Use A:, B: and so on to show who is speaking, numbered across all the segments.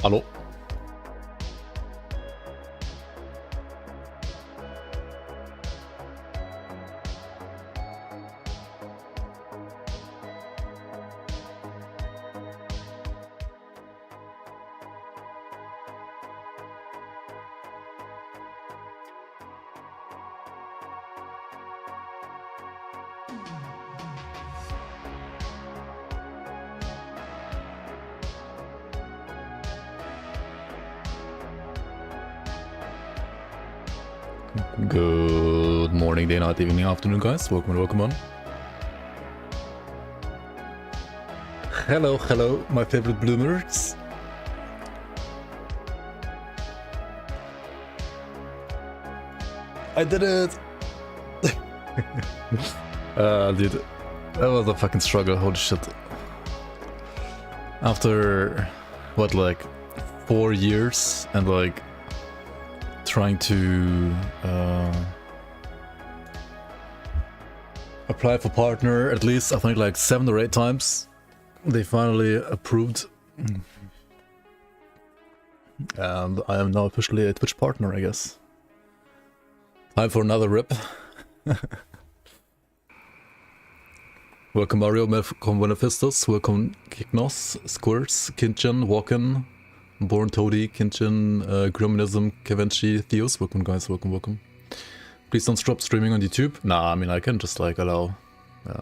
A: Hallo. Good morning, day, night, evening, afternoon, guys. Welcome on. Hello, my favorite bloomers. I did it! Dude, that was a fucking struggle, holy shit. After, what, like, 4 years and, like, trying to apply for partner at least, I think, like 7 or 8 times. They finally approved. And I am now officially a Twitch partner, I guess. Time for another rip. Welcome Mario, welcome Benefistus, welcome Kiknos, Squirts, Kinchin, Walken, Born Toady, Kinchin, Grummanism, Kevenchi, Theos, welcome guys, welcome. Please don't stop streaming on YouTube. Nah, I mean, I can just like allow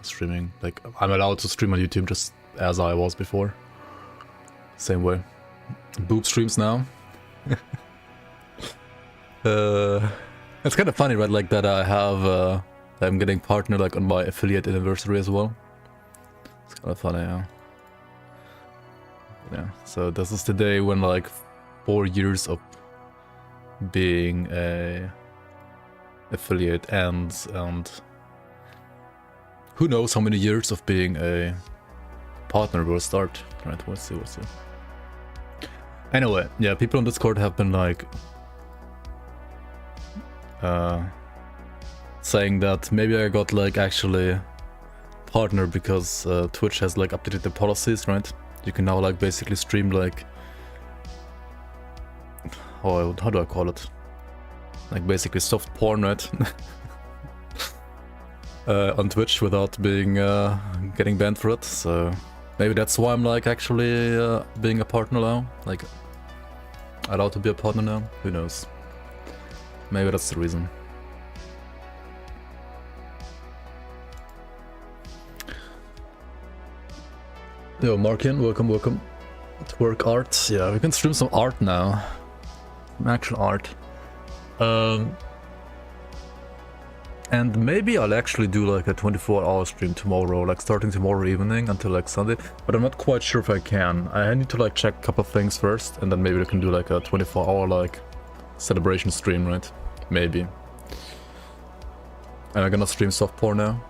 A: streaming. Like, I'm allowed to stream on YouTube just as I was before. Same way. Boob streams now. It's kind of funny, right? Like that I have, I'm getting partner like on my affiliate anniversary as well. It's kind of funny, yeah. Yeah, so this is the day when like 4 years of being a affiliate ends, and who knows how many years of being a partner will start. Right, we'll see. Anyway, yeah, people on Discord have been like saying that maybe I got like actually partner because Twitch has like updated the policies, right? You can now like basically stream like, how do I call it? Like basically soft porn, right? On Twitch without being getting banned for it. So maybe that's why I'm like actually being a partner now, like allowed to be a partner now. Who knows? Maybe that's the reason. Yo, Markin, welcome. Twerk art. Yeah, we can stream some art now. Some actual art. And maybe I'll actually do like a 24-hour stream tomorrow, like starting tomorrow evening until like Sunday. But I'm not quite sure if I can. I need to like check a couple of things first, and then maybe we can do like a 24-hour like celebration stream, right? Maybe. And I'm gonna stream soft porn now.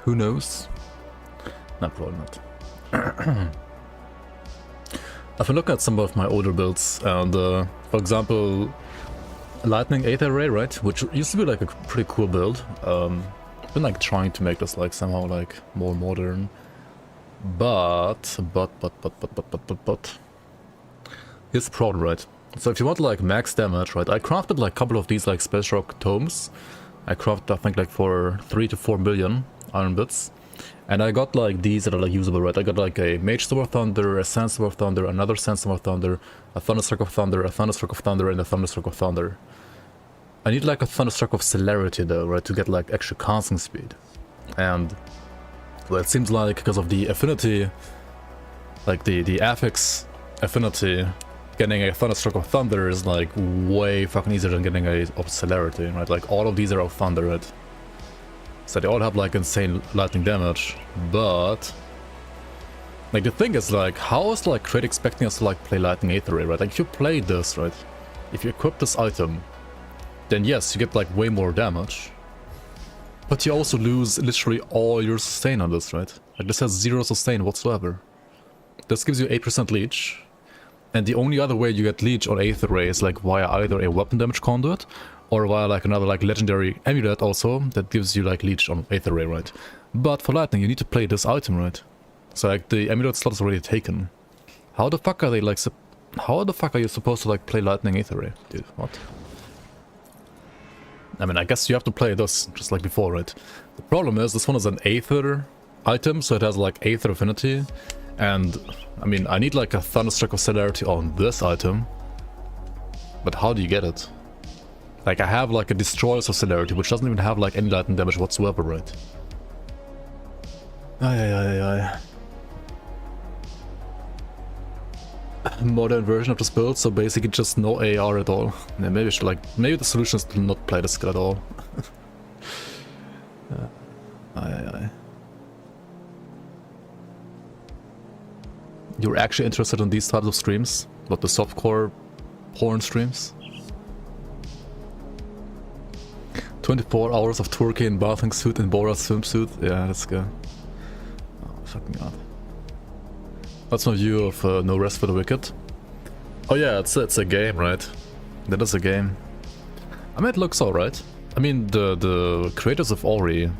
A: Who knows? No, probably not. I've been looking at some of my older builds, and for example, Lightning 8 Array, right? Which used to be like a pretty cool build. I've been like trying to make this like somehow like more modern. But here's the problem, right? So if you want like max damage, right? I crafted like a couple of these like Space Rock tomes. I crafted I think like for 3 to 4 million iron bits. And I got like these that are like usable, right? I got like a Mage Storm of Thunder, a Sandstorm of Thunder, another Sandstorm of Thunder, a Thunderstruck of Thunder, a Thunderstruck of Thunder, and a Thunderstruck of Thunder. I need like a Thunderstruck of Celerity though, right? To get like extra casting speed. And well, it seems like because of the affinity, like the affix affinity, getting a Thunderstruck of Thunder is like way fucking easier than getting a of Celerity, right? Like all of these are of Thunder, right? So they all have like insane lightning damage, but Like, the thing is, like, how is, like, Crate expecting us to, like, play Lightning Aether Ray, right? Like, if you play this, right? If you equip this item, then yes, you get, like, way more damage. But you also lose literally all your sustain on this, right? Like, this has 0 sustain whatsoever. This gives you 8% leech. And the only other way you get leech on Aether Ray is, like, via either a weapon damage conduit, or via, like, another, like, legendary amulet also, that gives you, like, leech on Aether Ray, right? But for Lightning, you need to play this item, right? So, like, the amulet slot is already taken. How the fuck are they, like, how the fuck are you supposed to, like, play Lightning Aether Ray? Dude, what? I mean, I guess you have to play this, just like before, right? The problem is, this one is an Aether item, so it has, like, Aether affinity. And, I mean, I need, like, a Thunderstruck of Celerity on this item. But how do you get it? Like, I have, like, a Destroyers of Celerity, which doesn't even have, like, any lightning damage whatsoever, right? Ay. Modern version of this build, so basically just no AR at all. Yeah, maybe I should, like, maybe the solution is to not play this skill at all. Ay. You're actually interested in these types of streams? What, the softcore porn streams? 24 hours of twerking in bathing suit and Bora's swimsuit? Yeah, that's good. Oh, fucking god. That's my view of No Rest for the Wicked. Oh yeah, it's a game, right? That is a game. I mean, it looks alright. I mean, the creators of Ori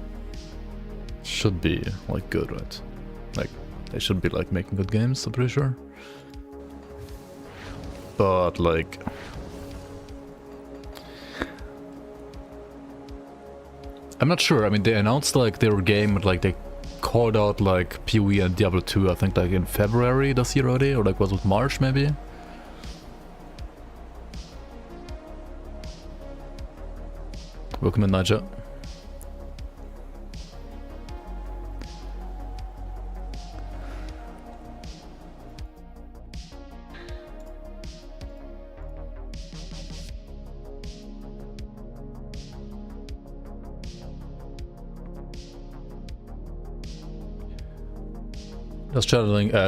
A: should be, like, good, right? Like, they should be, like, making good games, I'm pretty sure. But, like... I'm not sure. I mean, they announced, like, their game, like, they called out, like, PoE and Diablo 2, I think, like, in February this year already, or, like, was it March, maybe? Welcome in, Nigel.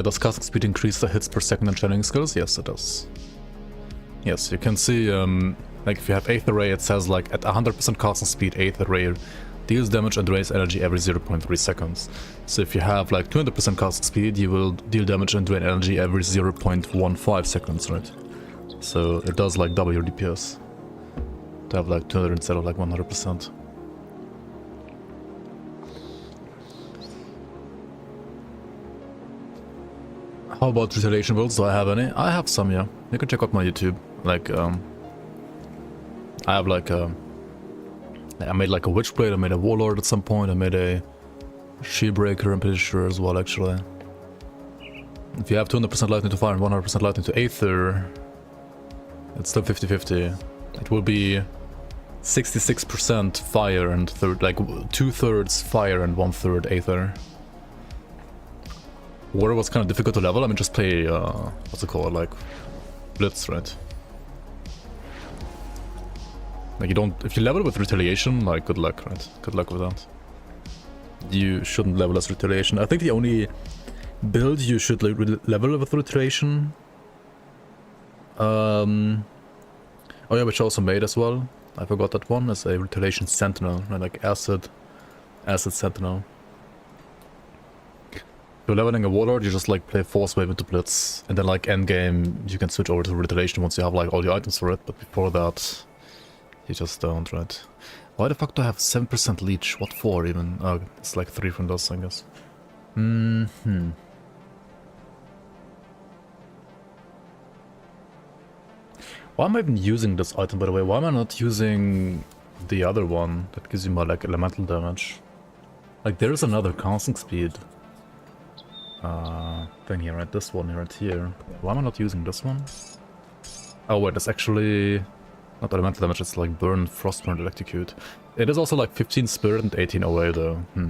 A: Does casting speed increase the hits per second in channeling skills? Yes, it does. Yes, you can see, like, if you have Aether Ray, it says, like, at 100% casting speed, Aether Ray deals damage and drains energy every 0.3 seconds. So if you have, like, 200% casting speed, you will deal damage and drain energy every 0.15 seconds, right? So it does, like, double your DPS. To have, like, 200 instead of, like, 100%. How about retaliation builds? Do I have any? I have some, yeah. You can check out my YouTube. Like, I have, like, I made, like, a Witchblade, I made a Warlord at some point, I made a Shieldbreaker, I'm pretty sure, as well, actually. If you have 200% lightning to fire and 100% lightning to Aether, it's still 50-50. It will be 66% fire and 2/3 fire and 1/3 Aether. Water was kind of difficult to level. I mean, just play, what's it called, like, Blitz, right? Like, you don't, if you level with Retaliation, like, good luck, right? Good luck with that. You shouldn't level as Retaliation. I think the only build you should level with Retaliation, oh yeah, which I also made as well, I forgot that one, is a Retaliation Sentinel, right? Like, Acid Sentinel. If you're leveling a Warlord, you just, like, play Force Wave into Blitz, and then, like, endgame, you can switch over to Retaliation once you have, like, all the items for it, but before that, you just don't, right? Why the fuck do I have 7% leech? What for, even? Oh, it's like 3 from those, I guess. Why am I even using this item, by the way? Why am I not using the other one that gives you more, like, elemental damage? Like, there is another casting speed thing here, right? This one right here. Why am I not using this one? Oh wait, it's actually not elemental damage, it's like burn, frostburn, electrocute. It is also like 15 spirit and 18 OA though.
B: Keep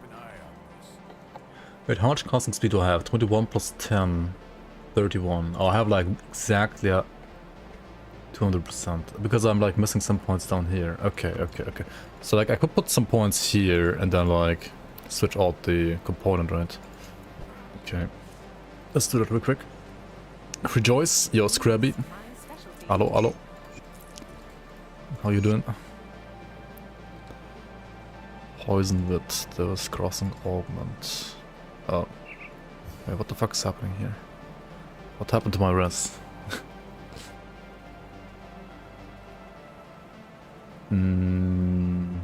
B: an eye on this.
A: Wait, how much casting speed do I have? 21 plus 10, 31. Oh, I have like exactly 200%, because I'm like missing some points down here. Okay. So like I could put some points here and then like switch out the component, right? Okay. Let's do that real quick. Rejoice, yo, Scrabby. Hello, hello. How you doing? Poison with the crossing augment. Oh. Wait, what the fuck is happening here? What happened to my rest? Am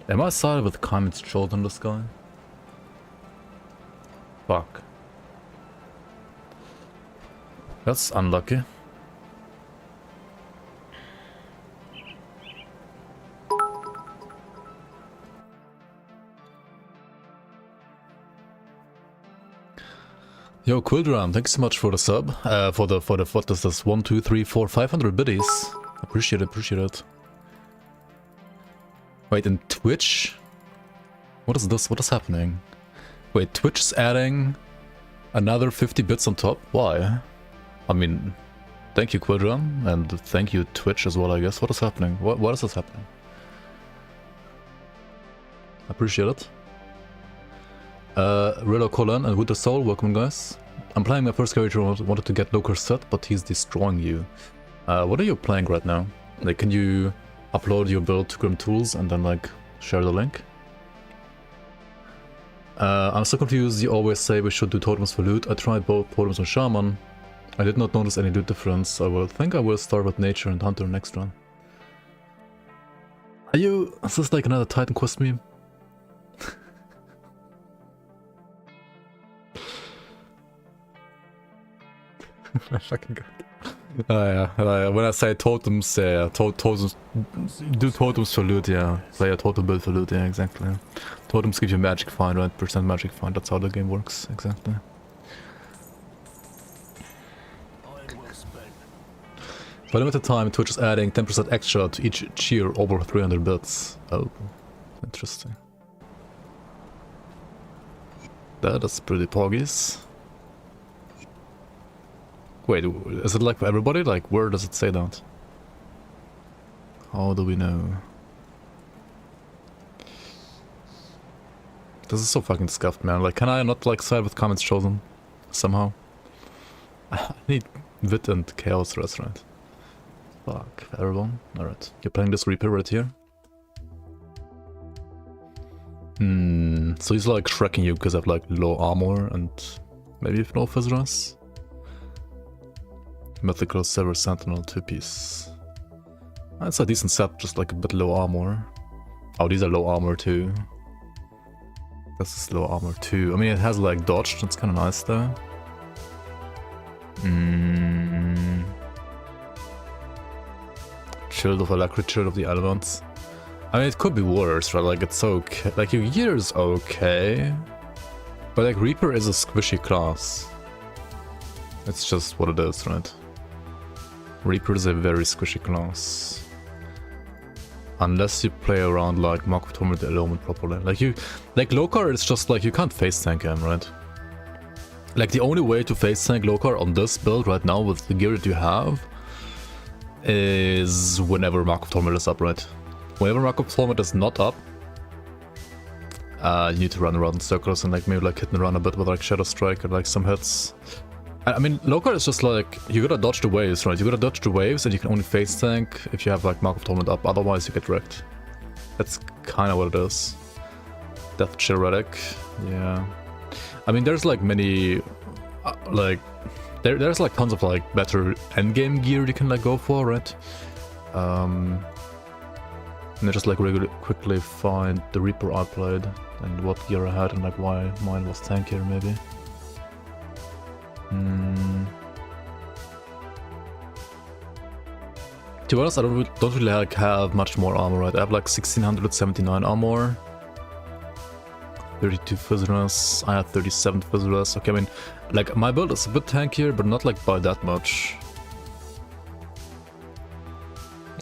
A: I sided with Kaimit's children, this guy? Fuck. That's unlucky. Yo, Quildram, thanks so much for the sub. For the what is this? 1, 2, 3, 4, 500 biddies. Appreciate it, appreciate it. Wait, in Twitch? What is this? What is happening? Wait, Twitch is adding another 50 bits on top? Why? I mean, thank you, Quildram, and thank you, Twitch, as well, I guess. What is happening? What is this happening? Appreciate it. Riddle Colin and Winter Soul, welcome guys. I'm playing my first character, wanted to get Loker set, but he's destroying you. What are you playing right now? Like, can you upload your build to GRIMTOOls and then like share the link? I'm so confused, you always say we should do totems for loot. I tried both totems and shaman. I did not notice any loot difference. I think I will start with nature and hunter next run. Are you... is this like another Titan Quest meme? My fucking god. Yeah. When I say totems, yeah, totems, do totems for loot, yeah. Play a totem build for loot, yeah, exactly. Totems give you magic find, right? Percent magic find, that's how the game works, exactly. By limited time, Twitch is adding 10% extra to each cheer over 300 bits. Oh, interesting. That is pretty poggies. Wait, is it like for everybody? Like, where does it say that? How do we know? This is so fucking scuffed, man. Like, can I not, like, side with comments chosen? Somehow? I need wit and chaos rest, right? Fuck, everyone. Alright. You're playing this Reaper right here? So he's, like, shrekking you because I have, like, low armor and maybe if no Fizzras? Mythical Silver Sentinel 2-piece. That's a decent set, just like a bit low armor. Oh, these are low armor too. This is low armor too. I mean, it has like dodge, that's kind of nice though. Shield of Alacrity, Shield of the Elements. I mean, it could be worse, right? Like, it's okay. Like, your gear is okay. But like, Reaper is a squishy class. It's just what it is, right? Reaper is a very squishy class. Unless you play around like Mark of Torment the Element properly. Like Lokar is just like, you can't face tank him, right? Like the only way to face tank Lokar on this build right now with the gear that you have is whenever Mark of Torment is up, right? Whenever Mark of Torment is not up, you need to run around in circles and like maybe like hit and run a bit with like Shadow Strike and like some hits. I mean, Lokar is just like, you gotta dodge the waves, right? You gotta dodge the waves and you can only face tank if you have like Mark of Torment up, otherwise you get wrecked. That's kinda what it is. Death Chill Relic, yeah. I mean, there's like many, there's like tons of like better endgame gear you can like go for, right? And I just like really quickly find the Reaper I played and what gear I had and like why mine was tankier maybe. To be honest, I don't really like have much more armor, right? I have like 1679 armor, 32 Fizzras, I have 37 Fizzras. Okay, I mean, like my build is a bit tankier, but not like by that much.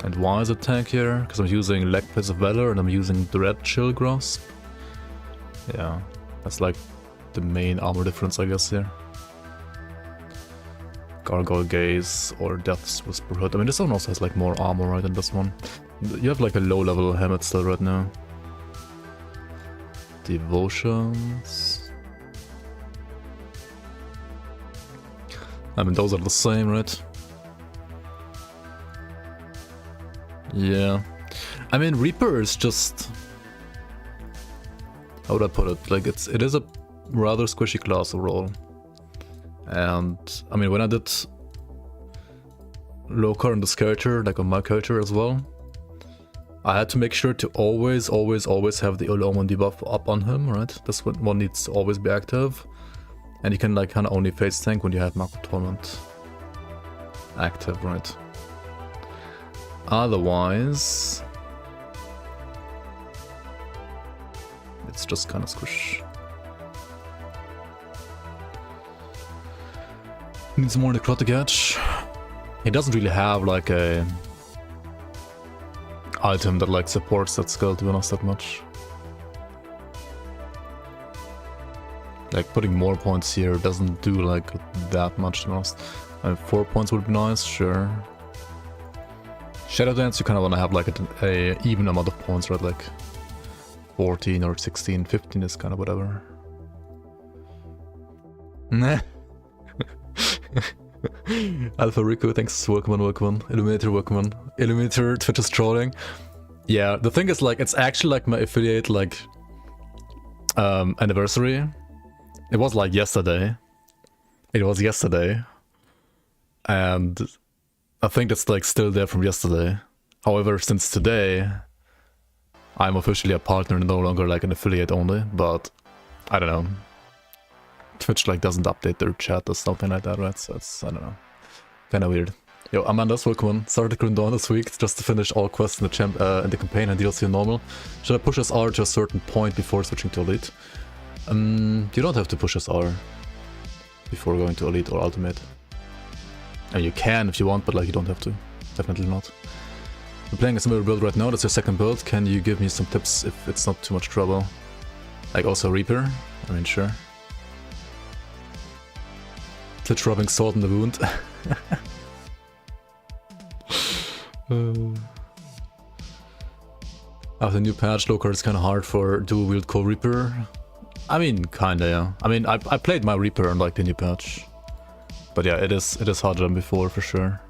A: And why is it tankier? Because I'm using Leg Piece of Valor and I'm using the Red Chill Grasp. Yeah, that's like the main armor difference, I guess, here. Gargoyle Gaze or Death's Whisper Hood. I mean, this one also has like more armor, right, than this one. You have like a low level helmet still right now. Devotions. I mean, those are the same, right? Yeah. I mean, Reaper is just... How would I put it? Like, it is a rather squishy class overall. And, I mean, when I did Lokar on this character, like on my character as well, I had to make sure to always have the Olomon debuff up on him, right? This one needs to always be active. And you can like kind of only face tank when you have Marco Torment active, right? Otherwise, it's just kind of squish. Needs more necrotic edge. He doesn't really have like a item that like supports that skill, to be honest, that much. Like putting more points here doesn't do like that much, to be honest. 4 points would be nice, sure. Shadow Dance, you kind of want to have like a even amount of points, right? Like 14 or 16, 15 is kind of whatever. Nah. Alpha Rico, thanks, welcome on. Illuminator, welcome on. Illuminator, Twitch is trolling. Yeah, the thing is like, it's actually like my affiliate like anniversary. It was like yesterday. And I think it's like still there from yesterday. However, since today, I'm officially a partner and no longer like an affiliate only, but I don't know. Twitch like doesn't update their chat or something like that, right? So it's, I don't know, kind of weird. Yo, Amanda's welcome on. Started Grim Dawn this week just to finish all quests in the campaign and DLC normal. Should I push SR to a certain point before switching to Elite? You don't have to push SR before going to Elite or Ultimate. I mean, you can if you want, but like you don't have to. Definitely not. I'm playing a similar build right now. That's your second build. Can you give me some tips if it's not too much trouble? Like also Reaper? I mean, sure. Twitch rubbing salt in the wound. After the new patch, Lokar is kind of hard for dual wield co-Reaper. I mean, kinda, yeah. I mean, I played my Reaper on like the new patch. But yeah, it is harder than before, for sure.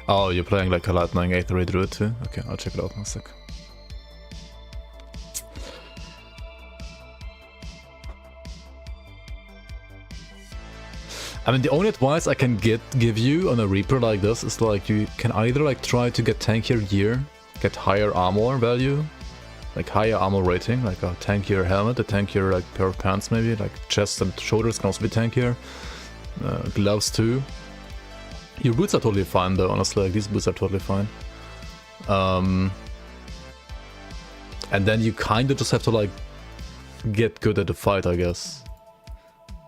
A: Oh, you're playing like a Lightning 8-3 Druid too? Okay, I'll check it out in a sec. I mean, the only advice I can give you on a Reaper like this is like you can either like try to get tankier gear, get higher armor value, like higher armor rating, like a tankier helmet, a tankier like pair of pants maybe, like chest and shoulders can also be tankier, gloves too. Your boots are totally fine though, honestly, like these boots are totally fine. And then you kind of just have to like get good at the fight, I guess.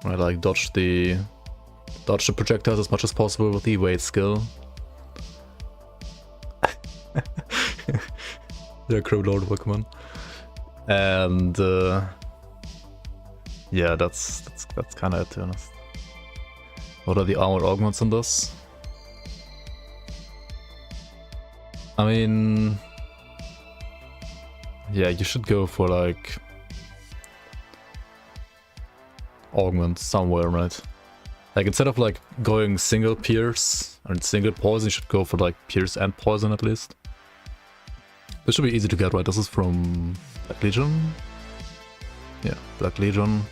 A: Right, like dodge the projectiles as much as possible with the evade skill. Yeah, Crow Lord, welcome on. And yeah, that's kind of it, to be honest. What are the armor augments on this? I mean, yeah, you should go for like augment somewhere, right? Like instead of like going single pierce and single poison, you should go for like pierce and poison at least. This should be easy to get, right? This is from Black Legion. Yeah, Black Legion.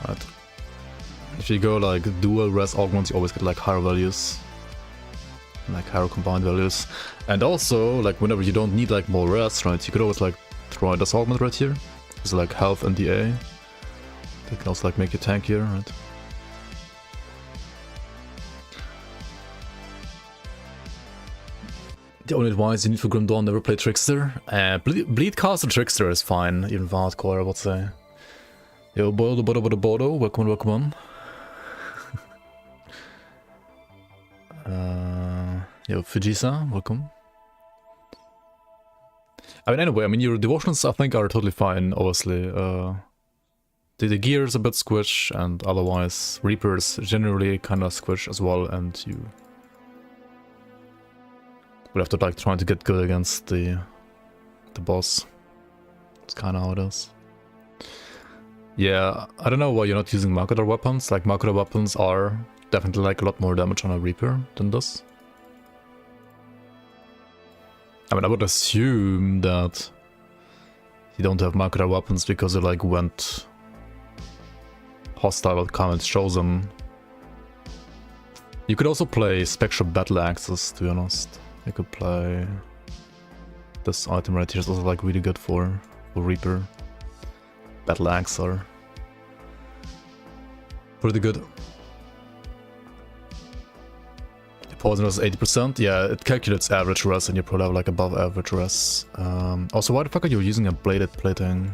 A: Right. If you go like dual res augments, you always get like higher values. Like higher combined values. And also, like whenever you don't need like more res, right? You could always like throw in this augment right here. It's like health and DA. They can also like make you tankier, right? The only advice you need for Grim Dawn, never play Trickster. Bleedcaster Trickster is fine, even for hardcore, I would say. Yo, Bodo, welcome on. Yo, Fujisa, welcome. I mean, anyway, I mean, your devotions, I think, are totally fine, obviously. The gear is a bit squish, and otherwise, Reapers generally kind of squish as well, and you will have to like try to get good against the boss. It's kind of how it is. Yeah, I don't know why you're not using marketer weapons. Like, marketer weapons are definitely like a lot more damage on a Reaper than this. I mean, I would assume that you don't have marketer weapons because you like went hostile comments chosen. You could also play Spectral Battle Axes, to be honest. You could play this item right here is also like really good for Reaper. Battle Axe are pretty good. Poison is 80%. Yeah, it calculates average res and you probably have like above average res. Also, why the fuck are you using a bladed plating?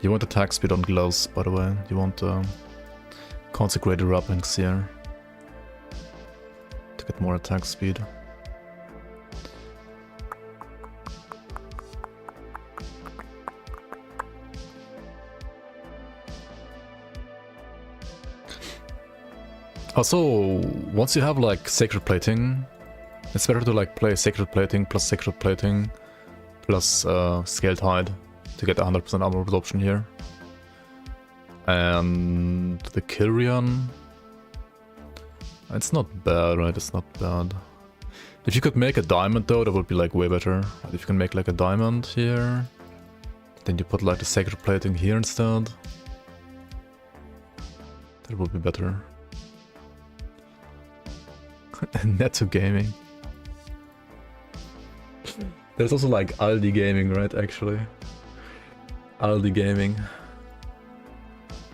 A: You want attack speed on gloves, by the way. You want consecrated wrappings here to get more attack speed. Also, once you have like sacred plating, it's better to like play sacred plating plus scaled hide to get 100% armor absorption here. And the Kyrian, it's not bad, right? It's not bad. If you could make a diamond though, that would be like way better. If you can make like a diamond here, then you put like the sacred plating here instead. That would be better. Netto Gaming. There's also like Aldi Gaming, right? Actually, Aldi Gaming.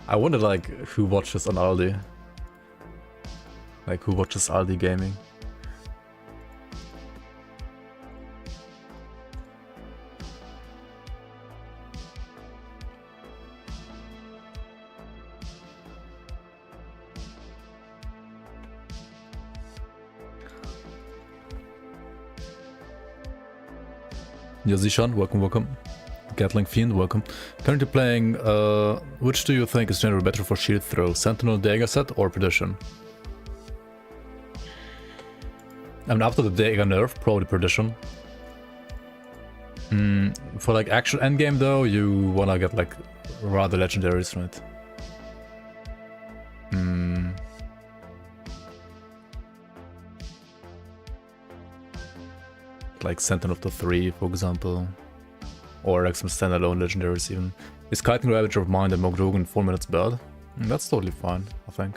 A: I wonder like who watches on Aldi. Like who watches Aldi Gaming? Yazishan, welcome. Gatling Fiend, welcome. Currently playing, which do you think is generally better for shield throw? Sentinel Dagger set or Perdition? I mean, after the Dagger nerf, probably Perdition. For like actual endgame though, you wanna get like rather legendaries, right? Like Sentinel of the 3, for example. Or like some standalone legendaries even. Is Chitin Ravager of Mind and Mogdrogan in 4 minutes bad? That's totally fine, I think.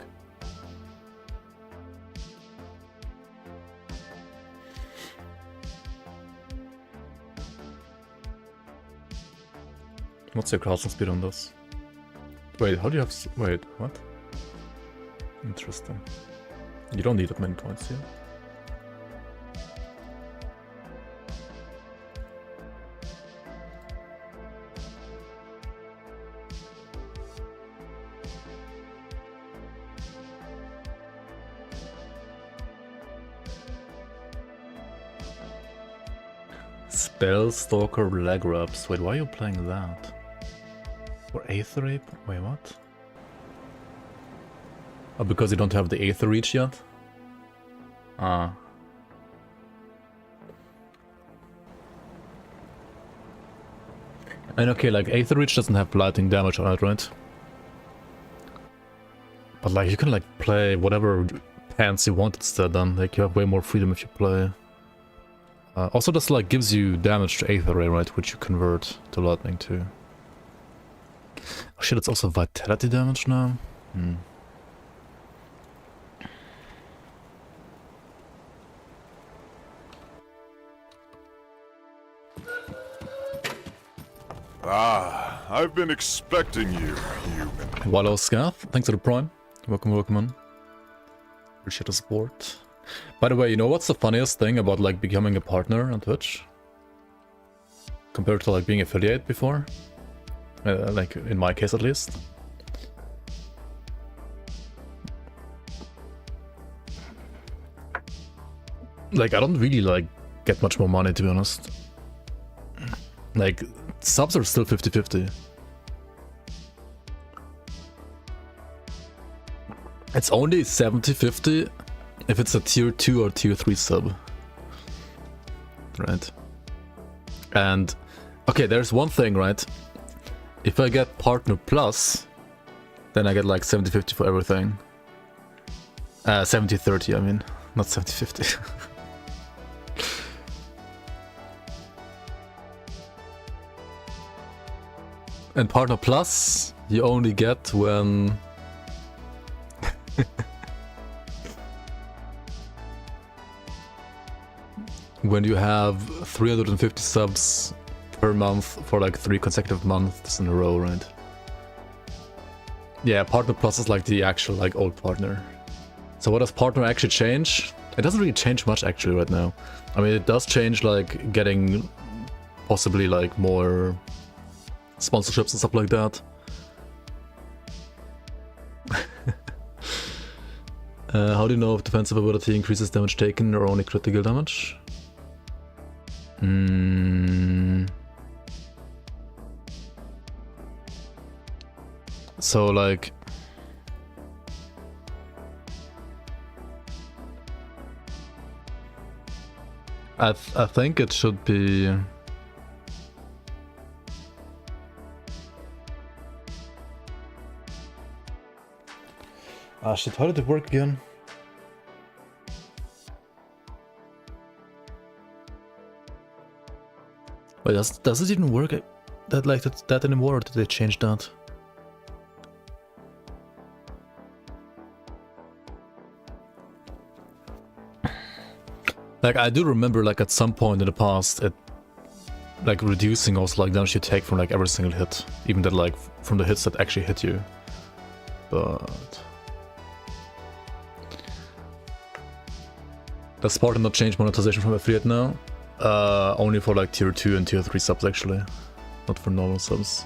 A: What's your casting speed on this? Wait, how do you have... Wait, what? Interesting. You don't need that many points here. Spellstalker leg wraps. Wait, why are you playing that? For Aether Rape? Wait, what? Oh, because you don't have the Aether Reach yet? Ah. And okay, like Aether Reach doesn't have blighting damage on it, right? But like you can like play whatever pants you want instead then. Like you have way more freedom if you play. Also, this like gives you damage to Aether Ray, right? Which you convert to lightning too. Oh shit, it's also vitality damage now?
B: Ah, I've been expecting you, human.
A: Wallow Scath, thanks for the prime. Welcome on. Appreciate the support. By the way, you know what's the funniest thing about like becoming a partner on Twitch? Compared to like being affiliate before? Like in my case at least. Like I don't really like get much more money, to be honest. Like subs are still 50-50. It's only 70-50 if it's a tier 2 or tier 3 sub. Right. And okay, there's one thing, right? If I get Partner Plus, then I get like 70-50 for everything. 70-30, I mean, not 70-50. And Partner Plus, you only get when... when you have 350 subs per month for like 3 consecutive months in a row, right? Yeah, Partner Plus is like the actual like old partner. So what does Partner actually change? It doesn't really change much actually right now. I mean, it does change like getting possibly like more sponsorships and stuff like that. How do you know if defensive ability increases damage taken or only critical damage? So like... I think it should be... Ah shit, how did it work again? Wait, does it even work that like that anymore, or did they change that? Like I do remember like at some point in the past it like reducing also like damage you take from like every single hit, even that like from the hits that actually hit you. But does Spartan not change monetization from affiliate now? Only for like tier 2 and tier 3 subs actually, not for normal subs.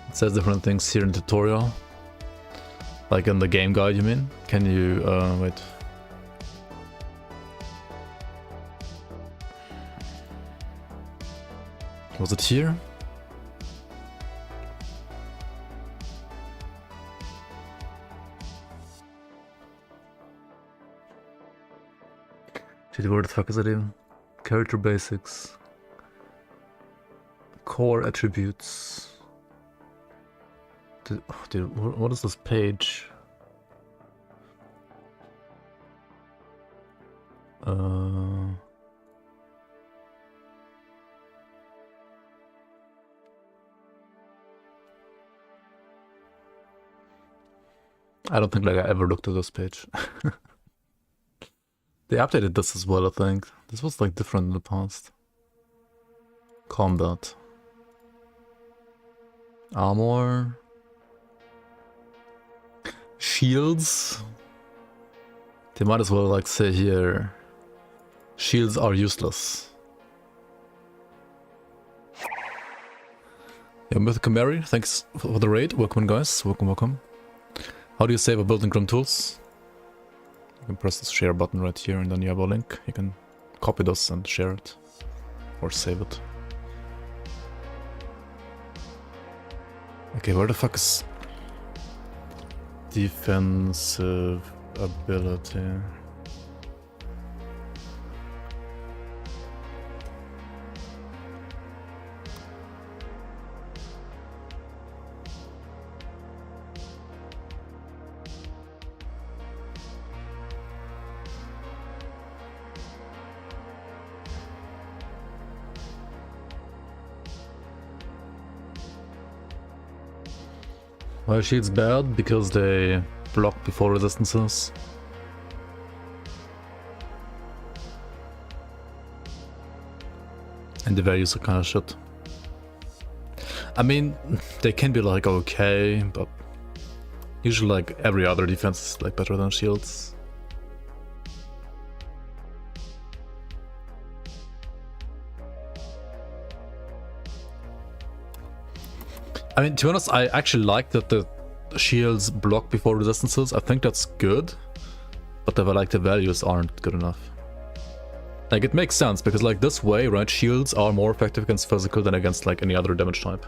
A: It says different things here in the tutorial. Like in the game guide, you mean? Can you, wait. Was it here? Dude, where the fuck is it even? Character basics. Core attributes. Dude, what is this page? I don't think like I ever looked at this page. They updated this as well, I think. This was like different in the past. Combat. Armor. Shields. They might as well like say here, shields are useless. Yeah, Mythical Mary, thanks for the raid. Welcome guys, welcome. How do you save a build in GRIMTOOLS? You can press this share button right here and then you have a link. You can copy this and share it. Or save it. Okay, where the fuck is defensive ability? Why are shields bad? Because they block before resistances. And the values are kind of shit. I mean, they can be like okay, but usually like every other defense is like better than shields. I mean, to be honest, I actually like that the shields block before resistances. I think that's good, but the values aren't good enough. Like, it makes sense, because like this way, right, shields are more effective against physical than against like any other damage type.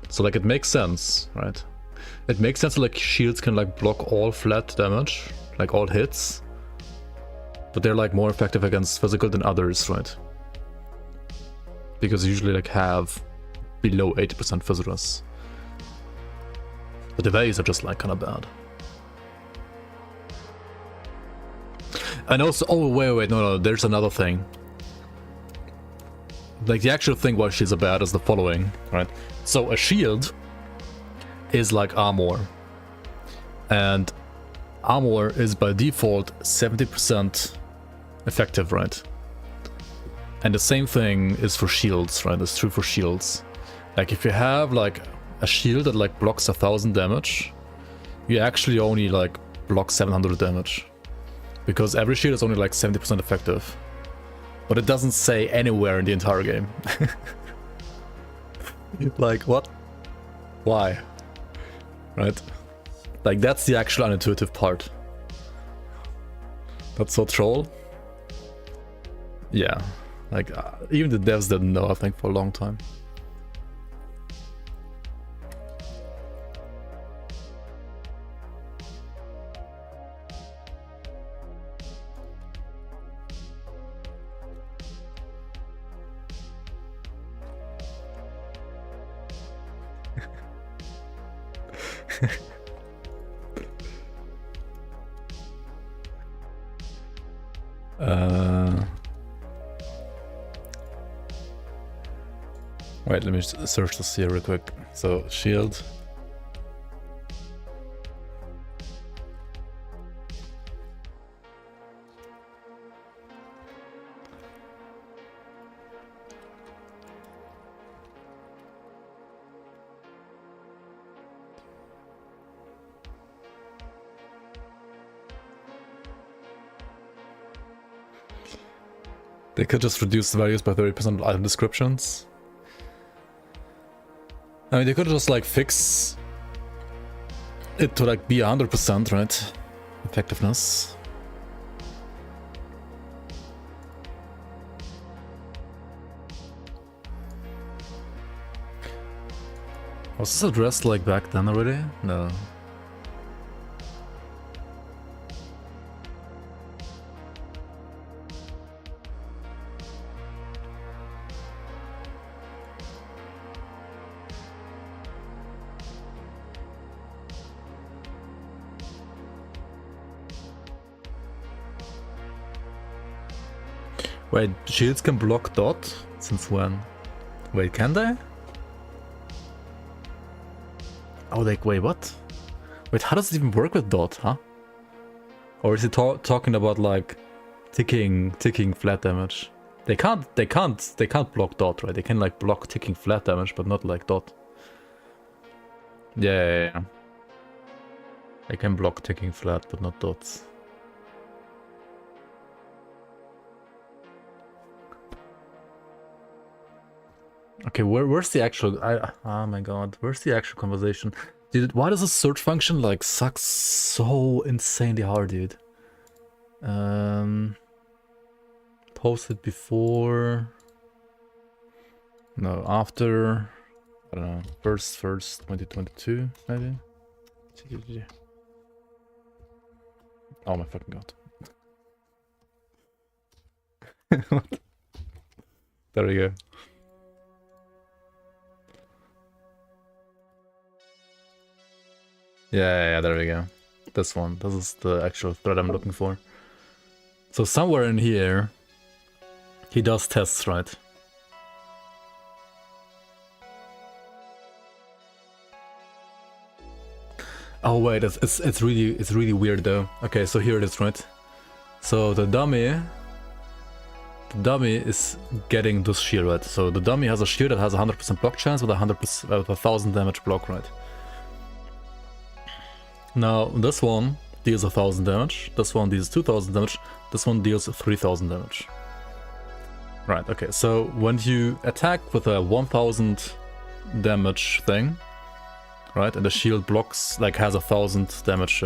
A: So like it makes sense, right? It makes sense that like shields can like block all flat damage, like all hits, but they're like more effective against physical than others, right? because you usually like have below 80% visitors. But the values are just like kind of bad. And also, oh wait, no, there's another thing. Like the actual thing why she's bad is the following, right? So a shield is like armor, and armor is by default 70% effective, right? And the same thing is for shields, right? It's true for shields. Like if you have like a shield that like blocks 1000 damage, you actually only like block 700 damage, because every shield is only like 70% effective. But it doesn't say anywhere in the entire game. Like what? Why? Right? Like that's the actual unintuitive part. That's so troll. Yeah. Like even the devs didn't know, I think, for a long time. Wait, let me search this here real quick. So, shield. They could just reduce the values by 30% item descriptions. I mean, they could just like fix it to like be 100%, right? Effectiveness. Was this addressed like back then already? No. Wait, shields can block dot? Since when? Wait, can they? Oh, like, wait, what? Wait, how does it even work with dot, huh? Or is it talking about like ticking flat damage? They can't block dot, right? They can like block ticking flat damage, but not like dot. Yeah. They can block ticking flat, but not dots. Okay, where's the actual... oh my god, where's the actual conversation? Dude, why does the search function like suck so insanely hard, dude? Posted before... No, after... I don't know, first 2022, maybe? Oh my fucking god. There we go. Yeah, there we go. This one. This is the actual thread I'm looking for. So somewhere in here, he does tests, right? Oh wait, it's really weird though. Okay, so here it is, right? So the dummy is getting this shield, right? So the dummy has a shield that has 100% block chance with 1000 damage block, right? Now, this one deals 1000 damage, this one deals 2000 damage, this one deals 3000 damage. Right, okay, so when you attack with a 1000 damage thing, right, and the shield blocks, like has 1000 damage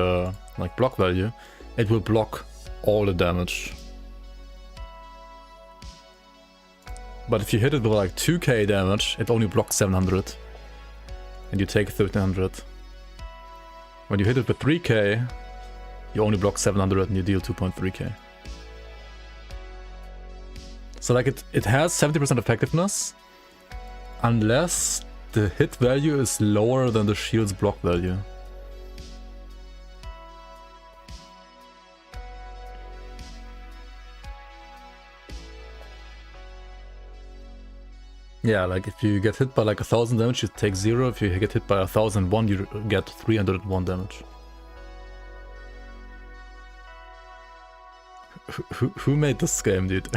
A: like block value, it will block all the damage. But if you hit it with like 2k damage, it only blocks 700, and you take 1300. When you hit it with 3k, you only block 700 and you deal 2.3k. So like it has 70% effectiveness, Unless the hit value is lower than the shield's block value. Yeah, like if you get hit by like 1000 damage, you take 0. If you get hit by 1001, you get 301 damage. Who made this game, dude?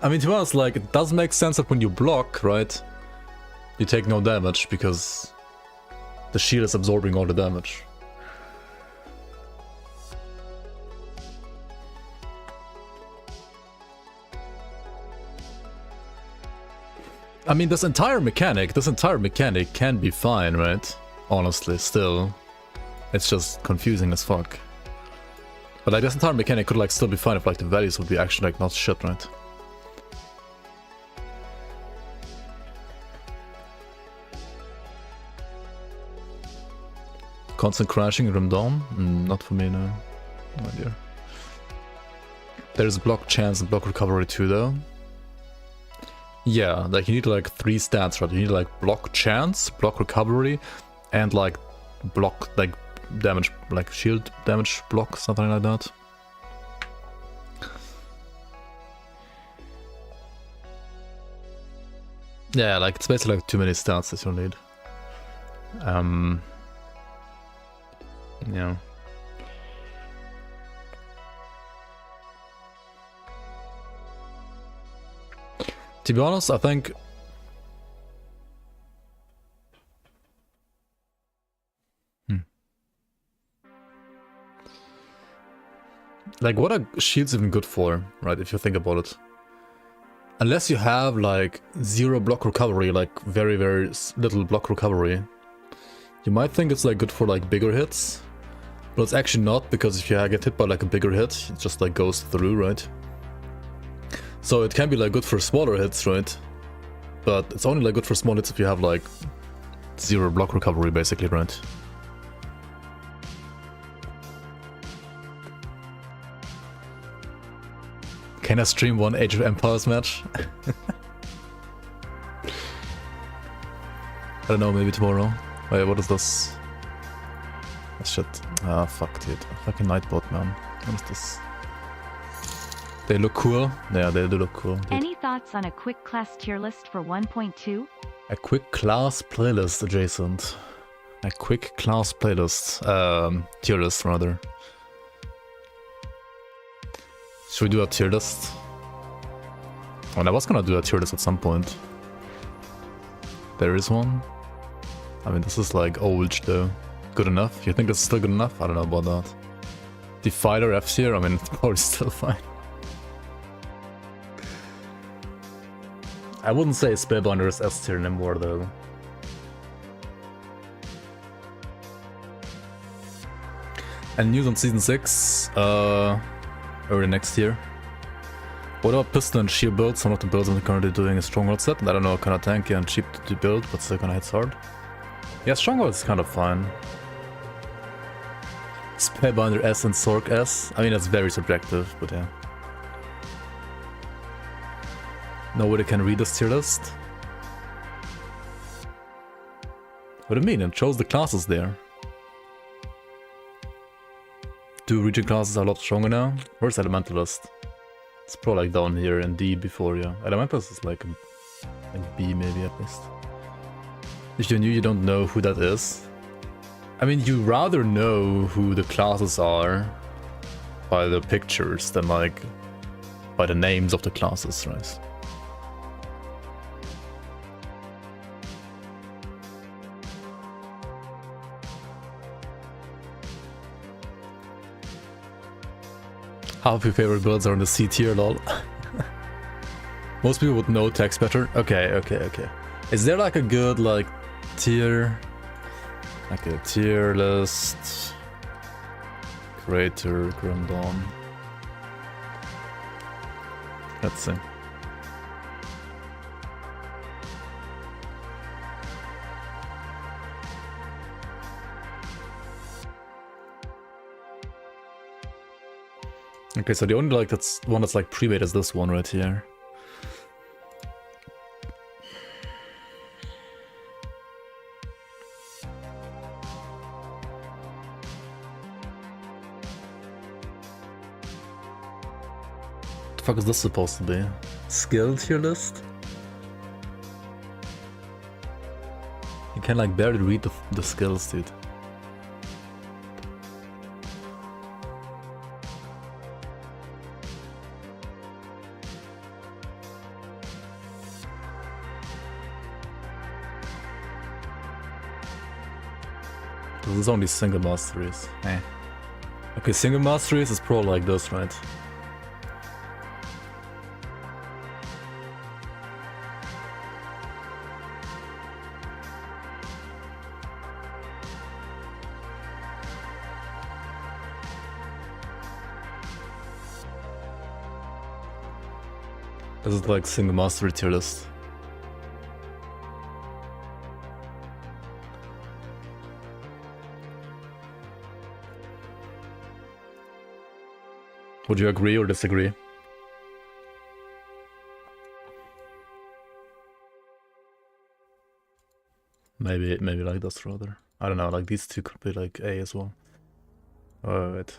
A: I mean, to be honest, like, it does make sense that when you block, right, you take no damage because the shield is absorbing all the damage. I mean, this entire mechanic can be fine, right? Honestly, still. It's just confusing as fuck. But like, this entire mechanic could like still be fine if like the values would be actually like not shit, right? Constant crashing, Grim Dawn? Not for me, no. No idea. There's block chance and block recovery too, though. Yeah, like you need like 3 stats, right? You need like block chance, block recovery, and like block, like damage, like shield damage block, something like that. Yeah, like it's basically like too many stats that you need. Yeah. To be honest, I think like what are shields even good for, right? If you think about it. Unless you have like 0 block recovery, like very little block recovery, you might think it's like good for like bigger hits, but it's actually not, because if you get hit by like a bigger hit, it just like goes through, right? So it can be like good for smaller hits, right? But it's only like good for small hits if you have like 0 block recovery, basically, right? Can I stream one Age of Empires match? I don't know, maybe tomorrow. Wait, what is this? Oh, shit. Ah, fuck, dude. Fucking Nightbot, man. What is this? They look cool. Yeah, they do look cool. Dude.
C: Any thoughts on a quick class tier list for 1.2?
A: A quick class playlist adjacent. A quick class playlist. Tier list, rather. Should we do a tier list? Well, I was gonna do a tier list at some point. There is one. I mean, this is like old though. Good enough? You think it's still good enough? I don't know about that. Defiler F tier? I mean, it's probably still fine. I wouldn't say Spellbinder is S tier anymore though. And news on season 6, early next year. What about pistol and shield builds? Some of the builds I'm currently doing a stronghold set. I don't know, kind of tanky and cheap to build, but still kinda hits hard. Yeah, stronghold is kind of fine. Spellbinder S and Sork S. I mean, that's very subjective, but yeah. Nobody can read this tier list. What do you mean? It shows the classes there. Do region classes are a lot stronger now? Where's Elementalist? It's probably like down here in D before, yeah. Elementalist is like B maybe at least. If you're new, you don't know who that is. I mean, you rather know who the classes are by the pictures than like by the names of the classes, right? Half of your favorite builds are in the C tier, lol. Most people would know text better. Okay. Is there like a good like tier? Like a tier list. Creator, Grim Dawn. Let's see. Okay, so the only like that's one that's like pre-made is this one right here. What the fuck is this supposed to be? Skill tier list? You can like barely read the skills, dude. This is only single masteries. Eh. Okay, single masteries is pro like this, right? This is like single mastery tier list. Would you agree or disagree? Maybe like this rather. I don't know, like these two could be like A as well. Oh, wait.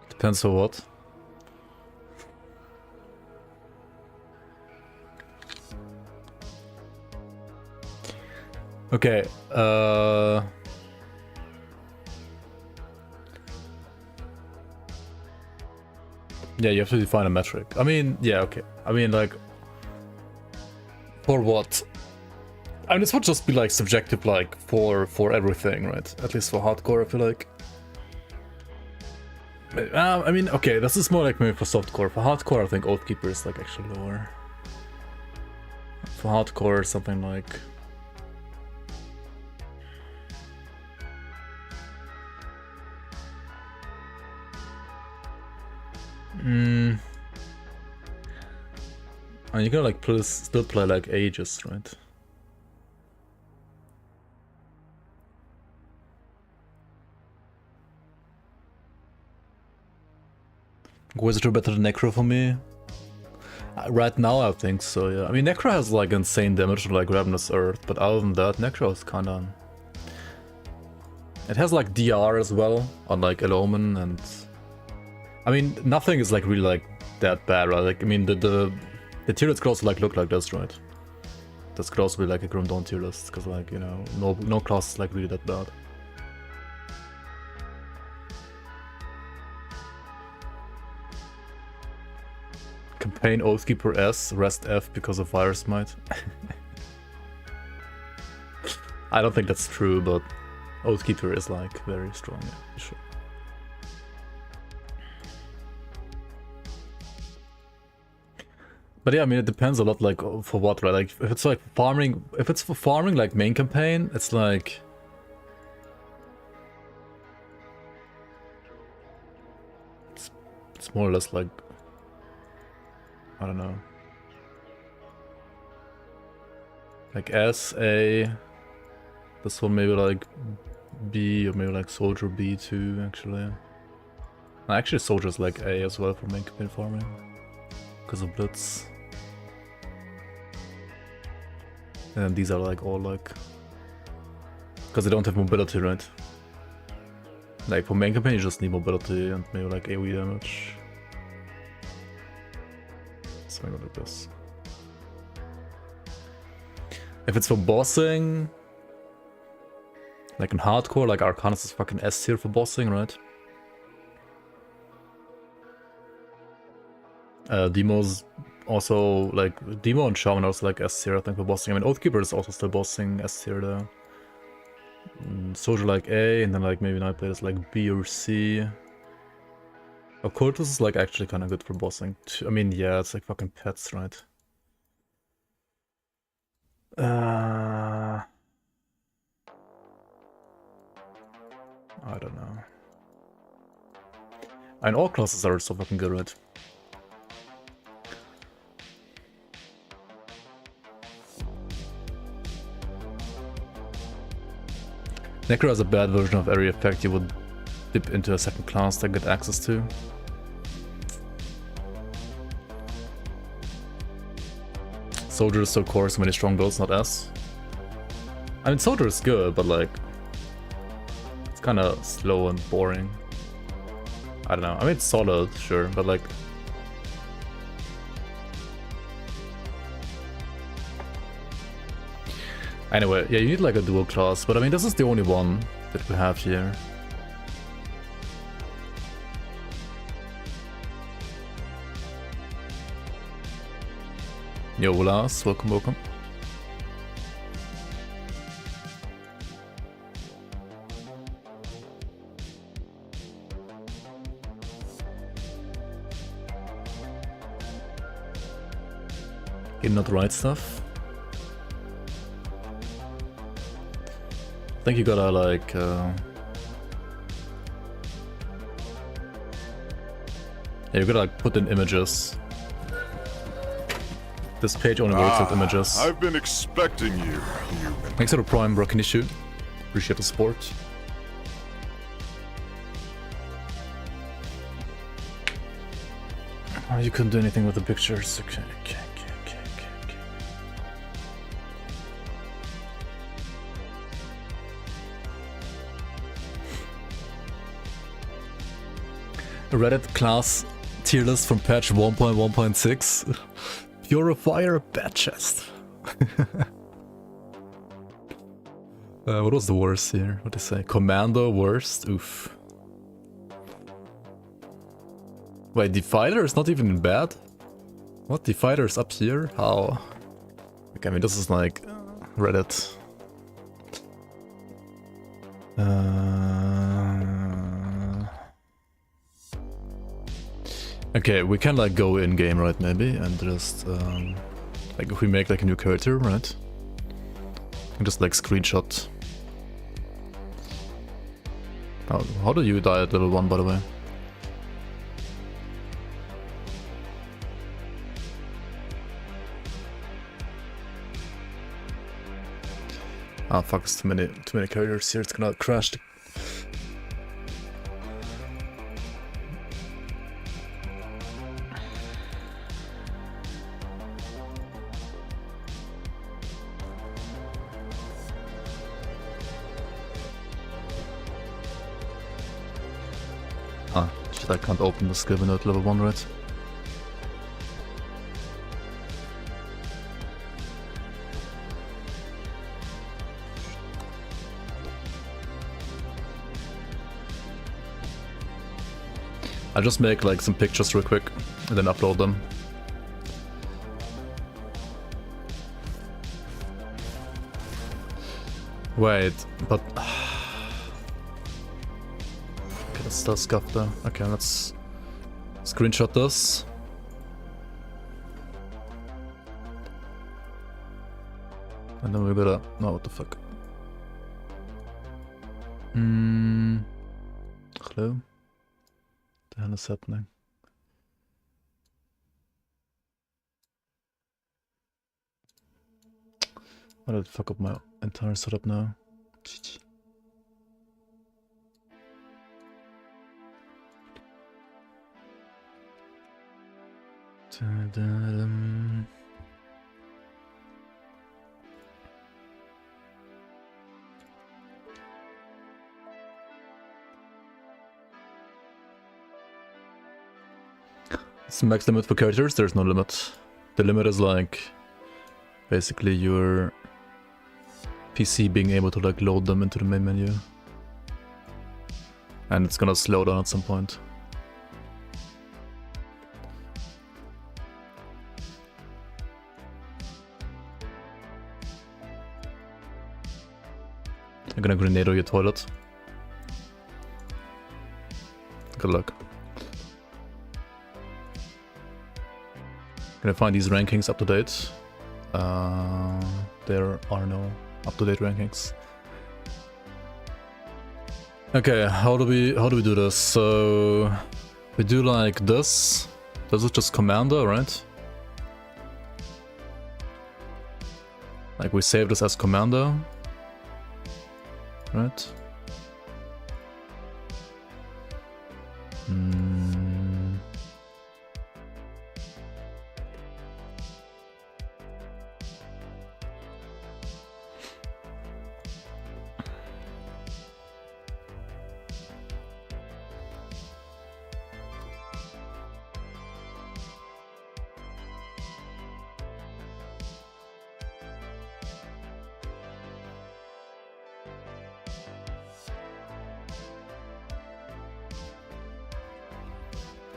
A: Depends on what. Okay, yeah, you have to define a metric. I mean, yeah, okay. I mean, like, for what? I mean, this would just be like subjective, like for everything, right? At least for hardcore, I feel like. I mean, okay, this is more like maybe for softcore. For hardcore, I think Oathkeeper is like actually lower. For hardcore, something like. And you can like still play like Aegis, right? Wizard are better than Necro for me? Right now I think so, yeah. I mean, Necro has like insane damage to like Ravenous Earth, but other than that, Necro is kinda... It has like DR as well, on like Eloman, and... I mean, nothing is like really like that bad, right? Like, I mean, the tier list could also like look like this, right? This could also be like a Grim Dawn tier list, because like, you know, no class is like really that bad. Campaign Oathkeeper S, rest F because of Virus Might. I don't think that's true, but Oathkeeper is like very strong, yeah, sure. But yeah, I mean, it depends a lot, like, for what, right? Like, if it's like farming, if it's for farming, like, main campaign, it's like... It's more or less like... I don't know. Like S, A... This one maybe like B, or maybe like Soldier B too, actually. Actually, Soldier's like A as well for main campaign farming. Because of Blitz. And then these are like all like... Because they don't have mobility, right? Like for main campaign you just need mobility and maybe like AoE damage. Something like this. If it's for bossing... Like in hardcore, like Arcanus is fucking S tier for bossing, right? Demo's also like Demo and Shaman are also like S tier, I think, for bossing. I mean, Oathkeeper is also still bossing S tier there. Soldier like A, and then like maybe Nightblade is like B or C. Occultist is like actually kind of good for bossing. I mean, yeah, it's like fucking pets, right? I don't know. And all classes are so fucking good, right? Necro has a bad version of every effect you would dip into a second class to get access to. Soldier is so core, so many strong builds, not S. I mean, Soldier is good, but like, it's kind of slow and boring. I don't know. I mean, it's solid, sure, but like, anyway, yeah, you need like a dual class, but I mean, this is the only one that we have here. Yo, Lars, welcome, welcome. Getting not the right stuff. I think you gotta like yeah, you gotta like put in images. This page only works with images.
B: I've been expecting you, human.
A: Thanks for the prime, bro. Can you shoot? Appreciate the support. Oh, you couldn't do anything with the pictures. Okay. Reddit class tier list from patch 1.1.6. Purifier bad chest. What was the worst here? What did they say? Commando worst? Oof. Wait, Defiler is not even bad? What? Defiler is up here? How? Okay, I mean, this is like Reddit. Okay, we can like go in game, right? Maybe, and just like if we make like a new character, right? And just like screenshot. Oh, how do you die at level 1, by the way? Ah, fuck, it's too many characters here. It's gonna crash. Ah, shit, I can't open the skill window at level 1, right? I'll just make like some pictures real quick and then upload them. Wait, but okay, that's still scuffed though. Okay, let's screenshot this. And then we gotta... no, what the fuck. Hello? What the hell is happening? Why did it fuck up my entire setup now? GG. It's the max limit for characters. There's no limit. The limit is like basically your PC being able to like load them into the main menu, and it's gonna slow down at some point. I'm gonna grenade your toilet. Good luck. Gonna find these rankings up to date. There are no up to date rankings. Okay, how do we do this? So we do like this. This is just commander, right? Like we save this as commander, right?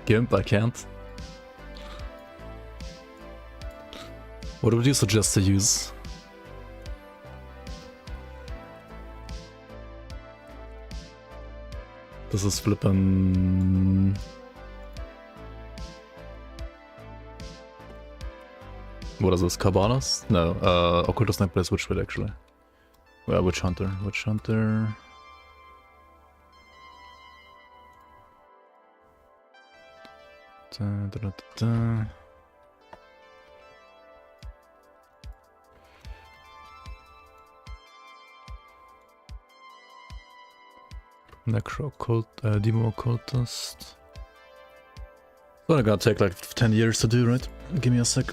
A: GIMP, I can't. What would you suggest to use? This is flippin'... What is this, Cabanas? No, Occultist Night plays Witch Raid actually. Well, Witch Hunter. Witch Hunter... Necro Occult, Demo Occultist. It's only gonna take like 10 years to do, right? Give me a sec.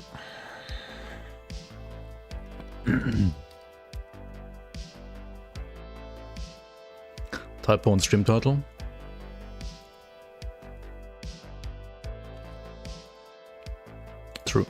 A: Typo on stream title. True.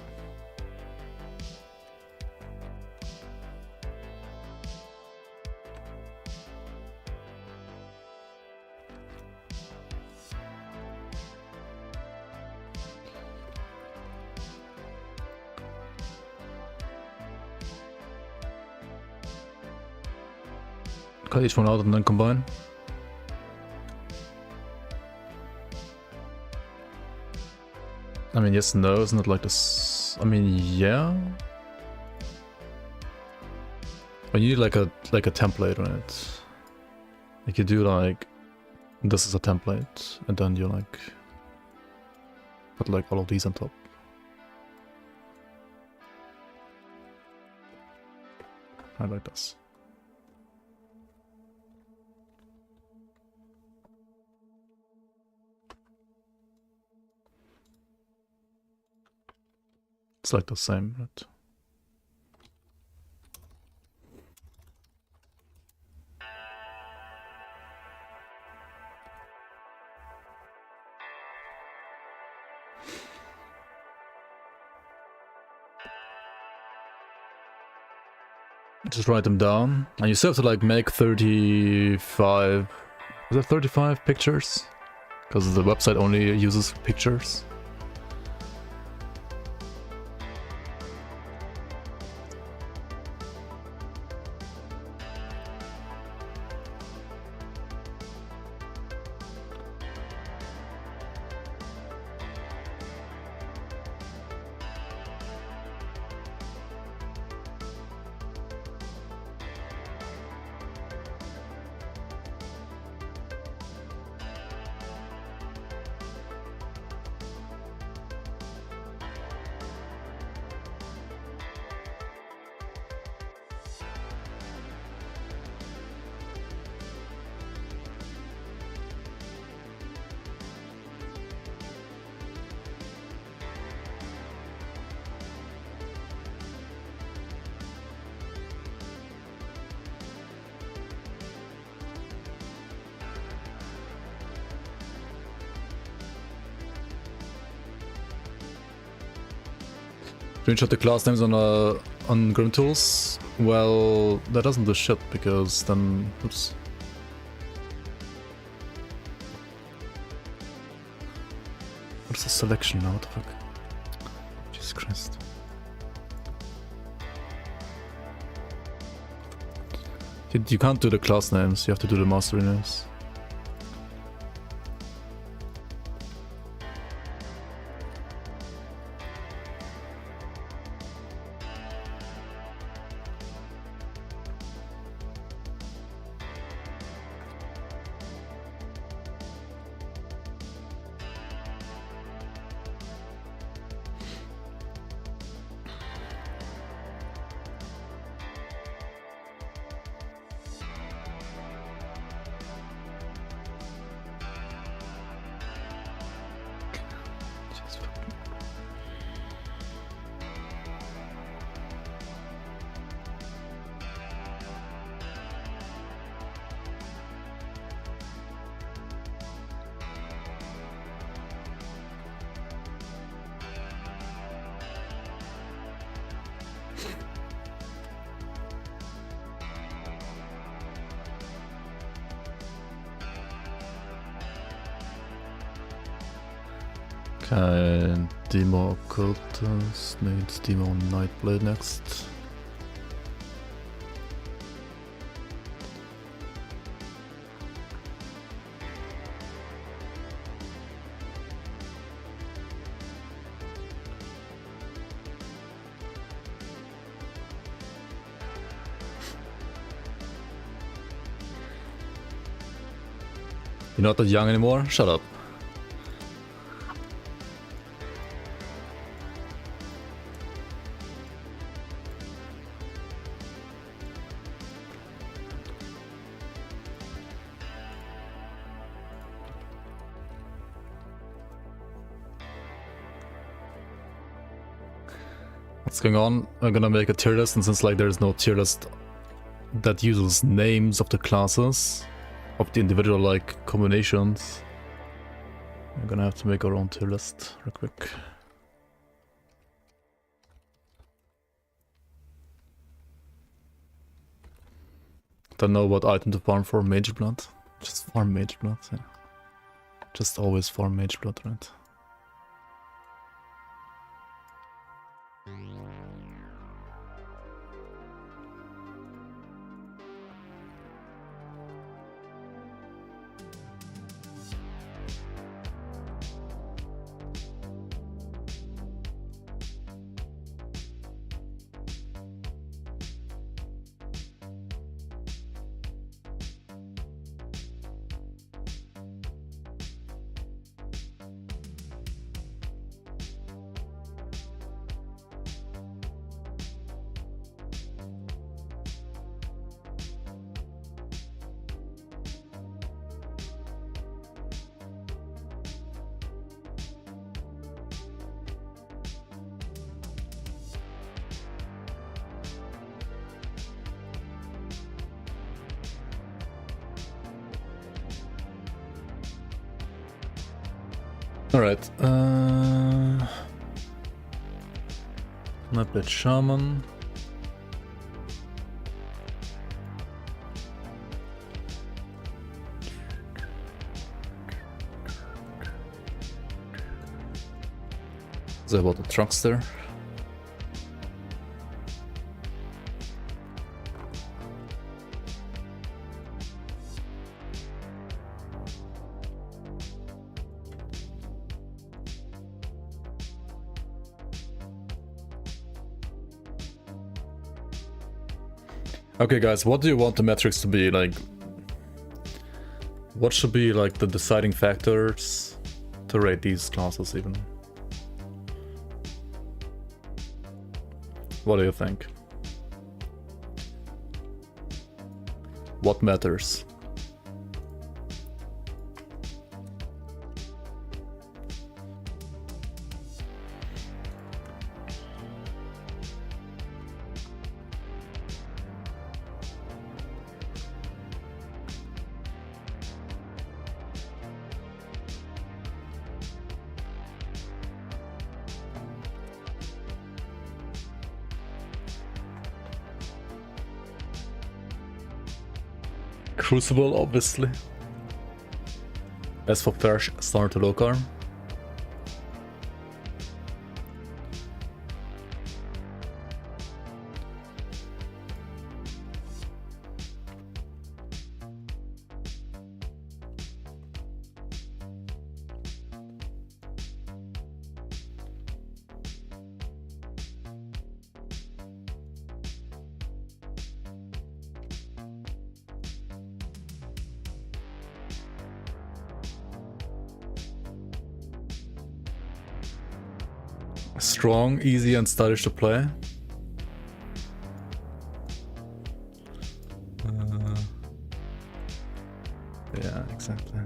A: Cut each one out and then combine. I mean, yes, no, isn't it like this? I mean, yeah. But you need like a template, right? Like you do like this is a template, and then you like put like all of these on top. I like this. It's like the same, right? Just write them down, and you still have to like make 35. Is it 35 pictures? Because the website only uses pictures. Screenshot the class names on GRIMTOOls. Well, that doesn't do shit because then, oops. What's the selection now? What the fuck? Jesus Christ. You can't do the class names. You have to do the mastery names. And Demo Occultist needs Demo Nightblade next. You're not that young anymore? Shut up. What's going on? I'm gonna make a tier list, and since like there's no tier list that uses names of the classes, of the individual like combinations, I'm gonna have to make our own tier list real quick. Don't know what item to farm for. Mage Blood. Just farm Mage Blood, yeah. Just always farm Mage Blood, right? Alright, Nightblade Shaman. Is that about the trucks there? Okay guys, what do you want the metrics to be? Like, what should be like the deciding factors to rate these classes even? What do you think? What matters? Crucible, obviously. As for Perish, start to Lokar. Strong, easy, and stylish to play. Yeah, exactly.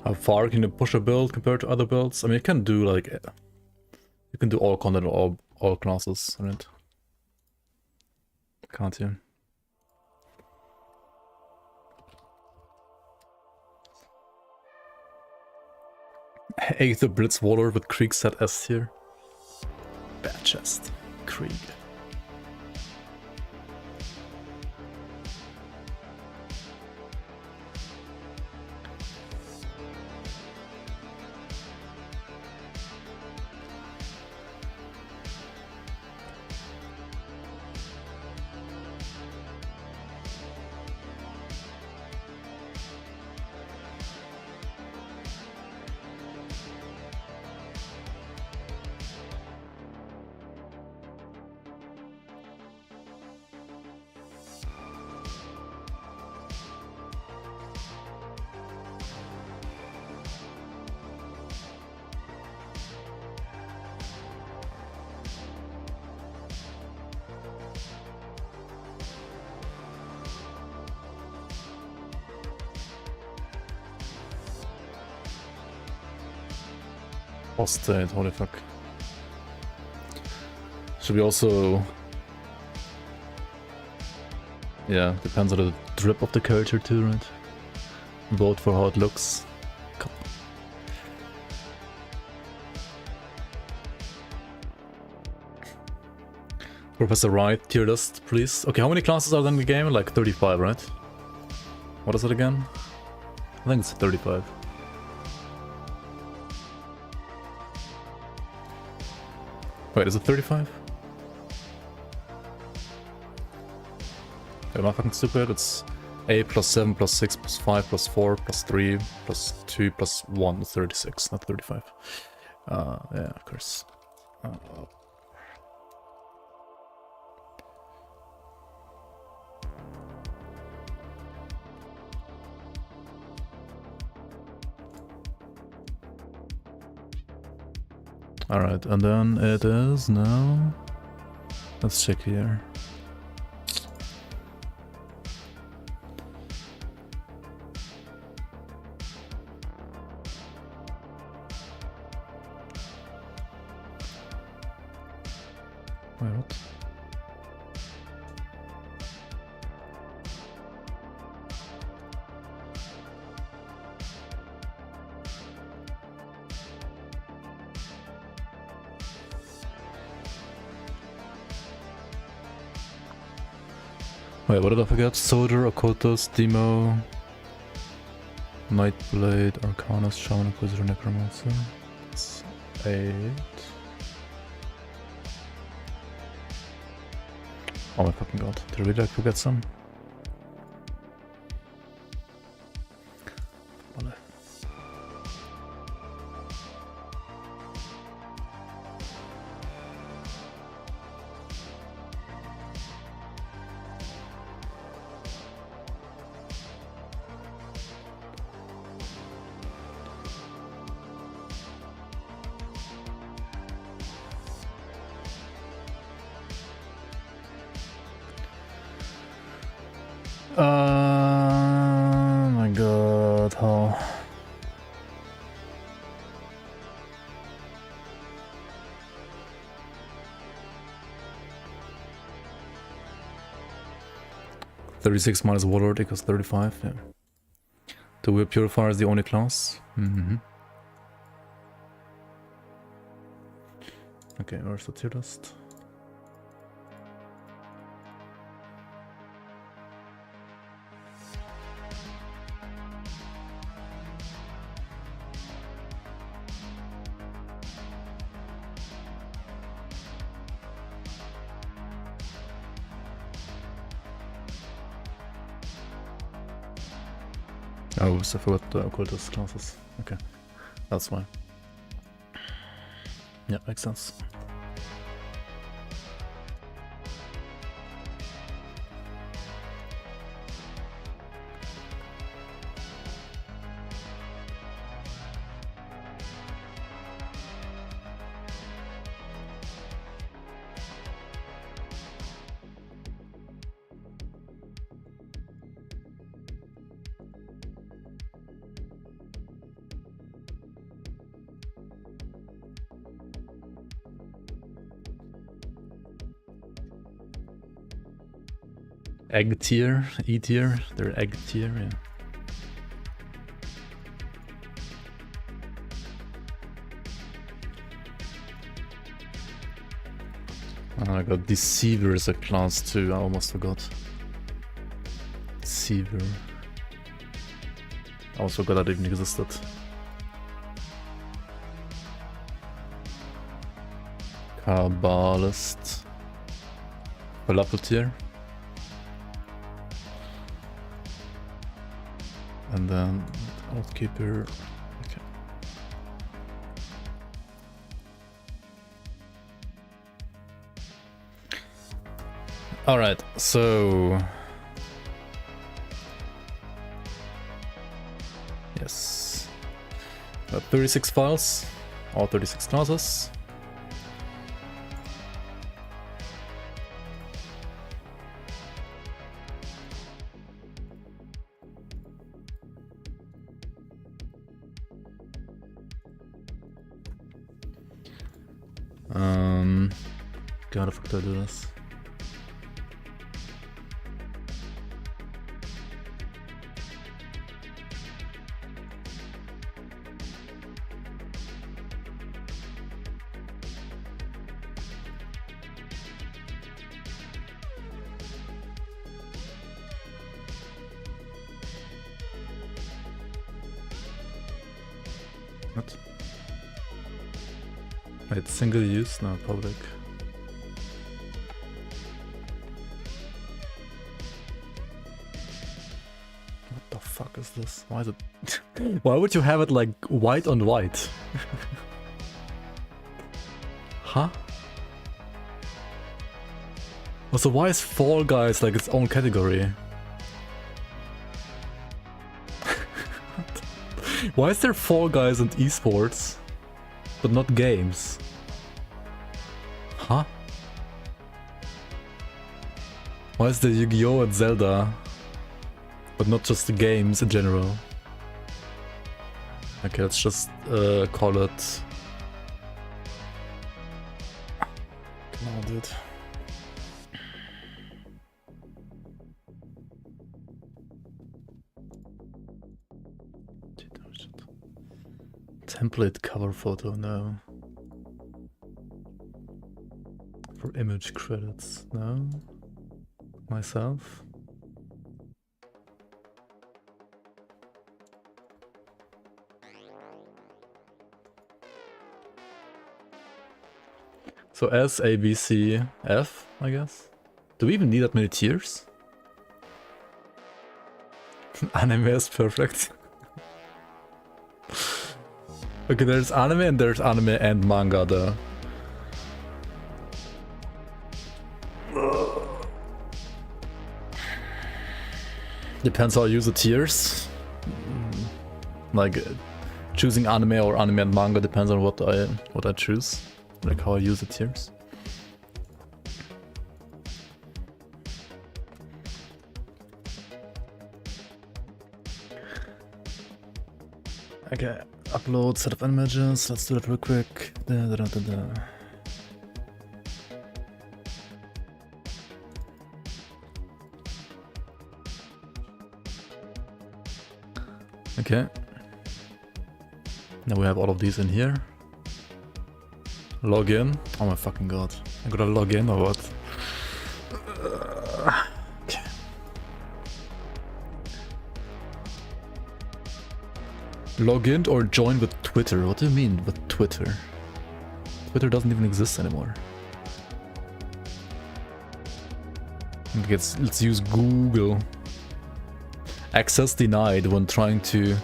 A: How far can you push a build compared to other builds? I mean, you can do like, you can do all content or all classes, right? Can't you? Aether Blitz Warlord with Krieg set S tier. Bad chest. Krieg. Hostate, holy fuck. Should we also... Yeah, depends on the drip of the character too, right? Vote for how it looks. Come on. Professor Wright, tier list, please. Okay, how many classes are there in the game? Like 35, right? What is it again? I think it's 35. Wait, is it 35? Am I fucking stupid? It's 8 plus 7 plus 6 plus 5 plus 4 plus 3 plus 2 plus 1 is 36, not 35. Yeah, of course. Alright, and then it is now... Let's check here. Wait, what? Wait, what did I forget? Soldier, Occultist, Demo, Nightblade, Arcanist, Shaman, Inquisitor, Necromancer. That's 8. Oh my fucking god, did I really like forget some? Oh my god, how? $36 minus Warlord equals 35, yeah. The Weird Purifier is the only class. Okay, where's the tier list? Oh, so I forgot the occultist classes. Okay, that's why. Yeah, makes sense. egg tier, E tier, they're egg tier, yeah. I got Deceiver as a class too, I almost forgot. Deceiver. I also forgot that even existed. Kabbalist. Tier. And then Outkeeper. Okay. Alright, so yes. 36 files, all 36 classes. God, if I could do this. What? It's single use, no public. What the fuck is this? Why is it? Why would you have it like white on white? Huh? Also, why is Fall Guys like its own category? Why is there Fall Guys and esports, but not games? Huh? Why is there Yu-Gi-Oh! And Zelda, but not just the games in general? Okay, let's just call it... Come on, dude. Template cover photo, no. For image credits, no. Myself. So S, A, B, C, F, I guess. Do we even need that many tiers? Anime is perfect. Okay, there's anime and manga though. Depends how I use the tiers. Like choosing anime or anime and manga depends on what I choose. Like how I use the tiers. Okay, upload set of images. Let's do that real quick. Okay. Now we have all of these in here. Log in. Oh my fucking god. I gotta log in or what? Okay. Log in or join with Twitter. What do you mean with Twitter? Twitter doesn't even exist anymore. Let's use Google. Access denied when trying to...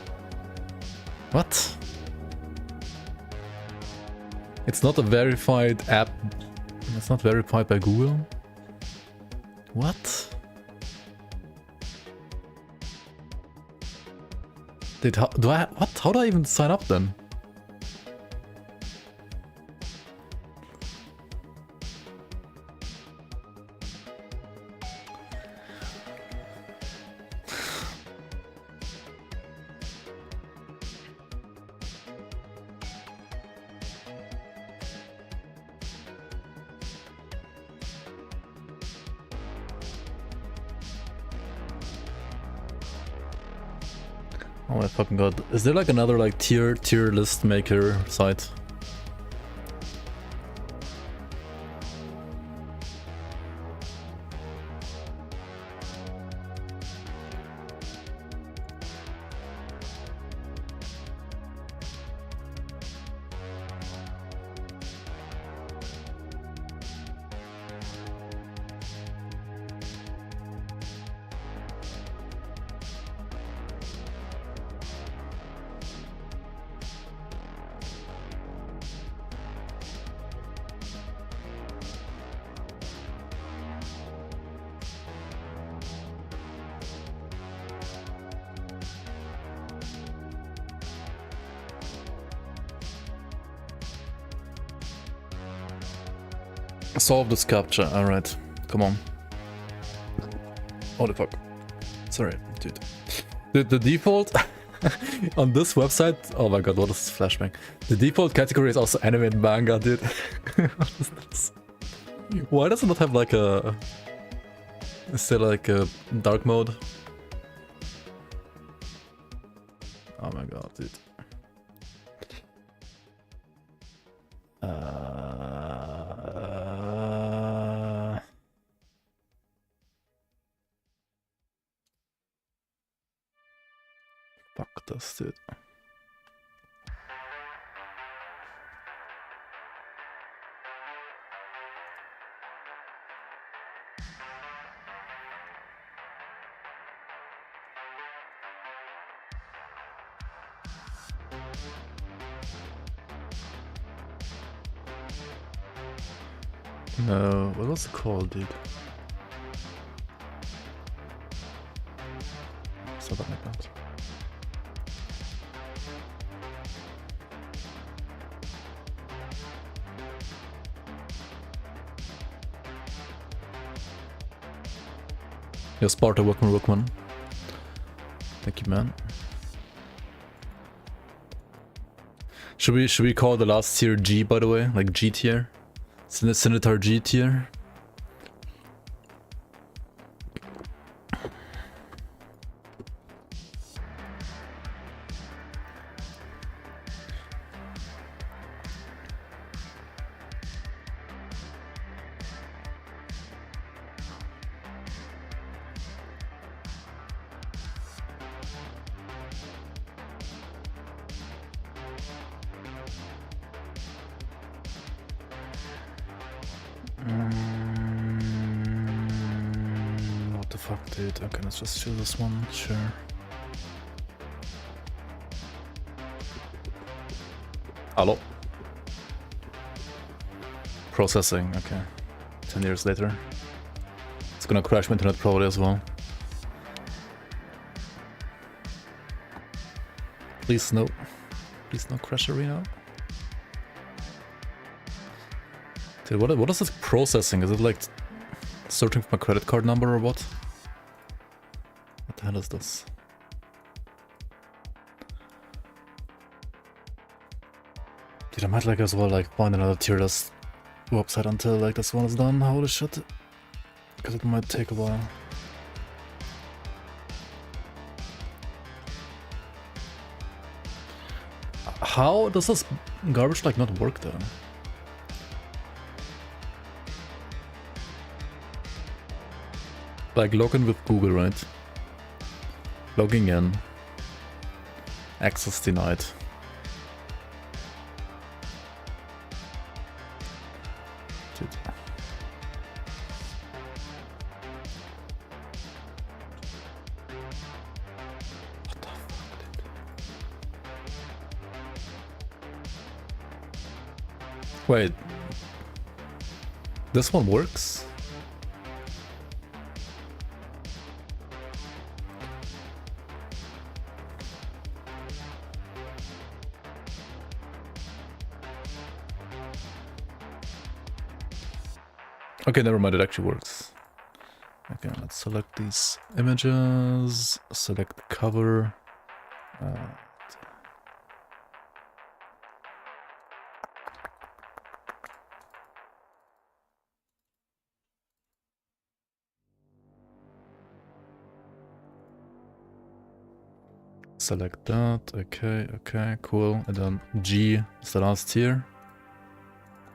A: What? It's not a verified app. It's not verified by Google. What? How do I even sign up then? Oh my fucking god. Is there like another like tier list maker site? Solve this captcha, alright. Come on. Oh the fuck. Sorry, dude. The default on this website, oh my god, what is this flashbang? The default category is also anime and manga, dude. What is this? Why does it not have like a... Is there like a dark mode? Oh my god, dude. Fuck this, dude. No, what was it called, dude? Something like that. Yo, Sparta, Rookman. Thank you, man. Should we call the last tier G, by the way? Like G tier? Senator G tier? What the fuck, dude? Okay, let's just choose this one, sure. Hello? Processing, okay. 10 years later. It's gonna crash my internet probably as well. Please no. Please no crash arena. Dude, what is this processing? Is it like searching for my credit card number or what? What the hell is this? Dude, I might like as well like find another tier list website until like this one is done. Holy shit. Because it might take a while. How does this garbage like not work then? Like log in with Google, right? Logging in. Access denied. Dude. What the fuck, dude? Wait. This one works? Okay, never mind, it actually works. Okay, let's select these images, select the cover. Select that. Okay, okay, cool. And then G is the last tier.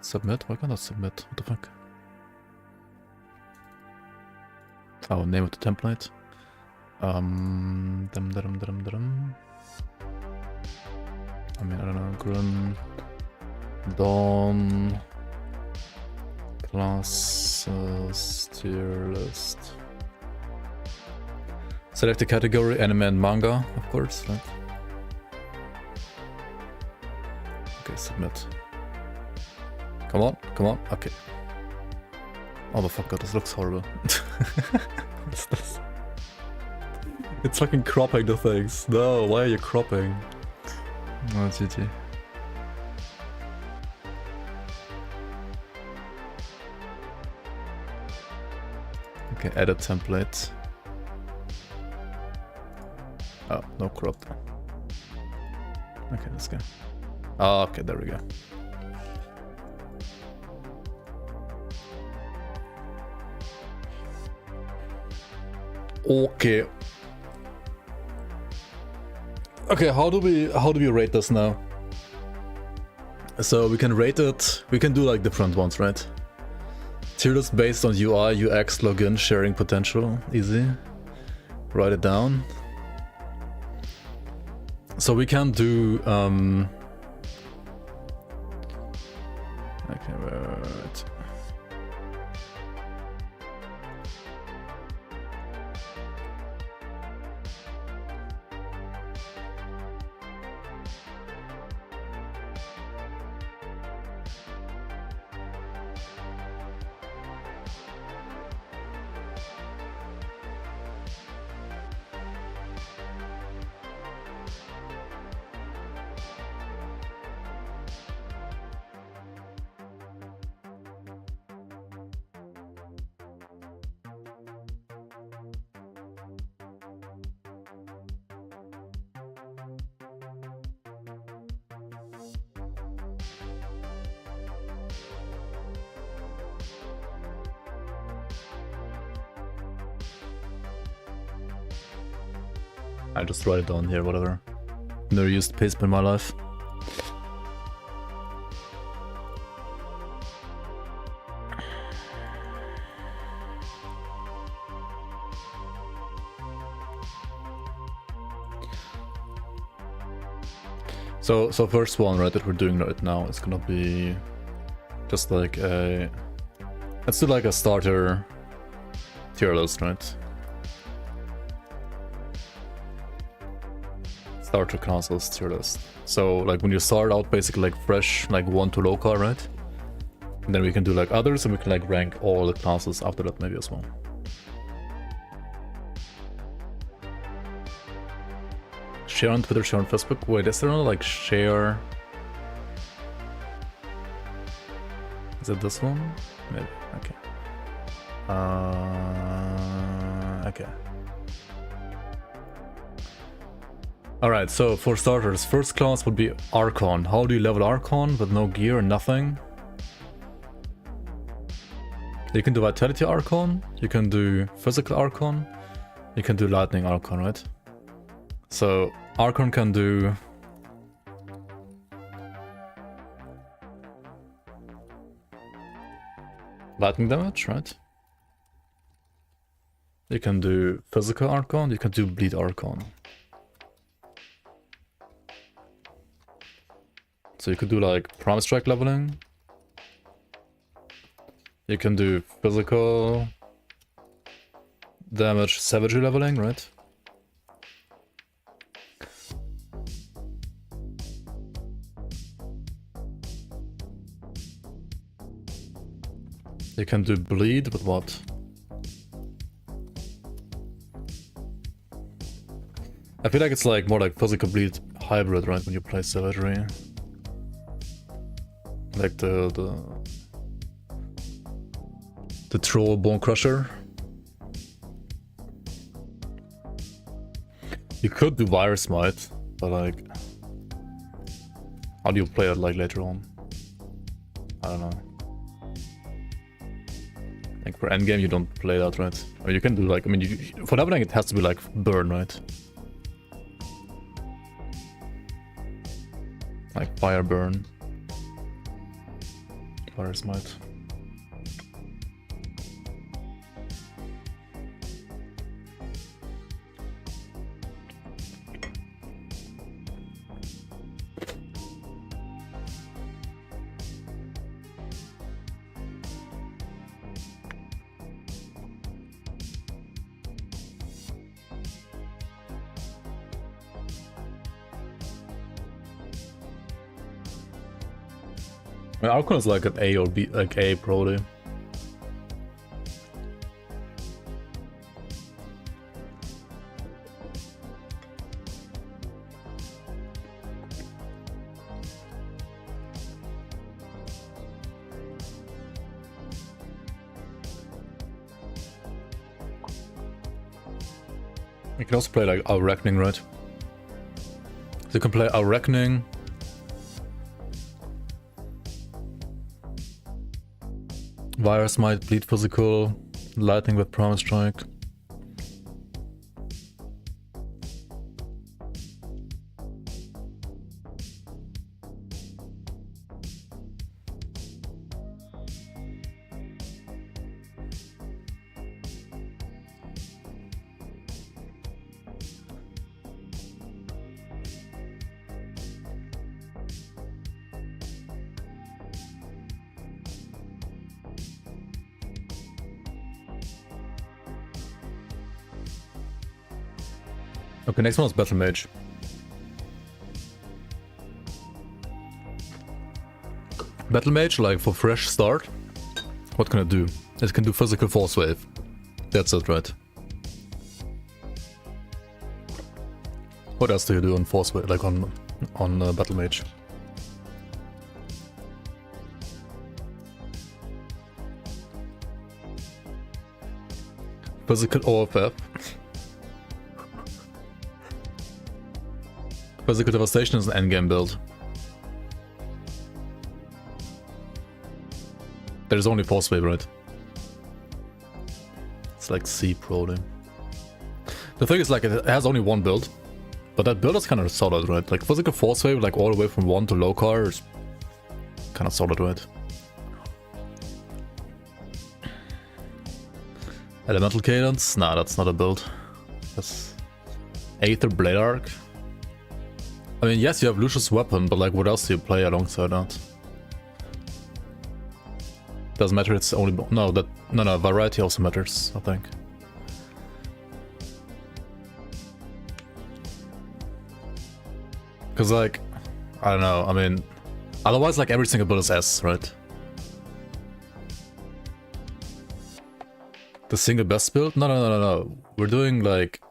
A: Submit? Why can't I submit? What the fuck? Oh, name of the template. I mean, I don't know. Grim. Dawn. Classes. Tier list. Select the category, anime and manga, of course, right? Okay, submit. Come on, come on, okay. Oh the fuck, God, this looks horrible. What's this? It's fucking cropping the things. No, why are you cropping? Oh, GG. Okay, edit template. Oh, no crop. Okay, let's go. Oh, okay, there we go. Okay. Okay, how do we rate this now? So we can rate it, we can do like different ones, right? Tier list based on UI, UX, login, sharing potential, easy. Write it down. So we can do okay, right. I just write it down here, whatever. Never used Paste in my life. So first one, right, that we're doing right now is gonna be just like a, let's do like a starter tier list, right? Starter classes tier list. So like when you start out basically like fresh, like 1 to local, right? And then we can do like others and we can like rank all the classes after that maybe as well. Share on Twitter, share on Facebook. Wait, is there no like share? Is it this one? Maybe. Okay. Okay. Alright, so for starters, first class would be Archon. How do you level Archon with no gear and nothing? You can do Vitality Archon, you can do Physical Archon, you can do Lightning Archon, right? So Archon can do lightning damage, right? You can do Physical Archon, you can do Bleed Archon. So you could do like Prime Strike leveling. You can do physical damage savagery leveling, right? You can do bleed, but what? I feel like it's like more like physical bleed hybrid, right? When you play savagery. Like the troll bone crusher. You could do virus smite, but like, how do you play it like later on? I don't know. Like for endgame you don't play that, right? Or you can do like, I mean, for leveling it has to be like burn, right? Like fire burn. Fire smite. I mean, Archon is like an A or B, like A probably. You can also play like Our Reckoning, right? So you can play Our Reckoning. Virus might bleed physical, lightning with promise strike. Okay, next one is Battle Mage. Battle Mage, like for fresh start, what can it do? It can do physical force wave. That's it, right? What else do you do on force wave, like on Battle Mage? Physical OFF. Physical Devastation is an endgame build. There's only force wave, right? It's like C probably. The thing is, like, it has only one build, but that build is kind of solid, right? Like physical force wave, like all the way from 1 to low car is kind of solid, right? Elemental Cadence? Nah, that's not a build. That's Aether Blade Arc. I mean, yes, you have Lucius Weapon, but like, what else do you play alongside that? Doesn't matter. It's only no. Variety also matters, I think. Cause like, I don't know. I mean, otherwise, like every single build is S, right? The single best build? No. We're doing like.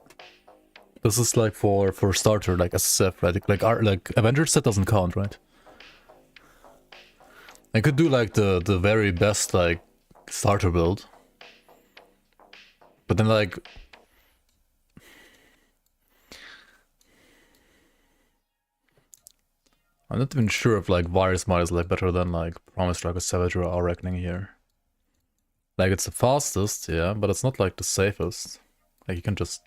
A: This is like for starter, like SSF, right? Like Avenger set doesn't count, right? I could do like the very best like starter build, but then like I'm not even sure if like Virus Might is like better than like Promise Strike or Savage or Our Reckoning here. Like it's the fastest, yeah, but it's not like the safest. Like you can just.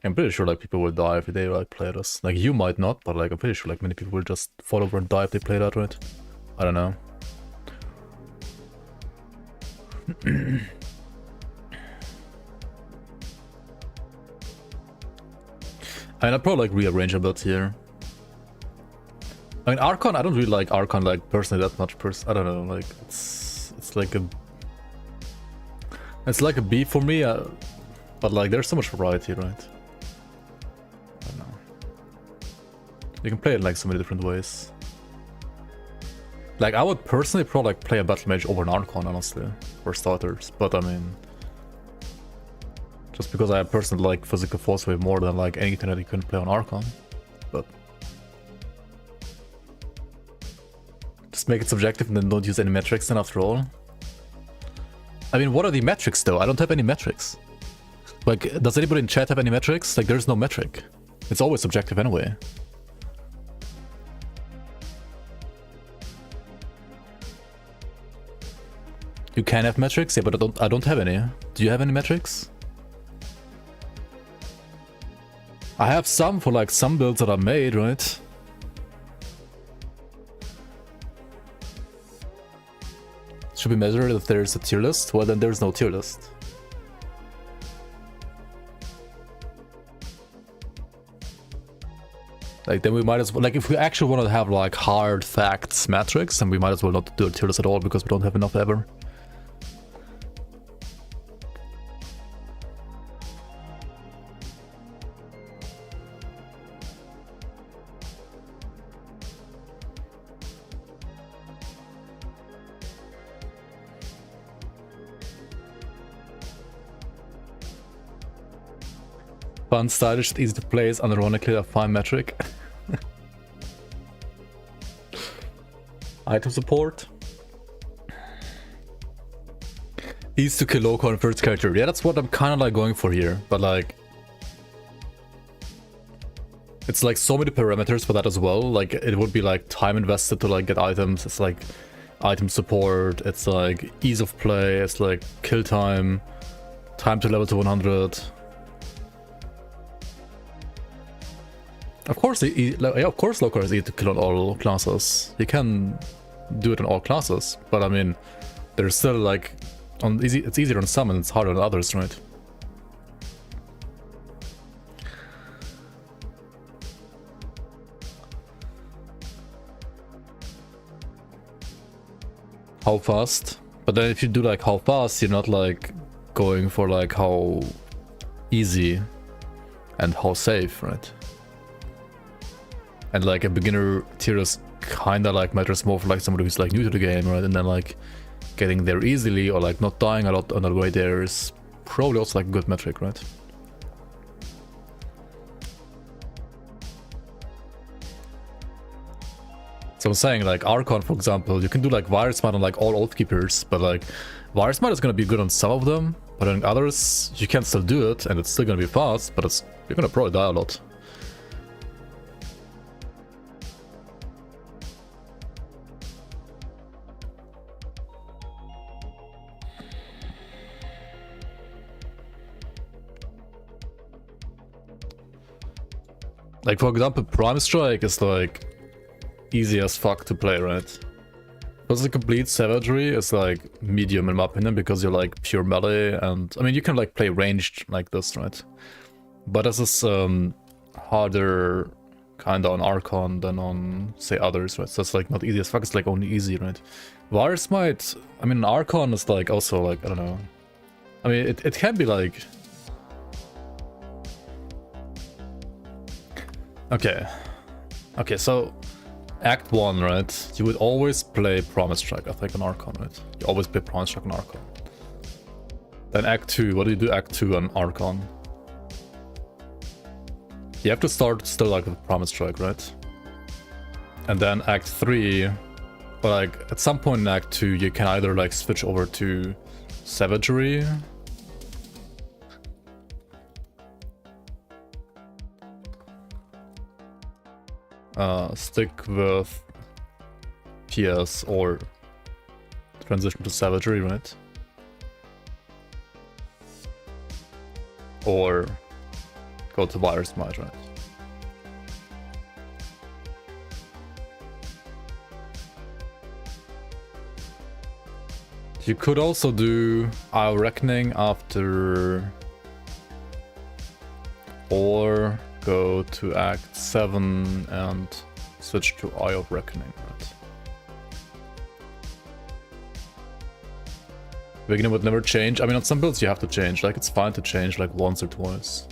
A: I'm pretty sure like people will die if they like play this. Like you might not, but like I'm pretty sure like many people will just fall over and die if they play that, right? I don't know. I mean, I'd probably like rearrange a bit here. I mean, Archon, I don't really like Archon like personally that much. I don't know, like it's like a B for me, but like there's so much variety, right? I don't know. You can play it like so many different ways. Like I would personally probably like play a Battle Mage over an Archon, honestly, for starters. But I mean, just because I personally like Physical Force Wave more than like anything that you couldn't play on Archon. But just make it subjective and then don't use any metrics then after all. I mean, what are the metrics though? I don't have any metrics. Like, does anybody in chat have any metrics? Like, there's no metric. It's always subjective anyway. You can have metrics, yeah, but I don't have any. Do you have any metrics? I have some for like some builds that are made, right? should be measured if there's a tier list. Well, then there's no tier list. Like, then we might as well, like, if we actually want to have like hard facts metrics, then we might as well not do a tier list at all because we don't have enough ever. Fun, stylish, easy to play is unironically a fine metric. Item support. Easy to kill local on first character. Yeah, that's what I'm kind of like going for here. But like, it's like so many parameters for that as well. Like, it would be like time invested to like get items. It's like item support. It's like ease of play. It's like kill time, time to level to 100. Of course, yeah, of course, local is easy to kill on all classes. You can do it on all classes, but I mean, there's still like on easy. It's easier on some and it's harder on others, right? How fast? But then if you do like how fast, you're not like going for like how easy and how safe, right? And like a beginner tier is kinda like matters more for like somebody who's like new to the game, right? And then like getting there easily or like not dying a lot on the way there is probably also like a good metric, right? So I'm saying like Archon, for example, you can do like Virus Smite on like all Oathkeepers, but like Virus Smite is gonna be good on some of them, but on others you can still do it and it's still gonna be fast, but you're gonna probably die a lot. Like, for example, Prime Strike is like easy as fuck to play, right? Because the complete savagery is like medium in my opinion because you're like pure melee and I mean you can like play ranged like this, right? But this is harder kinda on Archon than on say others, right? So it's like not easy as fuck, it's like only easy, right? Virus Smite, I mean Archon is like also like, I don't know. I mean it can be like Okay, so Act 1, right? You would always play Promise Strike, I think, on Archon, right? You always play Promise Strike on Archon. Then Act 2, what do you do Act 2 on Archon? You have to start still like with Promise Strike, right? And then Act 3, but like at some point in Act 2, you can either like switch over to Savagery. Stick with PS or transition to Savagery, right? Or go to Virus Smite, right? You could also do Eye of Reckoning after, or go to Act 7 and switch to Eye of Reckoning, right? Beginner would never change. I mean, on some builds you have to change. Like, it's fine to change like once or twice.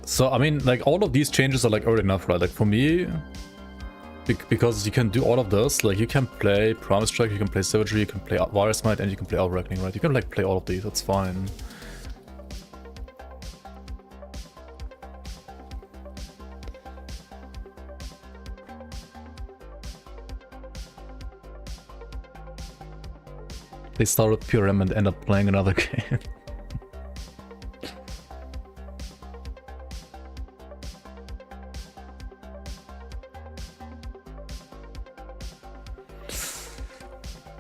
A: So, I mean, like, all of these changes are, like, already enough, right? Like, for me, because you can do all of this, like, you can play Promise Strike, you can play Savagery, you can play Virus Smite, and you can play Out Reckoning, right? You can, like, play all of these, that's fine. They start with Pure M and end up playing another game.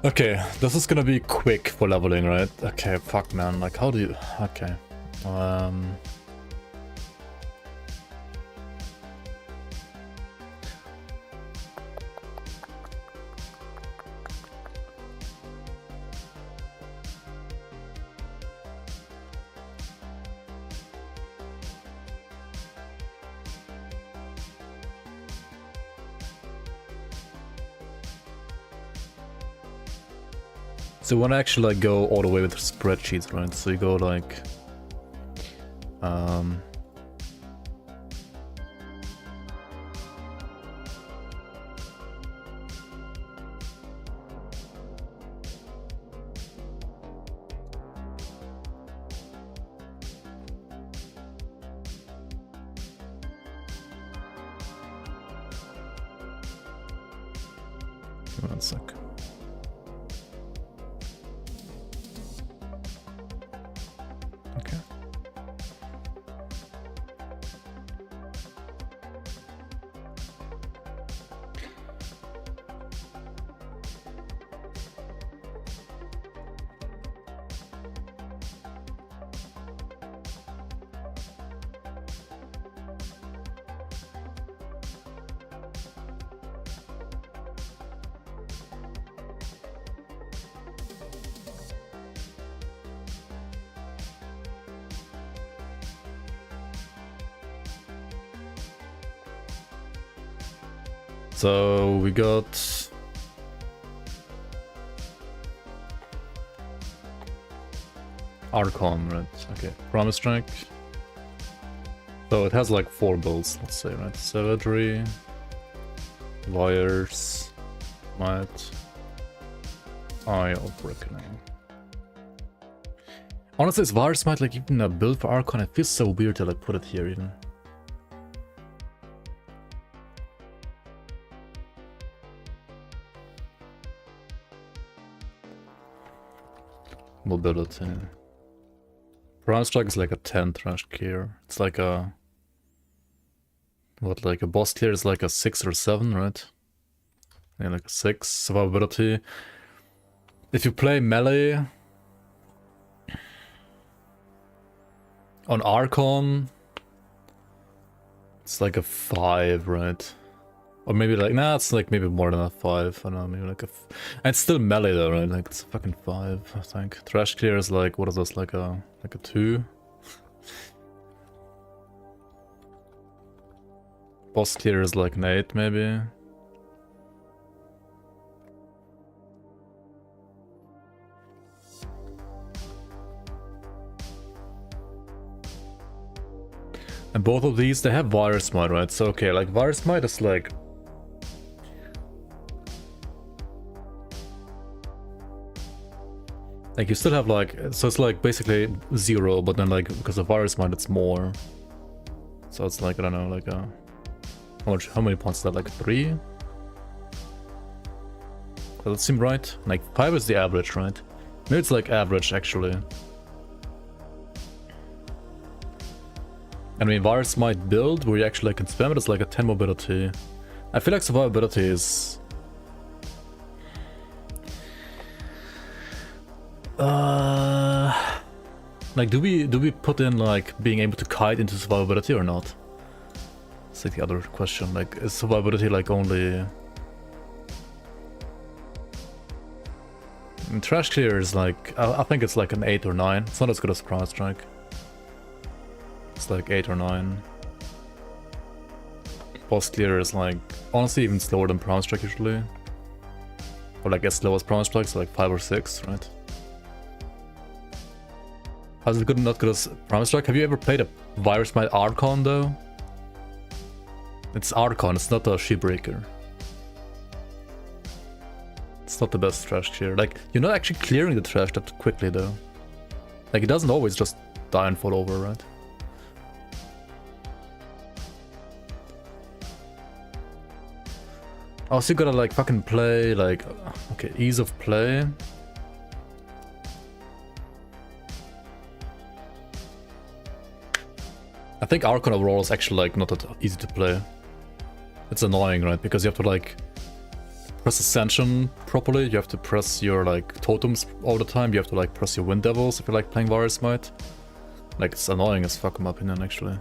A: Okay, this is gonna be quick for leveling, right? Okay, fuck man, like how do you... Okay. So you want to actually like go all the way with spreadsheets, right? So you go like, one sec. Okay. So we got Archon, right? Okay, Promise Strike. So it has like 4 builds, let's say, right? Savagery, Wires, Might, Eye of Reckoning. Honestly, is Wires Might like even a build for Archon? It feels so weird to like put it here even. Mobility. Promise Strike is like a 10 trash clear. It's like a... What, like a boss clear is like a 6 or 7, right? Yeah, like a 6. Survivability. If you play melee on Archon, it's like a 5, right? Or maybe like, nah, it's like maybe more than a 5. I don't know, maybe like a... And it's still melee though, right? Like it's a fucking 5, I think. Trash clear is like, what is this, like a 2? Boss clear is like an 8, maybe. And both of these, they have Virus Might, right? So okay, like Virus Might is like... Like you still have like, so it's like basically 0, but then like, because of Virus Might it's more. So it's like, I don't know, like how many points is that, like 3? Does that seem right? Like 5 is the average, right? Maybe it's like average actually. I mean, Virus Might build where you actually can spam it is like a 10 mobility. I feel like survivability is... Like, do we put in like being able to kite into survivability or not? It's like the other question. Like, is survivability like only? I mean, Trash Clear is like, I think it's like an 8 or 9. It's not as good as Promise Strike. It's like 8 or 9. Boss Clear is like honestly even slower than Promise Strike usually, or like as slow as Promise Strike, so like 5 or 6, right? How's it good? Not good as Promise Strike. Have you ever played a Virus Might Archon though? It's Archon, it's not a Shipbreaker. It's not the best trash clear. Like, you're not actually clearing the trash that quickly though. Like, it doesn't always just die and fall over, right? Oh, so you gotta like fucking play like... Okay, ease of play. I think Archon overall is actually like not that easy to play. It's annoying, right? Because you have to like press Ascension properly, you have to press your like totems all the time. You have to like press your Wind Devils if you're like playing Virus Might. Like it's annoying as fuck in my opinion actually.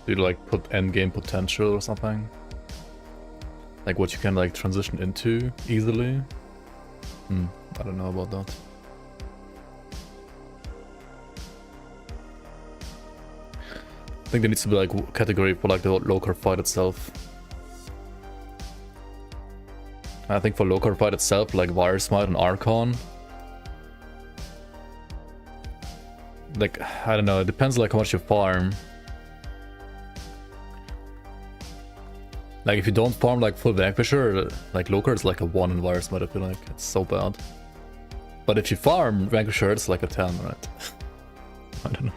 A: Do you like put endgame potential or something? Like what you can like transition into easily? I don't know about that. I think there needs to be like a category for like the low-card fight itself. I think for low-card fight itself, like Virus Might and Archon. Like, I don't know, it depends like how much you farm. Like if you don't farm like full Vanquisher, like low card is like a 1 in Virus Might, I feel like. It's so bad. But if you farm Vanquisher, it's like a 10, right? I don't know.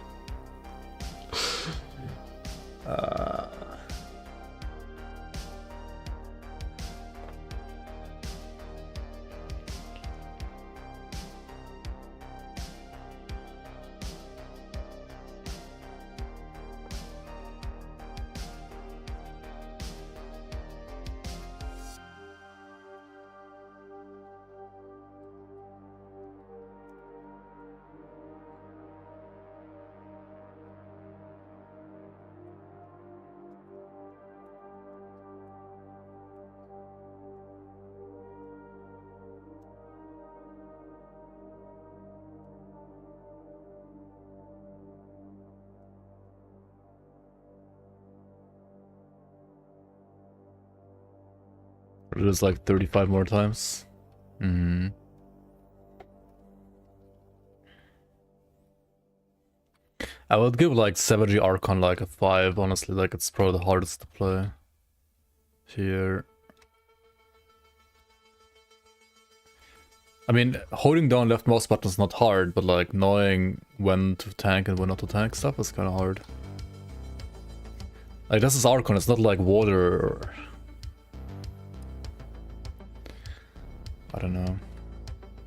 A: It is like 35 more times. I would give like Savagery Archon like a 5, honestly, like it's probably the hardest to play here. I mean, holding down left mouse button is not hard, but like knowing when to tank and when not to tank stuff is kind of hard. Like this is Archon, it's not like water or... I don't know.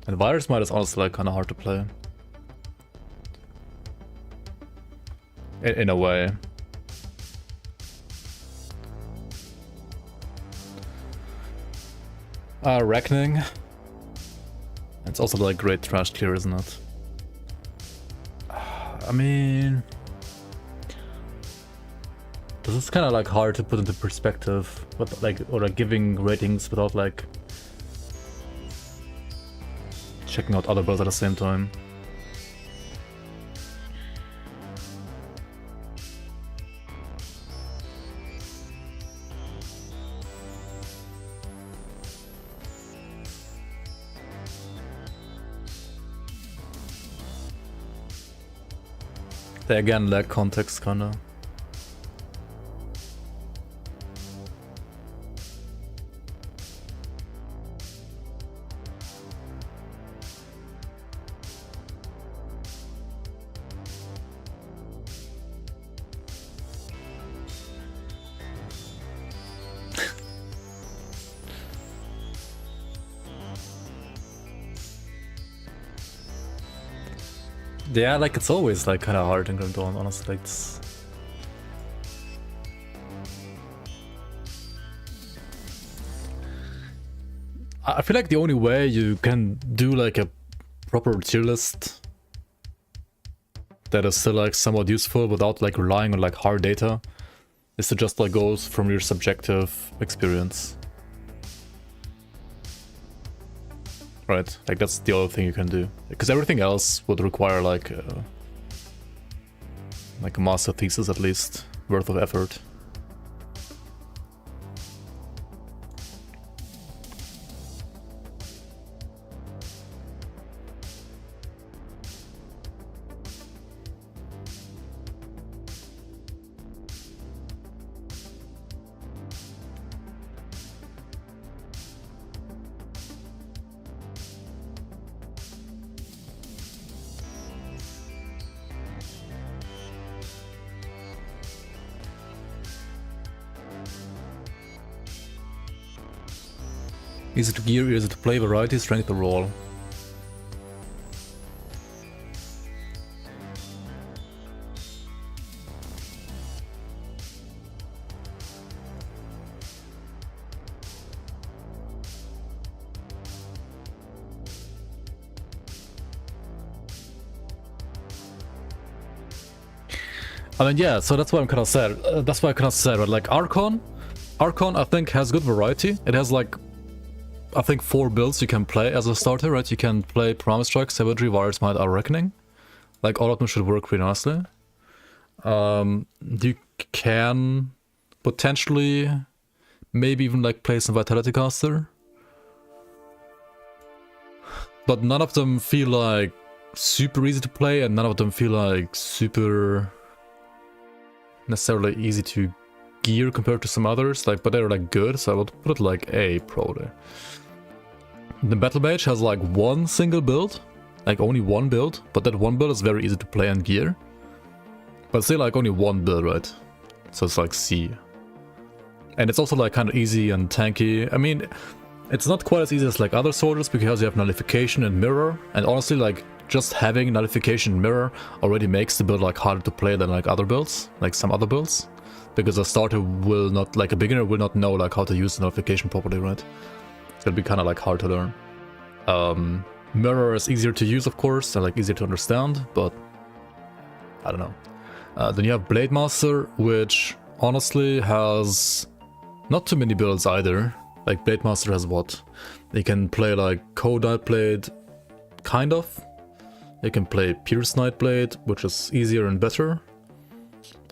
A: And Virus Might is honestly like kind of hard to play. In a way. Reckoning. It's also like great trash clear, isn't it? I mean... This is kind of like hard to put into perspective, but like, or like giving ratings without like checking out other builds at the same time. They again lack context, kinda. Yeah, like it's always like kind of hard in GRIMTOOLS, honestly. It's... I feel like the only way you can do like a proper tier list that is still like somewhat useful without like relying on like hard data is to just like go from your subjective experience. Right, like that's the other thing you can do. Because everything else would require like a master thesis at least worth of effort. Easy to gear, easy to play, variety, strength, or roll. I mean, yeah, so that's why I'm kind of sad. That's why I kind of said, right? Like Archon I think has good variety. It has like, I think 4 builds you can play as a starter, right? You can play Promise Strike, Savagery, Wire's Might, Our Reckoning. Like all of them should work pretty nicely. You can potentially maybe even like play some Vitality Caster. But none of them feel like super easy to play, and none of them feel like super necessarily easy to gear compared to some others, like, but they're like good, so I would put it like A probably. The Battle Mage has like one single build, like only one build, but that one build is very easy to play and gear. But still like only one build, right? So it's like C. And it's also like kind of easy and tanky. I mean, it's not quite as easy as like other soldiers because you have Nullification and Mirror, and honestly like just having Nullification and Mirror already makes the build like harder to play than like other builds, like some other builds. Because a starter will not, like a beginner will not know like how to use the Nullification properly, right? It's gonna be kind of like hard to learn. Mirror is easier to use, of course, and like easier to understand, but I don't know. Then you have Blade Master, which honestly has not too many builds either. Like Blade Master has what? They can play like Cold Nightblade, kind of. They can play Pierce Nightblade, which is easier and better.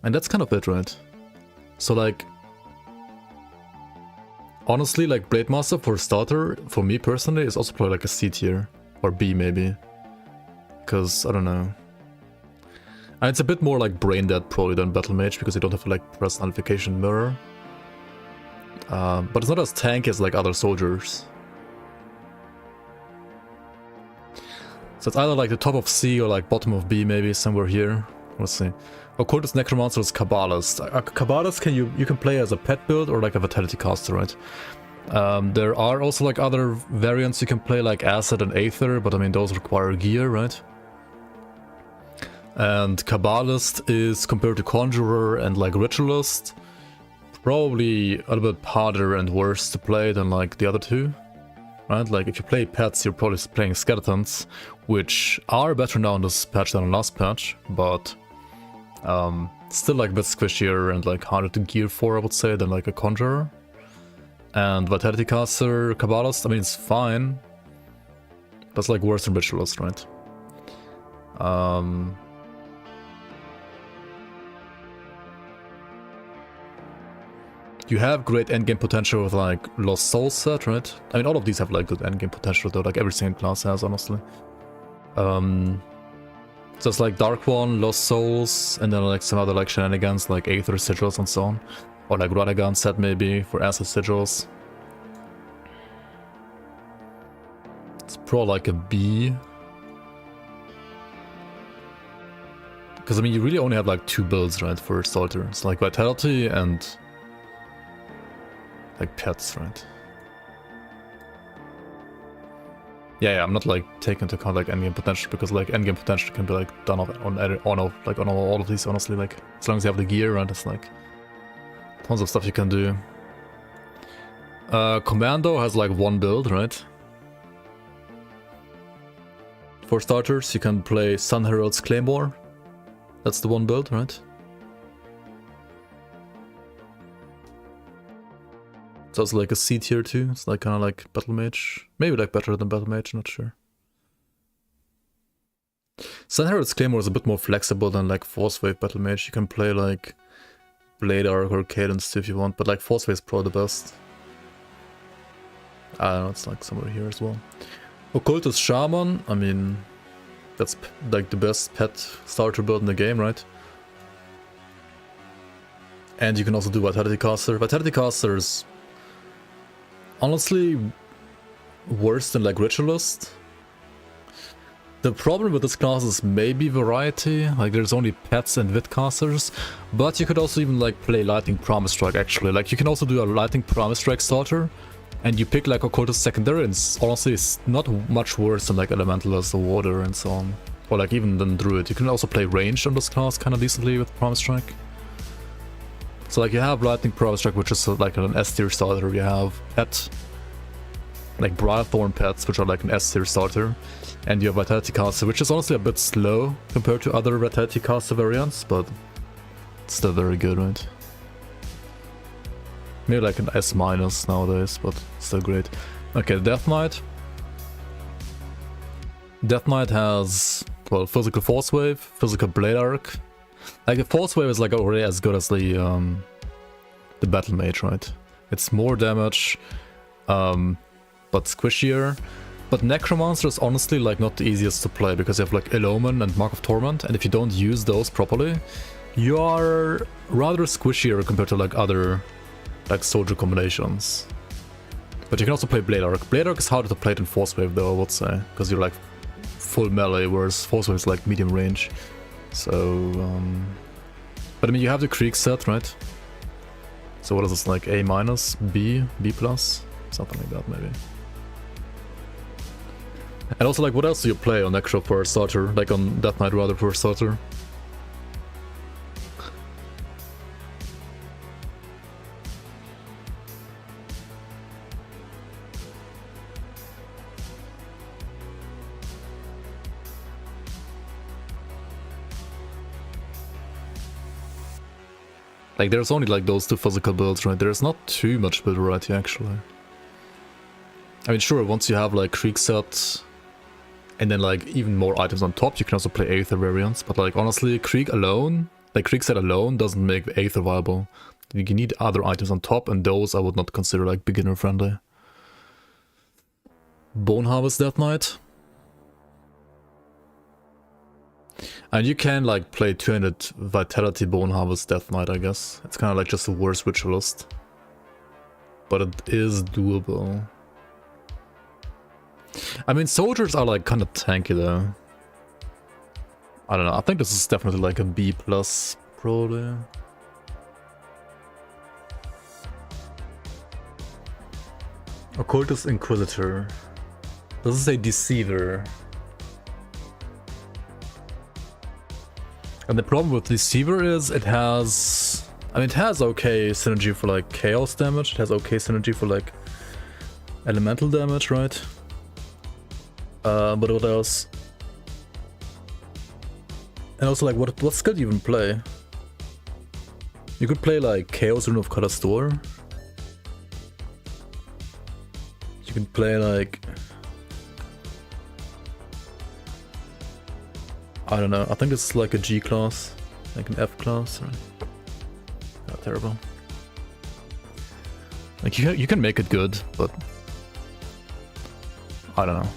A: And that's kind of it, right? So like, honestly, like Blade Master for starter, for me personally, is also probably like a C tier. Or B maybe. Because, I don't know. And it's a bit more like brain dead probably than Battle Mage, because you don't have to like press Nullification Mirror. But it's not as tanky as like other soldiers. So it's either like the top of C or like bottom of B maybe, somewhere here. Let's see. Occultist, Necromancer is Kabbalist. Kabbalist you can play as a pet build or like a Vitality Caster, right? There are also like other variants you can play like Acid and Aether, but I mean those require gear, right? And Kabbalist is, compared to Conjurer and like Ritualist, probably a little bit harder and worse to play than like the other two. Right, like if you play pets, you're probably playing Skeletons, which are better now in this patch than in last patch, but still like a bit squishier and like harder to gear for, I would say, than like a Conjurer. And Vitality Caster, Kabbalist, I mean it's fine, but it's like worse than Ritualist, right? You have great endgame potential with like Lost Souls set, right? I mean all of these have like good endgame potential though, like every single class has, honestly. So it's like Dark One, Lost Souls, and then like some other like shenanigans like Aether Sigils and so on. Or like Radagon set maybe for Acid Sigils. It's probably like a B. Because I mean you really only have like 2 builds, right, for a starter. It's like Vitality and like pets, right? Yeah, I'm not like taking into account like endgame potential, because like endgame potential can be like done on all of these, honestly. Like as long as you have the gear, right, it's like tons of stuff you can do. Commando has like 1 build, right? For starters, you can play Sun Herald's Claymore. That's the 1 build, right? So it's like a C tier too. It's like kind of like Battle Mage. Maybe like better than Battle Mage, not sure. Sun Herald's Claymore is a bit more flexible than like Force Wave Battle Mage. You can play like Blade Arc or Cadence too if you want, but like Force Wave is probably the best. I don't know, it's like somewhere here as well. Occultist Shaman, I mean, that's like the best pet starter build in the game, right? And you can also do Vitality Caster. Vitality Caster is honestly worse than like Ritualist. The problem with this class is maybe variety, like there's only pets and Vidcasters, but you could also even like play Lightning Promise Strike actually. Like you can also do a Lightning Promise Strike starter and you pick like Occultist Secondary, and honestly it's not much worse than like Elementalist or Water and so on. Or like even than Druid. You can also play ranged on this class kind of decently with Promise Strike. So like you have Lightning Promise Strike, which is like an S tier starter. You have Pet, like Briarthorn Pets, which are like an S tier starter. And you have Vitality Caster, which is honestly a bit slow compared to other Vitality Caster variants, but it's still very good, right? Maybe like an S- nowadays, but still great. Okay, Death Knight. Death Knight has, well, Physical Force Wave, Physical Blade Arc. Like the Force Wave is like already as good as the Battle Mage, right? It's more damage, but squishier. But Necromancer is honestly like not the easiest to play because you have like Ill Omen and Mark of Torment, and if you don't use those properly, you are rather squishier compared to like other like soldier combinations. But you can also play Blade Arc. Blade Arc is harder to play than Force Wave though, I would say, because you're like full melee, whereas Force Wave is like medium range. So, but I mean you have the Krieg set, right? So what is this, like A-, B+, something like that maybe. And also, like, what else do you play on Necro for a starter? Like on Death Knight rather for a starter? Like, there's only like those two physical builds, right? There's not too much build variety actually. I mean, sure, once you have like Krieg set and then like even more items on top, you can also play Aether variants, but like honestly, Krieg alone, like Krieg set alone doesn't make Aether viable. You need other items on top, and those I would not consider like beginner friendly. Bone Harvest Death Knight. And you can like play 200 Vitality Bone Harvest Death Knight, I guess. It's kind of like just a worse ritualist. But it is doable. I mean, soldiers are like kind of tanky though. I don't know, I think this is definitely like a B+, probably. Occultist Inquisitor. This is a Deceiver. And the problem with Deceiver is it has... I mean, it has okay synergy for like chaos damage, it has okay synergy for like elemental damage, right? But what else? And also, like, what skill do you even play? You could play like Chaos Rune of Kadastor. You can play like... I don't know, I think it's like a G class, like an F class, right? Not terrible. Like, you can make it good, but... I don't know.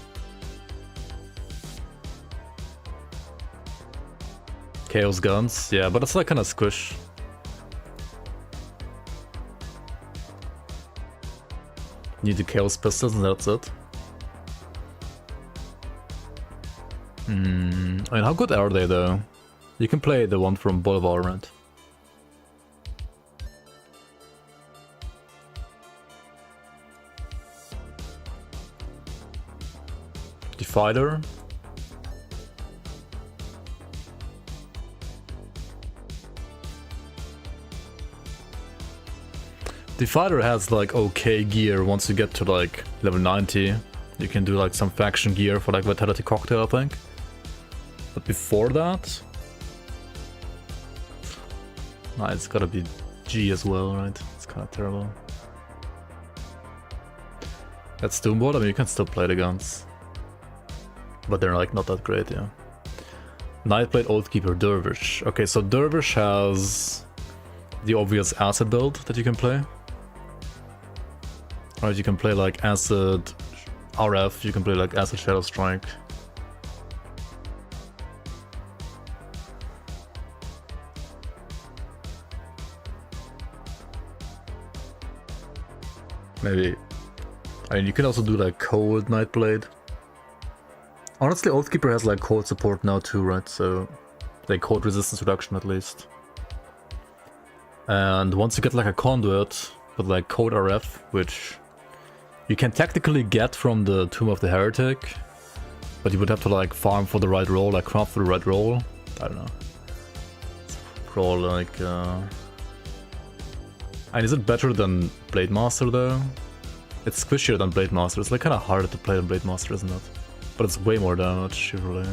A: Chaos Guns, yeah, but it's like kind of squish. Need the Chaos Pistols and that's it. I mean, how good are they though? You can play the one from Bolivar, right? Fighter. The fighter has like okay gear once you get to like level 90. You can do like some faction gear for like Vitality Cocktail, I think. But before that... Nah, it's gotta be G as well, right? It's kind of terrible. That's Doomboard, I mean you can still play the guns. But they're like not that great, yeah. Nightblade, Oathkeeper, Dervish. Okay, so Dervish has the obvious acid build that you can play. Alright, you can play like Acid RF, you can play like Acid Shadow Strike. Maybe. I mean, you can also do like Cold Nightblade. Honestly, Oathkeeper has like cold support now too, right? So, like cold resistance reduction at least. And once you get like a conduit with like Code RF, which you can technically get from the Tomb of the Heretic, but you would have to like farm for the right role, like craft for the right role. I don't know. Probably like and is it better than Blade Master though? It's squishier than Blade Master. It's like kind of harder to play than Blade Master, isn't it? But it's way more damage, surely.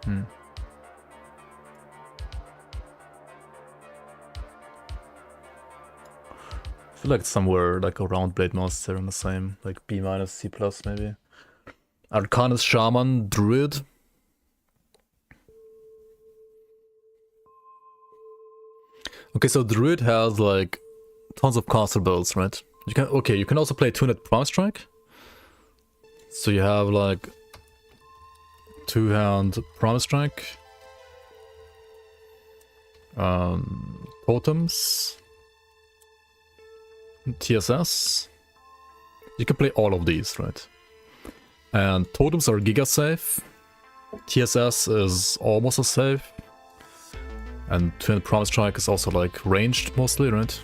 A: I feel like it's somewhere like around Blade Master and the same, like B minus, C plus maybe. Arcanist, Shaman, Druid. Okay, so Druid has like tons of caster builds, right? You can also play Two-Net Prime Strike. So you have like 2-hand Prime Strike, totems, TSS. You can play all of these, right? And totems are giga safe. TSS is almost as safe. And Two-Hand Prime Strike is also like ranged mostly, right?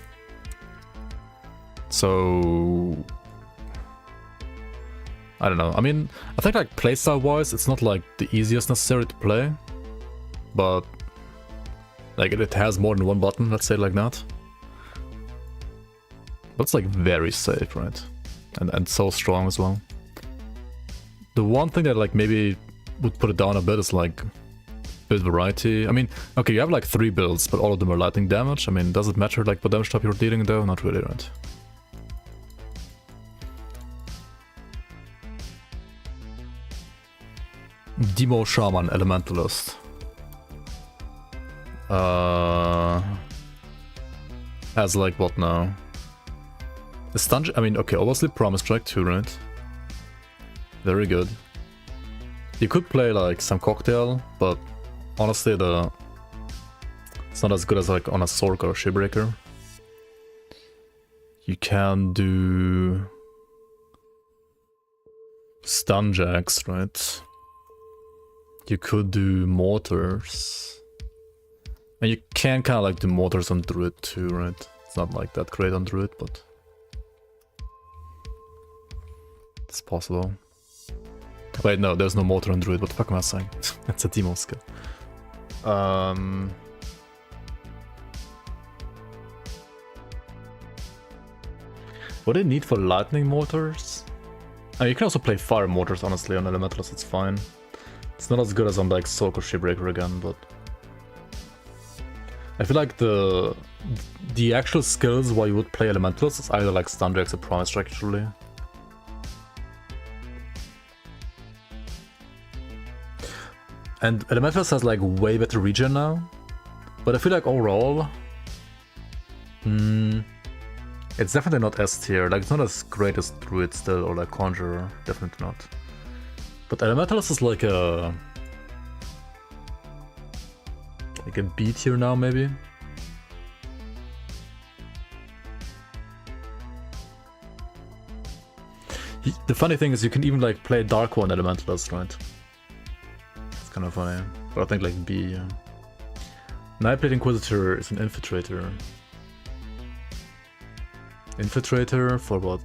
A: So I don't know. I mean, I think like playstyle wise, it's not like the easiest necessarily to play, but like it has more than one button, let's say it like that. But it's like very safe, right? And so strong as well. The one thing that like maybe would put it down a bit is like build variety. I mean, okay, you have like 3 builds, but all of them are lightning damage. I mean, does it matter like what damage type you're dealing though? Not really, right? Demo Shaman Elementalist. Has like what now? The stun. I mean, okay, obviously Promise Strike too, right? Very good. You could play like some Cocktail, but honestly, it's not as good as like on a Sork or a Shipbreaker. You can do Stun Jacks, right? You could do Mortars. And you can kind of like do Mortars on Druid too, right? It's not like that great on Druid, but it's possible. Wait, no, there's no Mortar on Druid. What the fuck am I saying? That's a demo skill. What do you need for lightning mortars? I mean, you can also play fire mortars, honestly, on Elementalist, it's fine. It's not as good as on like Soak or Shipbreaker again, but I feel like the actual skills why you would play Elementalist is either like Stun Jacks or Promise Strike usually. And Elementalist has like way better regen now, but I feel like overall, it's definitely not S tier. Like it's not as great as Druid still or like Conjurer, definitely not. But Elementalist is like a B tier now maybe. The funny thing is you can even like play Dark One Elementalist, right? Kind of funny, but I think like B. Yeah. Nightblade Inquisitor is an infiltrator. Infiltrator for what?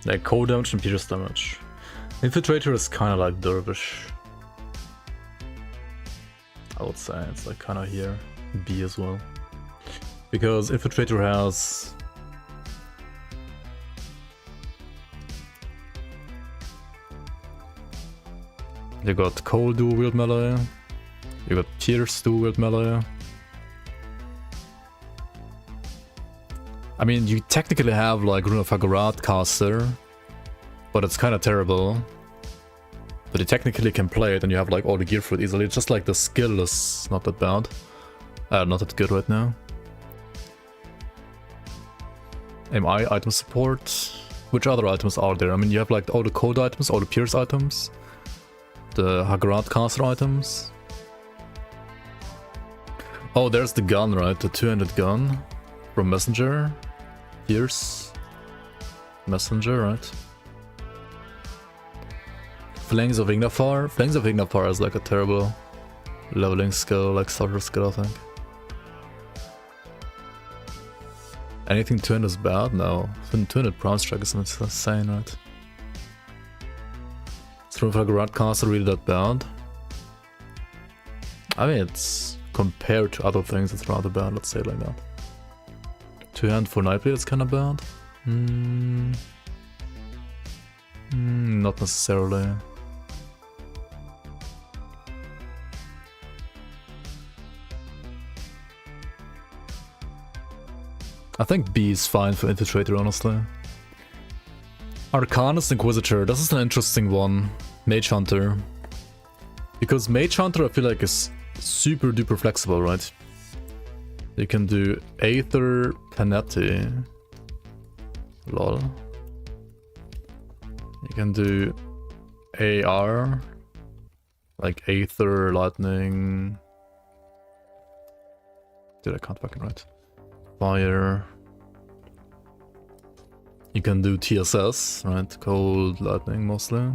A: Like cold damage and pierce damage. Infiltrator is kind of like Dervish. I would say it's like kind of here. B as well. Because Infiltrator has you got Cold dual wield melee, you got Pierce dual wield melee. I mean, you technically have like Rune of Hagarat caster, but it's kind of terrible. But you technically can play it and you have like all the gear for it easily. It's just like the skill is not that bad. Not that good right now. MI item support. Which other items are there? I mean, you have like all the code items, all the Pierce items. The Hagarat caster items. Oh, there's the gun, right? The 2-handed gun from Messenger. Pierce. Messenger, right? Flanks of Ignafar. Flanks of Ignafar is like a terrible leveling skill, like starter skill, I think. Anything 200 is bad? No. 200 price track is insane, right? Is like a Radcaster really that bad? I mean, it's compared to other things, it's rather bad, let's say it like that. 2-hand for Nightblade is kinda bad? Not necessarily. I think B is fine for Infiltrator, honestly. Arcanist Inquisitor, this is an interesting one. Mage Hunter. Because Mage Hunter I feel like is super duper flexible, right? You can do Aether Panetti. Lol. You can do AR. Like Aether, Lightning. Dude, I can't fucking write. Fire. You can do TSS, right? Cold, lightning mostly.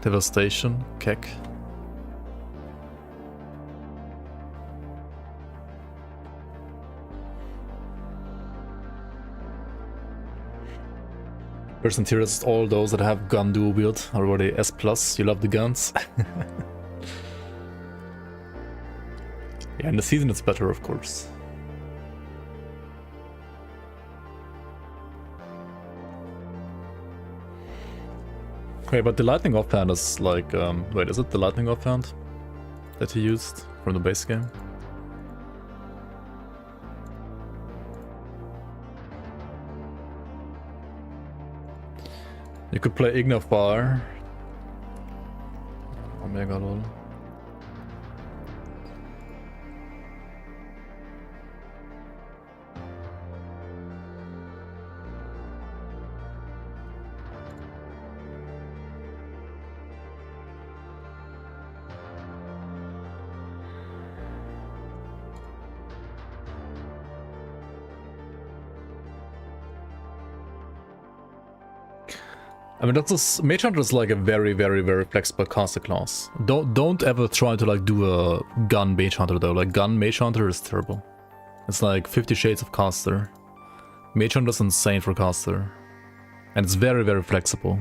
A: Devastation, Keck. Person tier is all those that have gun dual wield already S+. You love the guns. Yeah, in the season it's better, of course. Okay, but the lightning offhand is like, wait, is it the lightning offhand that he used from the base game? You could play Ignifire. Omega lol. I mean, Mage Hunter is like a very, very, very flexible caster class. Don't ever try to like do a gun Mage Hunter though. Like gun Mage Hunter is terrible. It's like 50 shades of caster. Mage Hunter is insane for caster, and it's very, very flexible.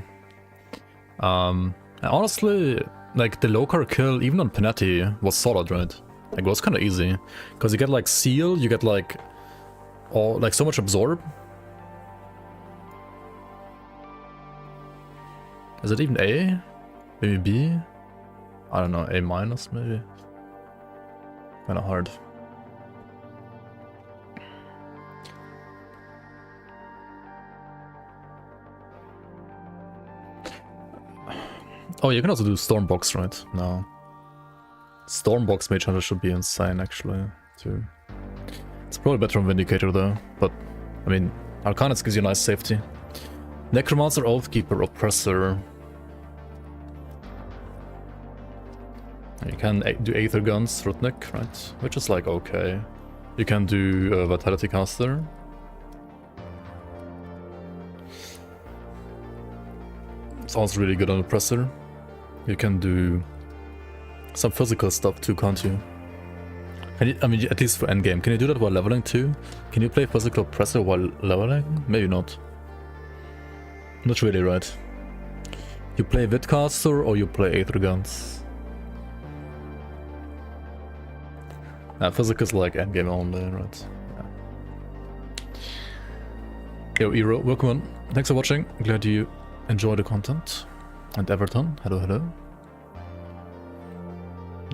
A: And honestly, like the low card kill even on Panetti was solid, right? Like it was kind of easy because you get like seal, you get like so much absorb. Is it even A? Maybe B? I don't know, A minus maybe? Kinda hard. Oh, you can also do Stormbox, right? No. Stormbox Mage Hunter should be insane actually, too. It's probably better on Vindicator though, but I mean, Arcanist gives you nice safety. Necromancer, Oathkeeper, Oppressor. You can do Aether Guns, Rutnik, right? Which is like okay. You can do Vitality Caster. Sounds really good on Oppressor. You can do some physical stuff too, can't you? I mean, at least for endgame. Can you do that while leveling too? Can you play Physical Oppressor while leveling? Maybe not. Not really, right? You play Vidcaster or you play Aether Guns? Physics is like endgame only, right? Yeah. Yo, Eero, welcome on. Thanks for watching. Glad you enjoy the content. And Everton, hello, hello.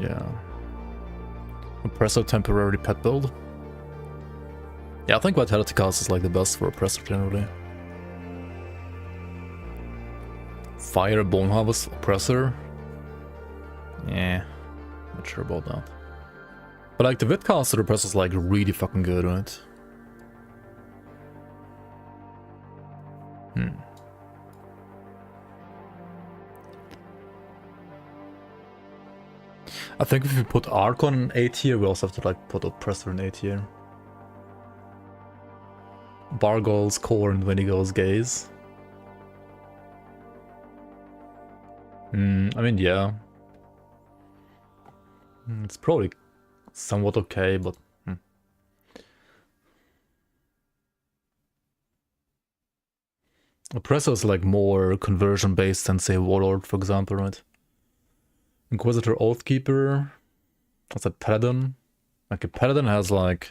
A: Yeah. Oppressor temporary pet build. Yeah, I think Vitality Cast is like the best for Oppressor generally. Fire Bone Harvest Oppressor. Yeah, not sure about that. But like the Vidcaster Oppressor is like really fucking good, right? I think if we put Archon in A tier, we also have to like put Oppressor in A tier. Bargol's Core and Wendigo's Gaze. I mean, yeah. It's probably somewhat okay, but Oppressor is like more conversion based than say Warlord, for example, right? Inquisitor, Oathkeeper. What's that? Paladin. Like a Paladin has like,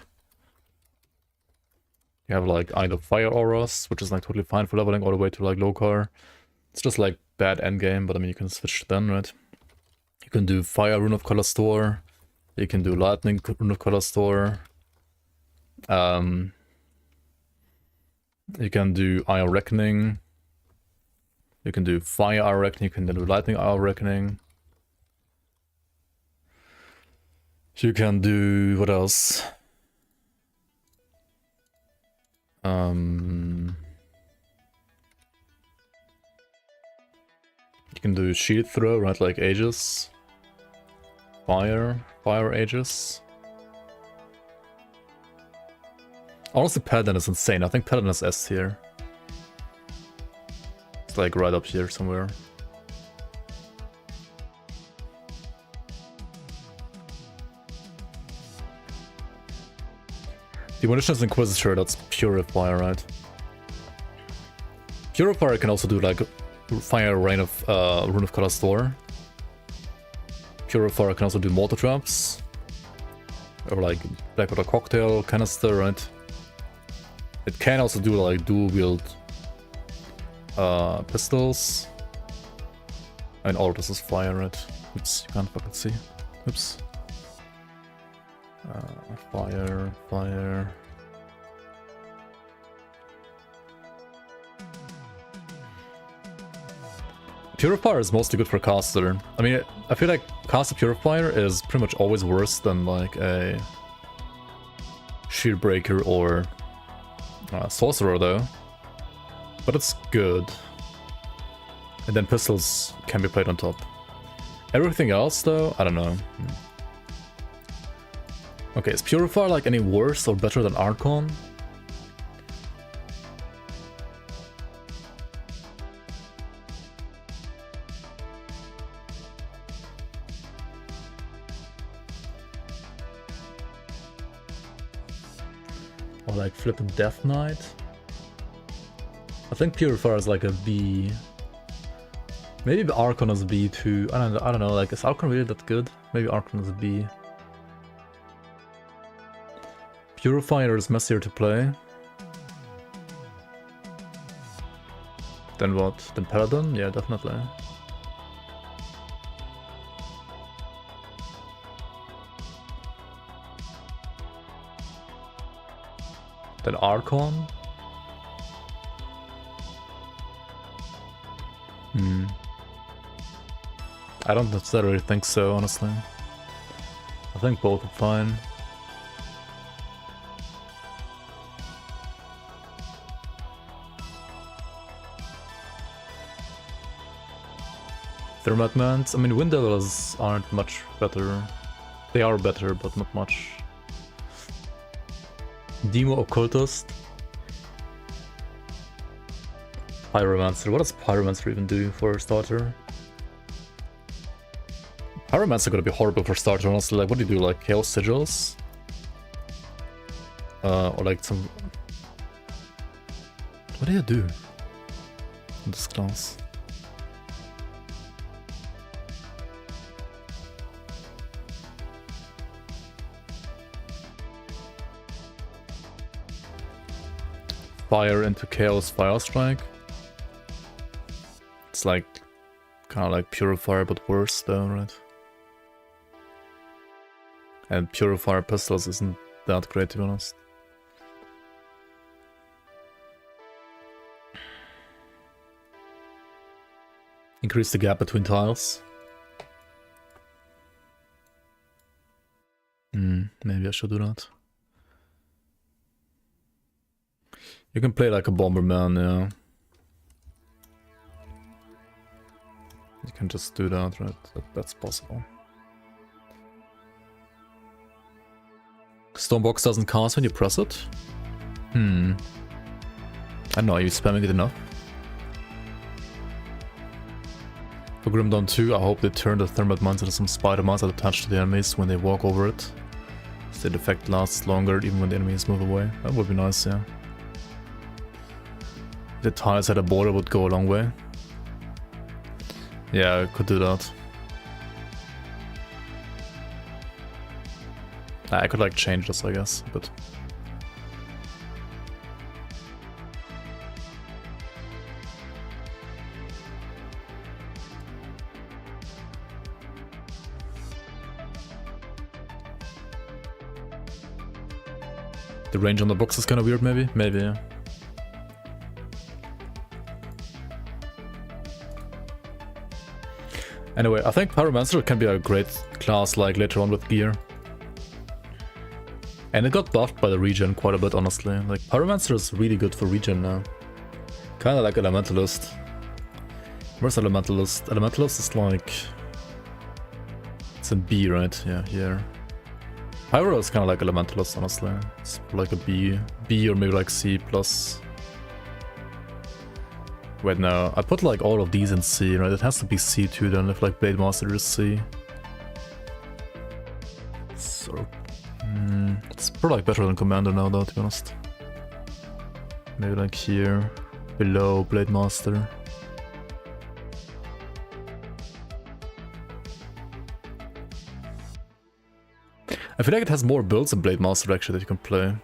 A: you have like either Fire Auras, which is like totally fine for leveling all the way to like Lokar. It's just like bad endgame, but I mean you can switch then, right? You can do Fire Rune of Color Store. You can do Lightning Rune of Color Store. You can do Eye of Reckoning. You can do Fire Eye of Reckoning. You can do Lightning Eye of Reckoning. You can do... what else? You can do Shield Throw, right? Like Aegis. Fire Aegis. Honestly, Paladin is insane. I think Paladin is S tier. It's like right up here somewhere. Demolition is Inquisitor, that's Purifier, right? Purifier can also do like Fire Rain of Rune of Color Store. Purifier can also do Mortar Traps. Or like Blackwater Cocktail, Canister, right? It can also do like dual wield pistols. And all of this is fire, right? Oops, you can't fucking see. Oops. Fire. Purifier is mostly good for caster. I mean, I feel like caster Purifier is pretty much always worse than like a Shieldbreaker or Sorcerer though. But it's good. And then pistols can be played on top. Everything else though, I don't know. Okay, is Purifier like any worse or better than Archon? Or like flipping Death Knight? I think Purifier is like a B. Maybe Archon is B too. I don't know, like is Archon really that good? Maybe Archon is B. Purifier is messier to play. Then what? Then Paladin? Yeah, definitely. Then Archon? I don't necessarily think so, honestly. I think both are fine. Thermatmans, I mean, Wind Devils aren't much better. They are better, but not much. Demo Occultist. Pyromancer, what does Pyromancer even do for a starter? Pyromancer gonna be horrible for starter, honestly. Like, what do you do? Like Chaos Sigils? Or like some... What do you do in this class? Fire into Chaos Fire Strike. It's like kind of like Purifier but worse though, right? And Purifier pistols isn't that great, to be honest. Increase the gap between tiles. Maybe I should do that. You can play like a Bomberman, yeah. You can just do that, right? That's possible. Stormbox doesn't cast when you press it? I don't know, are you spamming it enough? For Grim Dawn 2, I hope they turn the Thermatmans into some Spider-Mans that attach to the enemies when they walk over it. The effect lasts longer even when the enemies move away. That would be nice, yeah. The tiles at a border would go a long way. Yeah, I could do that. I could like change this, I guess, but... The range on the box is kind of weird, maybe? Maybe, yeah. Anyway, I think Pyromancer can be a great class like later on with gear. And it got buffed by the regen quite a bit, honestly. Like, Pyromancer is really good for regen now. Kinda like Elementalist. Where's Elementalist? Elementalist is like... It's in B, right? Yeah, here. Pyro is kinda like Elementalist, honestly. It's like a B or maybe like C plus. Wait, no, I put like all of these in C, right? It has to be C too then, if like Blade Master is C. So... it's probably like better than Commander now though, to be honest. Maybe like here, below Blade Master. I feel like it has more builds than Blade Master actually that you can play.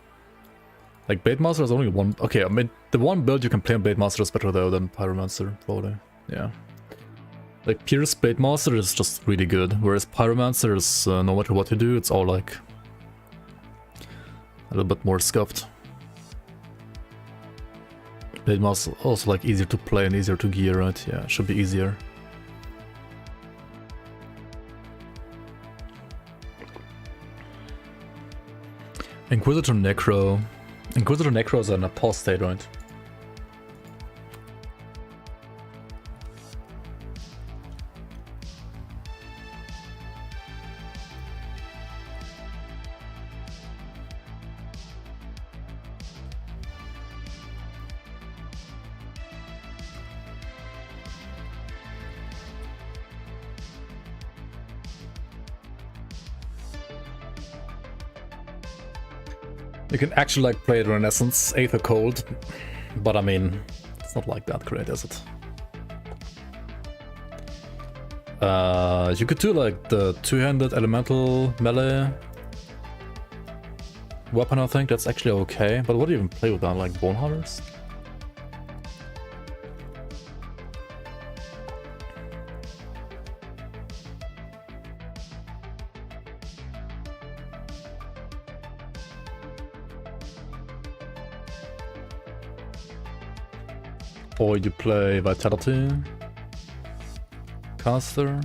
A: Like Blade Master is only one... Okay, I mean, the one build you can play on Blade Master is better though than Pyromancer, probably. Yeah. Like Pierce Blade Master is just really good, whereas Pyromancer is, no matter what you do, it's all like... a little bit more scuffed. Blade Master also like easier to play and easier to gear, right? Yeah, it should be easier. Inquisitor Necro. Inquisitor Necro is an apostate, right? You can actually like play the Renaissance, Aether Cold, but I mean, it's not like that great, is it? You could do like the two-handed elemental melee weapon, I think that's actually okay, but what do you even play with that, like Bone Hunters? Or you play Vitality Caster.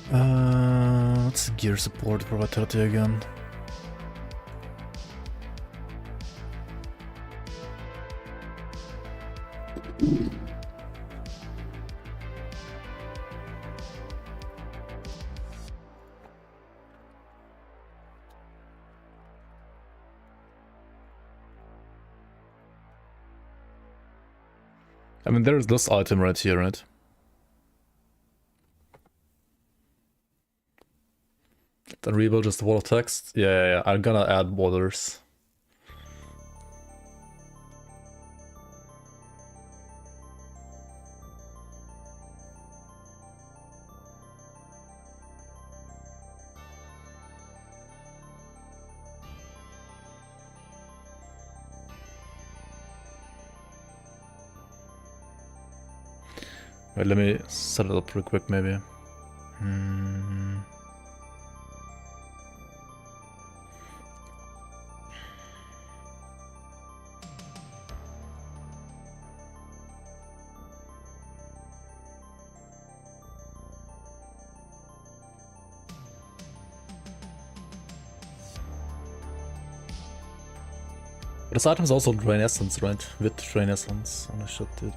A: What's the gear support for Vitality again? I mean, there's this item right here, right? Then rebuild just the wall of text. Yeah, I'm gonna add borders. Wait, let me set it up real quick, maybe. This item is also Drain Essence, right? With Drain Essence, and I should do it.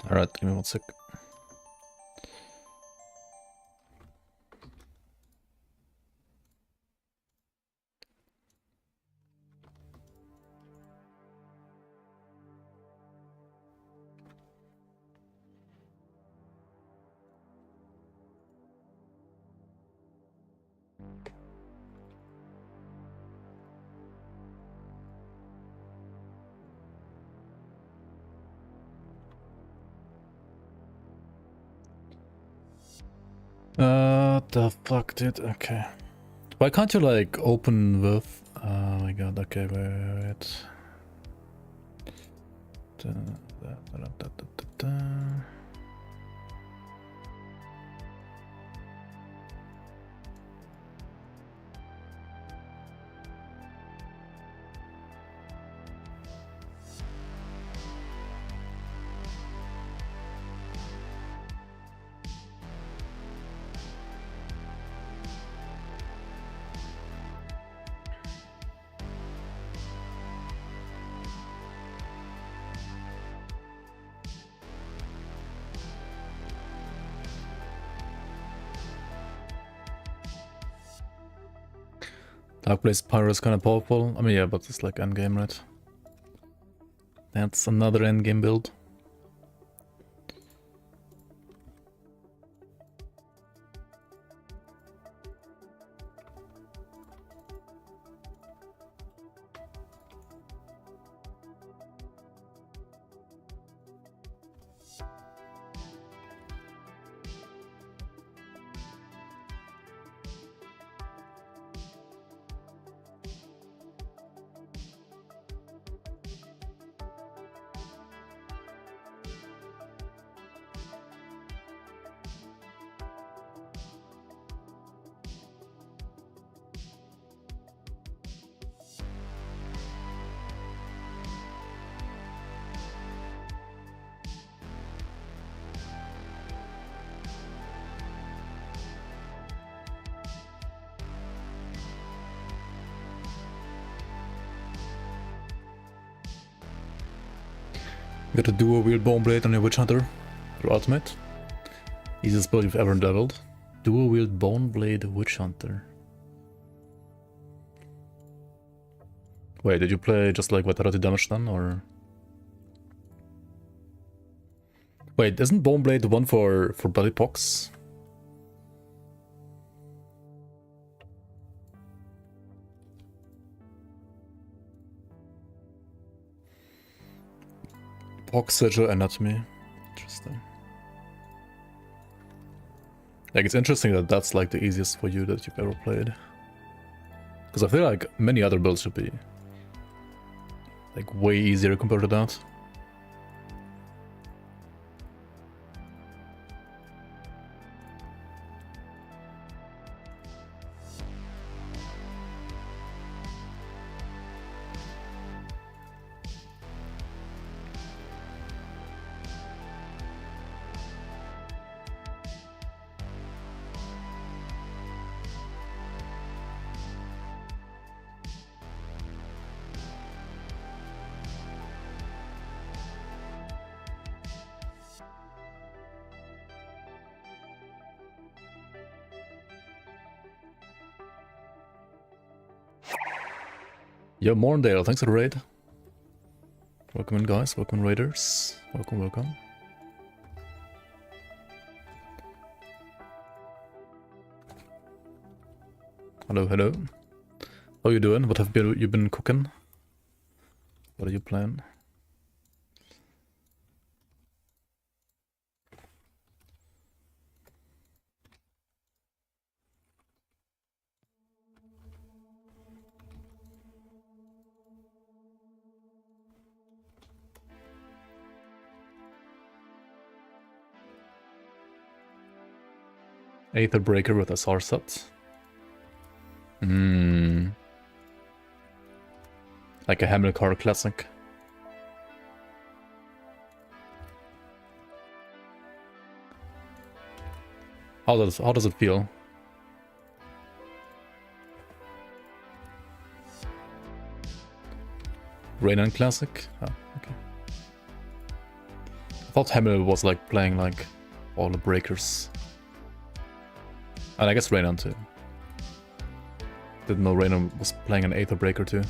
A: Alright, give me 1 sec. The fuck, dude? Okay. Why can't you like open with? Oh my god. Okay, wait. Da, da, da, da, da, da, da. Dark Blaze Pyro is kind of powerful. I mean, yeah, but it's like endgame, right? That's another endgame build. Got a dual wield bone blade on your Witch Hunter. Your ultimate. Easiest build you've ever leveled. Dual wield bone blade Witch Hunter. Wait, did you play just like Vitality damage then, or? Wait, isn't Bone Blade the one for Bloody Pox? Pox Sigil Anatomy. Interesting. Like, it's interesting that that's like the easiest for you that you've ever played. Because I feel like many other builds should be like way easier compared to that. Yo, Morndale, thanks for the raid. Welcome in, guys. Welcome, raiders. Welcome, welcome. Hello, hello. How you doing? What have you been cooking? What are you playing? Aether Breaker with SR set. Like a Hamilcar classic. How does it feel? Raynon classic? Oh, okay. I thought Hamil was like playing like all the breakers. And I guess Reynan too. Didn't know Reynan was playing an Aether breaker too.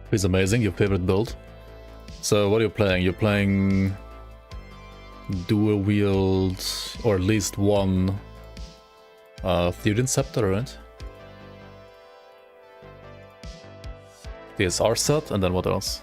A: It's amazing, your favorite build. So what are you playing? You're playing dual wield, or at least one Theoden Scepter, right? DSR set, and then what else?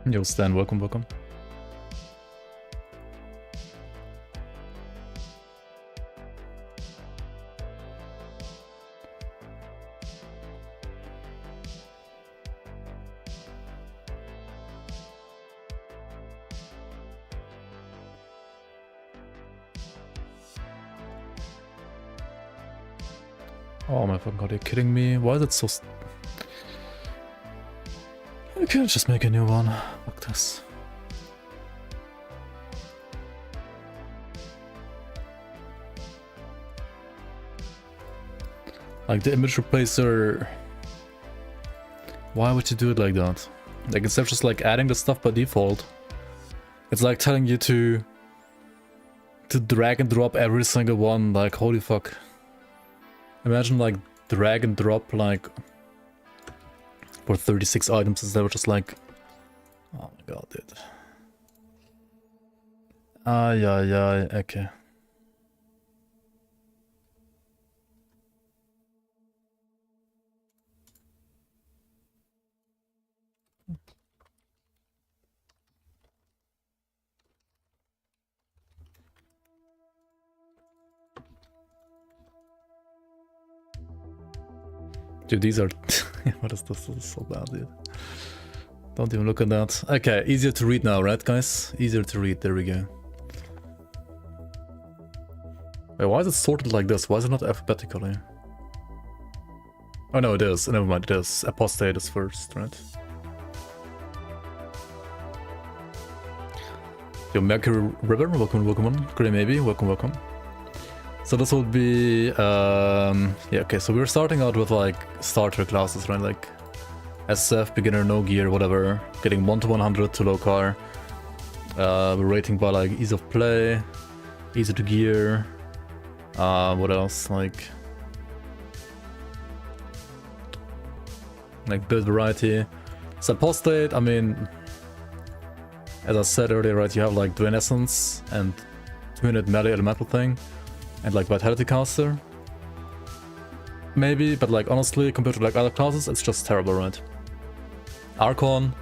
A: Yo, Stan, welcome, welcome. Oh my fucking god, are you kidding me? Why is it so... I can't just make a new one. Fuck this. Like the image replacer... Why would you do it like that? Like instead of just like adding the stuff by default, it's like telling you to drag and drop every single one. Like holy fuck. Imagine like drag and drop like for 36 items instead of just like, oh my god, dude. Yeah, okay. Dude, these are... what is this? This is so bad, dude. Don't even look at that. Okay, easier to read now, right, guys? Easier to read, there we go. Wait, why is it sorted like this? Why is it not alphabetically? Oh no, it is. Never mind, it is. Apostate is first, right? Yo, Mercury River, welcome, welcome on. Grey maybe, welcome, welcome. So this would be, yeah, okay, so we're starting out with like starter classes, right? Like SF, beginner, no gear, whatever. Getting 1 to 100 to low car. We're rating by like ease of play, easy to gear. What else? Like build variety. So apostate, I mean, as I said earlier, right, you have like Dwayne Essence and 2-minute melee elemental thing. And like Vitality Caster. Maybe, but like honestly, compared to like other classes, it's just terrible, right? Archon,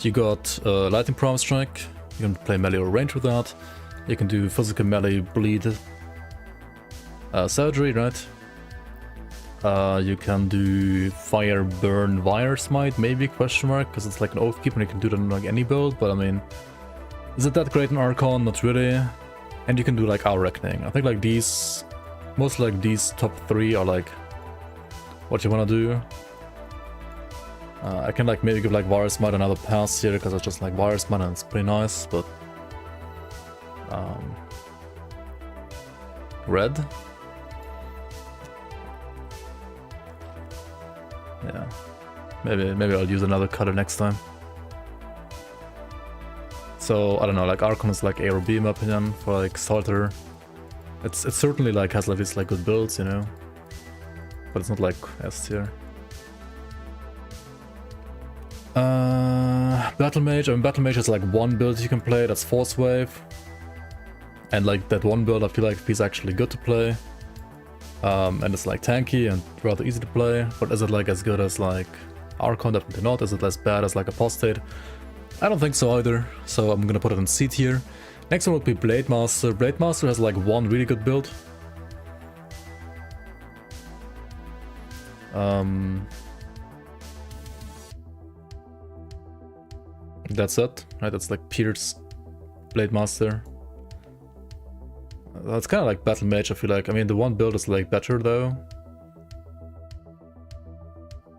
A: you got Lightning Prime Strike. You can play melee or range with that. You can do physical melee bleed surgery, right? You can do fire burn wire smite, maybe, question mark, because it's like an Oathkeeper and you can do that in like any build, but I mean, is it that great in Archon? Not really. And you can do like our reckoning. I think like these, most like these top 3 are like what you want to do. I can like maybe give like Virus Mud another pass here because it's just like Virus Mud and it's pretty nice, but red? Yeah. Maybe I'll use another color next time. So I don't know, like Archon is like A or B in my opinion for like starter. It certainly like has like these like good builds, you know, but it's not like S tier. Battle Mage. I mean, Battle Mage is like one build you can play. That's Force Wave, and like that one build I feel like he's actually good to play. And it's like tanky and rather easy to play. But is it like as good as like Archon? Definitely not. Is it as bad as like Apostate? I don't think so either. So I'm gonna put it in C tier. Next one would be Blade Master. Blade Master has like one really good build. That's it, right? That's like Peter's Blade Master. That's kind of like Battle Mage, I feel like. I mean, the one build is like better though.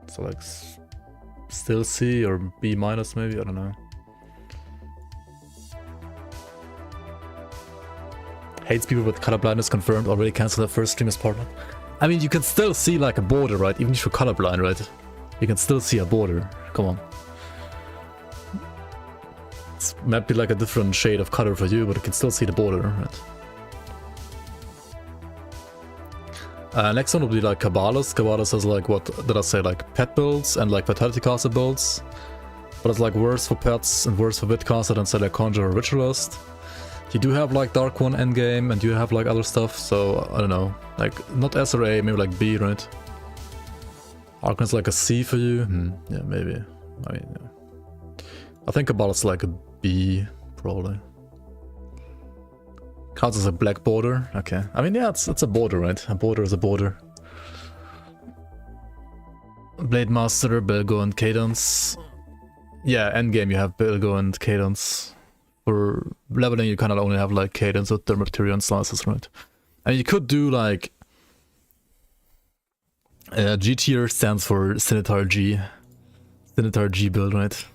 A: So like still C or B minus maybe, I don't know. Hates people with colorblindness confirmed, already cancelled their first stream as partner. I mean, you can still see like a border, right? Even if you're colorblind, right? You can still see a border. Come on. It might be like a different shade of color for you, but you can still see the border, right? Next one will be like Cabalist. Cabalist has like, what did I say, like pet builds and like Vitality Caster builds. But it's like worse for pets and worse for Vidcaster than say like Conjurer or Ritualist. You do have like Dark One endgame and you have like other stuff, so I don't know. Like not S or A, maybe like B, right? Archon is like a C for you? Yeah, maybe. I mean, yeah. I think Cabalist is like a B, probably. Counts as a black border. Okay. I mean, yeah, it's a border, right? A border is a border. Blade Master, Belgo, and Cadence. Yeah, endgame you have Belgo and Cadence. For leveling, you kind of only have like Cadence with Thermopteria and Slices, right? And you could do like G tier stands for Scimitar G. Scimitar G build, right?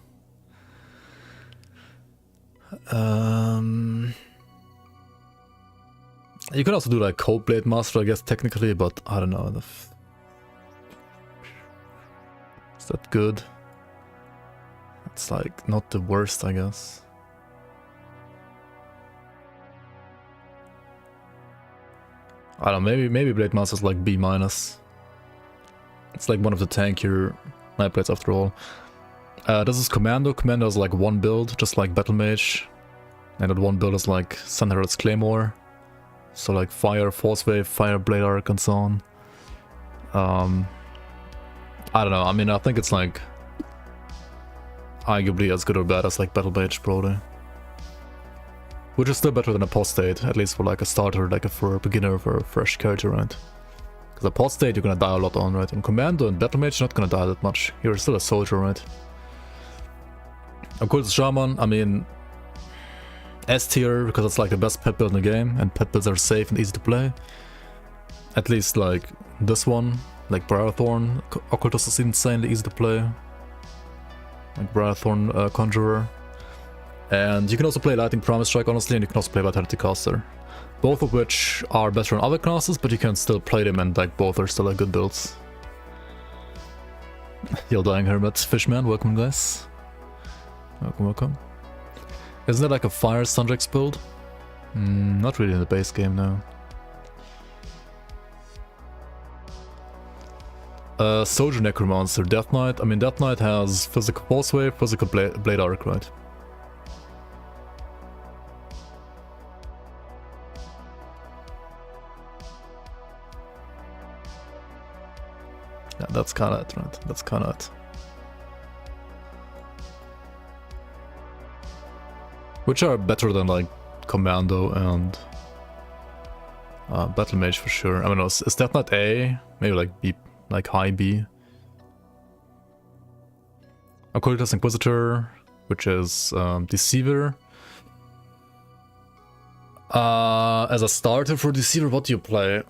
A: You could also do like Cold Blade Master, I guess, technically, but I don't know. Is that good? It's like not the worst, I guess. I don't know, maybe Blade Master is like B minus. It's like one of the tankier Night Blades after all. This is Commando. Commando is like one build, just like Battle Mage. And that one build is like Sun Herald's Claymore. So like Fire, Force Wave, Fire, Blade Arc, and so on. I don't know, I mean, I think it's like arguably as good or bad as like Battle Mage, probably. Which is still better than Apostate, at least for like a starter, like for a beginner, for a fresh character, right? Because Apostate you're gonna die a lot on, right? And Commando and Battle Mage you're not gonna die that much. You're still a soldier, right? Occultist Shaman, I mean, S tier, because it's like the best pet build in the game, and pet builds are safe and easy to play. At least like this one, like Briarthorn, Occultist is insanely easy to play. Like Briarthorn Conjurer. And you can also play Lightning Promise Strike, honestly, and you can also play Vitality Caster. Both of which are better on other classes, but you can still play them, and like both are still like good builds. Yo, Dying Hermit, Fishman, welcome guys. Welcome, welcome. Isn't that like a Fire Sundrex build? Not really in the base game, no. Soldier Necromancer, Death Knight. I mean, Death Knight has physical Force Wave, physical Blade Arc, right? Yeah, that's kinda it, right? That's kinda it. Which are better than like Commando and Battle Mage for sure. I don't know, is Death Knight A? Maybe like B, like high B. Occultist Inquisitor, which is Deceiver. As a starter for Deceiver, what do you play?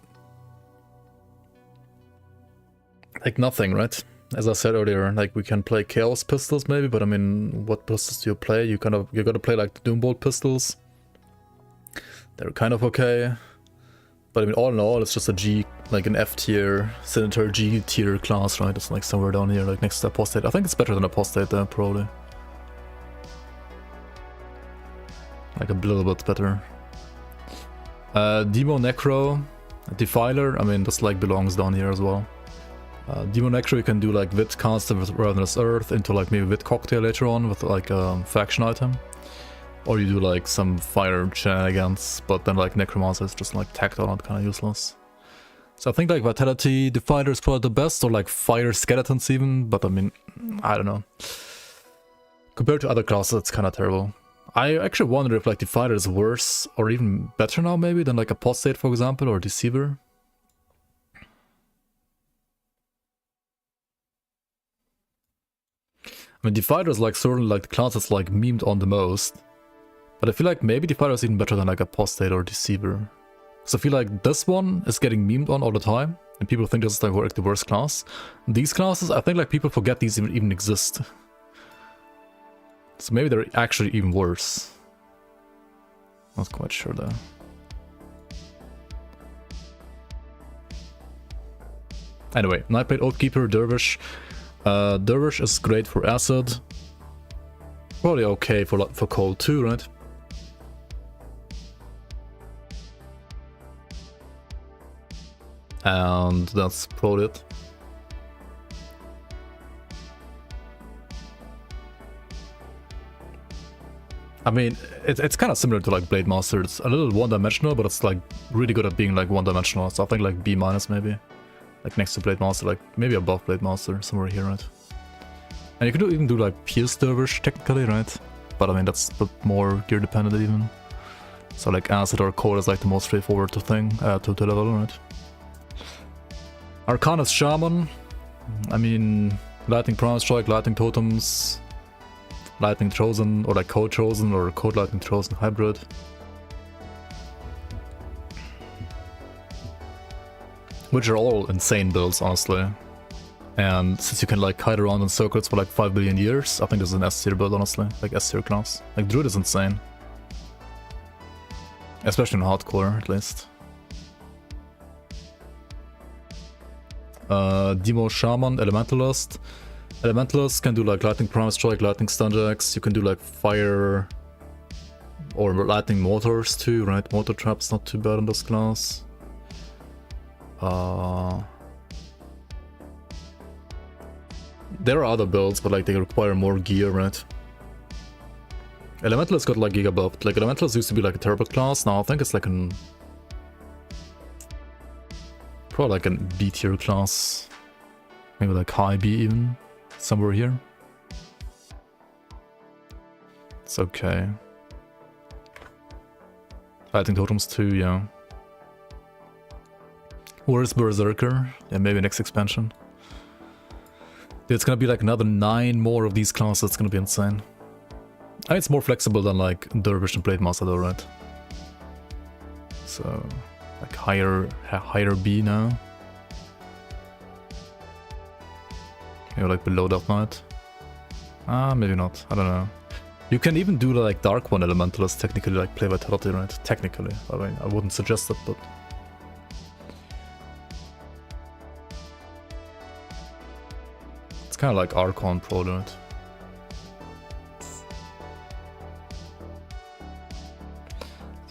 A: Like nothing, right? As I said earlier, like we can play Chaos Pistols maybe, but I mean, what pistols do you play? You gotta play like the Doombolt pistols. They're kind of okay. But I mean, all in all, it's just a G, like an F tier, Senator G tier class, right? It's like somewhere down here, like next to Apostate. I think it's better than Apostate there, probably. Like a little bit better. Demo Necro, Defiler, I mean, this like belongs down here as well. Demo Necro, you can do like Wit Caster with Ravenous Earth into like maybe Wit Cocktail later on with like a faction item. Or you do like some fire shenanigans, but then like Necromancer is just like tacked on, kind of useless. So I think like Vitality Defiler is probably the best, or like Fire Skeletons even, but I mean, I don't know. Compared to other classes, it's kind of terrible. I actually wonder if like Defiler is worse, or even better now maybe, than like Apostate for example, or Deceiver. I mean, Defiler is like certainly like the class that's like memed on the most. But I feel like maybe Defiler is even better than like Apostate or Deceiver. So I feel like this one is getting memed on all the time, and people think this is like the worst class. These classes, I think like people forget these even exist. So maybe they're actually even worse. Not quite sure though. Anyway, Nightblade, Oathkeeper, Dervish. Dervish is great for Acid. Probably okay for Cold too, right? And that's probably it. I mean, it's kind of similar to like Blade Master. It's a little one-dimensional, but it's like really good at being like one-dimensional. So I think like B- maybe. Like next to Blade Master, like maybe above Blade Master, somewhere here, right? And you can even do like Pierce Dervish technically, right? But I mean, that's a bit more gear dependent even. So like Acid or Cold is like the most straightforward to level, right? Arcanus Shaman. I mean, Lightning Prime Strike, Lightning Totems, Lightning Chosen, or like Code Chosen, or Code Lightning Chosen Hybrid. Which are all insane builds, honestly. And since you can like kite around in circles for like 5 billion years, I think this is an S tier build, honestly. Like S tier class. Like Druid is insane. Especially in hardcore, at least. Demo Shaman, Elementalist. Elementalist can do like Lightning Prime Strike, Lightning Stunjacks. You can do like Fire or Lightning Mortars too, right? Mortar Trap's not too bad in this class. There are other builds, but like they require more gear, right? Elementalist got like Giga buffed. Like Elementalist used to be like a turbo class. Now I think it's like an probably like a B tier class. Maybe like high B even. Somewhere here. It's okay. Lightning Totems too, yeah. Where's Berserker? Yeah, maybe next expansion. Dude, it's gonna be like another 9 more of these classes. It's gonna be insane. And it's more flexible than like Dervish and Blade Master though, right? So like higher B now. Maybe like below Death Knight. Maybe not. I don't know. You can even do like Dark One Elementalist technically, like play Vitality, right? Technically. I mean, I wouldn't suggest it, but it's kind of like Archon Pro, right? It's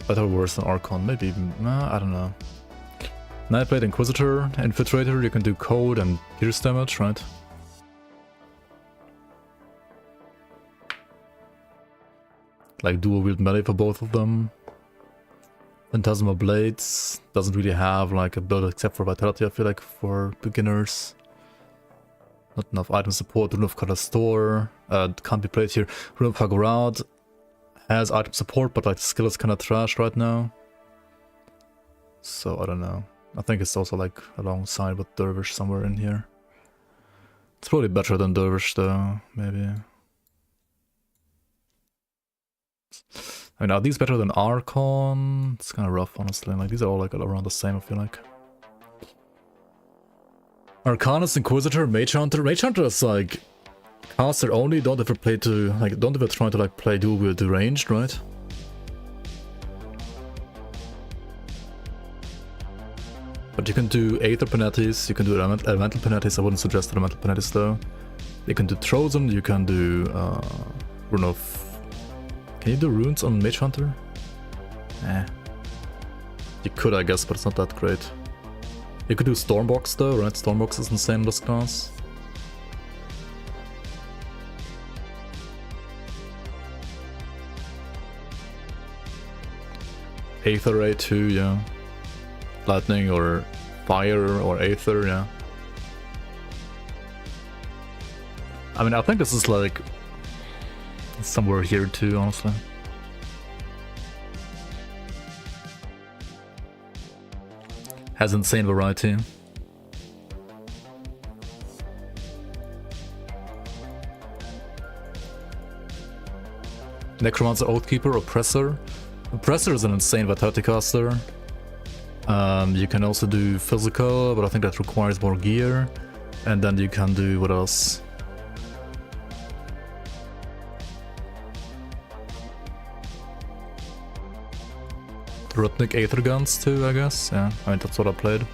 A: better or worse than Archon, maybe even, I don't know. Nightblade Inquisitor, Infiltrator, you can do code and pierce damage, right? Like dual wield melee for both of them. Phantasma Blades doesn't really have like a build except for Vitality, I feel like, for beginners. Not enough item support. Rune of Color Store can't be played here. Rune of Hagorad has item support, but like the skill is kind of trash right now. So I don't know. I think it's also like alongside with Dervish somewhere in here. It's probably better than Dervish though, maybe. I mean, are these better than Archon? It's kind of rough, honestly. Like, these are all like around the same, I feel like. Arcanist, Inquisitor, Mage Hunter. Mage Hunter is like caster only. Don't ever play to like. Don't ever try to like play dual wield ranged, right? But you can do Aether Penalties. You can do Elemental Penalties. I wouldn't suggest Elemental Penalties though. You can do Trozen. You can do Rune of. Can you do runes on Mage Hunter? Eh. You could, I guess, but it's not that great. You could do Stormbox though, right? Stormbox is insane in this class. Aether Ray too, yeah. Lightning or Fire or Aether, yeah. I mean, I think this is like somewhere here too, honestly. Has insane variety. Necromancer, Oathkeeper, Oppressor. Oppressor is an insane vitality caster. You can also do physical, but I think that requires more gear. And then you can do what else? Rhythmic Aether Guns too, I guess. Yeah, I mean that's what I played.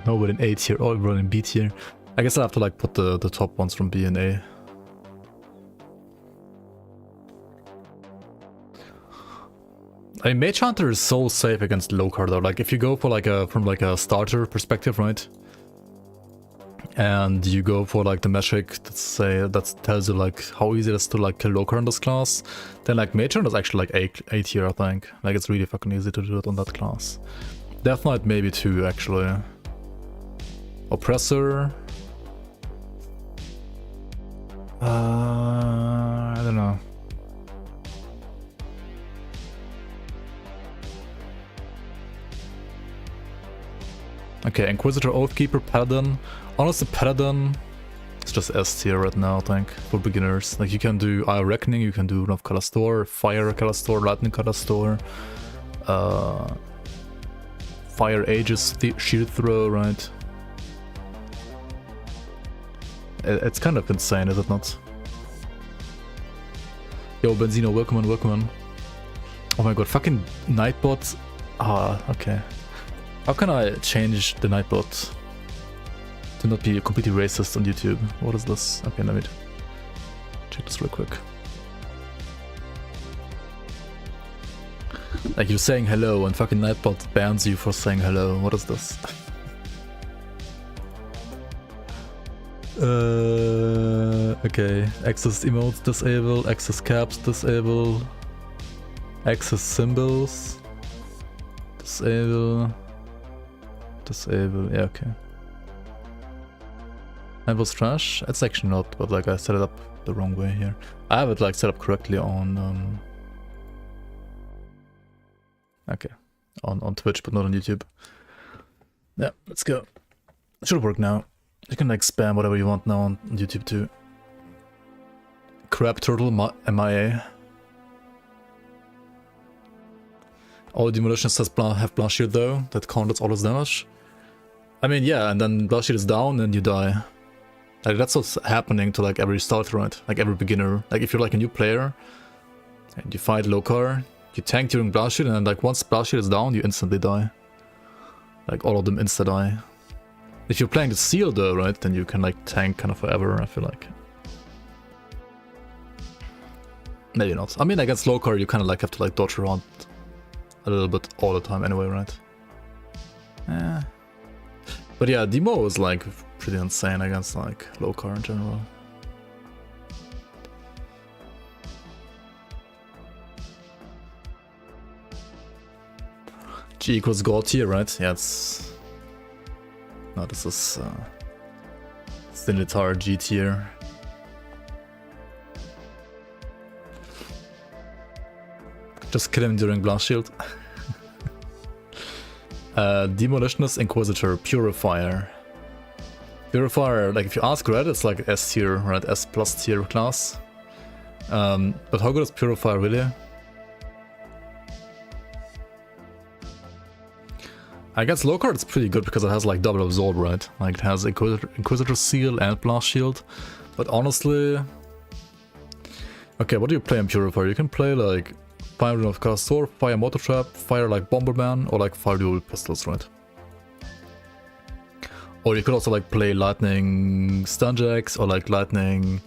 A: No, but in A tier. Oh, we're in B tier. I guess I have to like put the top ones from B and A. I mean, Mage Hunter is so safe against low card though. Like if you go for like from a starter perspective, right? And you go for like the metric that tells you like how easy it is to like kill low card in this class, then like Mage Hunter is actually like A tier, I think. Like it's really fucking easy to do it on that class. Death Knight maybe too, actually. Oppressor. I don't know. Okay, Inquisitor, Oathkeeper, Paladin. Honestly, Paladin is just S tier right now, I think, for beginners. Like, you can do Eye of Reckoning, you can do Rune of Kalastor, Fire Kalastor, Lightning Kalastor, Fire Aegis, Shield Throw, right? It's kind of insane, is it not? Yo, Benzino, welcome on, welcome on. Oh my god, fucking Nightbot. Ah, okay. How can I change the Nightbot to not be completely racist on YouTube? What is this? Okay, let me check this real quick. Like you're saying hello and fucking Nightbot bans you for saying hello. What is this? Okay. Access emotes disable, access caps disable, access symbols disable. Disable, yeah, okay. That was trash? It's actually not, but like I set it up the wrong way here. I have it like set up correctly on okay. On Twitch, but not on YouTube. Yeah, let's go. It should work now. You can like spam whatever you want now on YouTube too. Crab Turtle MIA. All demolitions have blast shield though, that counters all its damage. I mean, yeah, and then blast shield is down and you die. Like that's what's happening to like every starter, right? Like every beginner. Like if you're like a new player and you fight Lokar, you tank during blast shield and then like once blast shield is down, you instantly die. Like all of them insta die. If you're playing the seal though, right, then you can like tank kind of forever, I feel like. Maybe not. I mean, against Lokar you kind of like have to like dodge around a little bit all the time anyway, right? Yeah. But yeah, Demo is like pretty insane against like Lokar in general. G equals God tier, right? Yeah, it's... No, this is... Zenitar G tier. Just kill him during Blast Shield. Demolitionist, Inquisitor, Purifier. Purifier, like if you ask Red, it's like S tier, right? S plus tier class. But how good is Purifier really? I guess low card is pretty good because it has like double absorb, right? Like it has Inquisitor Seal and Blast Shield. But honestly... Okay, what do you play in Purifier? You can play like Fire Rune of Castor, Fire Motor Trap, Fire like Bomberman, or like Fire Dual Pistols, right? Or you could also like play Lightning Stunjacks or like Lightning...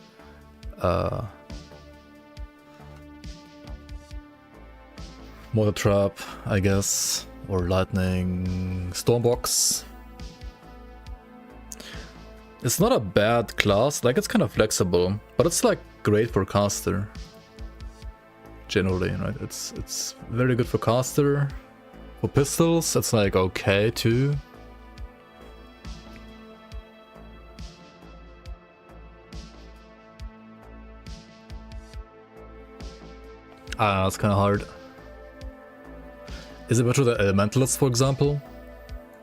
A: Motor Trap, I guess. Or Lightning Stormbox. It's not a bad class, like it's kind of flexible, but it's like great for caster. Generally, right? It's very good for caster. For pistols, it's like okay too. It's kind of hard. Is it better than Elementalists, for example,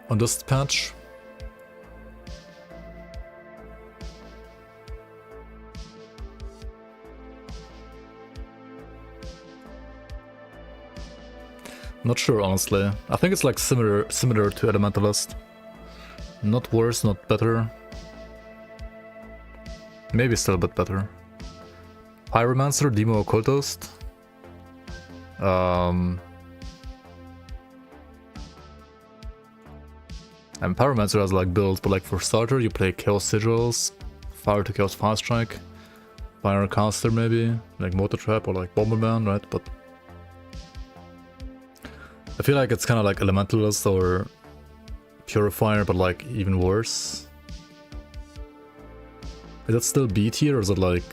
A: on this patch? Not sure, honestly. I think it's like similar to Elementalist. Not worse, not better. Maybe still a bit better. Pyromancer, Demo Occultist. And Pyromancer has like builds, but like for starter you play Chaos Sigils, Fire to Chaos Fast Strike, Fire Caster maybe, like Motor Trap or like Bomberman, right? But I feel like it's kind of like Elementalist or Purifier, but like even worse. Is it still B tier or is it like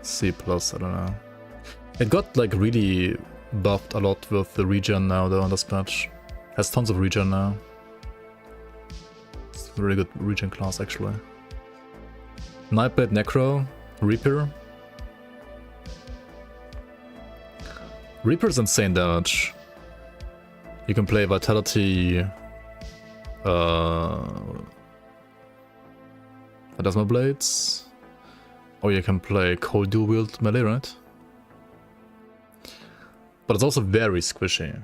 A: C+? I don't know. It got like really buffed a lot with the regen now though on this patch. Has tons of regen now. It's a really good regen class actually. Nightblade Necro, Reaper. Reaper's insane damage. You can play Vitality Phantasma Blades. Or you can play Cold Dual Wield melee, right? But it's also very squishy.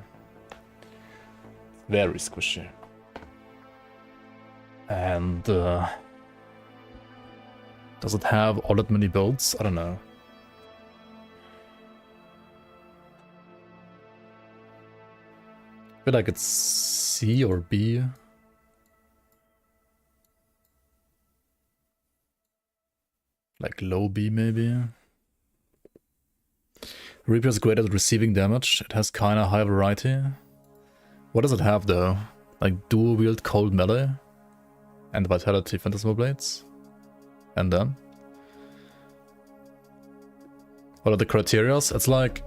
A: Very squishy. And does it have all that many builds? I don't know. I feel like it's C or B. Like low B maybe. Reaper is great at receiving damage. It has kinda high variety. What does it have though? Like dual wield cold melee and Vitality Phantasma Blades. And then what are the criterias? It's like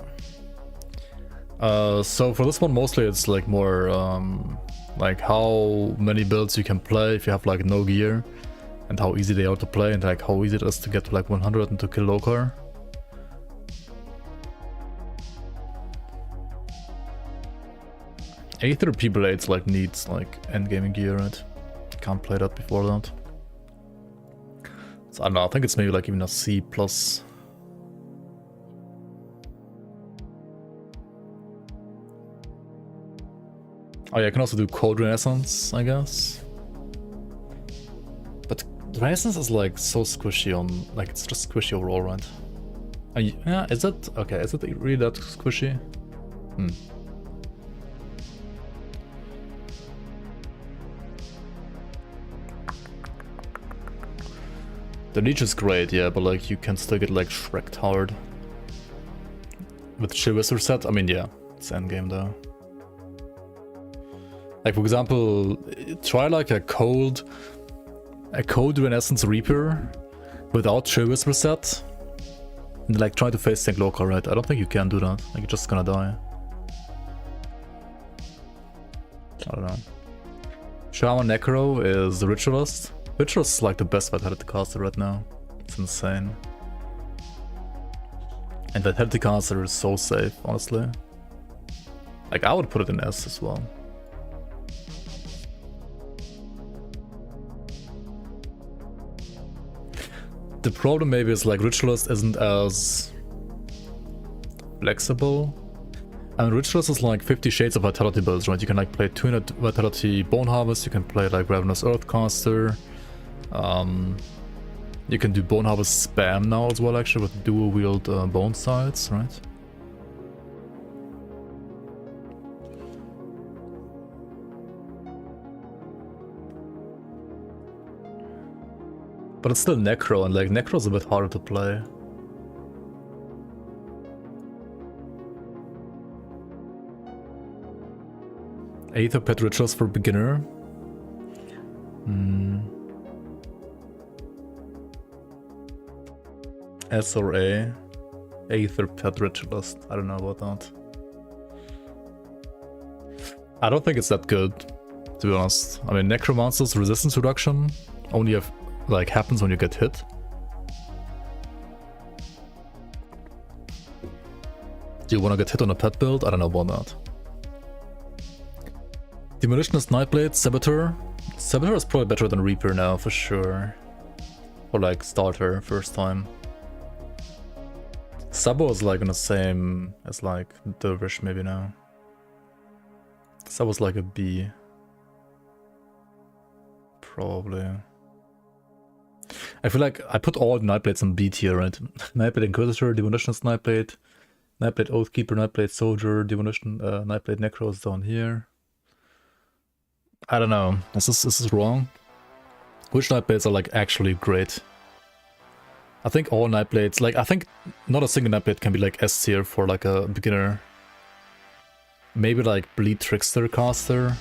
A: so for this one mostly it's like more like how many builds you can play if you have like no gear, and how easy they are to play, and like how easy it is to get to like 100 and to kill Lokar. Aether P-Blades like needs like endgaming gear, right? Can't play that before that. So I don't know, I think it's maybe like even a C+. Oh yeah, I can also do Cold Renaissance, I guess. But Renaissance is like so squishy on, like it's just squishy overall, right? Yeah, is it? Okay, is it really that squishy? The Leech is great, yeah, but like you can still get like Shrek'd hard. With Chill Wizard set, I mean yeah, it's endgame though. Like for example, try like a cold Renaissance Reaper without Chill Whisper set, and like try to face tank Lokar, right? I don't think you can do that. Like you're just gonna die. I don't know. Shaman Necro is the Ritualist. Ritualist is like the best Vitality caster right now. It's insane. And that Vitality Caster is so safe, honestly. Like, I would put it in S as well. The problem maybe is like Ritualist isn't as flexible. And Ritualist is like 50 shades of Vitality builds, right? You can like play 200 Vitality Bone Harvest, you can play like Ravenous Earthcaster. You can do Bone Harvest spam now as well, actually, with dual wield bone sides, right? But it's still Necro, and like Necro's a bit harder to play. Aether Pet Rituals for beginner. S or A. Aether Pet Ritualist. I don't know about that. I don't think it's that good, to be honest. I mean, Necromancer's resistance reduction only happens when you get hit. Do you want to get hit on a pet build? I don't know about that. Demolitionist Nightblade, Saboteur. Saboteur is probably better than Reaper now, for sure. Or like starter, first time. Sabo is like in the same as like Dervish maybe now. Sabo's like a B. Probably. I feel like I put all Nightblades in B tier, right? Nightblade Inquisitor, Demolitionist Nightblade, Nightblade Oathkeeper, Nightblade Soldier, Demolition, Nightblade Necro is down here. I don't know. Is this wrong? Which Nightblades are like actually great? I think all Nightblades, like I think not a single Nightblade can be like S tier for like a beginner. Maybe like Bleed Trickster Caster.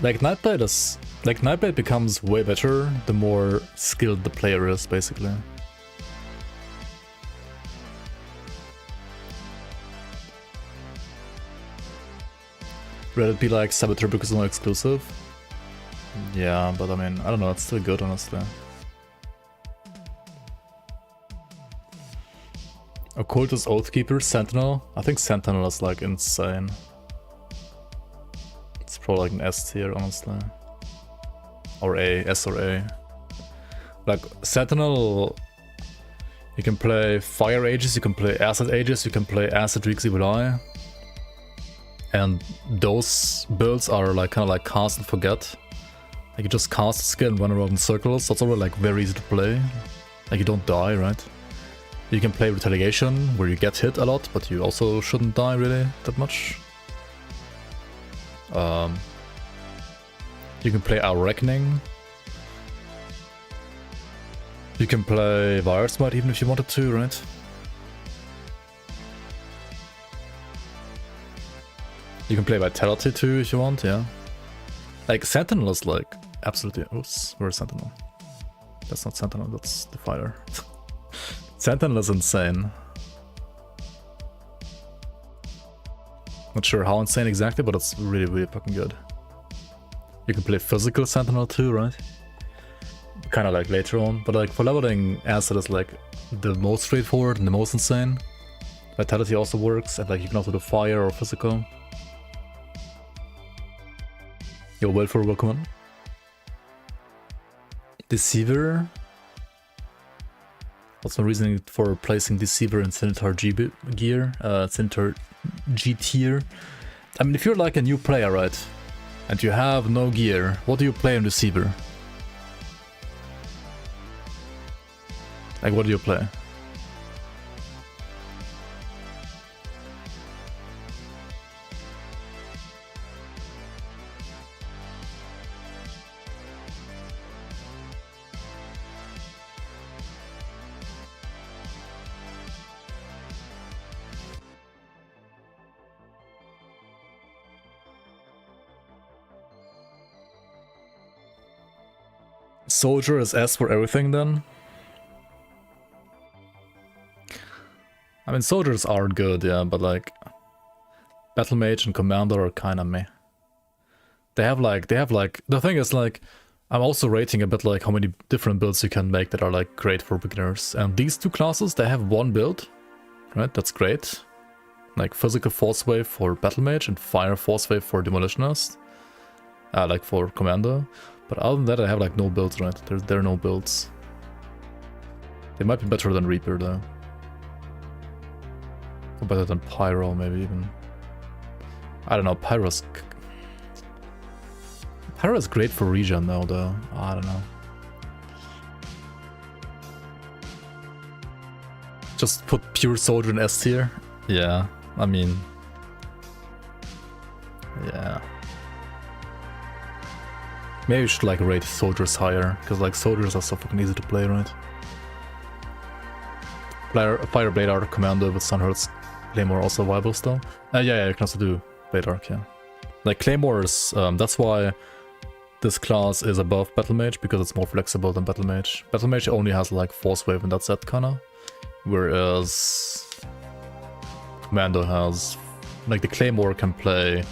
A: Like Nightblade becomes way better the more skilled the player is, basically. Would it be like Saboteur because it's not exclusive? Yeah, but I mean, I don't know, it's still good, honestly. Occultist Oathkeeper, Sentinel. I think Sentinel is like insane. It's probably like an S tier, honestly. Or A, S or A. Like, Sentinel, you can play Fire Ages, you can play Acid Ages, you can play Acid Reeks Evil Eye. And those builds are like kind of like cast and forget. Like you just cast a skill and run around in circles. That's already like very easy to play. Like you don't die, right? You can play Retaliation, where you get hit a lot, but you also shouldn't die really that much. You can play Our Reckoning. You can play Virus Smite even if you wanted to, right? You can play Vitality too if you want, yeah. Like, Sentinel is like absolutely... Oops, where's Sentinel? That's not Sentinel, that's the fighter. Sentinel is insane. Not sure how insane exactly, but it's really, really fucking good. You can play Physical Sentinel too, right? Kind of like later on, but like for leveling, Acid is like the most straightforward and the most insane. Vitality also works, and like you can also do Fire or Physical. Yo, Welfare, welcome on. Deceiver. What's my reasoning for placing Deceiver in Centaur gear? Centaur G tier. I mean, if you're like a new player, right? And you have no gear, what do you play in Deceiver? Like, what do you play? Soldier is S for everything then? I mean, soldiers are good, yeah, but like Battle Mage and Commander are kinda meh. The thing is like, I'm also rating a bit like how many different builds you can make that are like great for beginners. And these two classes, they have one build, right? That's great. Like physical force wave for battle mage and fire force wave for demolitionist. Like for commando. But other than that, I have like no builds, right? There are no builds. They might be better than Reaper though. Or better than Pyro maybe even. I don't know, Pyro's great for regen though. I don't know. Just put pure soldier in S tier? Yeah, I mean... yeah. Maybe we should like rate soldiers higher, because like soldiers are so fucking easy to play, right? Fire Blade Arc Commander with Sunhurst Claymore also viable still? Yeah, you can also do Blade Arc, yeah. Like Claymores, that's why this class is above Battle Mage, because it's more flexible than Battle Mage. Battle Mage only has like Force Wave and that's it, kinda. Whereas Commando has, like the Claymore can play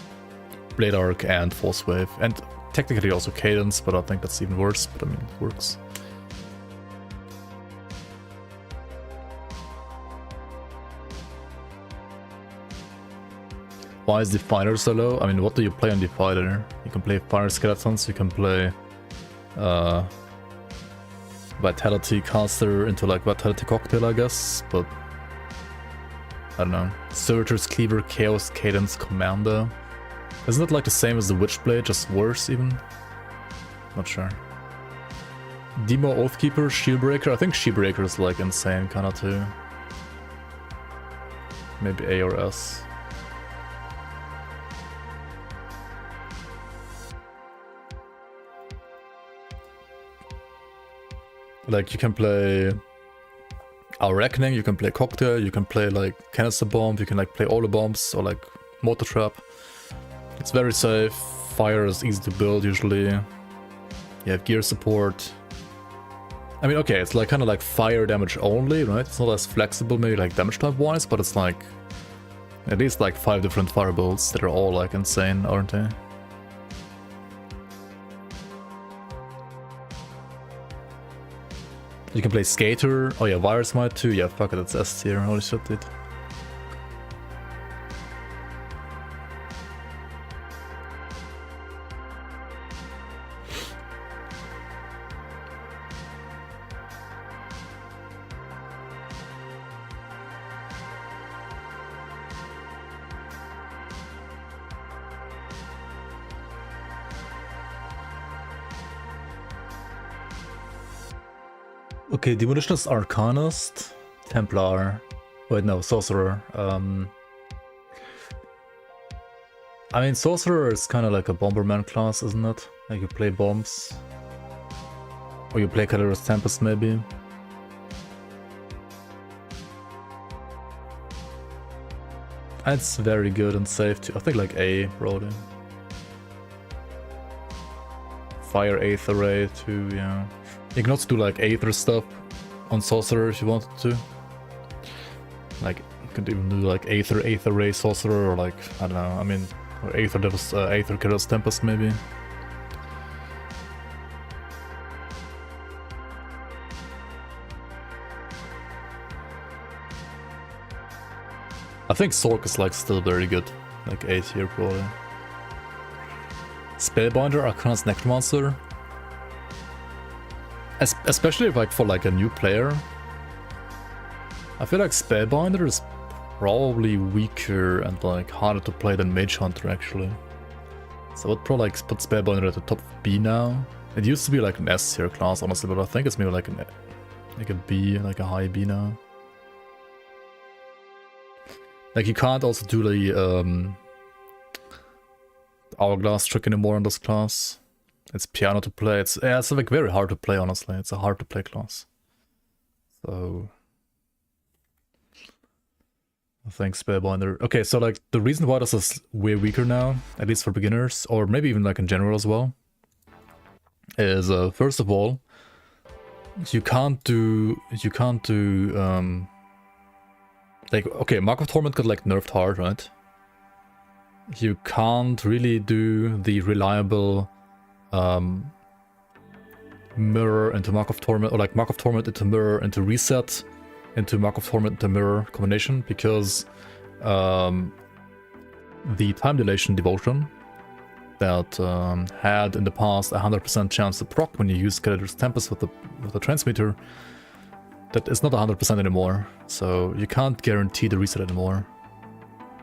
A: Blade Arc and Force Wave, and technically also Cadence, but I think that's even worse, but I mean, it works. Why is Defiler so low? I mean, what do you play on Defiler? You can play Fire Skeletons, you can play Vitality Caster into like Vitality Cocktail, I guess, but I don't know. Servitor's Cleaver, Chaos, Cadence, Commander. Isn't it like the same as the Witchblade, just worse even? Not sure. Demo Oathkeeper, Shieldbreaker. I think Shieldbreaker is like insane kinda too. Maybe A or S. Like you can play Our Reckoning, you can play Cocktail, you can play like Canister Bomb, you can like play all the bombs or like Mortar Trap. It's very safe, fire is easy to build usually. You have gear support. I mean, okay, it's like kind of like fire damage only, right? It's not as flexible maybe like damage type wise, but it's like at least like 5 different fire builds that are all like insane, aren't they? You can play Skater. Oh yeah, Virus Might too. Yeah, fuck it, it's S tier. Holy shit, dude. Okay, Demolitionist, Arcanist, Templar. Wait, no, Sorcerer. I mean, Sorcerer is kind of like a Bomberman class, isn't it? Like you play bombs. Or you play Calorus Tempest, maybe. It's very good and safe too. I think like A, probably. Fire Aether Ray too, yeah. You can also do like Aether stuff on Sorcerer if you wanted to. Like, you could even do like Aether Ray Sorcerer, or like, I don't know, I mean, or Aether Calorus Tempest maybe. I think Sork is like still very good, like A tier probably. Spellbinder, Arcanist Necromancer. Especially like for like a new player. I feel like Spellbinder is probably weaker and like harder to play than Mage Hunter actually. So I would probably like put Spellbinder at the top of B now. It used to be like an S tier class honestly, but I think it's maybe like a B, like a high B now. Like you can't also do the Hourglass trick anymore in this class. It's piano to play. It's like very hard to play honestly. It's a hard to play class. So I think Spellbinder. Okay, so like the reason why this is way weaker now, at least for beginners, or maybe even like in general as well, is first of all, you can't do like, okay, Mark of Torment got like nerfed hard, right? You can't really do the reliable mirror into Mark of Torment, or like Mark of Torment into mirror into reset into Mark of Torment into mirror combination, because the time dilation devotion that had in the past 100% chance to proc when you use Creditor's Tempest with the transmitter, that is not 100% anymore, so you can't guarantee the reset anymore.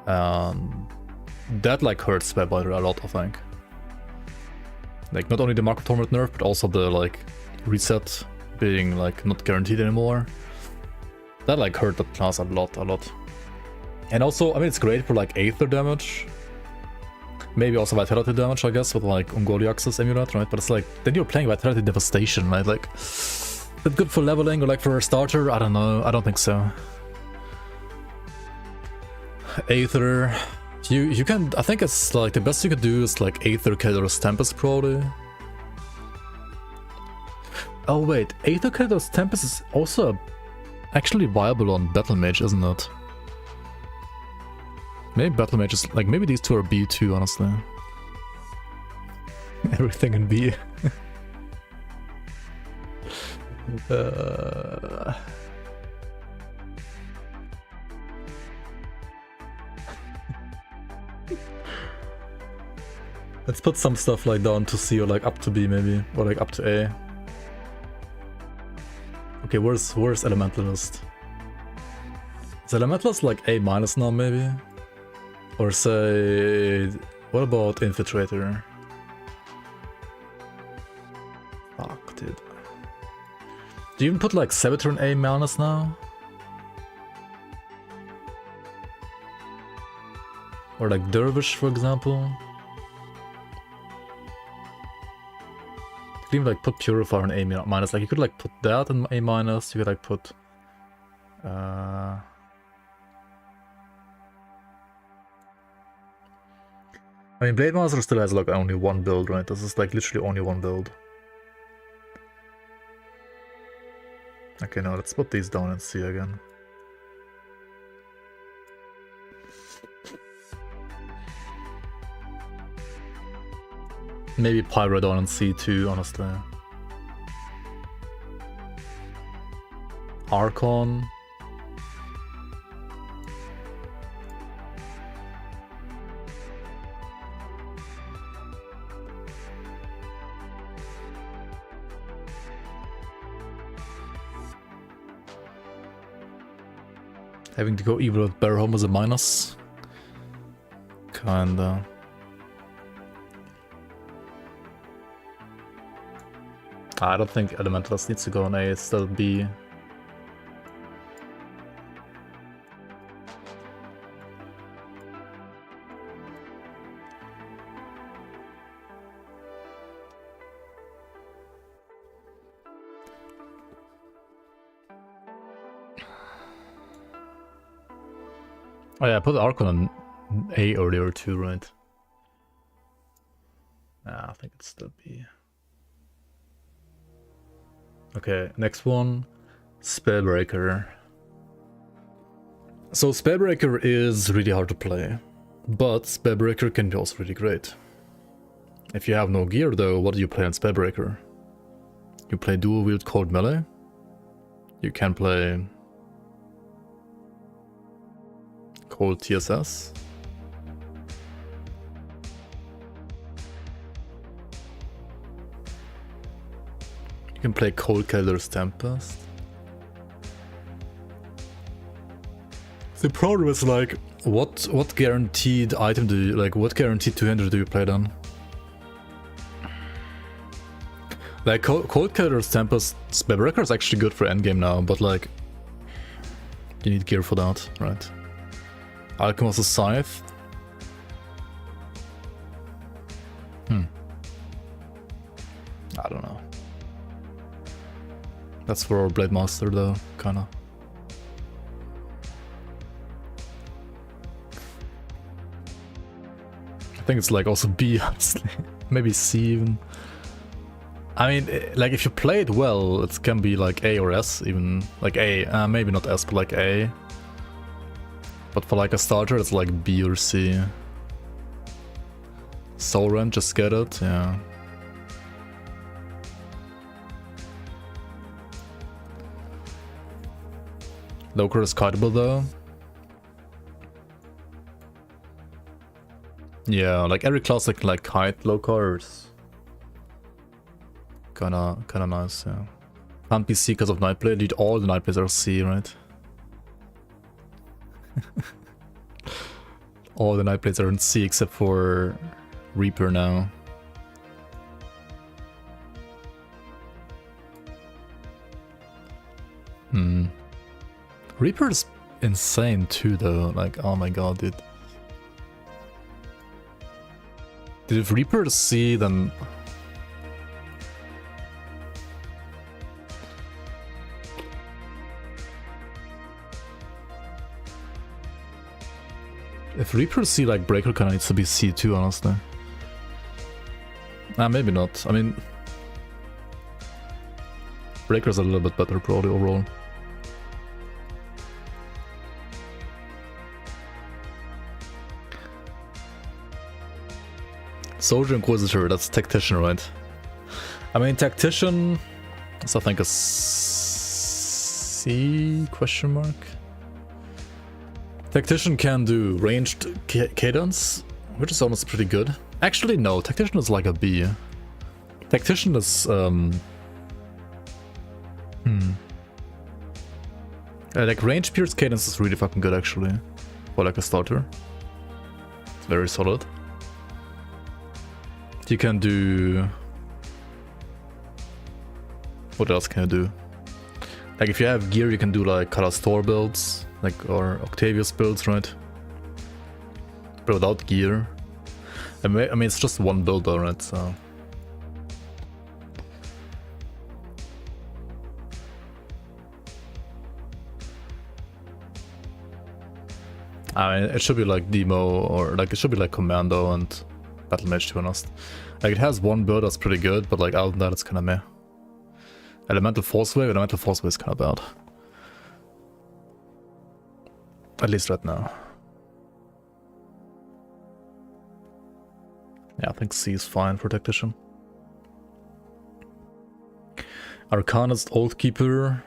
A: That like hurts Spellbiter a lot, I think. Like not only the Mark of Torment nerf, but also the like reset being like not guaranteed anymore. That like hurt that class a lot. And also, I mean, it's great for like Aether damage. Maybe also Vitality damage, I guess, with like Ungoliax's Amulet, right? But it's like, then you're playing Vitality Devastation, right? Like, is that good for leveling or like for a starter? I don't know. I don't think so. Aether. You can, I think it's like the best you could do is like Aether Creditor's Tempest probably. Oh wait, Aether Creditor's Tempest is also actually viable on Battle Mage, isn't it? Maybe Battle Mage is like, maybe these two are B too, honestly. Everything in B. Let's put some stuff like down to C or like up to B maybe, or like up to A. Okay, where's Elementalist? Is Elementalist like A minus now maybe? Or say, what about Infiltrator? Fuck, dude. Do you even put like Saboteur in A minus now? Or like Dervish, for example? You could even like put Purifier in A minus. Like you could like put that in A minus. You could like put I mean, Blade Master still has like only one build, right? This is like literally only one build. Okay, now let's put these down and see again. Maybe Pyro down and C too, honestly. Archon. Having to go evil with Bear Home as a minus. Kinda. I don't think Elementalist needs to go on A, it's still B. Oh yeah, I put Archon on A earlier too, right? Nah, I think it's still B. Okay, next one, Spellbreaker. So Spellbreaker is really hard to play, but Spellbreaker can be also really great. If you have no gear though, what do you play on Spellbreaker? You play dual wield cold melee. You can play cold TSS. You can play Cold Creditor's Tempest. The problem is like, what guaranteed item do you, like, what guaranteed two-hander do you play then? Like, Cold Creditor's Tempest, Spellbreaker is actually good for endgame now, but like, you need gear for that, right? Alchemist's Scythe. I don't know. That's for our Blade Master though, kinda. I think it's like also B, honestly. Maybe C even. I mean, like if you play it well, it can be like A or S even. Like A, maybe not S, but like A. But for like a starter, it's like B or C. Soul Rend, just get it, yeah. Local is kiteable though. Yeah, like every class that can like kite local is kinda nice, yeah. Can't be C because of Nightblade. Indeed, all the Nightblades are C, right? All the Nightblades are in C except for Reaper now. Reaper's insane too though, like oh my god, dude. Dude, if Reaper is C, then... If Reaper is C, like Breaker kinda needs to be C too, honestly. Nah, maybe not. I mean... Breaker's a little bit better probably overall. Soldier Inquisitor, that's Tactician, right? I mean, Tactician is I think a C question mark. Tactician can do ranged cadence, which is almost pretty good. Actually, no, Tactician is like a B. Tactician is like range pierce cadence is really fucking good actually, for like a starter. It's very solid. You can do... What else can you do? Like if you have gear, you can do like Kalastor builds, like or Octavius builds, right? But without gear. I mean, it's just one build though, right? So. I mean, it should be like Demo or like it should be like Commando and Battle Mage, to be honest. Like it has one build that's pretty good, but like other than that it's kinda meh. Elemental Force Wave is kinda bad. At least right now. Yeah, I think C is fine for Tactician. Arcanist Oathkeeper.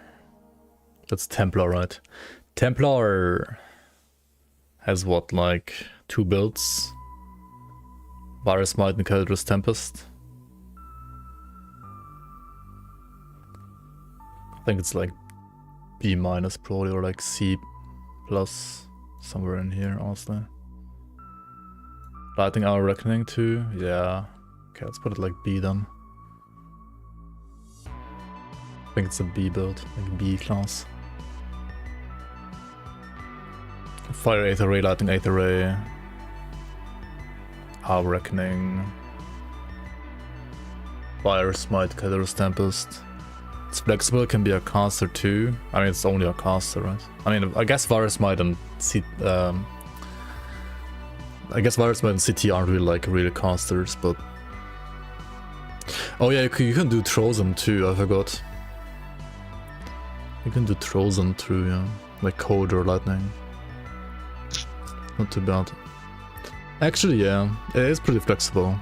A: That's Templar, right? Templar has what, like 2 builds? Virus Might and Caldrus Tempest. I think it's like B minus probably, or like C plus, somewhere in here, honestly. Lightning Hour Reckoning too, yeah. Okay, let's put it like B then. I think it's a B build, like B class. Fire Aether Ray, Lightning Aether Ray. Hour Reckoning. Fire Smite, Caldrus Tempest. It's flexible, it can be a caster too. I mean, it's only a caster, right? I mean, I guess Virus Might and CT aren't really like real casters, but... Oh yeah, you can do Trozen too, I forgot. You can do Trozen too, yeah. Like Code or Lightning. Not too bad. Actually, yeah, it is pretty flexible.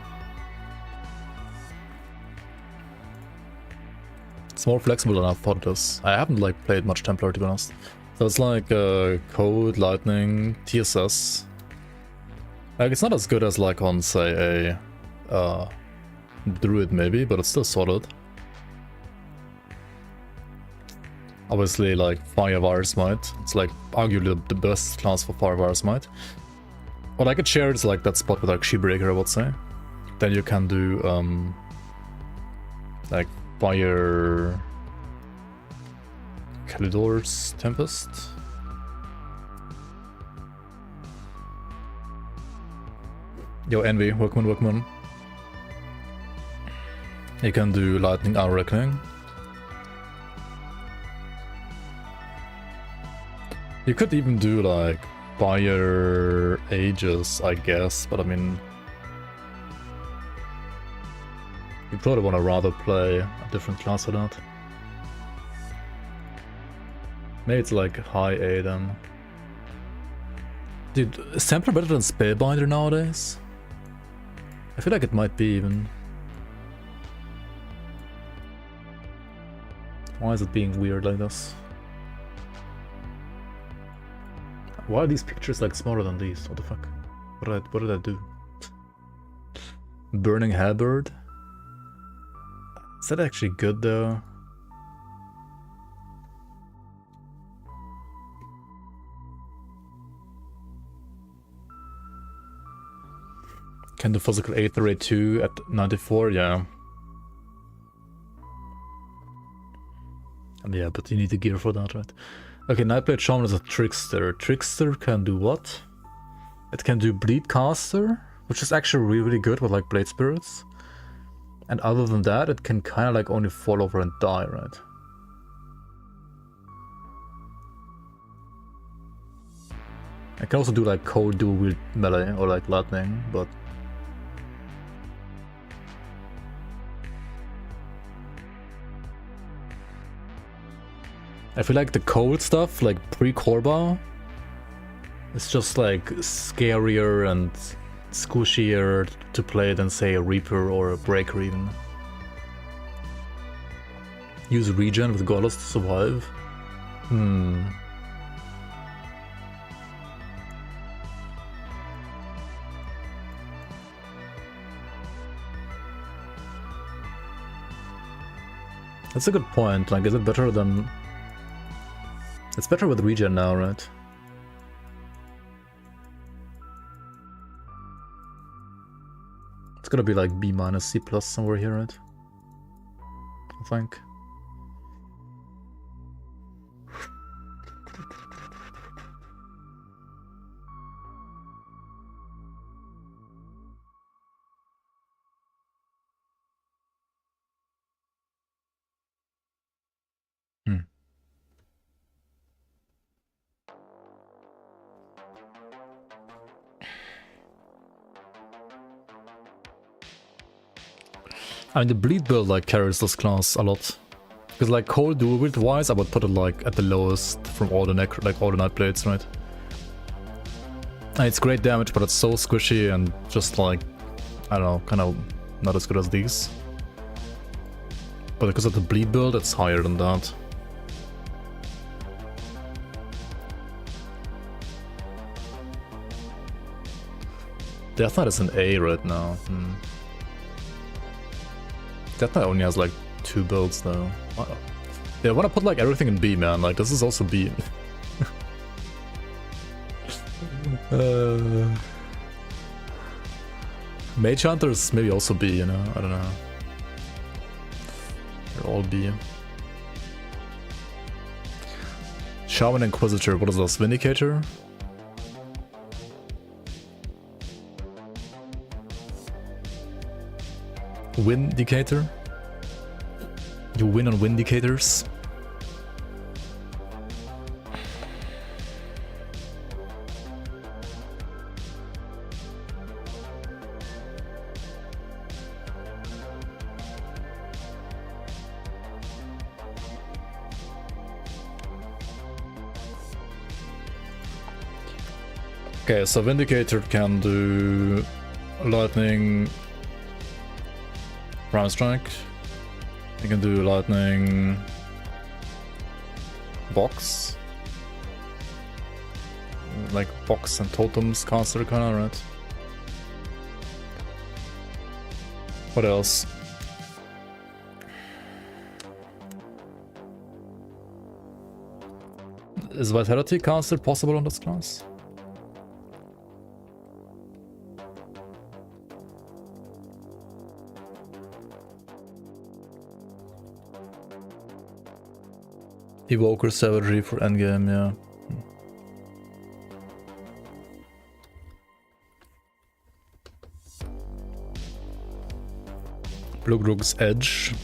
A: It's more flexible than I thought it is. I haven't like played much Templar, to be honest. So it's like Code, Lightning, TSS. Like it's not as good as like on say a Druid maybe, but it's still solid. Obviously like Fire Virus Might. It's like arguably the best class for Fire Virus Might. What I could share is like that spot with like Shibreaker, I would say. Then you can do like Fire Kalidor's Tempest. Yo, Envy, welcome. You can do Lightning Hour Reckoning. You could even do like Fire Aegis, I guess, but I mean... You probably want to rather play a different class for that. Maybe it's like high A then. Dude, is Templar better than Spellbinder nowadays? I feel like it might be even. Why is it being weird like this? Why are these pictures like smaller than these? What the fuck? What did I do? Burning halberd? Is that actually good though? Can do physical 8 rate 2 at 94? Yeah. Yeah, but you need the gear for that, right? Okay, Nightblade Shaman is a trickster. Trickster can do what? It can do bleed caster, which is actually really, really good with like blade spirits. And other than that, it can kind of like only fall over and die, right? I can also do like cold dual wield melee or like lightning, but I feel like the cold stuff, like pre-Korba, is just like scarier and squishier to play than say a Reaper or a Breaker even. Use regen with Goddess to survive? That's a good point. Like, is it better than... It's better with regen now, right? It's gonna be like B minus C plus somewhere here, right? I think. I mean, the bleed build like carries this class a lot. Because like cold dual wield wise, I would put it like at the lowest from all the all the night blades, right? And it's great damage, but it's so squishy and just like, I don't know, kind of not as good as these. But because of the bleed build, it's higher than that. Death Knight is an A right now. Death Knight only has like 2 builds though. Wow. Yeah, I wanna put like everything in B, man. Like this is also B. Mage Hunters maybe also B, you know? I don't know. They're all B. Shaman Inquisitor, what is this? Vindicator? Windicator? You win on Windicators? Okay, so Vindicator can do lightning, Prime Strike. You can do lightning, box, like box and totems caster kinda, right? What else? Is Vitality caster possible on this class? Evoker Savagery for endgame, yeah. Bluggrug's Edge.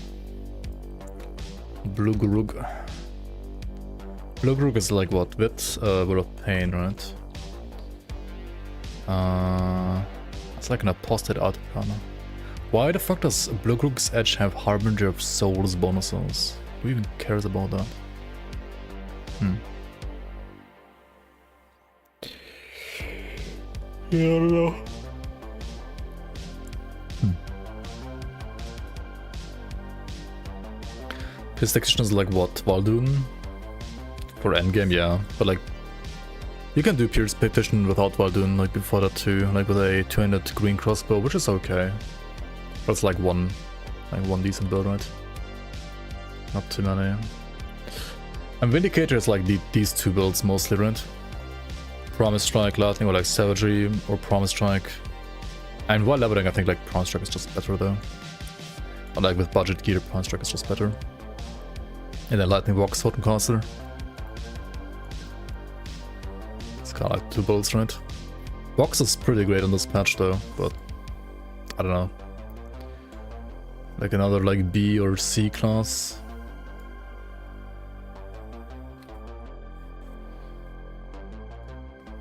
A: Bluggrug. Bluggrug is like what? Wit? Word of Pain, right? It's like an apostate artifact. Why the fuck does Bluggrug's Edge have Harbinger of Souls bonuses? Who even cares about that? Yeah, I don't know. His section is like what? Valdoon? For endgame, yeah. But like, You can do Pierce Petition without while doing like before that too, like with a 200 green crossbow, which is okay. But it's like one decent build, right? Not too many. And Vindicator is like these two builds mostly, right? Promise Strike, Lightning, or like Savagery, or Promise Strike. And while leveling, I think like Promise Strike is just better though. Or like with budget gear, Promise Strike is just better. And then Lightning Box, Totemcaster. It's kind of like two builds, right? Box is pretty great on this patch though, but I don't know. Like another like B or C class.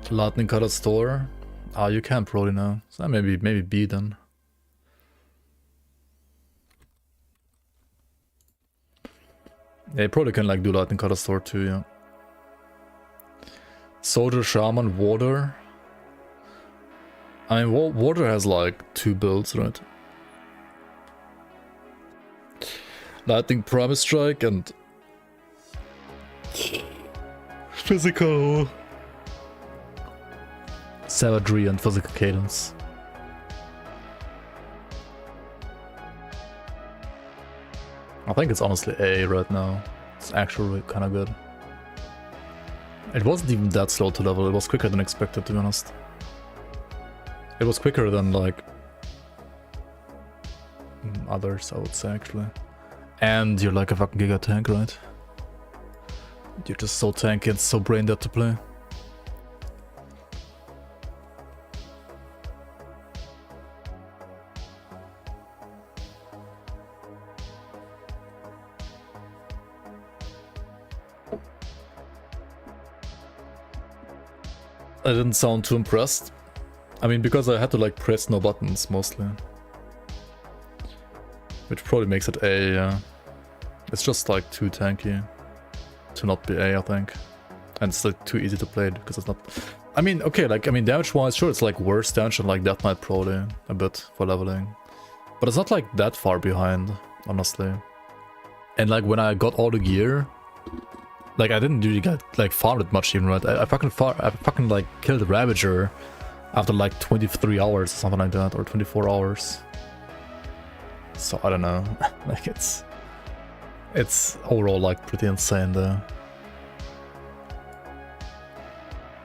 A: Lightning Cutter Store. Ah, you can probably now. So maybe B then. Yeah, you probably can like do Lightning Cutter Store too, yeah. Soldier, Shaman, Water. I mean, Water has like two builds, right? Lightning Promise Strike and Physical Savagery and Physical Cadence. I think it's honestly A right now. It's actually kind of good. It wasn't even that slow to level, it was quicker than expected, to be honest. It was quicker than like others, I would say, actually. And you're like a fucking giga tank, right? You're just so tanky and so brain dead to play. I didn't sound too impressed. I mean, because I had to like press no buttons mostly. Which probably makes it A, yeah. It's just like too tanky to not be A, I think. And it's like too easy to play because it's not... I mean, okay, like, I mean, damage-wise, sure, it's like worse damage than like Death Knight probably a bit for leveling. But it's not like that far behind, honestly. And like when I got all the gear, like I didn't really get like farmed it much even, right? I fucking like killed the Ravager after like 23 hours or something like that, or 24 hours. So I don't know, like it's overall like pretty insane though.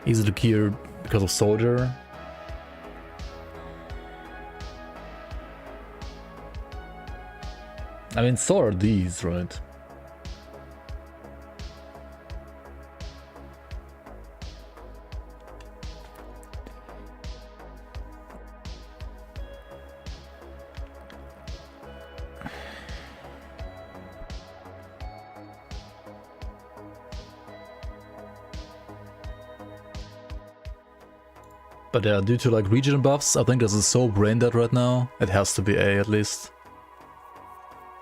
A: Easy to gear because of Soldier. I mean, so are these, right? But yeah, due to like region buffs, I think this is so brain dead right now. It has to be A at least.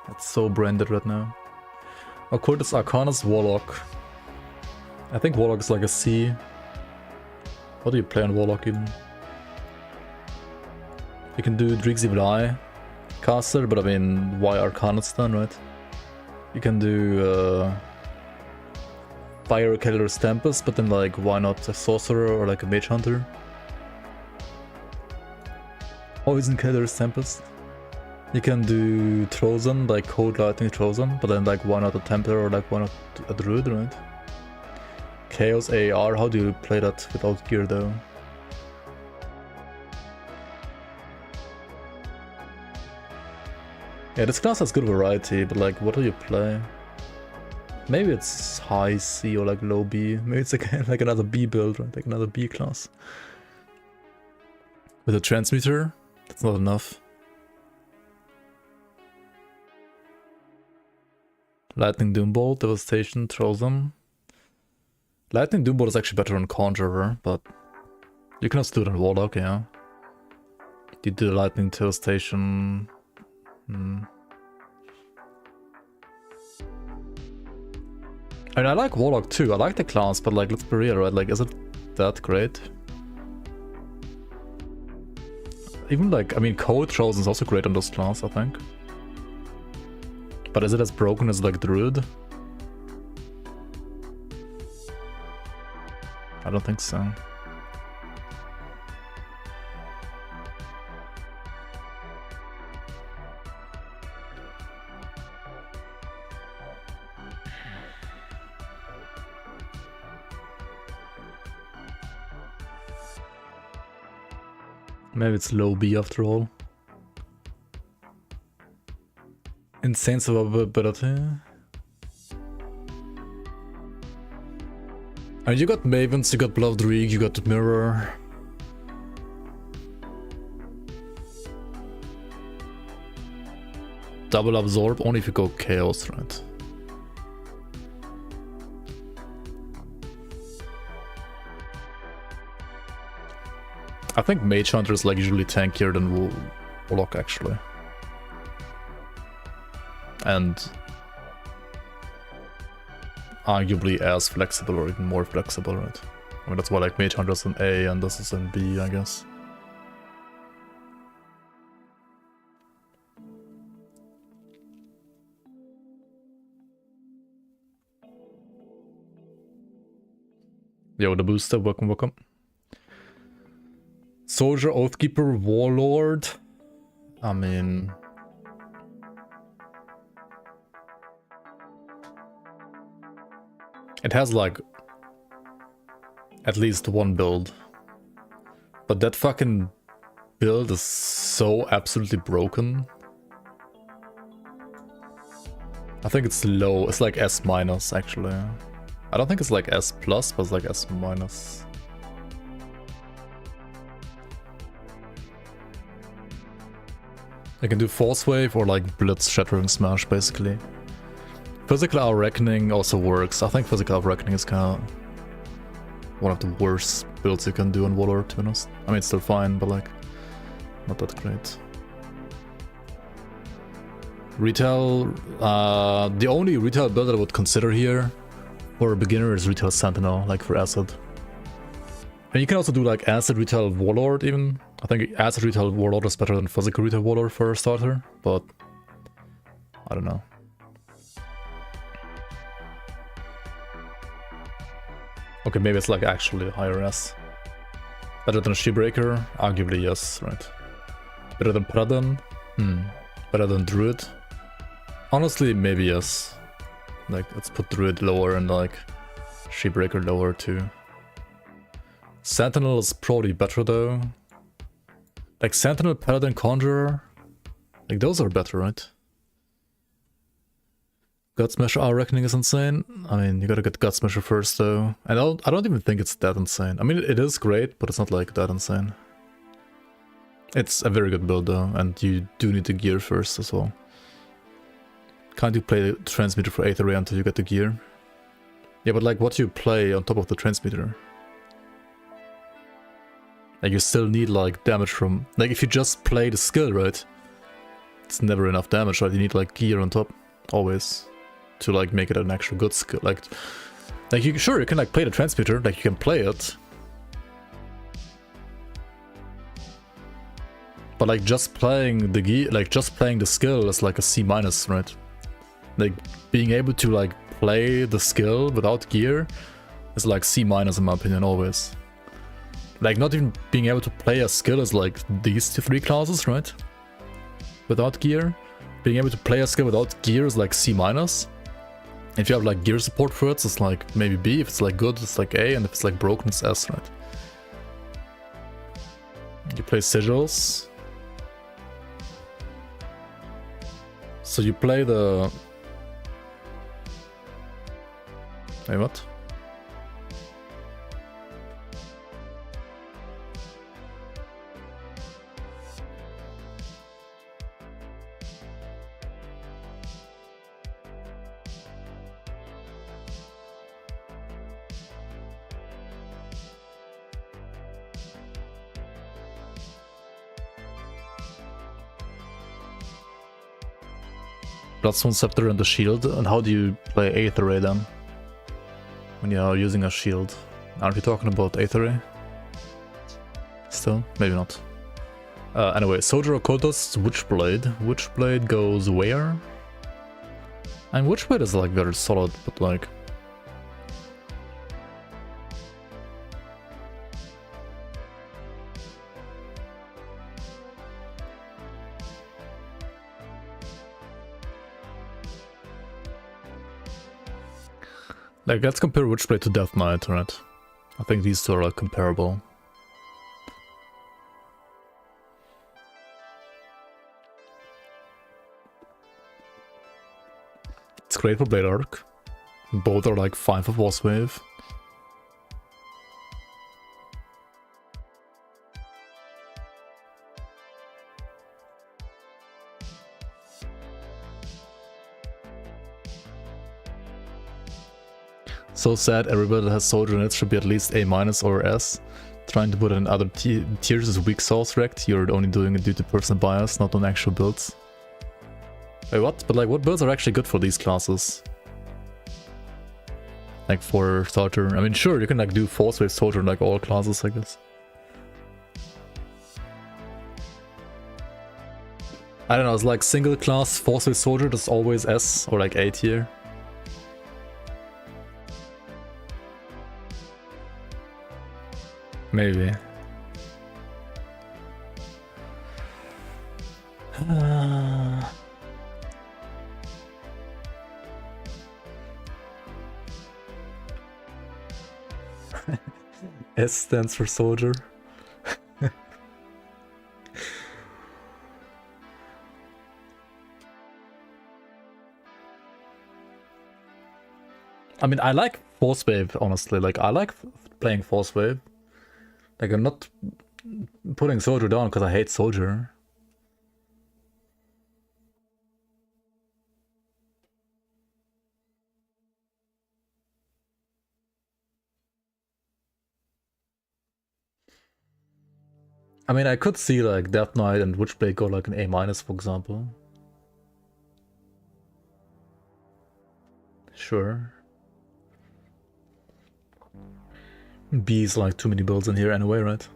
A: It's so brain dead right now. Occultist, Arcanist, Warlock. I think Warlock is like a C. What do you play on Warlock even? You can do Driggs Evil Eye caster, but I mean, why Arcanist then, right? You can do Fire Killer's Tempest, but then like, why not a Sorcerer or like a Mage Hunter? Poison Killer's Tempest. You can do Trozen, like Cold Lightning Trozen, but then like why not a Templar or like why not a Druid, right? Chaos AR, how do you play that without gear though? Yeah, this class has good variety, but like what do you play? Maybe it's high C or like low B. Maybe it's like another B build, right? Like another B class. With a Transmuter? That's not enough. Lightning Doombolt, Devastation, Trozen. Lightning Doombolt is actually better on Conjurer, but you can also do it on Warlock, yeah. You do Lightning Devastation. I mean, I like Warlock too. I like the class, but like, let's be real, right? Like, is it that great? Even like, I mean, Code Trozen is also great on this class, I think. But is it as broken as like Druid? I don't think so. Maybe it's low B after all. Insane survivability. And you got Mavens, you got Beloved Reek, you got Mirror. Double Absorb only if you go Chaos, right? I think Mage Hunter is like usually tankier than Warlock actually. And arguably as flexible or even more flexible, right? I mean that's why like Mage Hunter is an A and this is an B, I guess. Yo, the booster, welcome, welcome. Soldier, Oathkeeper, Warlord. I mean... it has like... at least one build. But that fucking build is so absolutely broken. I think it's low. It's like S minus actually. I don't think it's like S plus, but it's like S minus. I can do Force Wave or like Blitz Shattering Smash basically. Physical Hour Reckoning also works. I think Physical Hour Reckoning is kind of one of the worst builds you can do in Warlord, to be honest. I mean, it's still fine, but like, not that great. Retail, the only retail build that I would consider here for a beginner is Retail Sentinel, like for Acid. And you can also do like Acid Retail Warlord even. I think Acid Retail Warlord is better than Physical Retail Warlord for a starter, but I don't know. Okay, maybe it's like actually higher S. Better than Shibreaker? Arguably yes, right. Better than Paladin? Better than Druid? Honestly, maybe yes. Like, let's put Druid lower and like Shibreaker lower too. Sentinel is probably better though. Like Sentinel, Paladin, Conjurer, like those are better, right? Gutsmasher Hour Reckoning is insane. I mean, you gotta get Gutsmasher first though. And I don't even think it's that insane. I mean, it is great, but it's not like that insane. It's a very good build though, and you do need the gear first as well. Can't you play the Transmitter for Aether Ray until you get the gear? Yeah, but like what do you play on top of the Transmitter? Like you still need like damage from... like if you just play the skill, right? It's never enough damage, right? You need like gear on top, always. To like make it an actual good skill. Like you sure you can like play the Transmitter, like you can play it. But like just playing the gear, like just playing the skill is like a C minus, right? Like being able to like play the skill without gear is like C minus in my opinion always. Like not even being able to play a skill is like these three classes, right? Without gear. Being able to play a skill without gear is like C minus. If you have like gear support for it, it's like maybe B. If it's like good, it's like A, and if it's like broken, it's S, right? You play sigils. So you play the... wait, what? Bloodstone Scepter and the shield, and how do you play Aether Ray then? When you are using a shield. Aren't you talking about Aether Ray? Still? Maybe not. Anyway, Soldier Occultist, Witchblade. Witchblade goes where? And Witchblade is like very solid, but like... Like, let's compare Witchblade to Death Knight, right? I think these two are like comparable. It's great for Blade Arc. Both are like 5 of Boss Wave. So sad, everybody that has Soldier in it should be at least A- or S. Trying to put it in other tiers is weak sauce wrecked. You're only doing it due to personal bias, not on actual builds. Wait, what? But like, what builds are actually good for these classes? Like for starter, I mean, sure, you can like do Force Wave Soldier in like all classes, I guess. I don't know, it's like single class Force Wave Soldier, that's always S or like A tier. Maybe. S stands for soldier. I mean, I like Force Wave, honestly. Like, I like playing Force Wave. Like, I'm not putting Soldier down because I hate Soldier. I mean, I could see like Death Knight and Witchblade go like an A-, for example. Sure. B is like too many builds in here anyway, right?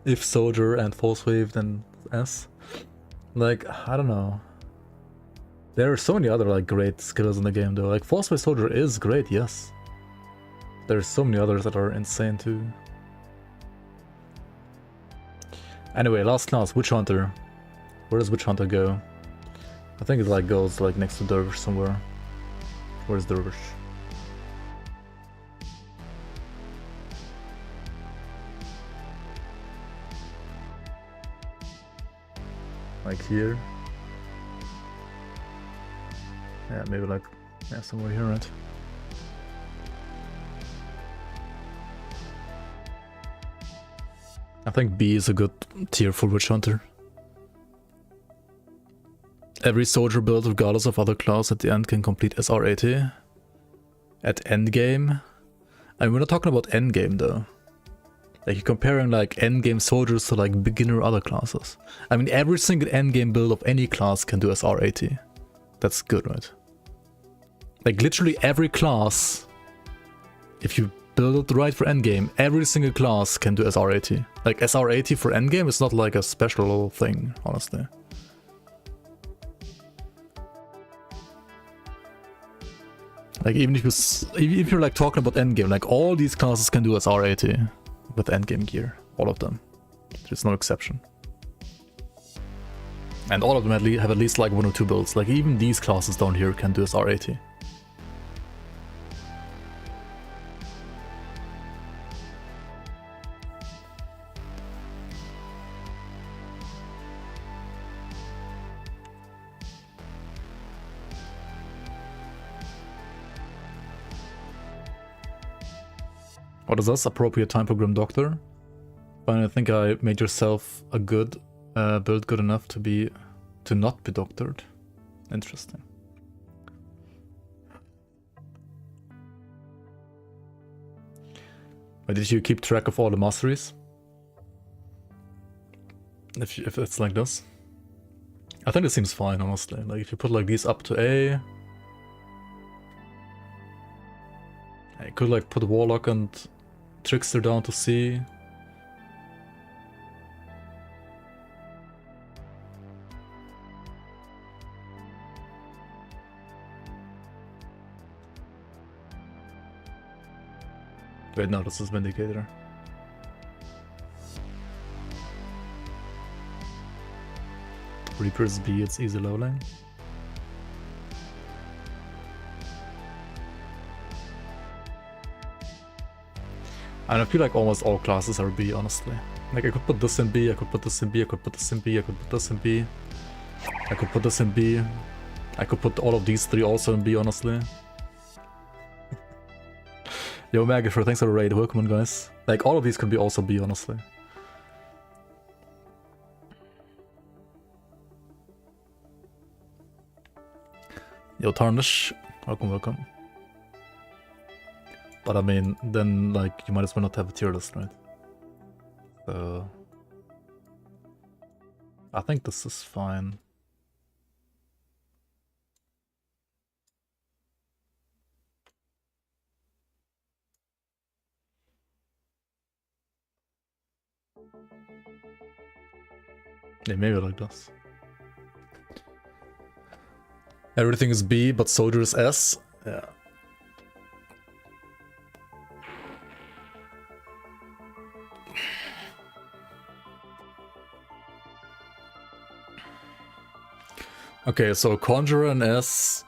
A: If Soldier and Force Wave, then S. Like, I don't know. There are so many other like great skills in the game though. Like Force Wave Soldier is great, yes. There's so many others that are insane too. Anyway, last class, Witch Hunter. Where does Witch Hunter go? I think it like goes like next to Dervish somewhere. Where's Dervish? Like here. Yeah, maybe like, yeah, somewhere here, right? I think B is a good tier for Witch Hunter. Every soldier build, regardless of other class, at the end can complete SR80. At endgame? I mean, we're not talking about endgame though. Like, you're comparing like endgame soldiers to like beginner other classes. I mean, every single endgame build of any class can do SR80. That's good, right? Like, literally every class, if you build it right for endgame, every single class can do SR80. Like, SR80 for endgame is not like a special thing, honestly. Like, even if you're like talking about endgame, like all these classes can do SR80 with endgame gear, all of them. There's no exception. And all of them have at least like 1 or 2 builds. Like, even these classes down here can do SR80. What is this? Appropriate time for Grim Doctor? Finally, I think I made yourself a good build good enough to not be doctored. Interesting. But did you keep track of all the masteries? If it's like this? I think it seems fine, honestly. Like, if you put like these up to A, I could like put Warlock and Trickster down to C. Wait, no, this is Vindicator. Reaper's B, it's easy leveling. And I feel like almost all classes are B, honestly. Like, I could put this in B, I could put this in B, I could put this in B, I could put this in B. I could put this in B. I could put all of these three also in B, honestly. Yo, Magafer, thanks for the raid. Welcome on, guys. Like, all of these could be also B, honestly. Yo, Tarnish. Welcome, welcome. But I mean, then, like, you might as well not have a tier list, right? So... I think this is fine. Yeah, maybe like this. Everything is B, but soldier is S. Yeah. Okay, so Conjurer and S,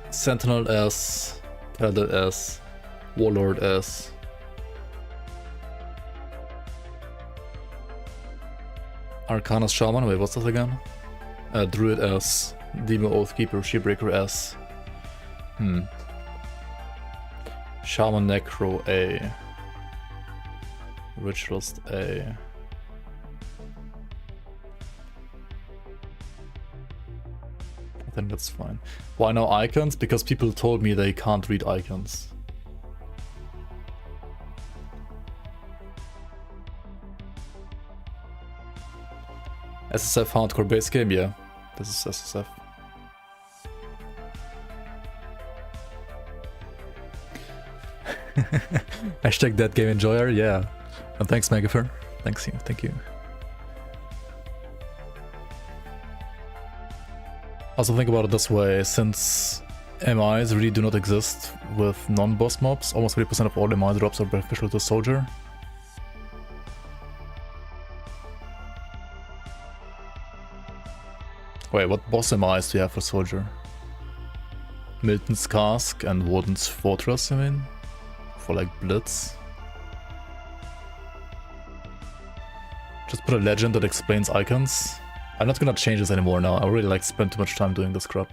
A: Sentinel S, Paladin S, Warlord S. Arcana's Shaman, wait, what's that again? Druid S, Demon Oathkeeper, Shipbreaker S. Shaman Necro A. Ritualist A. I think that's fine. Why now icons? Because people told me they can't read icons. SSF hardcore base game, yeah. This is SSF. Hashtag that game enjoyer, yeah. And thanks, Megafer. Thanks you, thank you. Also think about it this way, since MIs really do not exist with non-boss mobs, almost 30% of all MI drops are beneficial to Soldier. Wait, what boss MIs do you have for Soldier? Milton's Cask and Warden's Fortress, you mean? For like Blitz? Just put a legend that explains icons. I'm not gonna change this anymore now, I really like spent too much time doing this crap.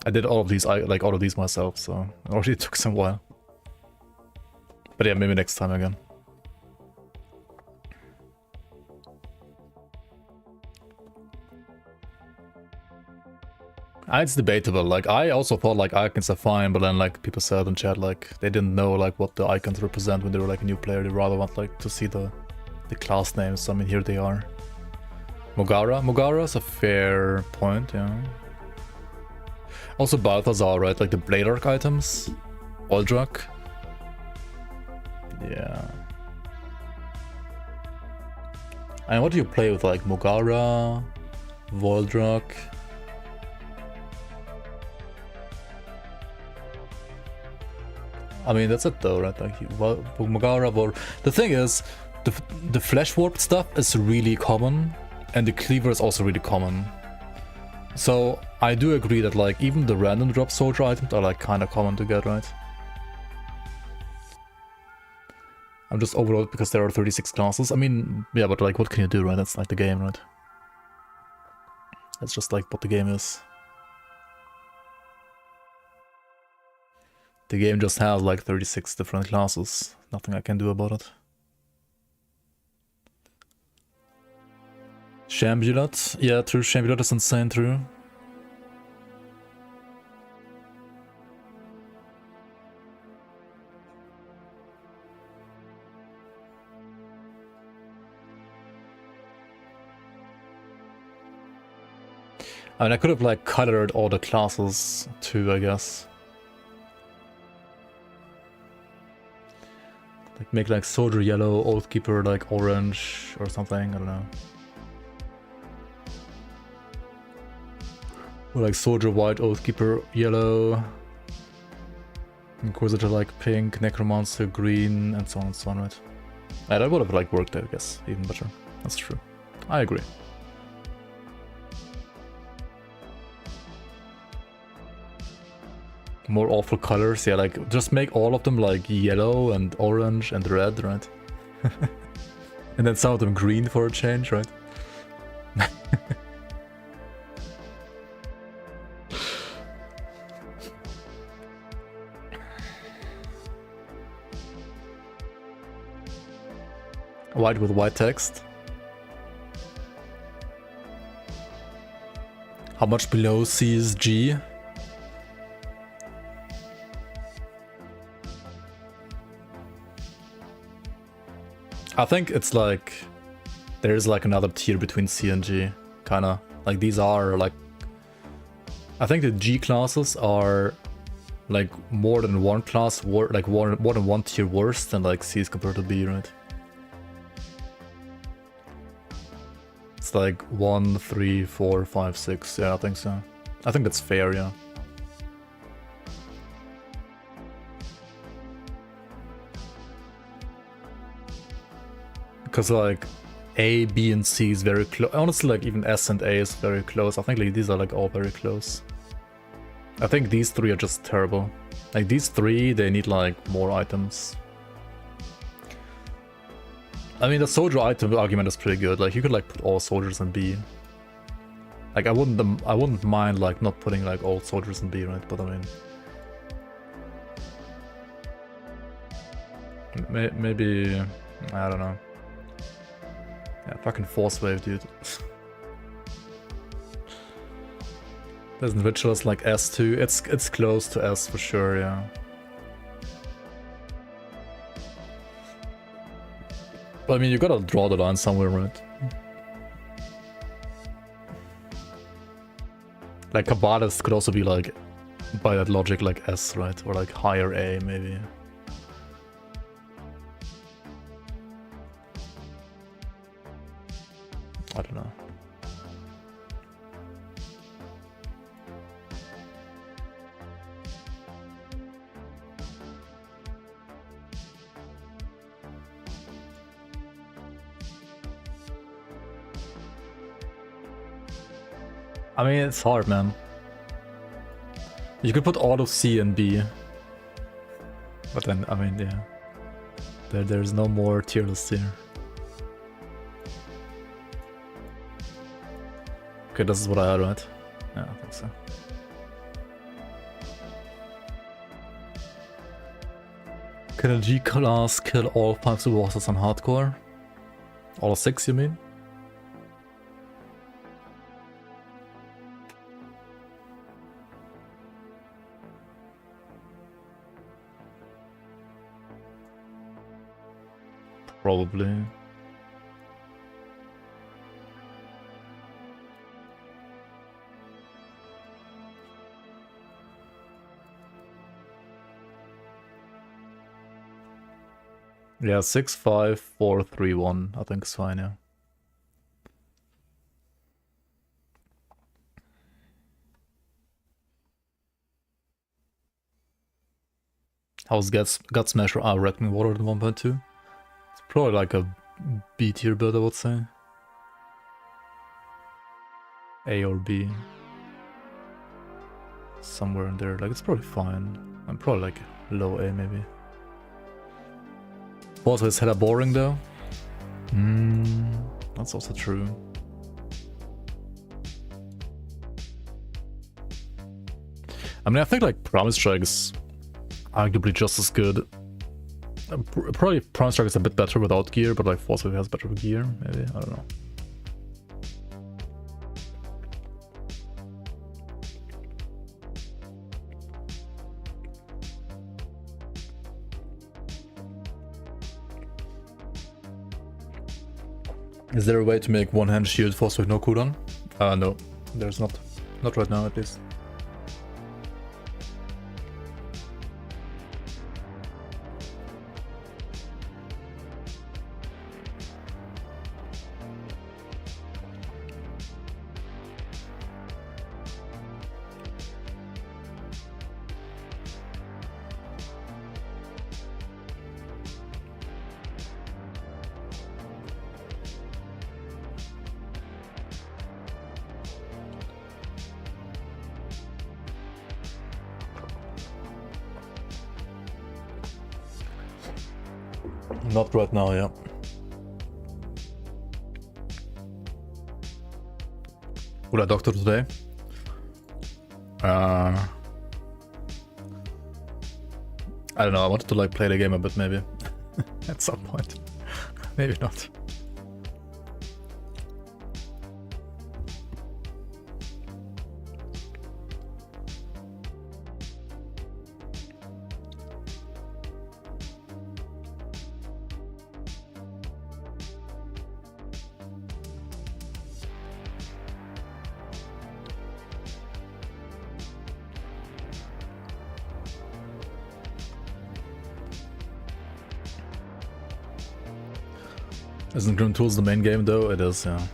A: I did all of these, like all of these myself, so it already took some while. But yeah, maybe next time again. It's debatable, like I also thought like icons are fine, but then like people said in chat like they didn't know like what the icons represent when they were like a new player, they rather want like to see the class names, so I mean here they are. Mogara is a fair point, yeah. Also Balthazar, right, like the Blade Arc items, Aldrak. Yeah. And what do you play with like Mogara, Voldrak? I mean, that's it though, right? Like, Mogara, the thing is, the flesh warp stuff is really common, and the cleaver is also really common. So I do agree that like even the random drop soldier items are like kind of common to get, right? I'm just overloaded because there are 36 classes. I mean, yeah, but like what can you do, right? That's like the game, right? That's just like what the game is. The game just has like 36 different classes. Nothing I can do about it. Shambulat. Yeah, true. Shambulat is insane, true. I mean, I could have like colored all the classes too, I guess. Like make like soldier yellow, oathkeeper like orange or something, I don't know. Or like soldier white, oathkeeper yellow, inquisitor like pink, necromancer green, and so on and so on, right? Yeah, that would have like worked, I guess, even better. That's true. I agree. More awful colors, yeah, like just make all of them like yellow and orange and red, right? And then some of them green for a change, right? White with white text. How much below C is G? I think it's like there's like another tier between C and G, kinda. Like these are like, I think the G classes are like more than one class, like more than one tier worse than like C is compared to B, right? It's like 1, 3, 4, 5, 6. Yeah, I think so. I think that's fair, yeah. Because like A, B, and C is very close. Honestly, like even S and A is very close. I think like these are like all very close. I think these three are just terrible. Like these three, they need like more items. I mean, the soldier item argument is pretty good. Like you could like put all soldiers in B. Like I wouldn't mind like not putting like all soldiers in B, right? But I mean, maybe I don't know. Yeah, fucking force wave, dude. There's rituals like S2. It's close to S for sure, yeah. But I mean, you gotta draw the line somewhere, right? Like Kabbalist could also be like, by that logic, like S, right? Or like higher A, maybe. I don't know. I mean, it's hard, man. You could put all of C and B. But then, I mean, yeah. There's no more tier lists here. Okay, this is what I had, right? Yeah, I think so. Can a G class kill all 5 super bosses on hardcore? All 6, you mean? Probably. Yeah, 6, 5, 4, 3, 1. I think it's fine, yeah. How's God Smasher? I reckon water than 1.2. It's probably like a B tier build, I would say. A or B. Somewhere in there. Like, it's probably fine. I'm probably like low A, maybe. Both his head are boring, though. That's also true. I mean, I think like Promise Strike is arguably just as good. Probably Promise Strike is a bit better without gear, but like Force Wave has better gear, maybe? I don't know. Is there a way to make one-hand shield Force with no cooldown? No, there's not. Not right now, at least. Not right now, yeah. Would I doctor today? I don't know, I wanted to like play the game a bit maybe. At some point. Maybe not. Isn't GRIMTOOLS the main game though? It is, yeah.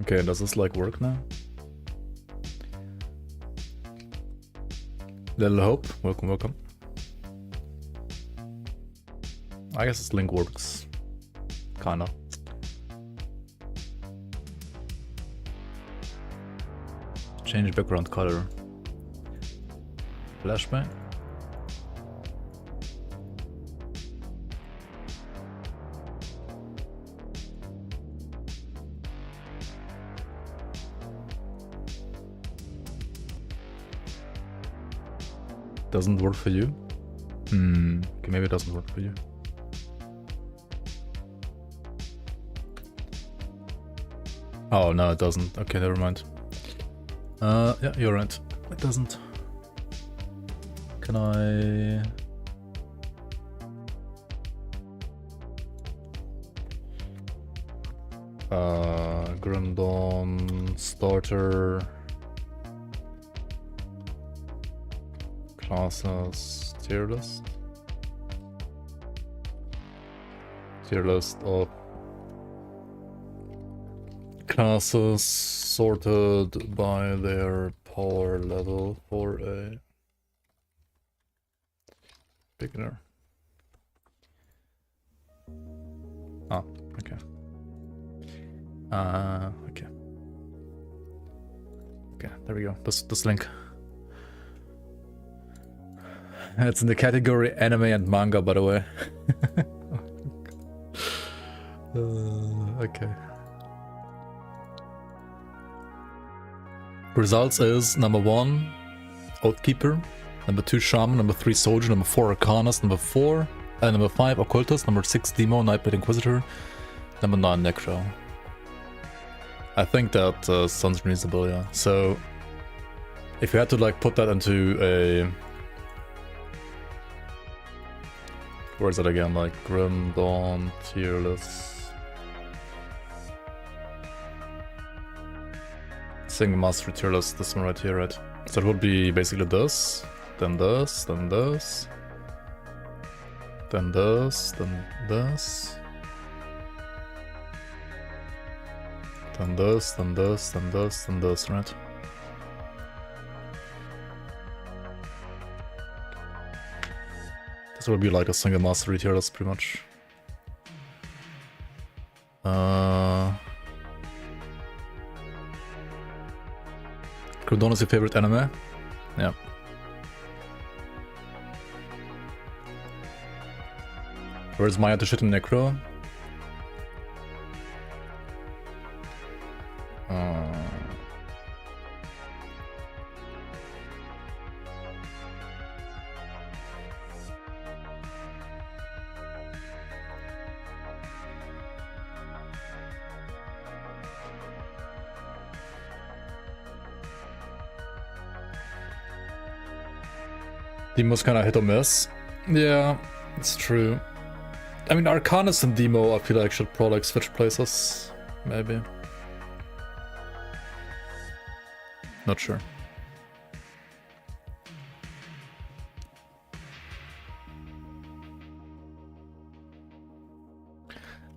A: Okay, does this like work now? Little Hope, welcome, welcome. I guess this link works. Kinda. Change background color. Flashbang. Doesn't work for you? Okay, maybe it doesn't work for you. Oh, no, it doesn't. Okay, never mind. Yeah, you're right. It doesn't. Can I... Grim Dawn, starter... Classes, tier list. Tier list of classes sorted by their power level for a beginner. Ah, okay. Okay. Okay, there we go. This link. It's in the category anime and manga, by the way. Okay. Results is number 1, Oathkeeper, number 2, Shaman, number 3, Soldier, number 4, Arcanist, number 5, Occultist, number 6, Demo, Nightblade Inquisitor, number 9, Necro. I think that sounds reasonable, yeah. So, if you had to like put that into a... Where is it again? Like Grim Dawn, tier list. Single master tier list, this one right here, right? So it would be basically this, then this, then this, then this, then this, then this, then this, then this, then this, right? This would be like a single mastery tier list, pretty much. Grim Dawn is your favorite anime? Yeah. Where's Maya to shit in Necro? Demo's kinda hit or miss. Yeah, it's true. I mean, Arcanist and Demo, I feel like should probably like switch places. Maybe. Not sure.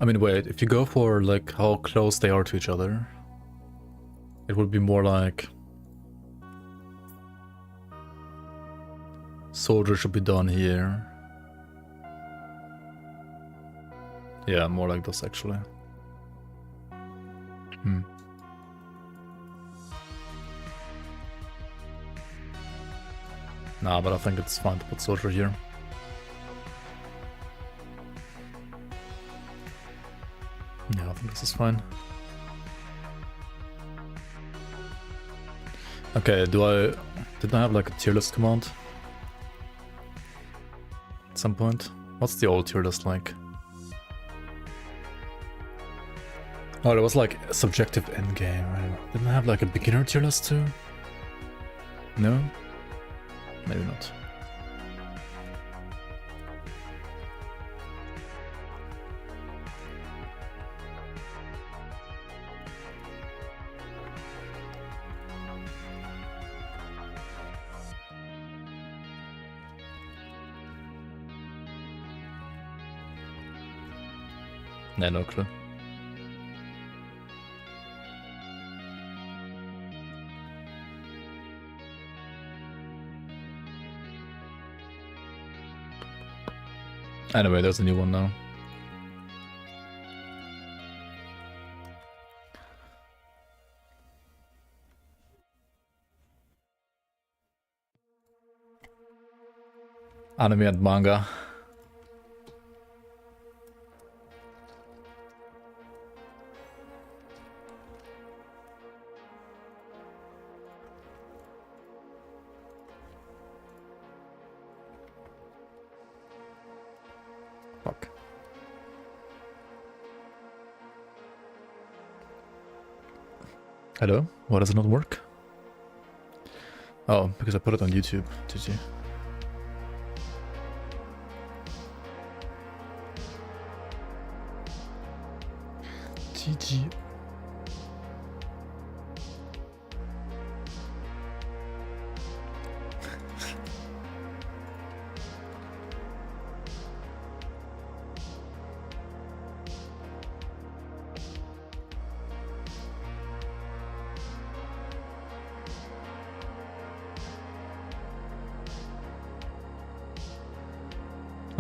A: I mean, wait, if you go for like how close they are to each other, It would be more like soldier should be done here. Yeah, more like this actually. Nah, but I think it's fine to put soldier here. Yeah, I think this is fine. Okay, didn't I have like a tier list command? At some point? What's the old tier list like? Oh, there was like a subjective endgame, right? Didn't I have like a beginner tier list too? No? Maybe not. Yeah, no clue. Anyway, there's a new one now. Anime and manga. Fuck. Hello? Why does it not work? Oh, because I put it on YouTube. Did you? GG.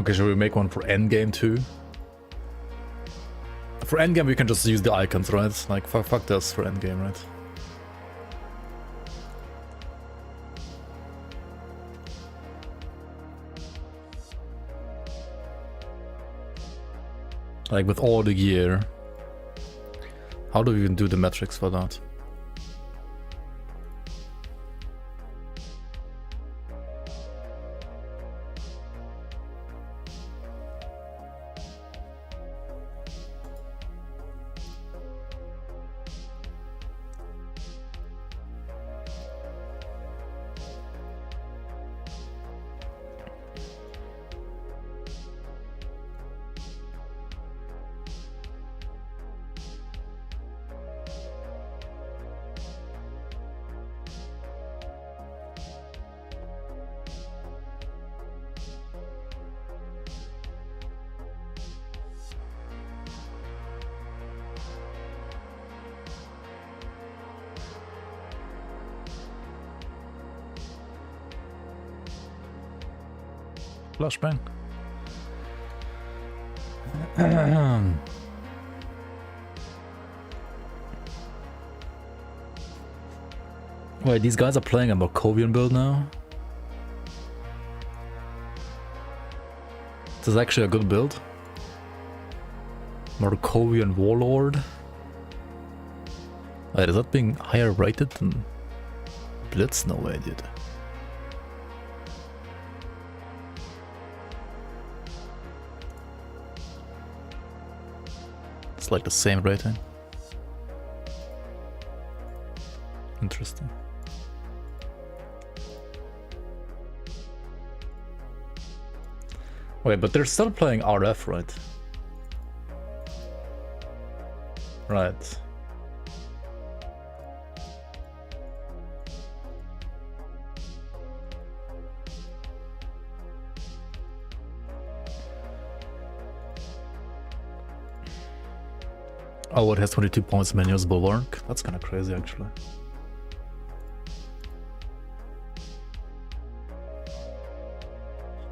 A: Okay, should we make one for endgame too? For endgame we can just use the icons, right? Like fuck this for endgame, right? Like with all the gear. How do we even do the metrics for that? Flashbang. Wait, these guys are playing a Markovian build now? This is actually a good build. Markovian Warlord. Wait, is that being higher rated than Blitz? No way, dude. It's like the same rating. Interesting. Wait, but they're still playing RF, right? Right. Oh, it has 22 points, menus bulwark. That's kind of crazy, actually.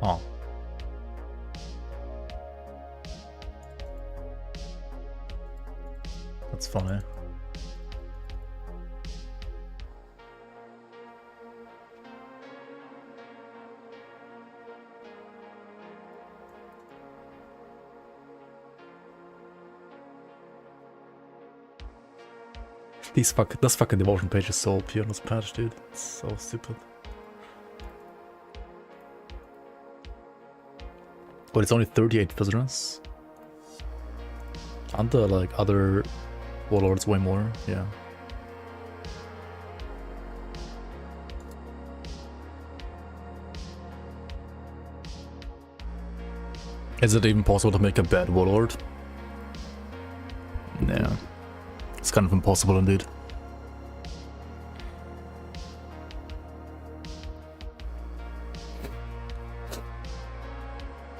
A: Oh. That's funny. This fucking devotion page is so OP on this patch, dude. It's so stupid. But it's only 38 visitors. Aren't the like other warlords way more? Yeah. Is it even possible to make a bad warlord? Yeah. It's kind of impossible indeed.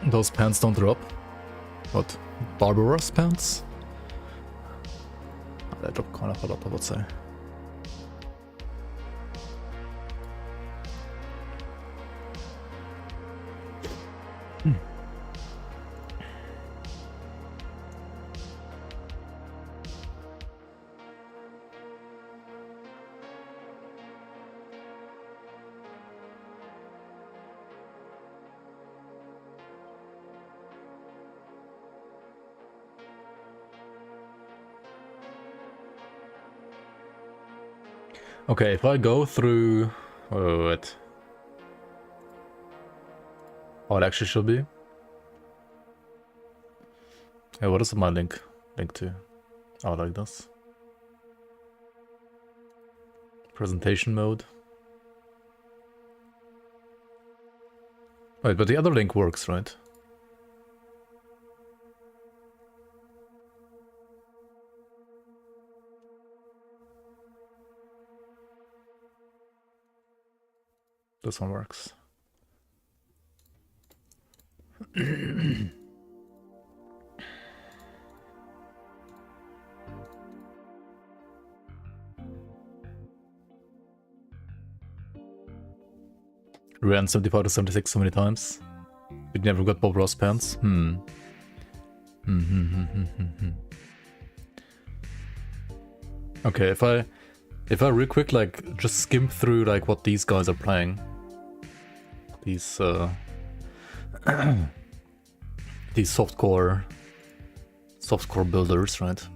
A: Those pants don't drop. What? Barbarous pants? Oh, they drop kind of a lot, I would say. Okay, if I go through... wait. Oh, it actually should be. Hey, what is my link to? Oh, like this. Presentation mode. Wait, but the other link works, right? This one works. Ran 75 to 76 so many times. We never got Bob Ross pants. Okay, if I real quick like just skim through like what these guys are playing. These these softcore builders, right?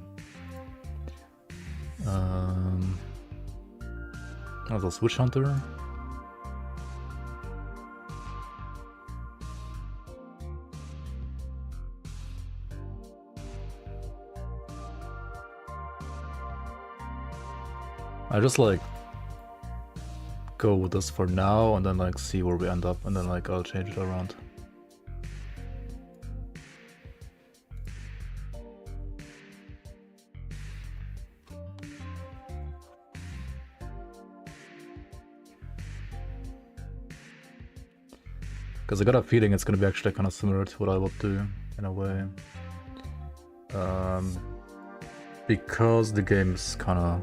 A: Those Witch Hunter. I just like go with this for now and then like see where we end up and then like I'll change it around. Because I got a feeling it's gonna be actually kind of similar to what I would do in a way. Because the game's kind of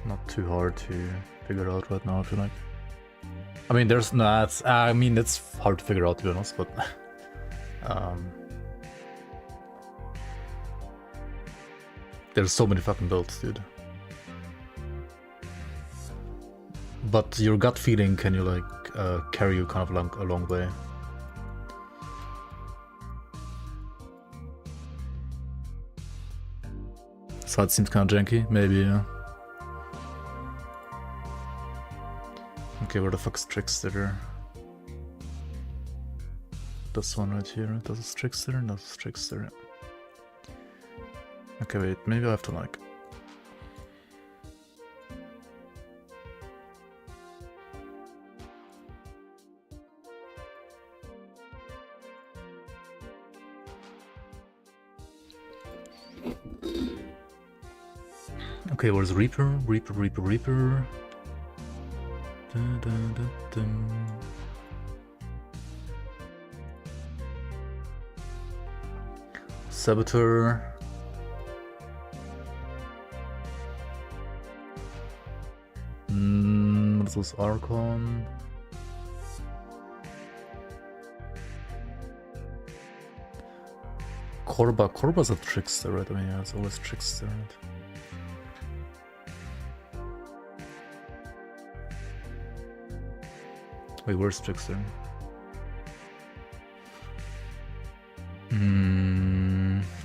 A: not too hard to figure out right now, I feel like. I mean, there's not. I mean, it's hard to figure out, to be honest, but there's so many fucking builds, dude. But your gut feeling can you like carry you kind of a long way. So it seems kind of janky, maybe. Yeah. Okay, where the fuck's Trickster? This one right here. This is Trickster and this is Trickster. Okay, wait, maybe I have to like... Okay, where's Reaper? Reaper. Saboteur. What's this? Archon. Korba. Korba's a trickster, right? I mean, yeah, it's always trickster, right? Wait, where's trickster?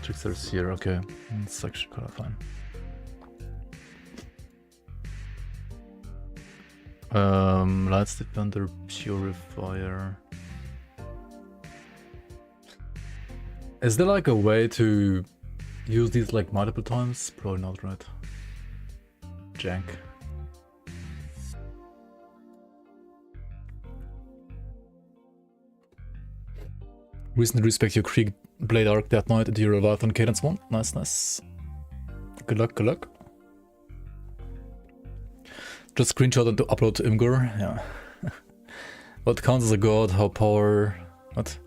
A: Trickster's here, okay. It's actually kind of fine. Lights Defender, Purifier. Is there like a way to use these like multiple times? Probably not, right? Jank. Recently respect your Krieg Blade Arc that night and you revived on Cadence 1. Nice, nice. Good luck, good luck. Just screenshot and to upload to Imgur, yeah. What counts as a god, how power... What?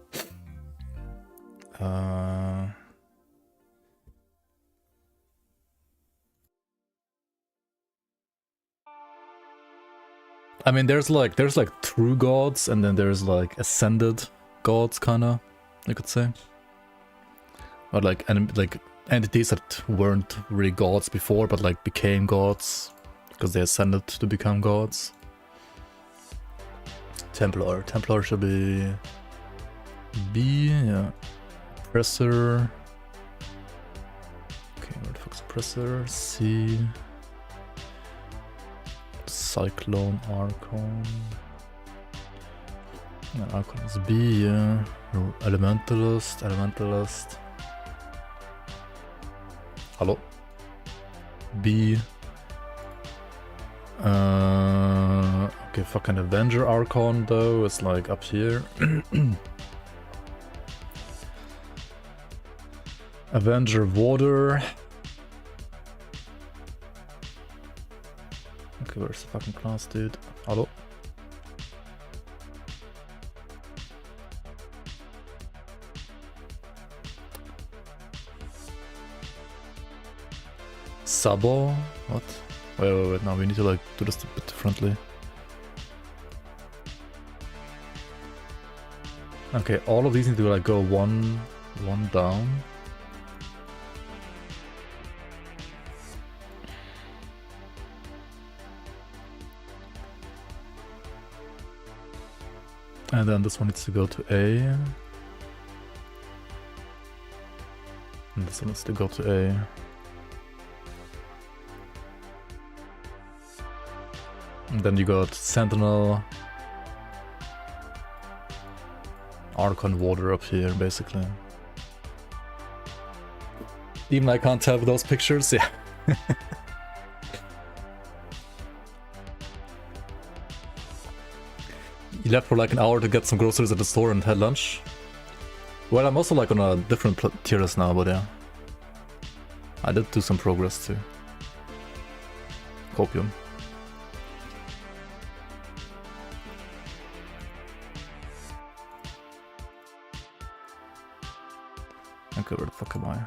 A: I mean, there's like true gods, and then there's like ascended gods, kinda, you could say. Or like entities that weren't really gods before, but like became gods because they ascended to become gods. Templar should be B, yeah. Oppressor. Okay, where the fuck's Oppressor? C. Cyclone, Archon. Yeah, Archon is B, yeah. Elementalist. Hello? B. Okay, fucking Avenger Archon though, it's like up here. Avenger Water. Okay, where's the fucking class, dude? Hello? Sabo? What? Wait, now we need to like do this a bit differently. Okay, all of these need to like go one down. And then this one needs to go to A. And this one needs to go to A. And then you got Sentinel, Archon Water up here, basically. Even I can't tell with those pictures, yeah. You left for like an hour to get some groceries at the store and had lunch. Well, I'm also like on a different tier list now, but yeah. I did do some progress too. Copium. Okay, where the fuck am I?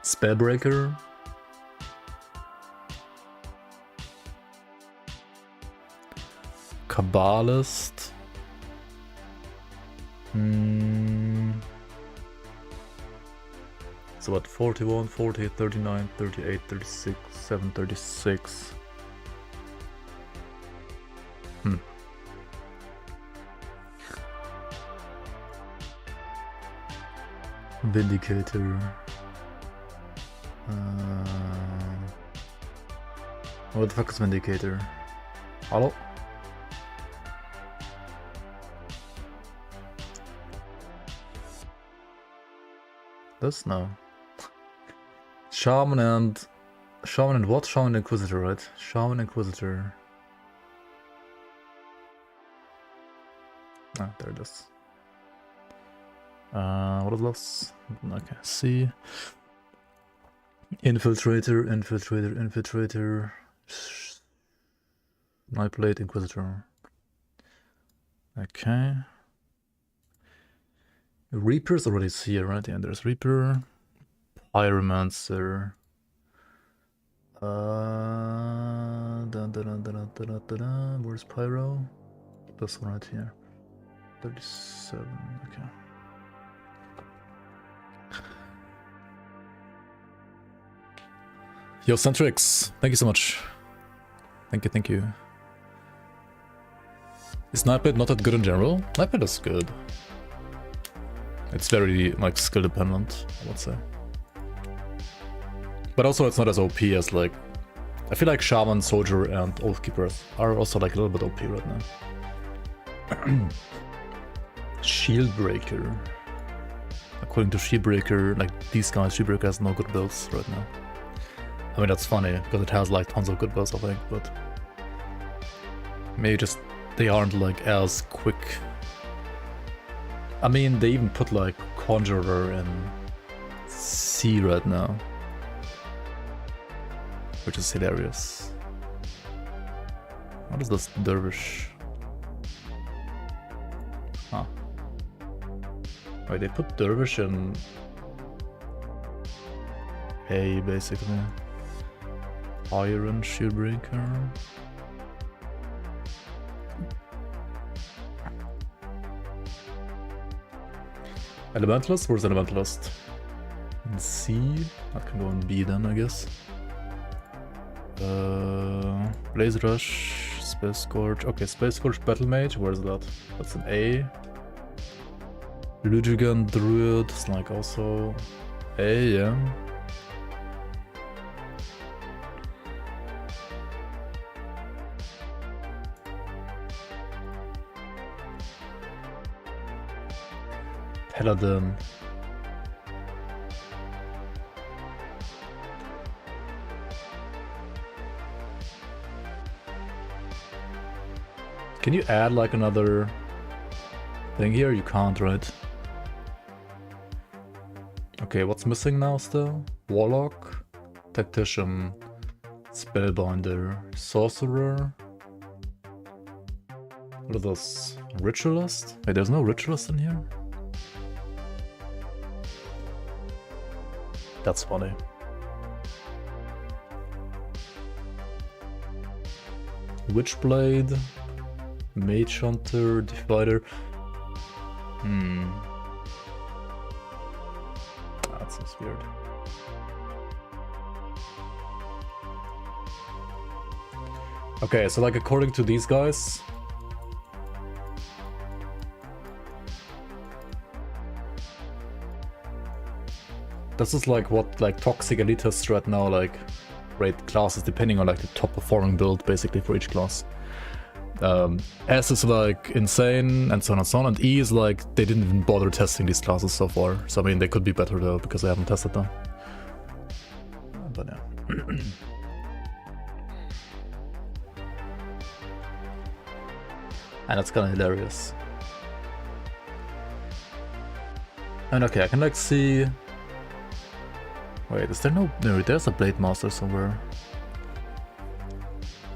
A: Spellbreaker. Kabbalist. So what, 41, 48, 39, 38, 36, 7, 36. Vindicator. What the fuck is Vindicator? Hello? This? No. Shaman and what? Shaman Inquisitor, right? Shaman Inquisitor. Ah, there it is. What is this? Okay, C. Infiltrator. Nightblade Inquisitor. Okay. Reaper's already here, right? Yeah, there's Reaper. Pyromancer. Where's Pyro? This one right here. 37, okay. Yo, Centrix, thank you so much. Thank you, thank you. Is Nightblade not that good in general? Nightblade is good. It's very, like, skill dependent, I would say. But also it's not as OP as, like... I feel like Shaman, Soldier, and Oathkeeper are also, like, a little bit OP right now. Shieldbreaker. According to Shieldbreaker, like, these guys, Shieldbreaker has no good builds right now. I mean, that's funny, because it has, like, tons of good builds, I think, but... maybe just... they aren't, like, as quick. I mean, they even put, like, Conjurer in C right now. Which is hilarious. What is this Dervish? Huh. Wait, they put Dervish in A, basically. Iron Shieldbreaker. Elementalist? Where's Elementalist? In C? That can go in B then, I guess. Blaze Rush, Space Scourge. Okay, Space Scourge Battle Mage, where's that? That's an A. Ludigan Druid is like also A, yeah. Paladin. Can you add like another thing here? You can't, right? Okay, what's missing now still? Warlock, Tactician, Spellbinder, Sorcerer. What are those? Ritualist? Wait, there's no Ritualist in here? That's funny. Witchblade, Mage Hunter, Divider. That seems weird. Okay, so like according to these guys, this is like what like toxic elitists right now like rate classes depending on like the top performing build basically for each class. S is like insane and so on and so on, and E is like they didn't even bother testing these classes so far. So I mean they could be better though because they haven't tested them. But yeah. And that's kind of hilarious. And okay, I can like see. Wait, is there no? No, there's a Blade Master somewhere.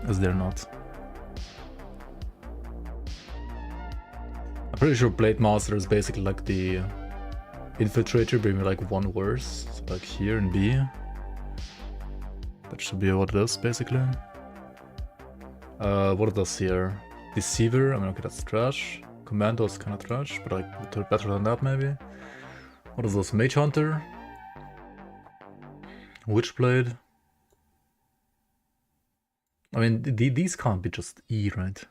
A: Is there not? I'm pretty sure Blade Master is basically like the Infiltrator, maybe like one worse. So like here in B. That should be what it is, basically. What is this here? Deceiver, I mean, okay, that's trash. Commando is kind of trash, but like better than that, maybe. What is this? Mage Hunter? Witchblade? I mean, these can't be just E, right?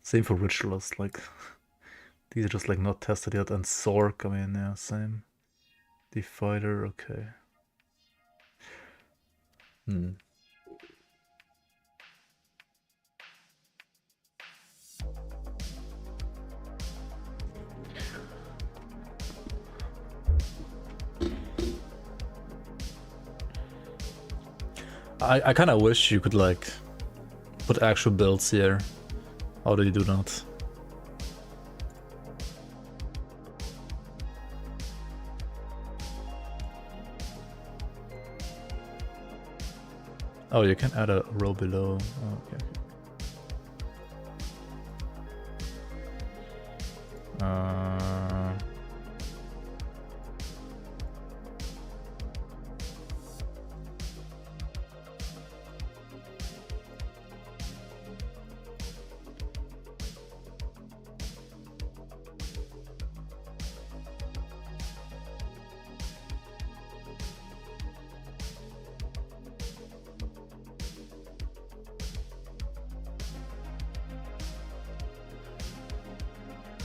A: Same for Ritualist, like, these are just like not tested yet, and Sork, I mean, yeah, same. Divider, okay. I kind of wish you could like put actual builds here. How do you do that? Oh, you can add a row below. Oh, okay.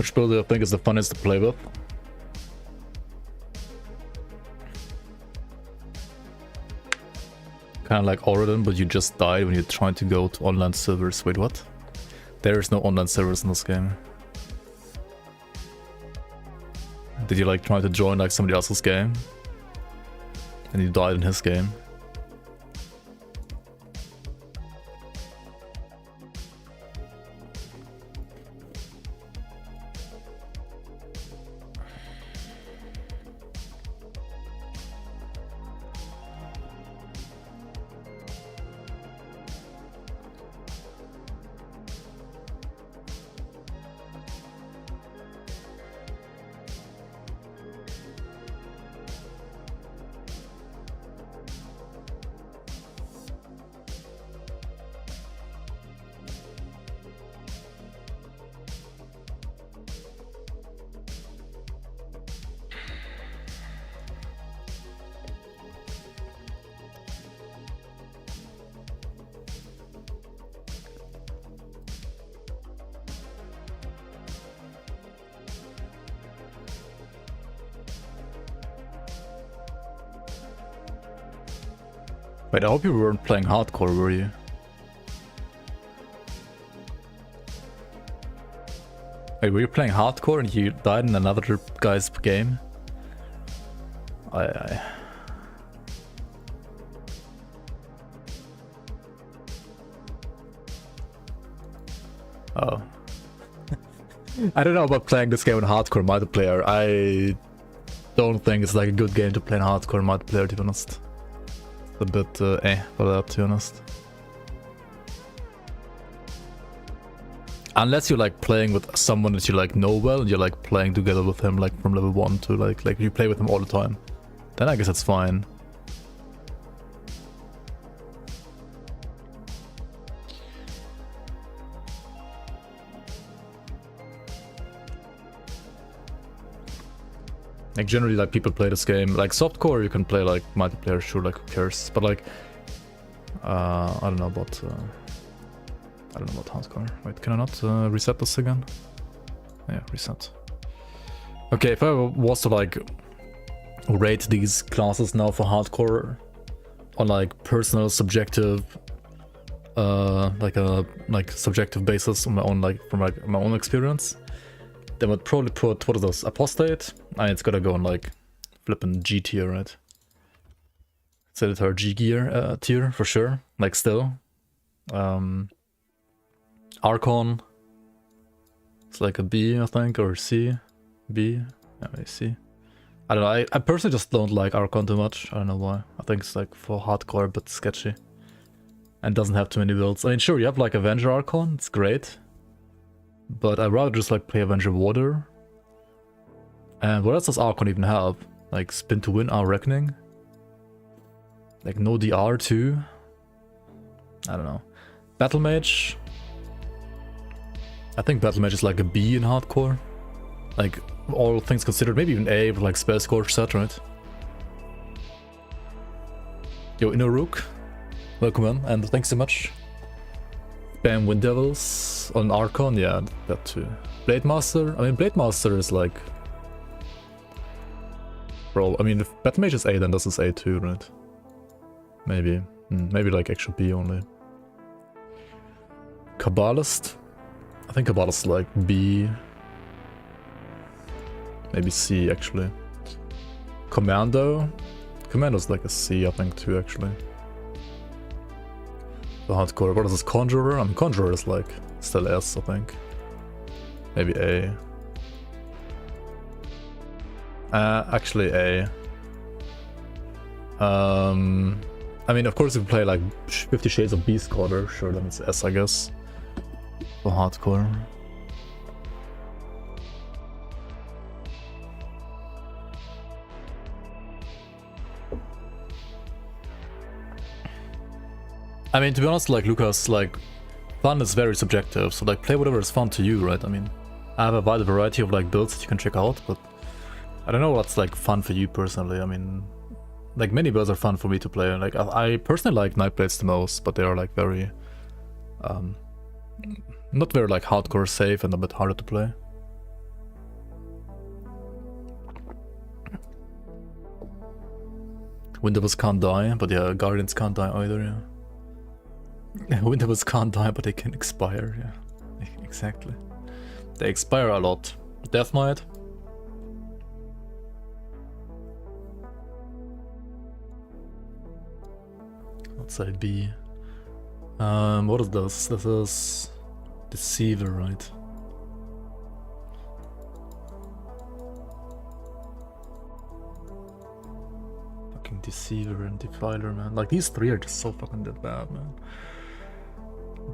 A: Which build do you think is the funnest to play with? Kind of like Auradon, but you just died when you're trying to go to online servers. Wait, what? There is no online servers in this game. Did you like try to join like somebody else's game? And you died in his game? Wait, I hope you weren't playing hardcore, were you? Wait, were you playing hardcore and you died in another guy's game? Aye. Oh. I don't know about playing this game in hardcore multiplayer. I don't think it's like a good game to play in hardcore multiplayer, to be honest. A bit for that, to be honest. Unless you're like playing with someone that you like know well and you're like playing together with him like from level 1 to like you play with him all the time, then I guess it's fine. Like generally like people play this game like softcore, you can play like multiplayer, sure, like who cares, but like I don't know about hardcore. Wait, can I not reset this again? Yeah, reset. Okay, if I was to like rate these classes now for hardcore on like personal subjective like subjective basis on my own, like from like my own experience, then would probably put, what is this, Apostate? I mean, it's gotta go on like flippin' G tier, right? Set it our G gear tier for sure. Like still, Archon, it's like a B, I think, or C, B, yeah, maybe C. I don't know. I personally just don't like Archon too much. I don't know why. I think it's like for hardcore, but sketchy, and doesn't have too many builds. I mean, sure, you have like Avenger Archon, it's great. But I'd rather just like play Avenger Water. And what else does Archon even have? Like Spin to Win, Our Reckoning? Like no DR too? I don't know. Battle Mage? I think Battle Mage is like a B in hardcore. Like all things considered, maybe even A with like Spell Scorch set, right? Yo, Inner Rook, welcome in, and thanks so much. Bam, Wind Devils on Archon, yeah, that too. Blade Master, I mean, Blade Master is like... Bro, I mean, if Battle Mage is A, then this is A too, right? Maybe. Maybe like actual B only. Kabbalist? I think Kabbalist is like B. Maybe C, actually. Commando? Commando's like a C, I think, too, actually. The hardcore. What is this? Conjurer? I mean, Conjurer is like still S, I think. Maybe A. Actually A. I mean, of course, if you play like 50 Shades of Beast Quarter, sure, then it's S, I guess. For hardcore. I mean, to be honest, like Lucas, like fun is very subjective, so like play whatever is fun to you, right? I mean, I have a wide variety of like builds that you can check out, but I don't know what's like fun for you personally. I mean, like many builds are fun for me to play. Like I personally like Nightblades the most, but they are like very, not very like hardcore safe and a bit harder to play. Windows can't die, but yeah, Guardians can't die either, yeah. Windows can't die, but they can expire, yeah. Exactly. They expire a lot. Death Knight. Let's say B. What is this? This is Deceiver, right? Fucking Deceiver and Defiler, man. Like, these three are just so fucking dead bad, man.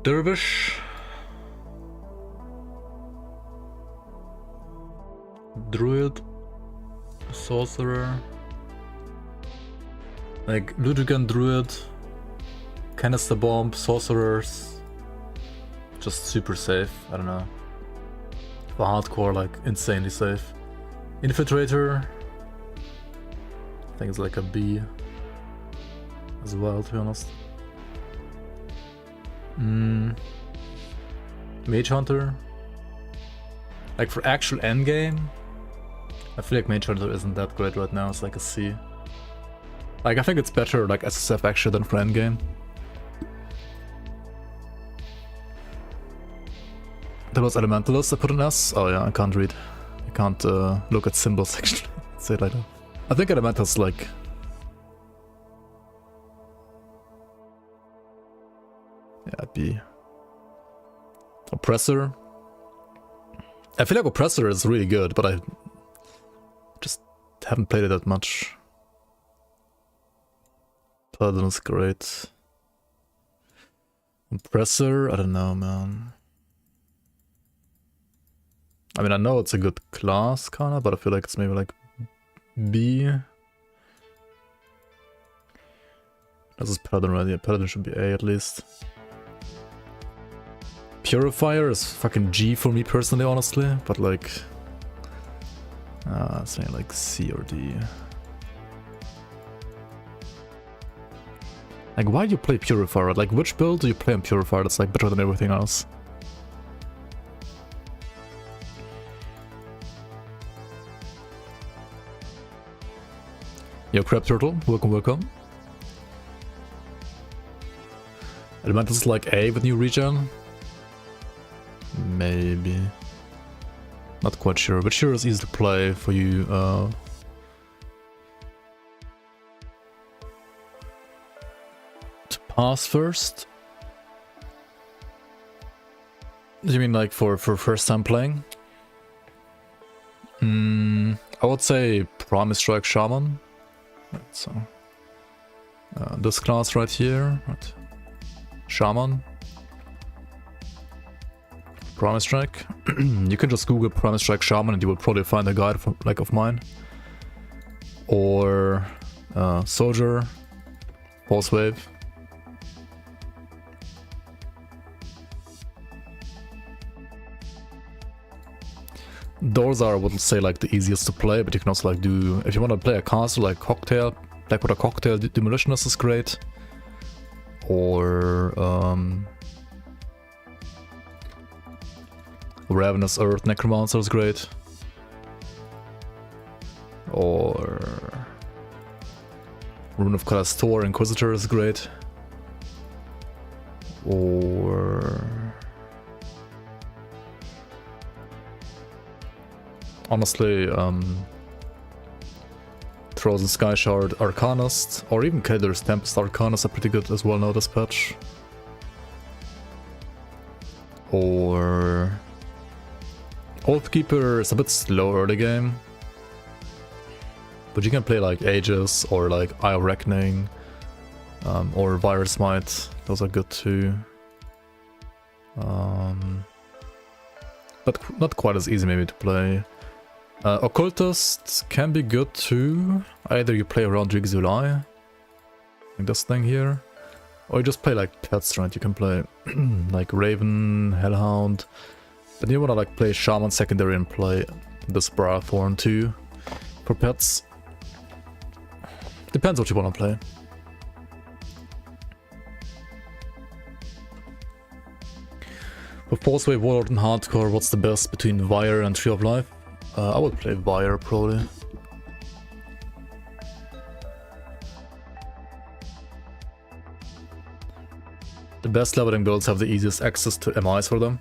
A: Dervish. Druid. Sorcerer. Like, Ludigan Druid. Canister Bomb, Sorcerers. Just super safe, I don't know. For hardcore, like, insanely safe. Infiltrator. I think it's like a B as well, to be honest. Mage Hunter. Like, for actual endgame, I feel like Mage Hunter isn't that great right now, it's like a C. Like, I think it's better, like, SSF actually than for endgame. That was Elementalist I put an S. Oh yeah, I can't read. I can't look at symbols actually. Say it like that. I think Elementalist like... Yeah, B. Oppressor. I feel like Oppressor is really good, but I just haven't played it that much. Paladin is great. Oppressor, I don't know, man. I mean, I know it's a good class, kinda, but I feel like it's maybe like B. This is Paladin, right? Yeah, Paladin should be A at least. Purifier is fucking G for me personally, honestly, but like... saying like C or D. Like, why do you play Purifier? Like, which build do you play on Purifier that's like better than everything else? Yo, Crab Turtle, welcome, welcome. Elemental is like A with new regen? Maybe. Not quite sure, but sure is easy to play for you. To pass first? Do you mean like for first time playing? I would say Promise Strike Shaman. Right, so this class right here, right. Shaman, Promise Strike. You can just Google Promise Strike Shaman and you will probably find a guide from, like, of mine. Or Soldier, Pulse Wave. Those are, I would say, like the easiest to play, but you can also like do, if you want to play a castle like Cocktail, Blackwater Cocktail, Demolitionist is great. Or Ravenous Earth Necromancer is great. Or Rune of Calastor Inquisitor is great. Or honestly, Frozen Sky Shard Arcanist, or even Kader's Tempest Arcanist are pretty good as well now this patch. Or Oathkeeper is a bit slow early game, but you can play like Aegis or like Eye of Reckoning, or Virus Might. Those are good too. But not quite as easy maybe to play. Occultist can be good too. Either you play around Jigzulai, like this thing here, or you just play like pets, right? You can play like Raven, Hellhound, but you wanna like play Shaman secondary and play this Briarthorn too for pets. Depends what you wanna play. For Force Wave Warlord and Hardcore, what's the best between Vire and Tree of Life? I would play Vire probably. The best leveling builds have the easiest access to MIs for them.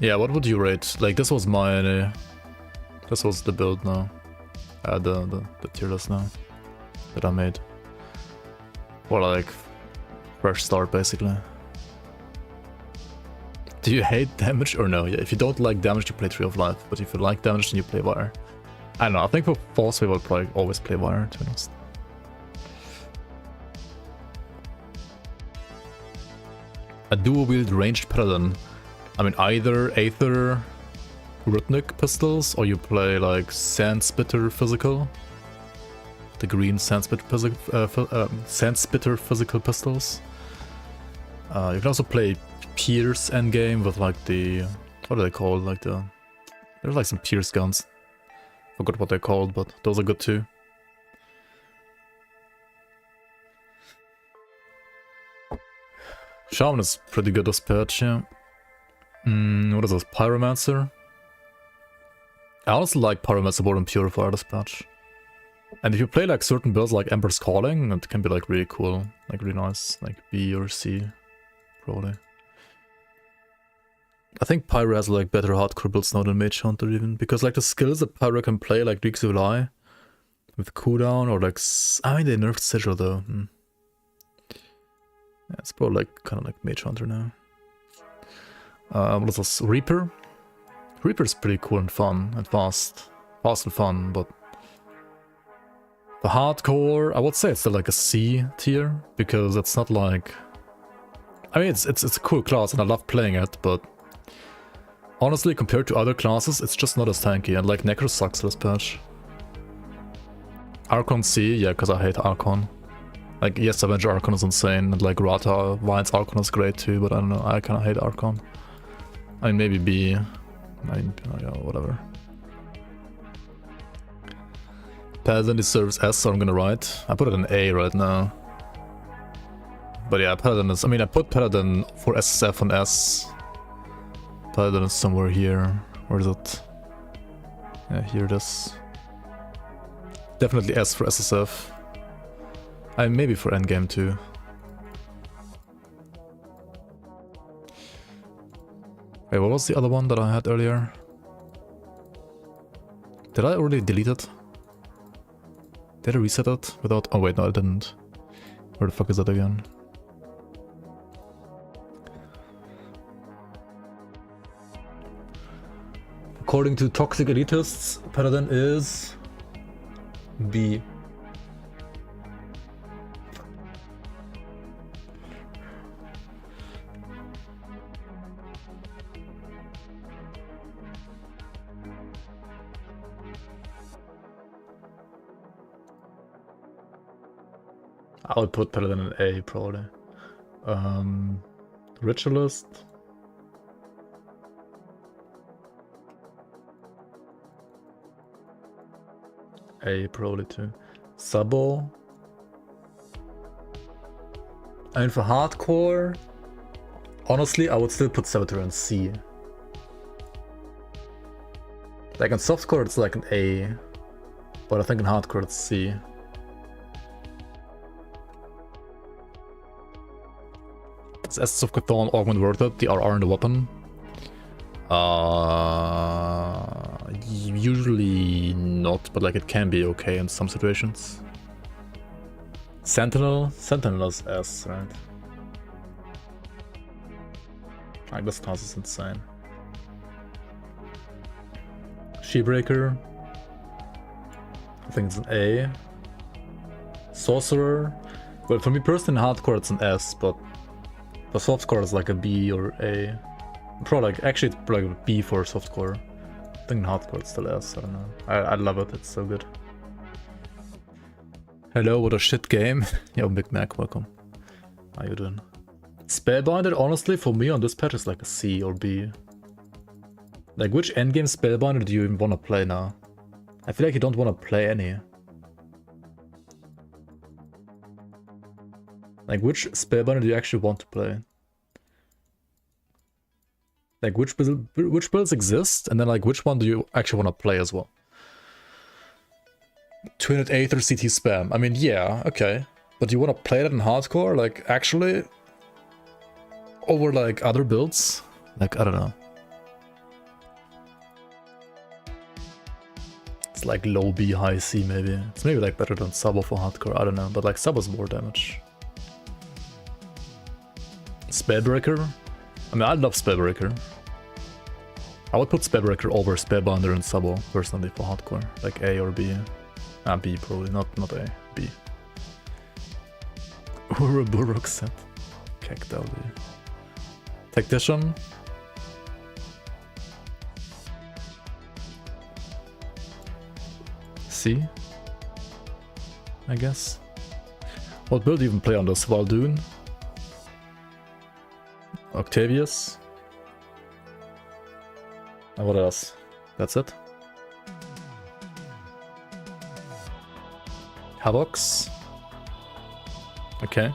A: Yeah, what would you rate? Like, this was my... this was the build now. The tier list now. That I made. Or like, fresh start basically. Do you hate damage or no? Yeah, if you don't like damage, you play Tree of Life. But if you like damage, then you play Wire. I don't know, I think for Force we will probably always play Wire, to be honest. A dual-wield ranged paladin. I mean, either Aether Rhythmic pistols, or you play like Sandspitter Physical. The green Sandspitter Physical pistols. You can also play Pierce endgame with like the... what are they called? Like the... there's like some Pierce guns. Forgot what they're called, but those are good too. Shaman is pretty good as patch, yeah. What is this? Pyromancer? I honestly like Pyromancer more than Purifier this patch. And if you play like certain builds like Ember's Calling, it can be like really cool, like really nice, like B or C, probably. I think Pyro has like better hardcore builds now than Mage Hunter even, because like the skills that Pyro can play, like Reeks of Eye, with cooldown, or like... I mean, they nerfed Sigil though. Yeah, it's probably like kind of like Mage Hunter now. What is this? Reaper? Reaper's pretty cool and fun and fast. Fast and fun, but... the hardcore, I would say it's still like a C tier, because it's not like... I mean, it's a cool class and I love playing it, but... honestly, compared to other classes, it's just not as tanky, and like Necro sucks this patch. Archon C, yeah, because I hate Archon. Like, yes, Avenger Archon is insane, and like Rata Vine's Archon is great too, but I don't know, I kinda hate Archon. I mean, maybe B. I mean, yeah, whatever. Paladin deserves S, so I'm gonna write. I put it in A right now. But yeah, Paladin is... I mean, I put Paladin for SSF on S. Paladin is somewhere here. Where is it? Yeah, here it is. Definitely S for SSF. Maybe for endgame too. Wait, what was the other one that I had earlier? Did I already delete it? Did I reset it without... oh wait, no I didn't. Where the fuck is that again? According to Toxic Elitists, Paladin is... B. I would put Paladin in A, probably. Ritualist. A, probably too. Sabo. And for hardcore, honestly, I would still put Saboteur in C. Like in softcore, it's like an A, but I think in hardcore, it's C. Is Essence of Cthulhu augment worth it? The RR in the weapon? Usually not, but like it can be okay in some situations. Sentinel? Sentinel is S, right? Like this class is insane. Shebreaker? I think it's an A. Sorcerer? Well, for me personally in hardcore it's an S, but for softcore it's like a B or A. Probably like, actually it's probably a B for softcore. I think in hardcore it's still S, I don't know. I love it, it's so good. Hello, what a shit game. Yo, Big Mac, welcome. How you doing? Spellbinder, honestly, for me on this patch is like a C or B. Like, which endgame Spellbinder do you even want to play now? I feel like you don't want to play any. Like, which Spellbinder do you actually want to play? Like, which builds exist, and then like, which one do you actually want to play as well? 208 or CT spam. I mean, yeah, okay. But you want to play that in hardcore, like actually, over like other builds? Like, I don't know. It's like low B, high C maybe. It's maybe like better than Sabo for hardcore, I don't know. But like Sabo's more damage. Spellbreaker? I mean, I love Spellbreaker. I would put Spellbreaker over Spellbinder and Sabo personally for hardcore. Like A or B. B probably, not A, B. Ouroboros set. Cacti. Tactician. C. I guess. What build do you even play on this? Valdoon? Octavius? And what else? That's it? Havocs? Okay.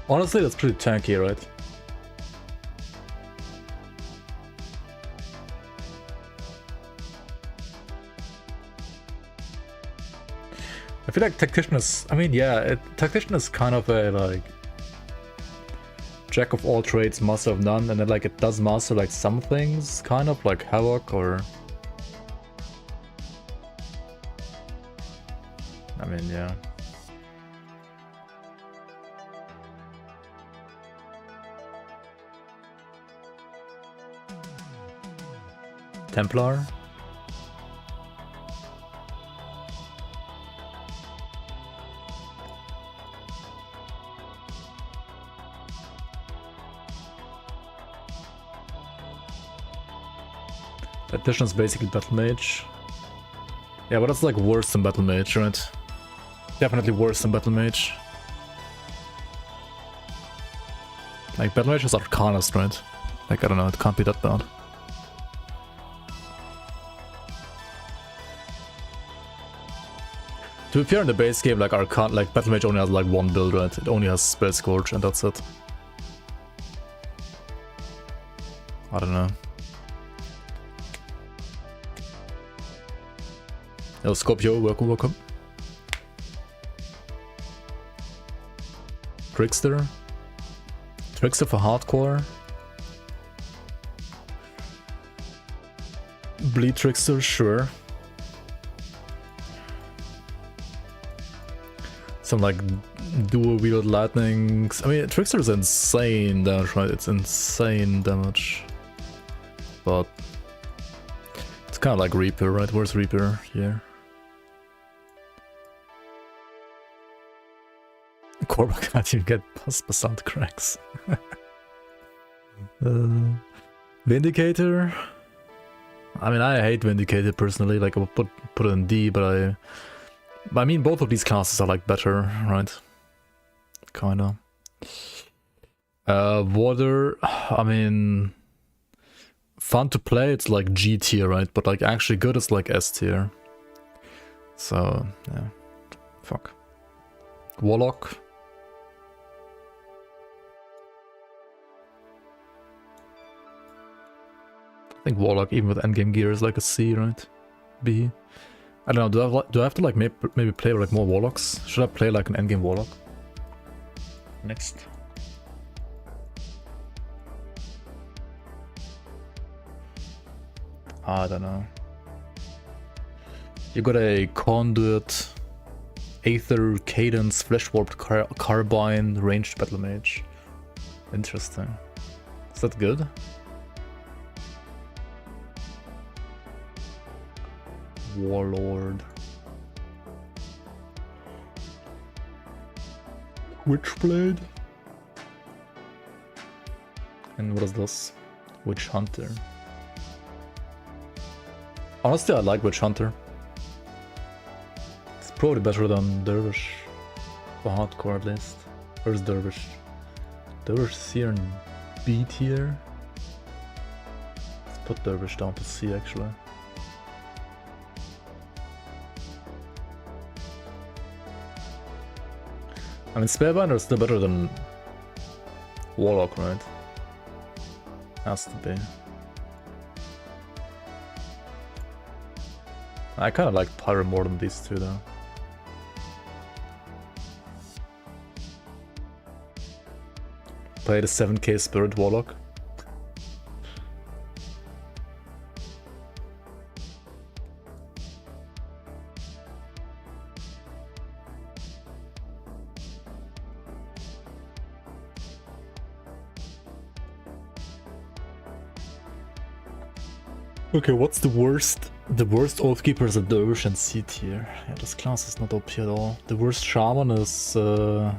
A: Honestly, that's pretty tanky, right? I feel like Tactician is, I mean, yeah, Tactician is kind of a, like, jack of all trades, master of none, and then, like, it does master, like, some things, kind of, like Havoc, or... I mean, yeah. Templar? Tactician is basically Battle Mage. Yeah, but that's like worse than Battle Mage, right? Definitely worse than Battle Mage. Like, Battle Mage is Arcanist, right? Like, I don't know, it can't be that bad. To be fair, in the base game, like Battle Mage only has like one build, right? It only has Spell Scourge and that's it. I don't know. Yo, Scorpio, welcome. Trickster. Trickster for hardcore. Bleed Trickster, sure. Some like dual wield lightnings. I mean, Trickster is insane damage, right? It's insane damage. But it's kind of like Reaper, right? Where's Reaper here? Korva can't even get past percent cracks. Vindicator. I mean, I hate Vindicator personally. Like, I would put it in D, but I mean, both of these classes are like better, right? Kinda. Water. I mean, fun to play. It's like G tier, right? But like actually good, it's like S tier. So yeah, fuck. Warlock. I think Warlock, even with endgame gear, is like a C, right? B. I don't know. Do I have to like maybe play like more Warlocks? Should I play like an endgame Warlock? Next. I don't know. You got a Conduit, Aether, Cadence, Flesh Warped Carbine, Ranged Battle Mage. Interesting. Is that good? Warlord. Witchblade. And what is this? Witch Hunter. Honestly, I like Witch Hunter. It's probably better than Dervish. For hardcore at least. Where's Dervish? Dervish is here in B tier. Let's put Dervish down to C actually. I mean, Spellbinder is still better than Warlock, right? Has to be. I kind of like Pyro more than these two, though. Play the 7k Spirit Warlock. Okay, what's the worst? The worst Oathkeeper is a Dervish and C tier. Yeah, this class is not OP at all. The worst Shaman is... I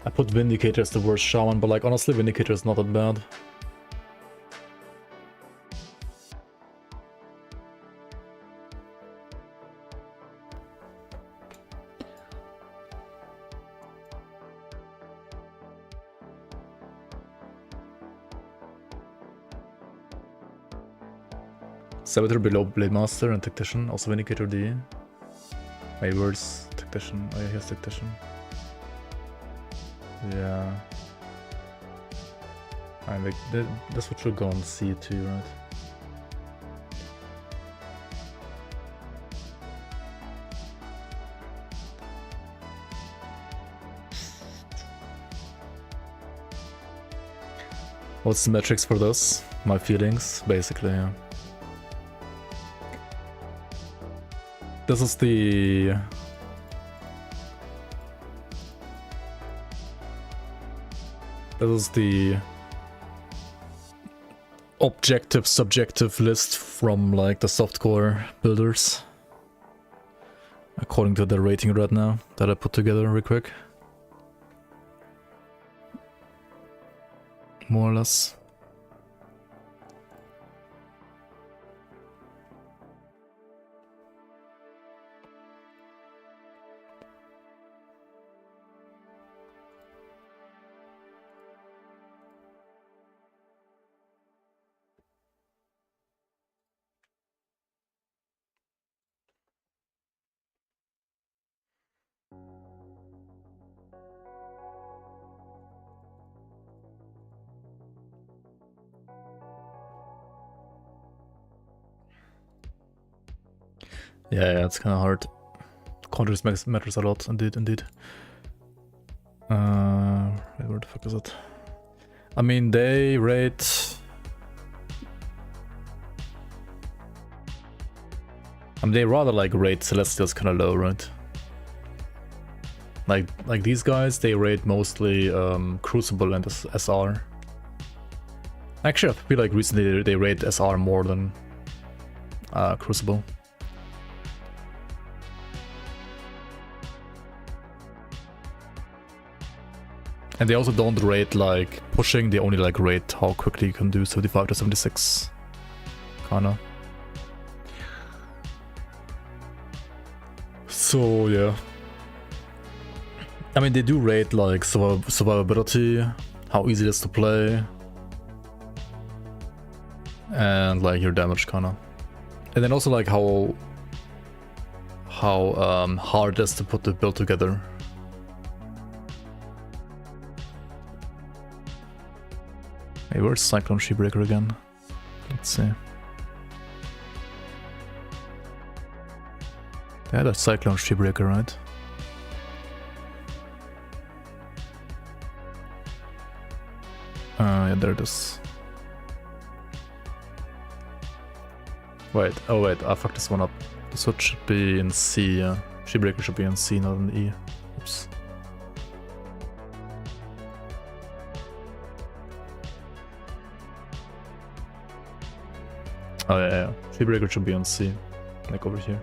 A: put Vindicator as the worst Shaman, but like honestly Vindicator is not that bad. Saboteur below Blade Master and Tactician, also Vindicator D. Maybe worse, Tactician. Oh yeah, here's Tactician. Yeah. I mean, this would should go on C2, right? What's the metrics for this? My feelings, basically, yeah. This is the... This is the objective, subjective list from like the softcore builders. According to the rating right now that I put together real quick. More or less. Yeah, it's kind of hard. Context matters a lot, indeed. Where the fuck is it? I mean, they rate... I mean, they rather like rate Celestials kind of low, right? Like these guys, they rate mostly Crucible and SR. Actually, I feel like recently they rate SR more than Crucible. And they also don't rate like pushing, they only like rate how quickly you can do 75 to 76. Kinda. So yeah. I mean, they do rate like survivability, how easy it is to play, and like your damage kinda. And then also like how hard it is to put the build together. Hey, where's Cyclone Shipbreaker again? Let's see. Yeah, that's Cyclone Shipbreaker, right? Yeah, there it is. Wait, oh wait, I fucked this one up. This one should be in C, yeah. Shipbreaker should be in C, not in E. Oops. Oh yeah. Shipbreaker should be on C, like over here.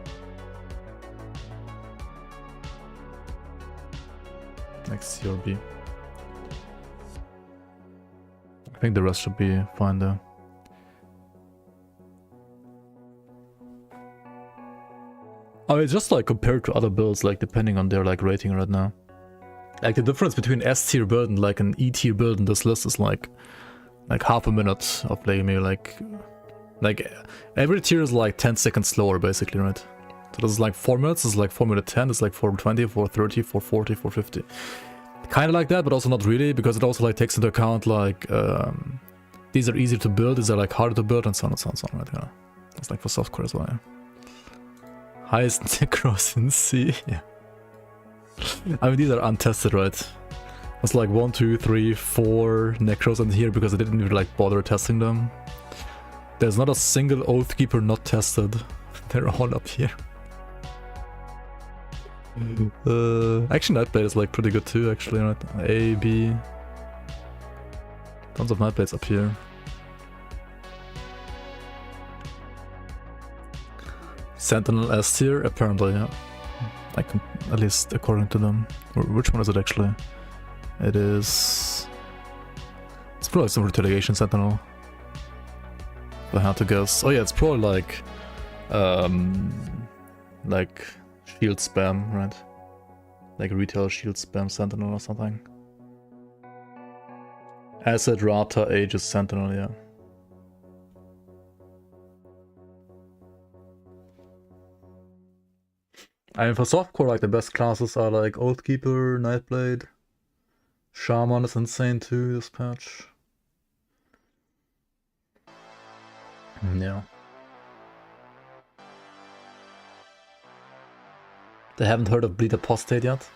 A: Like C or B. I think the rest should be fine though. I mean, just like compared to other builds, like depending on their like rating right now. Like the difference between S tier build and like an E tier build in this list is like half a minute of playing, maybe like every tier is like 10 seconds slower basically, right? So this is like 4 minutes, this is like 4 minute 10, it's like 420, 430, 440, 450. Kind of like that, but also not really, because it also like takes into account like these are easier to build, these are like harder to build, and so on and so on and so on, right? Yeah. It's like for softcore as well. Yeah. Highest necros in C. Yeah. I mean, these are untested, right? It's like 1, 2, 3, 4 necros in here because I didn't even like bother testing them. There's not a single Oathkeeper not tested. They're all up here. Actually, Nightblade is like pretty good too, actually, right? A, B. Tons of Nightblades up here. Sentinel S tier, apparently, yeah. Like, at least according to them. Which one is it actually? It is... It's probably some Retaliation Sentinel. If I had to guess. Oh yeah, it's probably like... like shield spam, right? Like retail shield spam Sentinel or something. Acid, Rata, Aegis, Sentinel, yeah. I mean, for softcore, like the best classes are like Oathkeeper, Nightblade. Shaman is insane too, this patch. Yeah. They haven't heard of Bleed Apostate yet?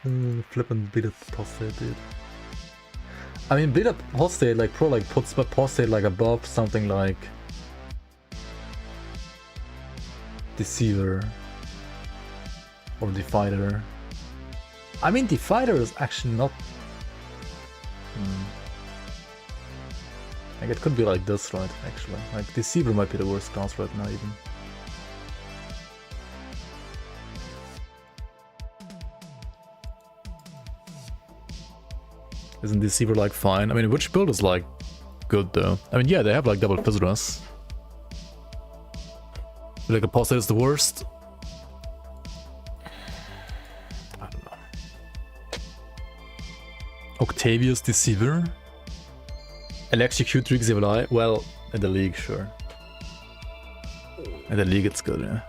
A: Flippin' Bleed Apostate, dude. I mean, Bleed Apostate, like, pro, like, puts Apostate, like, above something like... Deceiver. Or Defider. I mean, Defider is actually not... Like, it could be like this, right, actually. Like, Deceiver might be the worst class right now, even. Isn't Deceiver, like, fine? I mean, which build is, like, good, though? I mean, yeah, they have, like, double Fizz. Like, Apostate is the worst? I don't know. Octavius Deceiver? And execute Rixivali? Well, in the league, sure. In the league, it's good, yeah.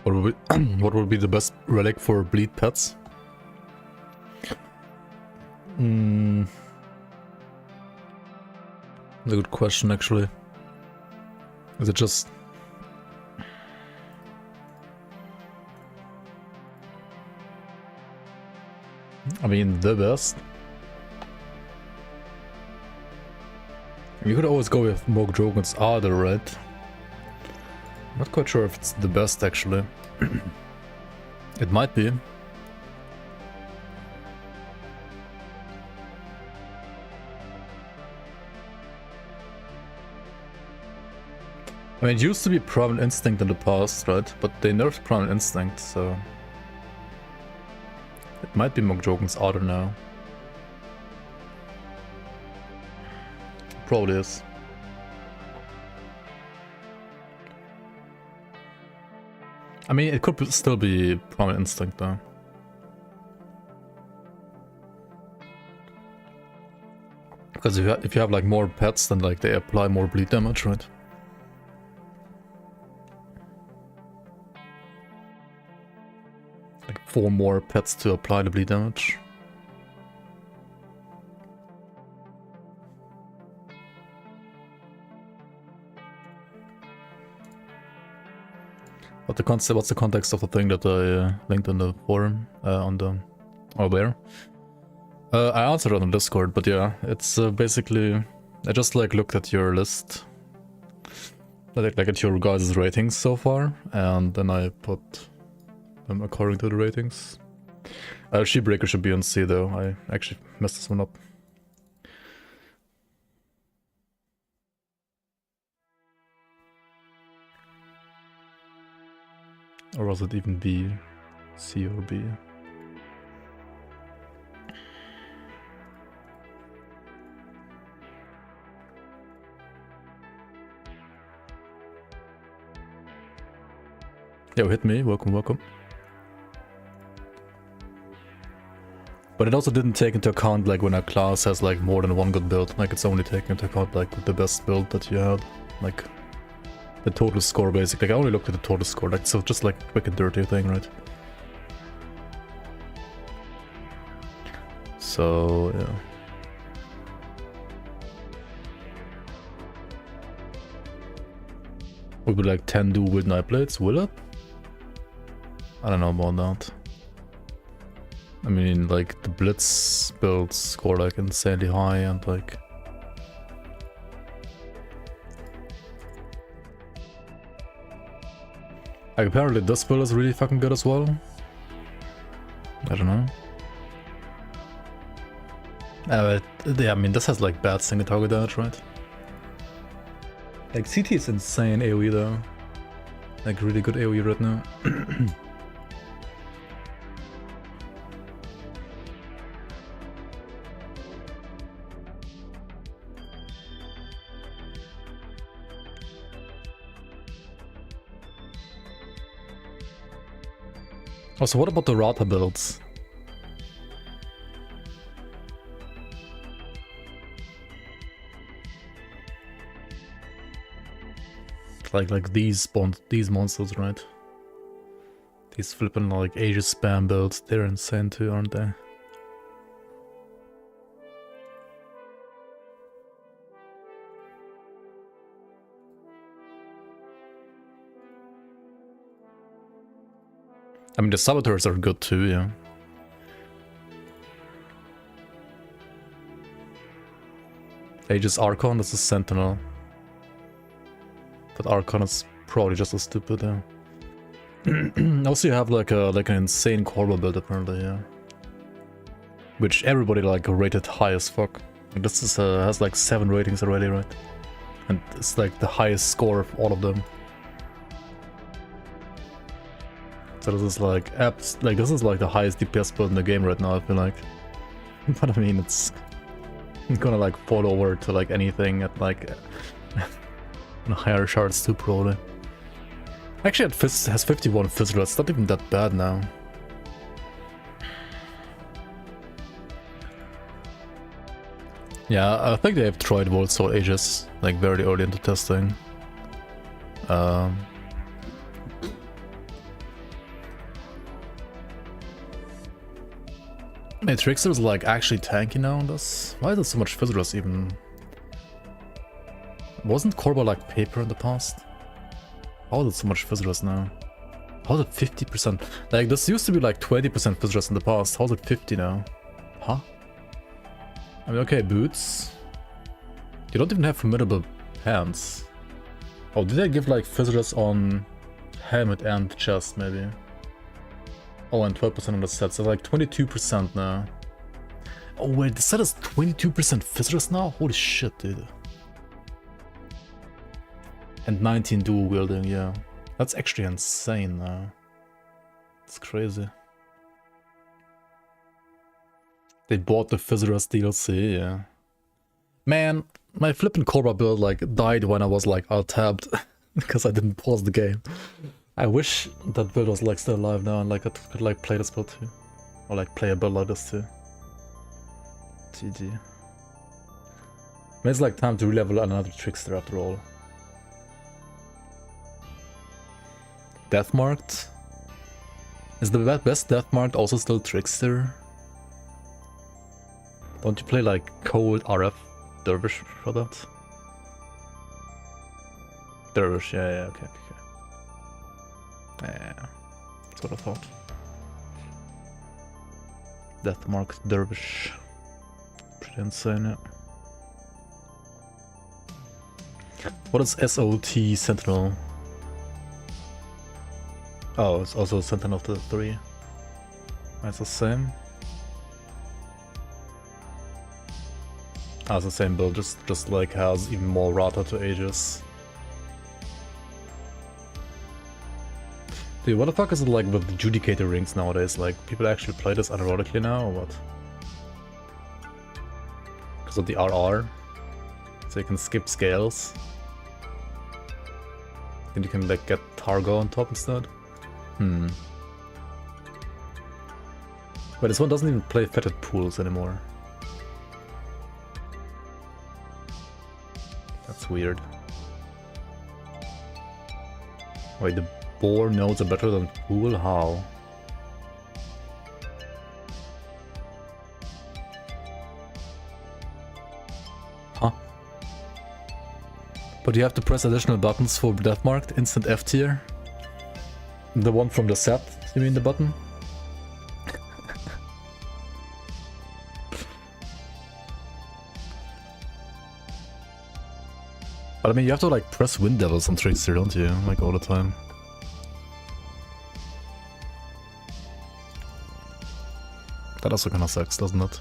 A: What would be, what would be the best relic for bleed pets? That's a good question, actually. Is it just... I mean, the best. You could always go with Mogjogen's Ardor, right? Not quite sure if it's the best, actually. It might be. I mean, it used to be Primal Instinct in the past, right? But they nerfed Primal Instinct, so... It might be Mogjogen's Ardor now. Probably is. I mean, it could still be Primal Instinct though. Because if you have like more pets, then like they apply more bleed damage, right? Like 4 more pets to apply the bleed damage. What's the context of the thing that I linked in the forum where? I answered on the Discord, but yeah, it's basically I just like looked at your list, like at your guys' ratings so far, and then I put them according to the ratings. Sheepbreaker should be on C though. I actually messed this one up. Or was it even B? C or B? Yo, hit me. Welcome, welcome. But it also didn't take into account like when a class has like more than one good build. Like it's only taking into account like the best build that you had. Like the total score basically. Like I only looked at the total score. Like so just like quick and dirty thing, right? So yeah. Would be like 10 do with Night Blades, will it? I don't know about that. I mean, like, the Blitz builds score like insanely high and like... Like, apparently this build is really fucking good as well. I don't know. Yeah, I mean, this has like bad single target damage, right? Like, CT is insane AoE though. Like, really good AoE right now. Oh, so what about the Rata builds? Like these monsters, right? These flipping like Aegis spam builds, they're insane too, aren't they? I mean, the Saboteurs are good too, yeah. Aegis Archon, that's a Sentinel. But Archon is probably just as stupid, yeah. Also you have like an insane Corvo build apparently, yeah. Which everybody like rated high as fuck. And this is has like 7 ratings already, right? And it's like the highest score of all of them. So this is like this is like the highest DPS build in the game right now, I feel like. But I mean, it's gonna like fall over to like anything at like higher shards too, probably. Actually, it has 51 Fizzler, it's not even that bad now. Yeah, I think they have tried World Soul Aegis like very early into testing. Man, Trickster's like actually tanky now on this. Why is there so much Fizzlers even? Wasn't Korba like paper in the past? How is it so much Fizzlers now? How is it 50%? Like this used to be like 20% Fizzlers in the past. How's it 50 now? Huh? I mean, okay, boots. You don't even have formidable hands. Oh, did I give like Fizzlers on helmet and chest maybe? Oh, and 12% on the set, so like 22% now. Oh wait, the set is 22% Fizzlers now? Holy shit, dude. And 19 dual wielding, yeah. That's actually insane now. It's crazy. They bought the Fizzlers DLC, yeah. Man, my flippin' Cobra build like died when I was like alt-tabbed because I didn't pause the game. I wish that build was like still alive now and like I could like play this build too. Or like play a build like this too. GG. Maybe it's like time to re-level another Trickster after all. Deathmarked? Is the best Deathmarked also still Trickster? Don't you play like cold RF Dervish for that? Dervish, yeah, okay. Yeah, that's what I thought. Deathmarked Dervish. Pretty insane, yeah. What is SOT Sentinel? Oh, it's also Sentinel to the 3. That's the same. Ah, it's the same build, just like has even more Rata to Aegis. Dude, what the fuck is it like with the Judicator rings nowadays? Like, people actually play this unironically now, or what? Because of the RR? So you can skip scales? Then you can like get Targo on top instead? But this one doesn't even play fetid pools anymore. That's weird. Wait, the boar nodes are better than pool? How? Huh? But you have to press additional buttons for Deathmarked, instant F tier? The one from the set, you mean the button? But I mean, you have to like press Wind Devils on Trickster, don't you? Like all the time. That also kinda sucks, doesn't it?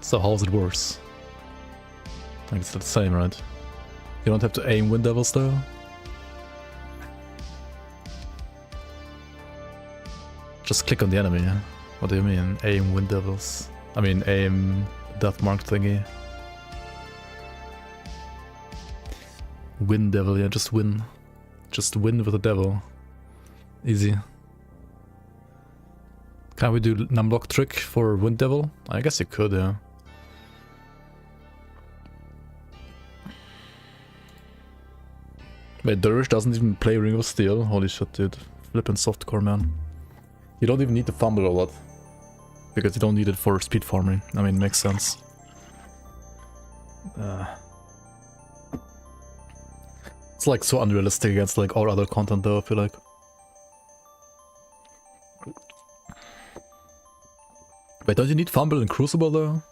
A: So how's it worse? I think it's the same, right? You don't have to aim Wind Devils though? Just click on the enemy, yeah? What do you mean, aim Wind Devils? I mean, aim Deathmark thingy. Win Devil, yeah, just win. Just win with the devil. Easy. Can we do numblock trick for Wind Devil? I guess you could, yeah. Wait, Dervish doesn't even play Ring of Steel? Holy shit, dude. Flippin' softcore, man. You don't even need to fumble or what? Because you don't need it for speed farming. I mean, makes sense. It's like so unrealistic against like all other content though, I feel like. Wait, don't you need fumble in Crucible though?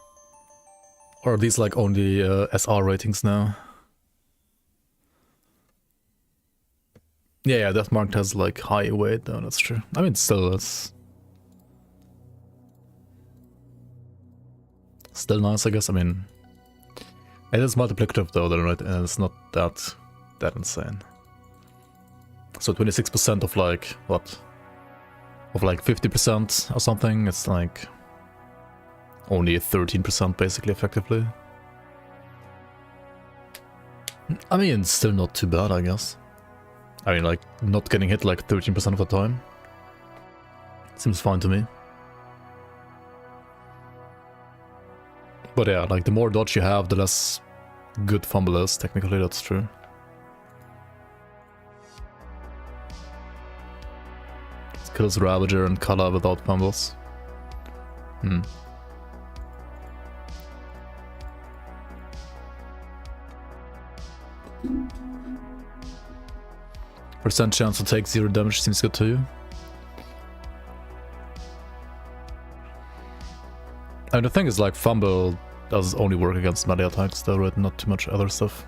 A: Or are these like only SR ratings now? Yeah, Deathmarked has like high weight though, that's true. I mean, still, that's still nice, I guess. I mean, it is multiplicative though, right? And it's not that insane. So 26% of like, what? Of like 50% or something, it's like only 13% basically, effectively. I mean, it's still not too bad, I guess. I mean, like, not getting hit like 13% of the time. Seems fine to me. But yeah, like, the more dodge you have, the less good fumble is. Technically, that's true. It's kills Ravager and Kala without fumbles. Percent chance to take 0 damage seems good to you. And the thing is, like, fumble does only work against melee attacks though, right? Not too much other stuff.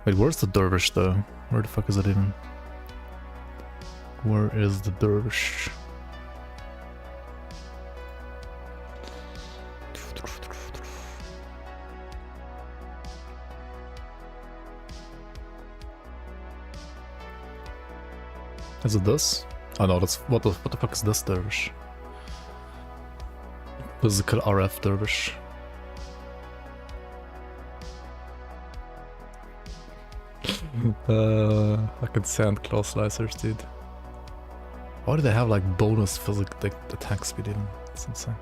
A: Wait, where's the dervish though? Where the fuck is it even? Where is the dervish? Is it this? Oh no, that's what the fuck is this dervish? Physical RF dervish. Fucking sand claw slicers, dude. Why do they have like bonus physical attack speed even? It's insane.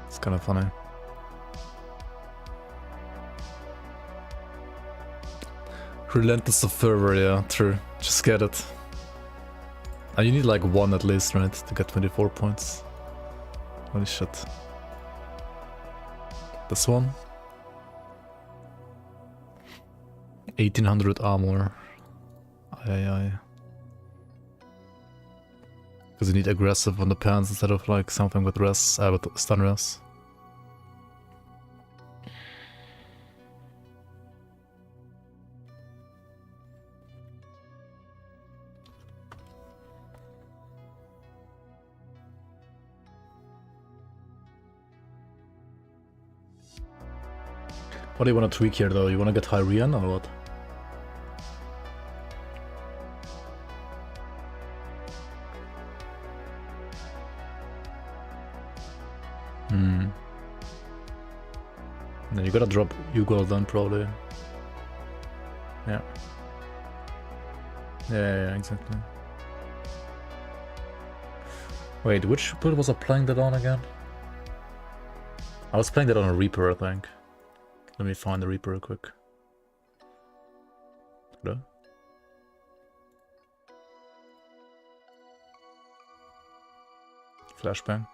A: It's kind of funny. Relentless of fervor, yeah, true. Just get it. And you need like 1 at least, right, to get 24 points. Holy shit. This one? 1800 armor. Aye. Because you need aggressive on the pants instead of like something with res, with stun res. What do you want to tweak here though? You want to get Hyrian or what? Then you gotta drop Ugol then probably. Yeah, exactly. Wait, which build was I playing that on again? I was playing that on a Reaper, I think. Let me find the Reaper real quick. Hello? Flashbang.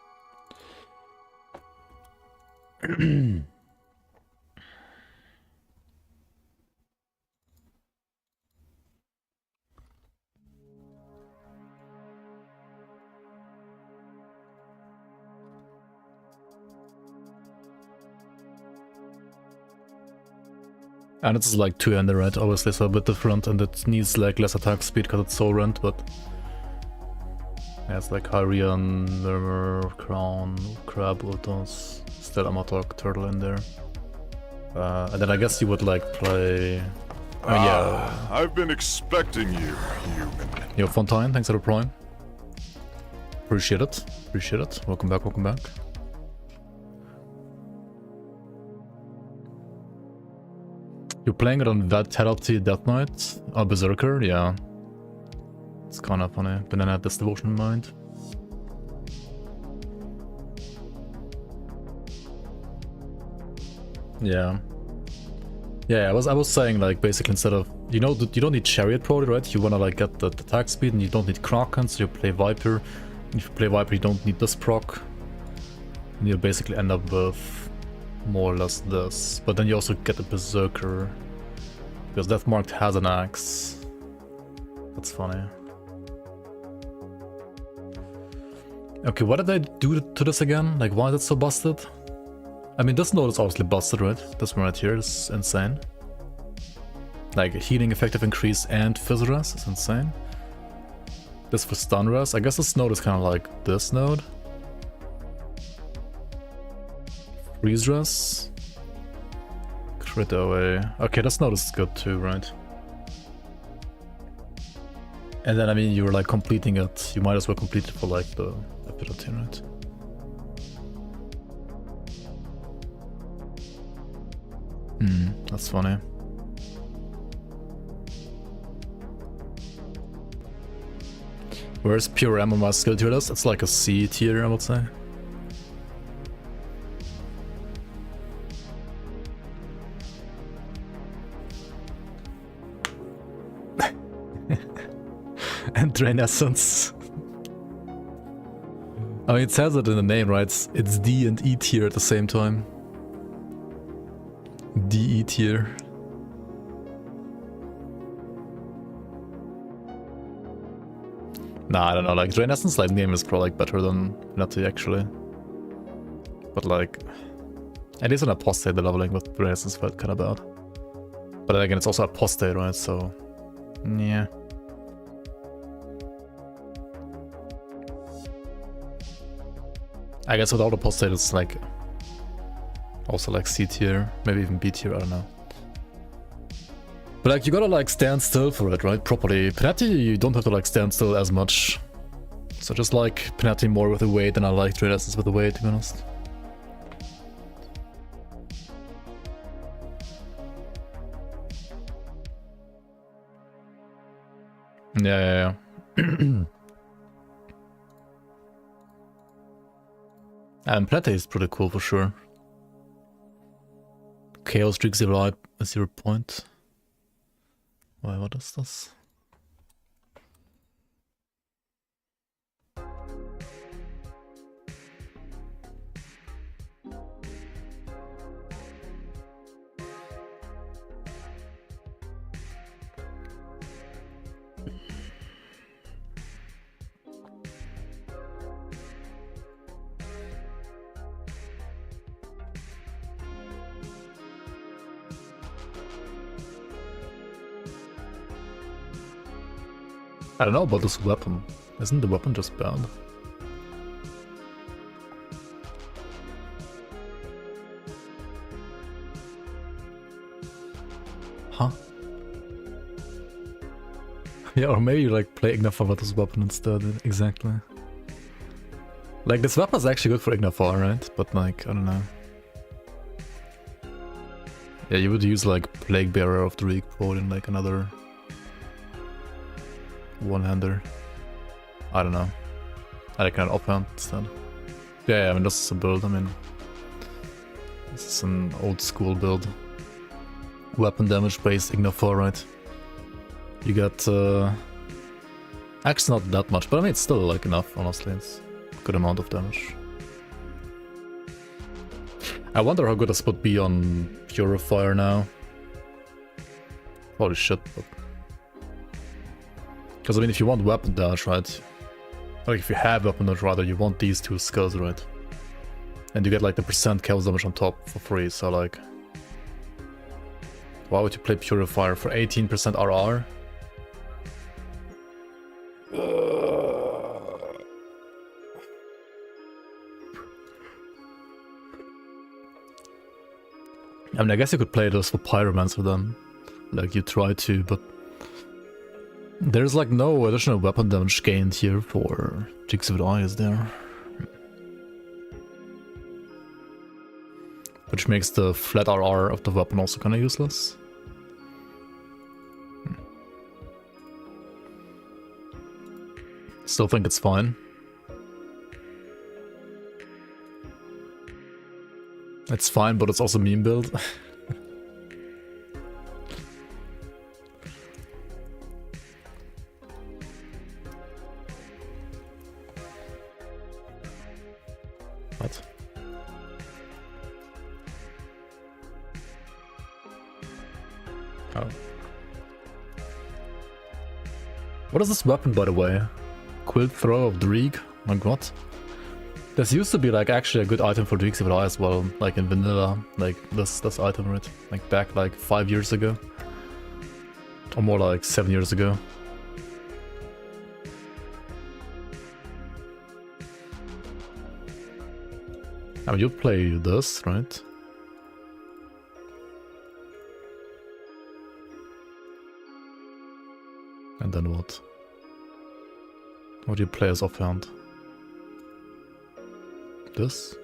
A: And it's like 2-handed, right? Obviously, so a bit different, and it needs like less attack speed because it's soul rent, but yeah, it's like Hyrian, Murmur, Crown, Crab, Ultons, still Amatok, Turtle in there. And then I guess you would like play. Yeah.
B: I've been expecting you, human.
A: Yo, Fontaine, thanks for the prime. Appreciate it. Appreciate it. Welcome back, welcome back. You're playing it on Vitality Death Knight? Oh, Berserker? Yeah. It's kind of funny. But then I had this devotion in mind. Yeah. Yeah, I was saying like basically instead of you don't need Chariot probably, right? You wanna like get the attack speed and you don't need Kraken, so you play Viper. If you play Viper you don't need this proc. And you basically end up with more or less this. But then you also get a Berserker. Because Deathmarked has an axe. That's funny. Okay, what did they do to this again? Like, why is it so busted? I mean, this node is obviously busted, right? This one right here is insane. Like, healing effective increase and fizz res is insane. This for stun res. I guess this node is kind of like this node. Freeze res. Crit away. Okay, this node is good too, right? And then, I mean, you were like completing it. You might as well complete it for like the ability, right? That's funny. Where's pure M on my skill tier list? It's like a C tier, I would say. Drain Essence. I mean, it says it in the name, right? It's D and E tier at the same time. D, E tier. Nah, I don't know, like, Drain Essence late game is probably like, better than Nutty, actually. But like, it is an apostate, the leveling with Drain Essence felt kinda bad. But then again, it's also apostate, right? So, yeah. I guess without apostate, it's like, also like C tier, maybe even B tier, I don't know. But like, you gotta like stand still for it, right? Properly. Penalty, you don't have to like stand still as much. So just like penalty more with the weight than I like Drain Essence with the weight, to be honest. Yeah. And Penalty is pretty cool for sure. Chaos Streak 0 point. Wait, what is this? I don't know about this weapon. Isn't the weapon just bad? Huh? Yeah, or maybe you like play Ignafar with this weapon instead, exactly. Like, this weapon is actually good for Ignafar, right? But like, I don't know. Yeah, you would use like Plague Bearer of the Reek probably in like another one-hander. I don't know. I like an offhand instead. Yeah, I mean, this is a build. I mean, this is an old school build. Weapon damage based Ignafar, right? You get actually not that much, but I mean it's still like enough, honestly. It's a good amount of damage. I wonder how good this would be on Purifier now. Holy shit, but because I mean, if you want weapon dash, right? Like if you have weapon dash, rather, you want these two skills, right? And you get like the percent chaos damage on top for free, so like, why would you play Purifier for 18% RR? I mean, I guess you could play this for Pyromancer then, like you try to, but there's like no additional weapon damage gained here for Jigs with Eye, is there? Which makes the flat RR of the weapon also kinda useless. Still think it's fine. It's fine, but it's also meme build. What? Oh. What is this weapon, by the way? Quilt Throw of Dreeg? My god. This used to be like actually a good item for Jigs with Eye as well, like in vanilla, like this item, right? Like back like 5 years ago. Or more like 7 years ago. I mean, you play this, right? And then what? What do you play as offhand? This?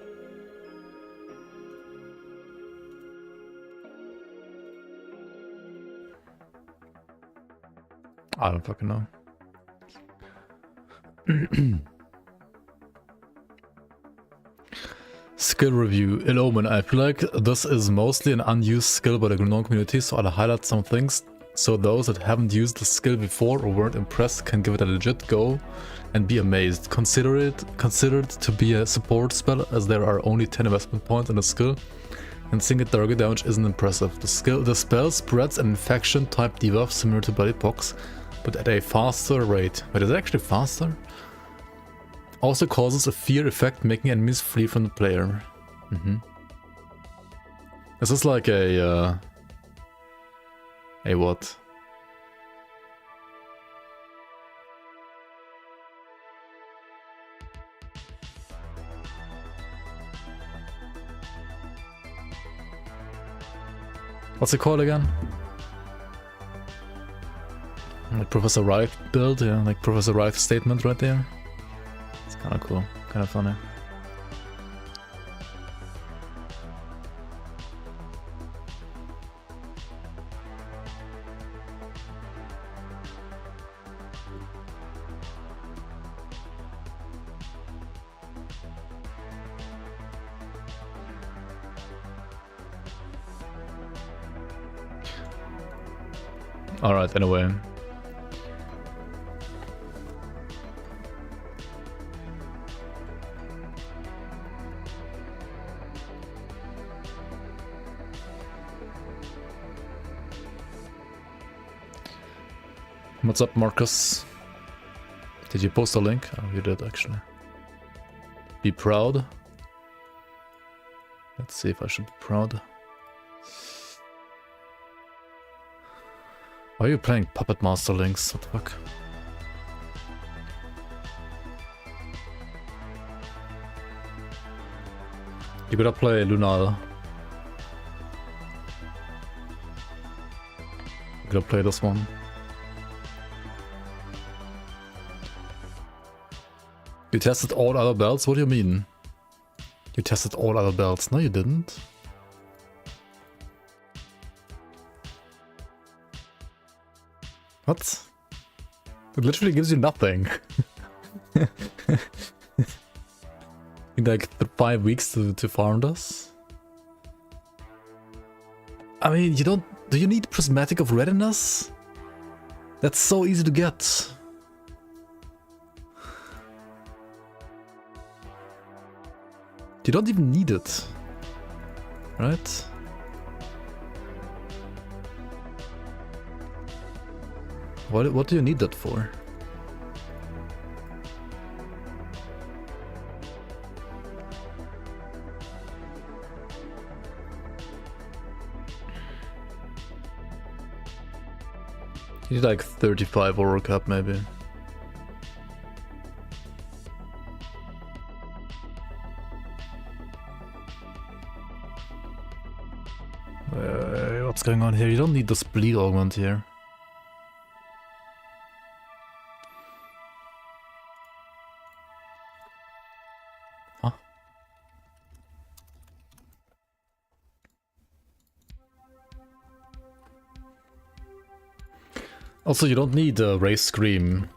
A: I don't fucking know. Skill review. Illumin. I feel like this is mostly an unused skill by the GRIMTOOLS community, so I'll highlight some things so those that haven't used the skill before or weren't impressed can give it a legit go and be amazed. Consider it to be a support spell, as there are only 10 investment points in the skill, and single target damage isn't impressive. The spell spreads an infection type debuff similar to Bloody Pox, but at a faster rate. But is it actually faster? Also causes a fear effect, making enemies flee from the player. This is like a what? What's it called again? Like Professor Rife build, yeah, like Professor Rife statement right there. It's kind of cool, kind of funny. Alright, anyway. What's up, Marcus? Did you post a link? Oh, you did actually. Be proud. Let's see if I should be proud. Why are you playing Puppet Master Links? What the fuck? You gotta play Lunal. You gotta play this one. You tested all other belts? What do you mean? You tested all other belts? No, you didn't. What? It literally gives you nothing. In like 5 weeks to farm this? I mean, you don't... Do you need Prismatic of Readiness? That's so easy to get. You don't even need it. Right? What do you need that for? You need like 35 Aura Cup maybe. What's going on here? You don't need this bleed augment here. Also, you don't need a Race Scream.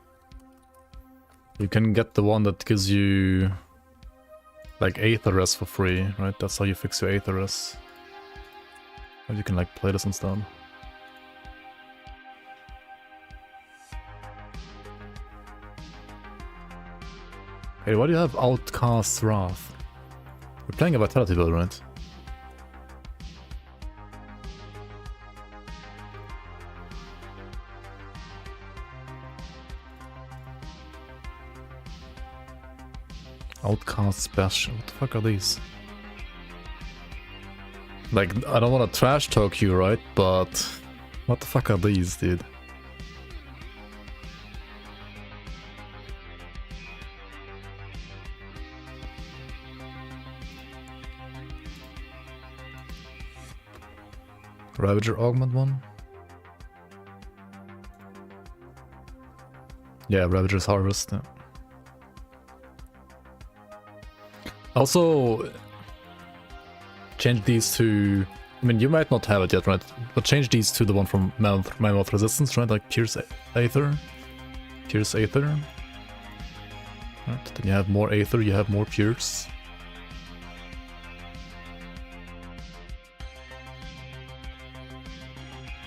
A: You can get the one that gives you like Aetheress for free, right? That's how you fix your Aetheress. Or you can like play this instead. Hey, why do you have Outcast Wrath? You're playing a Vitality build, right? Outcast Special. What the fuck are these? Like, I don't want to trash talk you, right? But what the fuck are these, dude? Ravager Augment one? Yeah, Ravager's Harvest. Yeah. Also, change these to... I mean, you might not have it yet, right? But change these to the one from Mammoth Resistance, right? Like Pierce Aether. Pierce Aether. Right, then you have more Aether, you have more Pierce.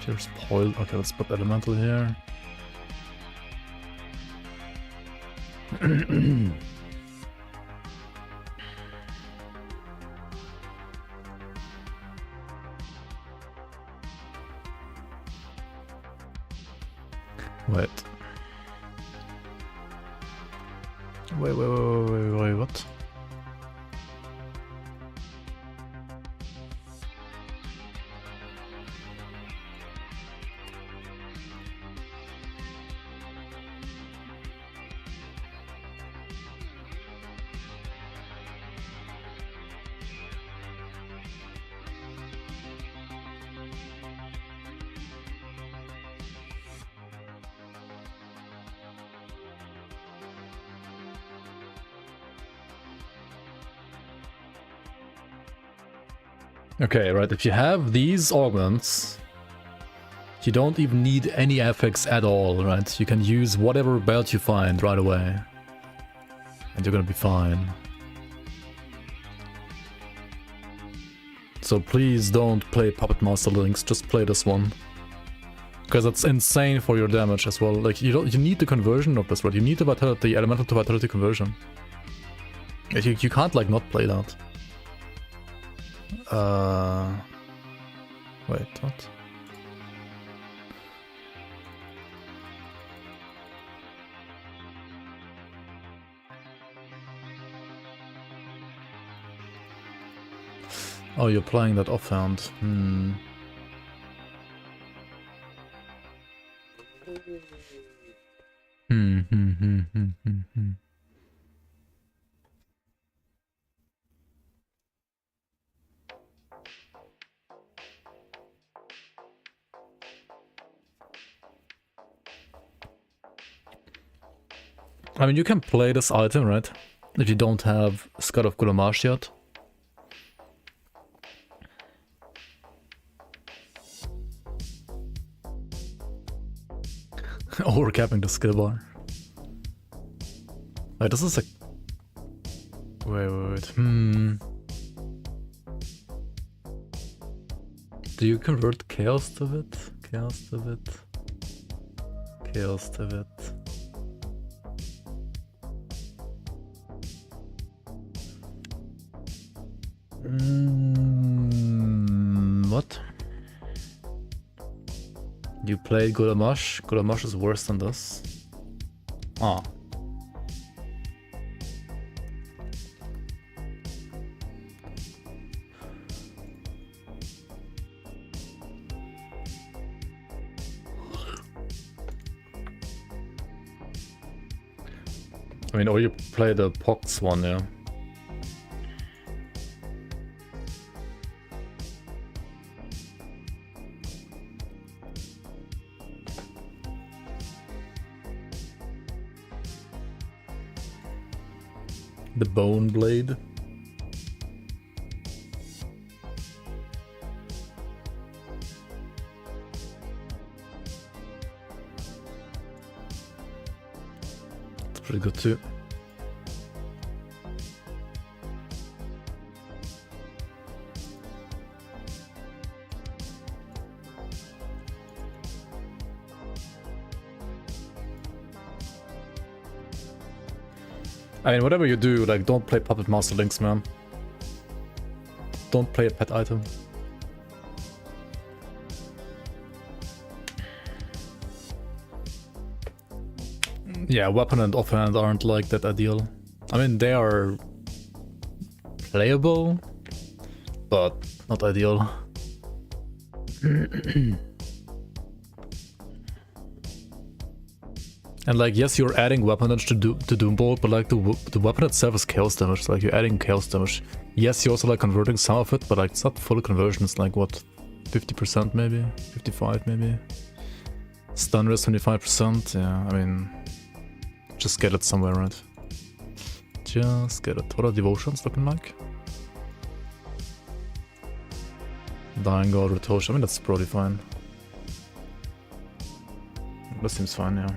A: Here's spoiled. Okay, let's put elemental here. Wait. Wait, what? Okay, right, if you have these augments, you don't even need any FX at all, right? You can use whatever belt you find right away. And you're gonna be fine. So please don't play Puppet Master Links, just play this one. Because it's insane for your damage as well. Like, you need the conversion of this, right? You need the vitality, elemental to vitality conversion. You can't, like, not play that. Wait, what? Oh, you're playing that offhand. I mean, you can play this item, right? If you don't have Scud of Gulamash yet. Overcapping the skill bar. Wait, this is a... Wait. Do you convert Chaos to it? Chaos to it? Chaos to it? What? You played Gulamash? Gulamash is worse than this. Ah. I mean, or you play the Pox one, yeah. The Bone Blade. It's pretty good too. I mean, whatever you do, like, don't play Puppet Master Links, man. Don't play a pet item. Yeah, weapon and offhand aren't like that ideal. I mean, they are playable, but not ideal. And like, yes, you're adding weapon damage to Doombolt, but like the weapon itself is chaos damage. Like, you're adding chaos damage. Yes, you're also like converting some of it, but like it's not full conversion. It's like what, 50% maybe, 55 maybe. Stun rest 25%. Yeah, I mean, just get it somewhere, right? Just get it. What are devotions looking like? Dying God, Retosh. I mean, that's probably fine. That seems fine, yeah.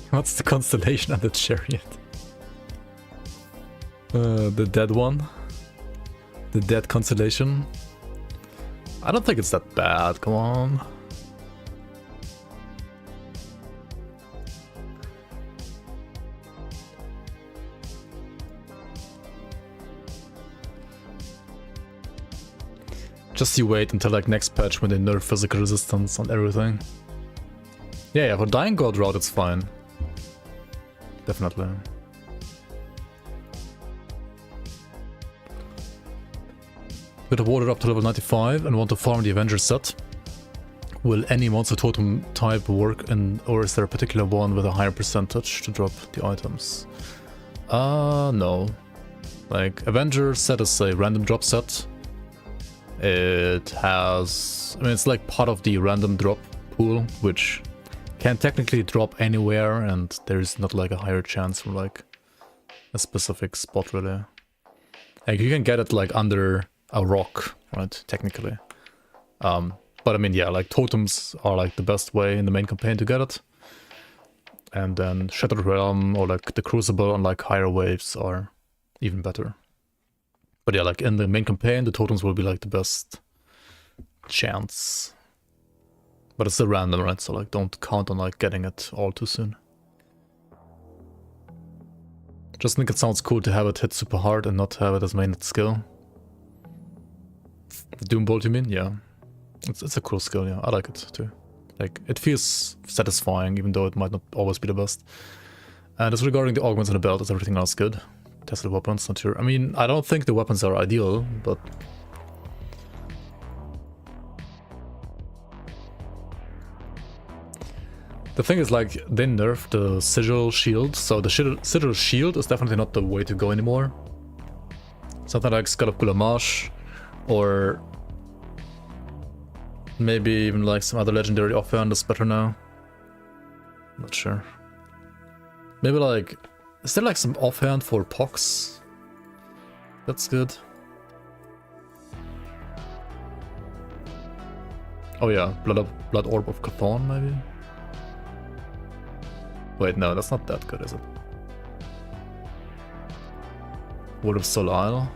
A: What's the constellation and the chariot? The dead one. The dead constellation. I don't think it's that bad, come on. Just you wait until like next patch when they nerf physical resistance on everything. Yeah, for Dying God route it's fine. Definitely. Got awarded up to level 95 and want to farm the Avenger set. Will any monster totem type work in, or is there a particular one with a higher percentage to drop the items? No. Like, Avenger set is a random drop set. It has... I mean, it's like part of the random drop pool, which can technically drop anywhere, and there's not like a higher chance from like a specific spot, really. Like, you can get it like under a rock, right, technically. But I mean, yeah, like totems are like the best way in the main campaign to get it. And then Shattered Realm or like the Crucible on like higher waves are even better. But yeah, like in the main campaign, the totems will be like the best chance. But it's still random, right? So like don't count on like getting it all too soon. Just think it sounds cool to have it hit super hard and not have it as main skill. The Doombolt, you mean? Yeah. It's a cool skill, yeah. I like it too. Like, it feels satisfying, even though it might not always be the best. And as regarding the augments and the belt, is everything else good? Tested weapons, not sure. I mean, I don't think the weapons are ideal, but... The thing is, like, they nerfed the Sigil Shield, so the Sigil Shield is definitely not the way to go anymore. Something like Skull of Gulamash, or maybe even like some other legendary offhand is better now. Not sure. Maybe like, is there like some offhand for Pox? That's good. Oh yeah, Blood Orb of Cthulhu maybe? Wait, no, that's not that good, is it? Word of Soleil?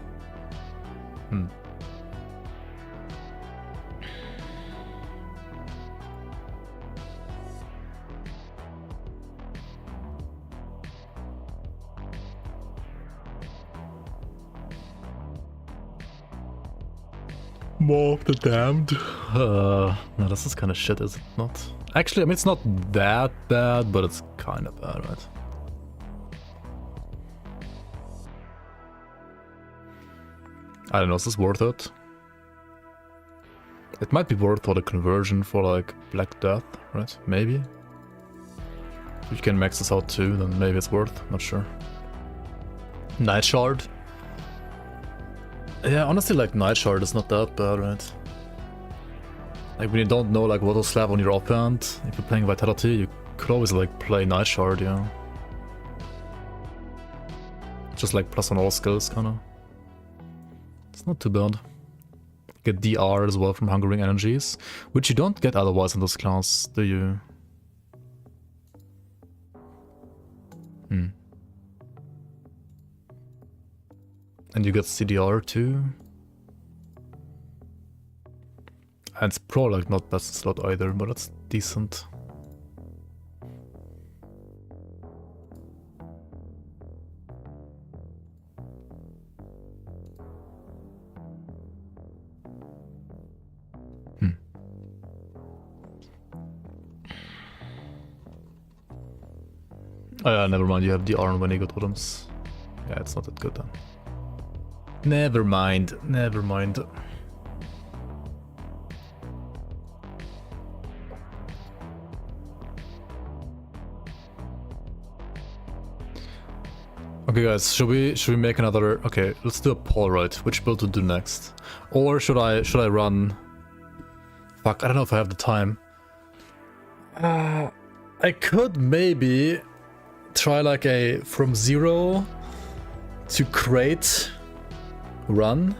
A: More of the Damned. No, this is kind of shit, is it not? Actually, I mean, it's not that bad, but it's kind of bad, right? I don't know, is this worth it? It might be worth for the conversion for like Black Death, right? Maybe? If you can max this out too, then maybe it's worth, not sure. Night Shard? Yeah, honestly, like, Night Shard is not that bad, right? Like, when you don't know, like, what to slap on your offhand, if you're playing Vitality, you could always, like, play Night Shard, yeah. Just, like, plus on all skills, kinda. It's not too bad. Get DR as well from Hungering Energies, which you don't get otherwise in this class, do you? And you get CDR too. And it's probably like not best slot either, but it's decent. Oh yeah, never mind, you have DR on when you got totems. Yeah, it's not that good then. Never mind, never mind. Okay guys, should we make another... Okay, let's do a poll, right? Which build to do next? Or should I run... Fuck, I don't know if I have the time. I could maybe try like a from 0 to crate run.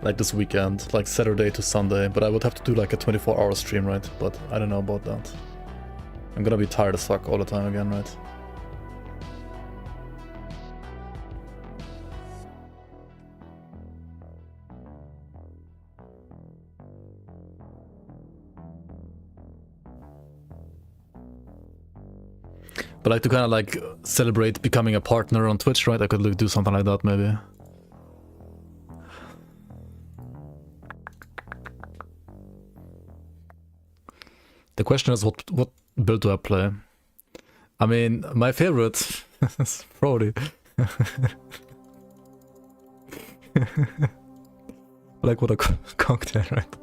A: Like this weekend, like Saturday to Sunday, but I would have to do like a 24-hour stream, right? But I don't know about that. I'm gonna be tired as fuck all the time again, right? But like to kind of like celebrate becoming a partner on Twitch, right? I could do something like that maybe. The question is what build do I play? I mean, my favorite is probably like what a cocktail, right?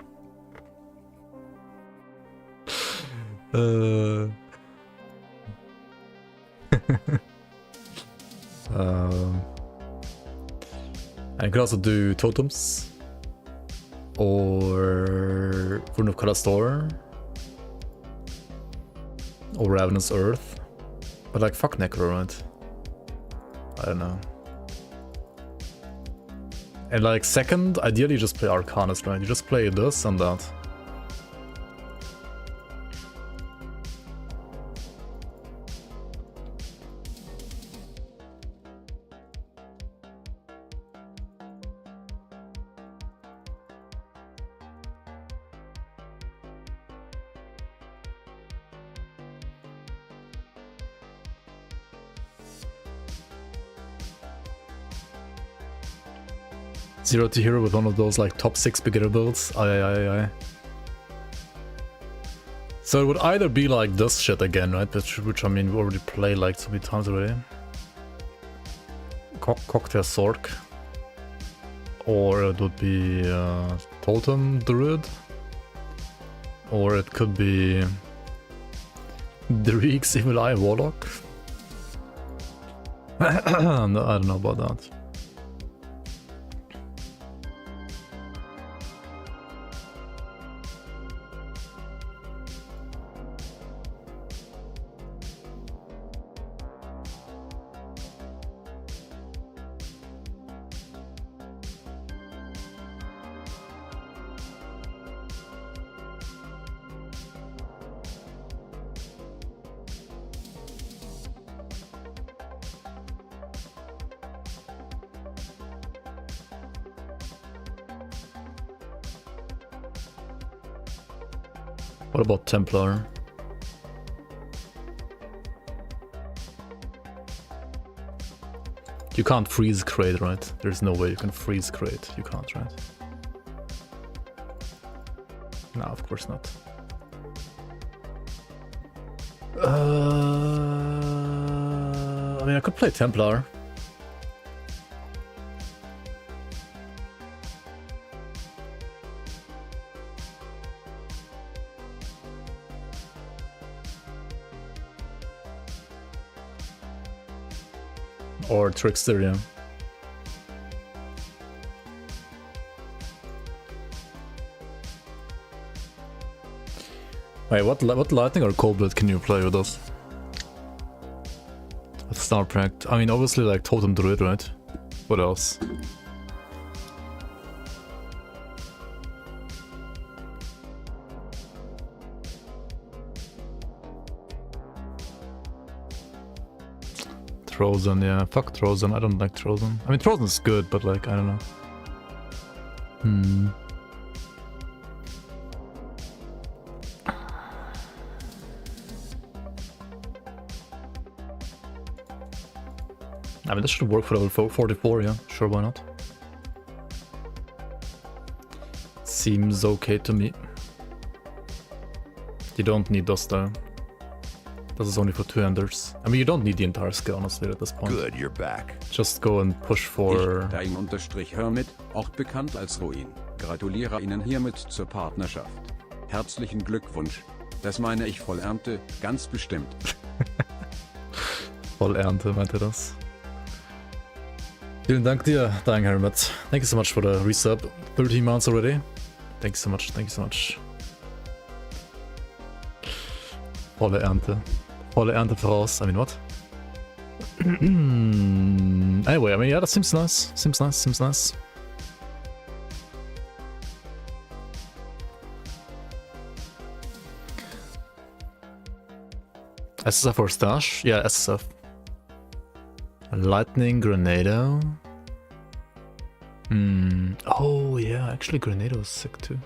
A: I could also do totems or Rune of Kalastor or Ravenous Earth, but like fuck Necro, right? I don't know. And like second, ideally you just play Arcanist, right? You just play this and that. Zero to hero with one of those like top 6 beginner builds. Aye. So it would either be like this shit again, right? Which I mean, we already played like so many times already. Cocktail Sork. Or it would be Totem Druid. Or it could be Dreek's Evil Eye Warlock. I don't know about that. What about Templar? You can't freeze crate, right? There's no way you can freeze crate. You can't, right? No, of course not. I mean, I could play Templar. Or Trickster, yeah. Wait, what lightning or cold blood can you play with us? With Star Pact? I mean, obviously like Totem Druid, right? What else? Trozen, yeah. Fuck Trozen. I don't like Trozen. I mean, Trozen's good, but like, I don't know. I mean, this should work for level 44, yeah. Sure, why not? Seems okay to me. You don't need those though. This is only for 2-handers. I mean, you don't need the entire skill, honestly, at this point.
D: Good, you're back.
A: Just go and push for...
E: Time_Hermit, auch bekannt als Ruin. Gratuliere Ihnen hiermit zur Partnerschaft. Herzlichen Glückwunsch. Das meine ich voll Ernte, ganz bestimmt.
A: Voll Ernte, meint er das? Vielen Dank dir, Dying Hermit. Thank you so much for the resub. 13 months already. Thank you so much, thank you so much. Volle Ernte. Volle Ernte voraus. I mean, what? Anyway, I mean, yeah, that seems nice. Seems nice. SSF or stash? Yeah, SSF. Lightning Grenado. Oh yeah, actually Grenado is sick too.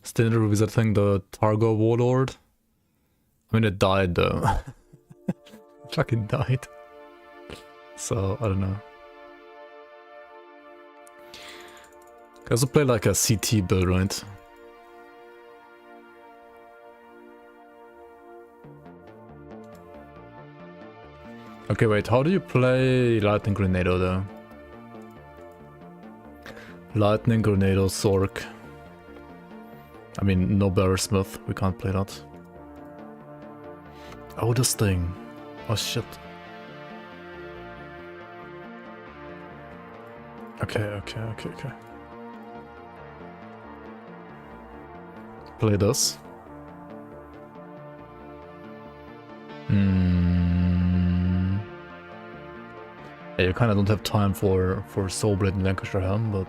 A: Still revisiting the Targo Warlord. I mean, it died though. It fucking died. So, I don't know. I also play like a CT build, right? Okay, wait, how do you play Lightning Grenado though? Lightning Grenado Sork. I mean, no Barrelsmith, we can't play that. Oh, this thing. Oh shit. Okay. Play this. Yeah, you kinda don't have time for Soulblade and Lancashire Helm, but...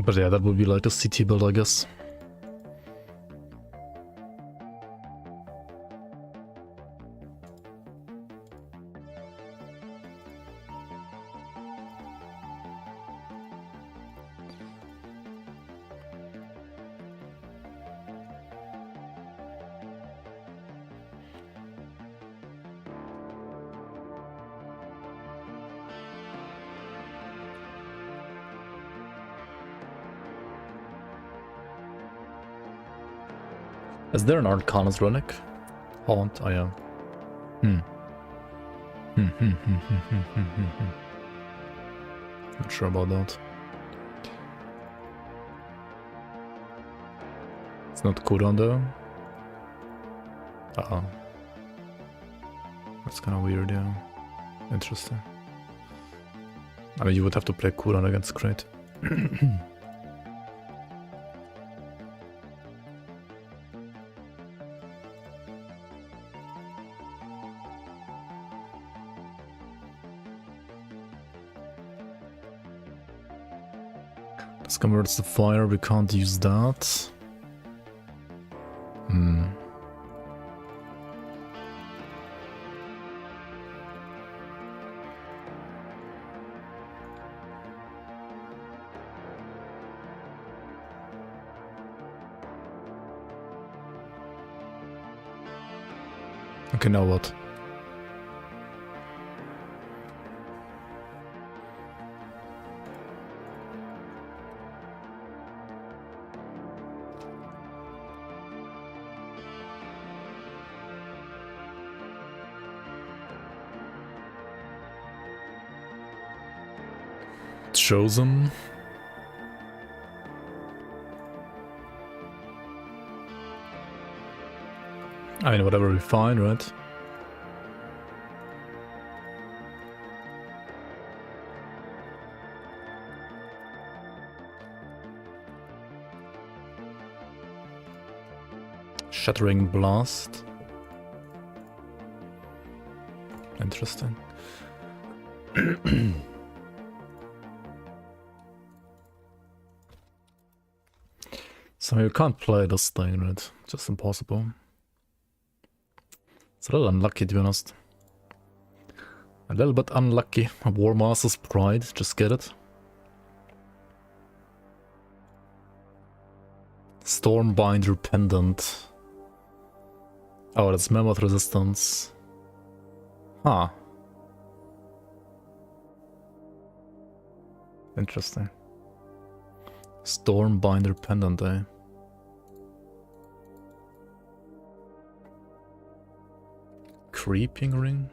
A: But yeah, that would be like the CT build, I guess. Is there an Arcanus relic? Haunt, oh yeah. Not sure about that. It's not cooldown though. Uh-oh. That's kinda weird, yeah. Interesting. I mean, you would have to play cooldown against Crate. This converts to fire, we can't use that. Okay, now what? Chosen. I mean, whatever we find, right? Shattering Blast. Interesting. So you can't play this thing, right? Just impossible. It's a little unlucky, to be honest. A little bit unlucky. War Master's Pride, just get it. Stormbinder Pendant. Oh, that's Mammoth Resistance. Huh. Interesting. Stormbinder Pendant, eh? Creeping Ring?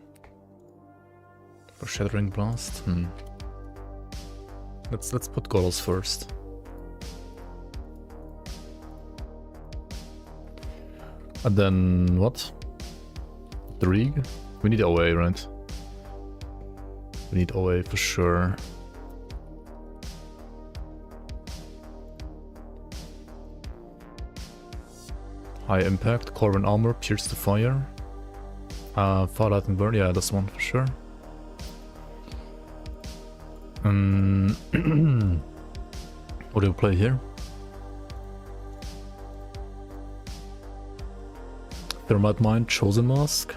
A: For Shattering Blast? Let's put Golos first. And then what? Drieg? We need OA, right? We need OA for sure. High impact, Corvin armor, pierce to fire. Firelight and burn, yeah, this one for sure. What do we play here? Thermite Mine, Chosen Mask.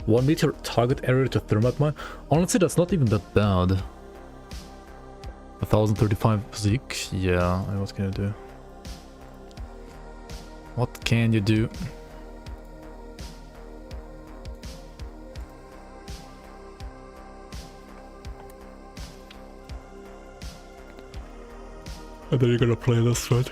A: 1 meter target area to Thermite Mine. Honestly, that's not even that bad. 1035 physique. Yeah, what can you do? What can you do? And then you're gonna play this, right?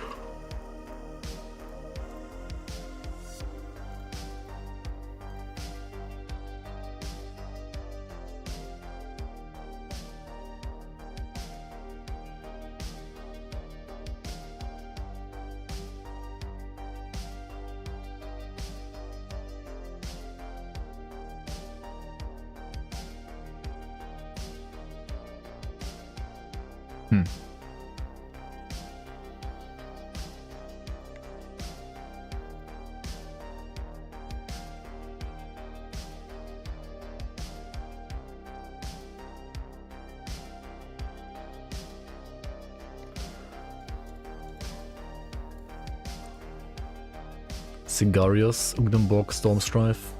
A: Sigarius, Ugdenborg, Stormstrife.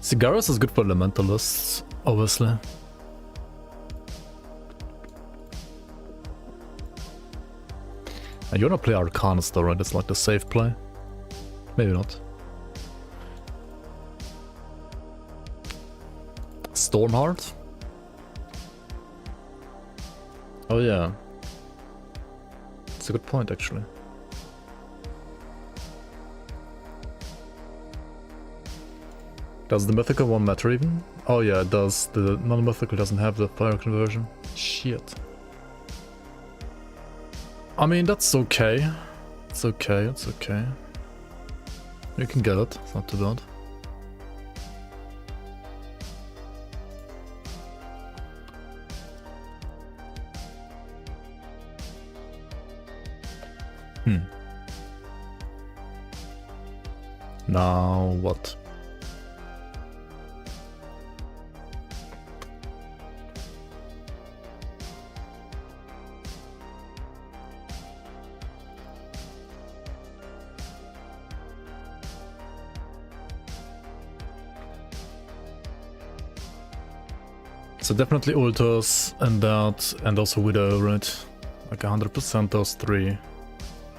A: Sigarius is good for elementalists, obviously. And you wanna play Arcanist though, right? It's like the safe play. Maybe not. Stormheart? Oh yeah. It's a good point actually. Does the mythical one matter even? Oh yeah, it does. The non-mythical doesn't have the fire conversion. Shit. I mean, that's okay. It's okay, it's okay. You can get it, it's not too bad. Now what? So definitely Ultras and that, and also Widow, right? Like 100% those three.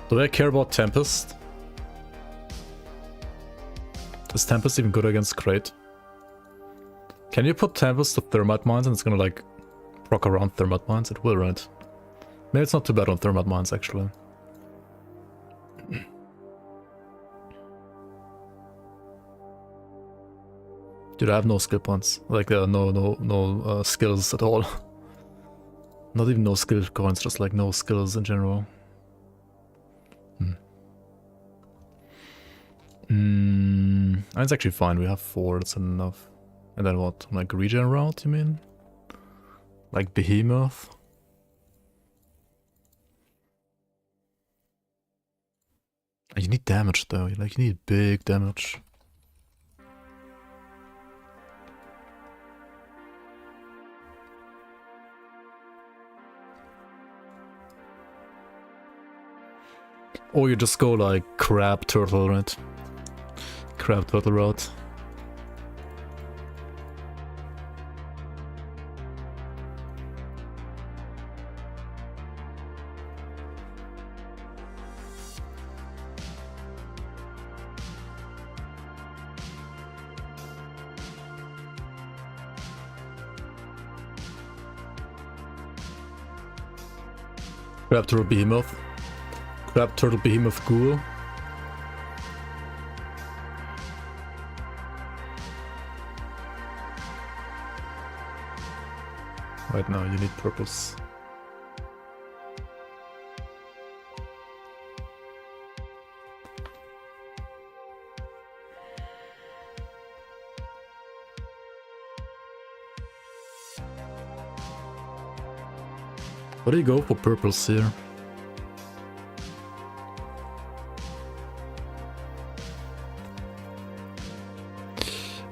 A: Do I care about Tempest? Is Tempest even good against Crate? Can you put Tempest to Thermite Mines and it's gonna like proc around Thermite Mines? It will, right? Maybe it's not too bad on Thermite Mines actually. Dude, I have no skill points. Like, no skills at all. Not even no skill coins, just like no skills in general. It's actually fine, we have 4, that's enough. And then what? Like regen route, you mean? Like Behemoth? You need damage though, like you need big damage. Or you just go like crab turtle, right? Crab turtle route. Crab turtle behemoth. Crab turtle behemoth ghoul. Right now you need purpose. What do you go for purples here?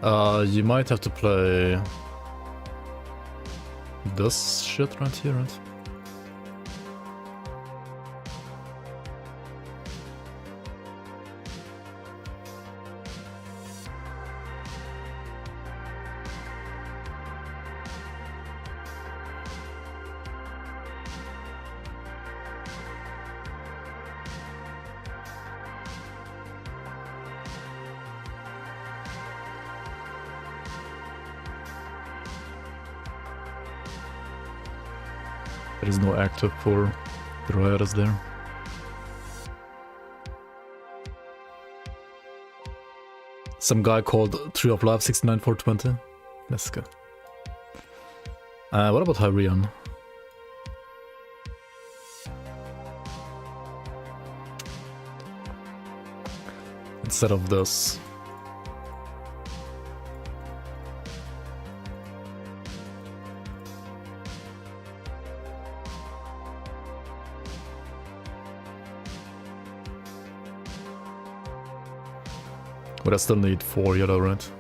A: You might have to play this shit right here, right? There is no active for the rioters there. Some guy called Tree of Life 69420. Let's go. What about Hyrian? Instead of this. But I still need 4 yellow, right?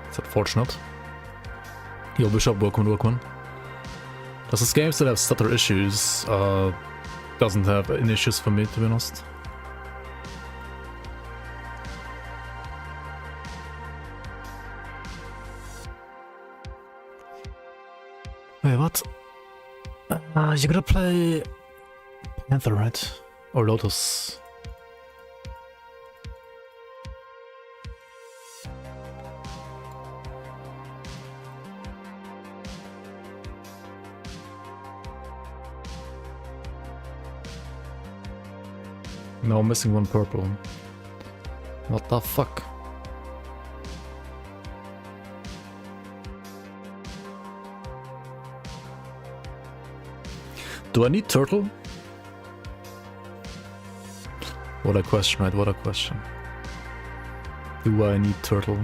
A: It's unfortunate. Yo, Bishop, welcome, welcome. Does this game still have stutter issues? Doesn't have any issues for me, to be honest. Wait, what? You're gonna play Panther, right? Or Lotus? No, I'm missing 1 purple. What the fuck? Do I need turtle? What a question, right? What a question. Do I need turtle?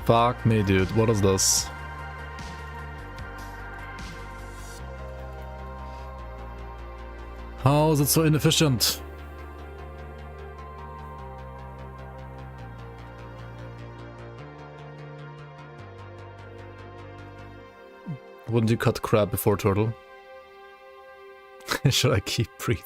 A: Fuck me, dude. What is this? How is it so inefficient? Wouldn't you cut crab before turtle? Should I keep breathing?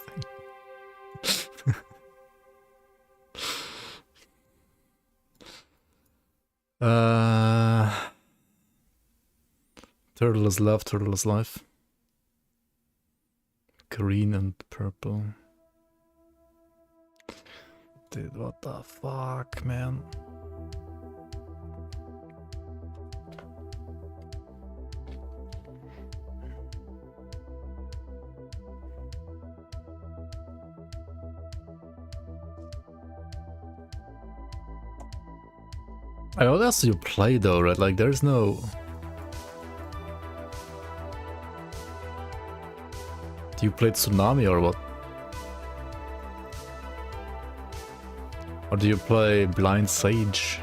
A: Turtle is love, turtle is life. Green and purple. Dude, what the fuck, man? I know that's you play though, right? Like there's no... Do you play Tsunami or what? Or do you play Blind Sage?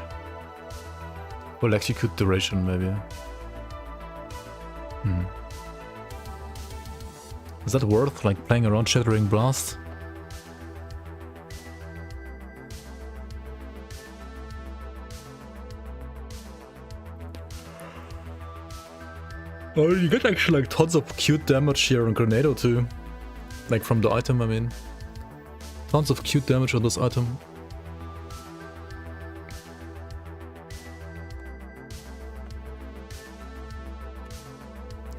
A: Or Execute Duration maybe? Is that worth like playing around Shattering Blast? Oh, you get actually like tons of cute damage here on Grenado too. Like from the item, I mean. Tons of cute damage on this item.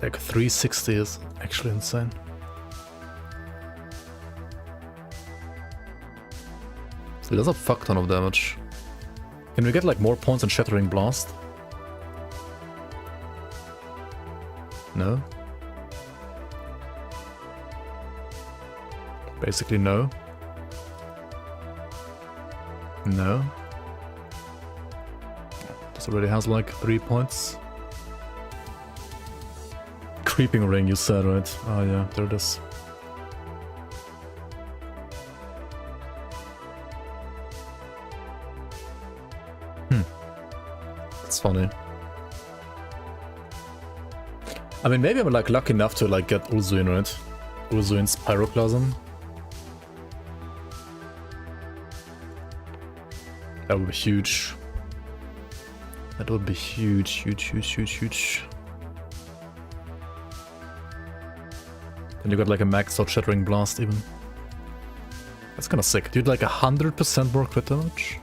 A: Like 360 is actually insane. So it does a fuck ton of damage. Can we get like more points on Shattering Blast? No. Basically no. No. This already has like 3 points. creeping ring you said, right? Oh yeah, there it is. It's funny. I mean, maybe I'm like lucky enough to like get Urzuin, right? Urzuin's Pyroclasm. That would be huge. That would be huge, huge, huge, huge, huge. Then you got like a maxed out Shattering Blast even. That's kinda sick. Dude, like 100% more crit damage?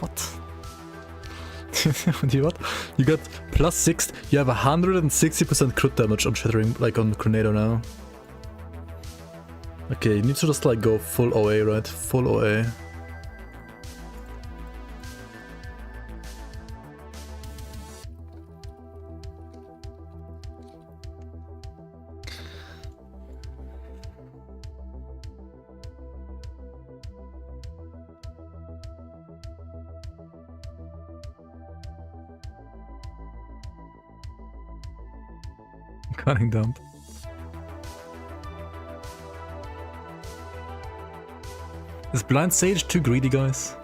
A: What? Do you what? You got +6. You have 160% crit damage on Shattering, like on Grenado now. Okay, you need to just like go full OA, right? Full OA. Cunning dump. Is Blind Sage too greedy, guys?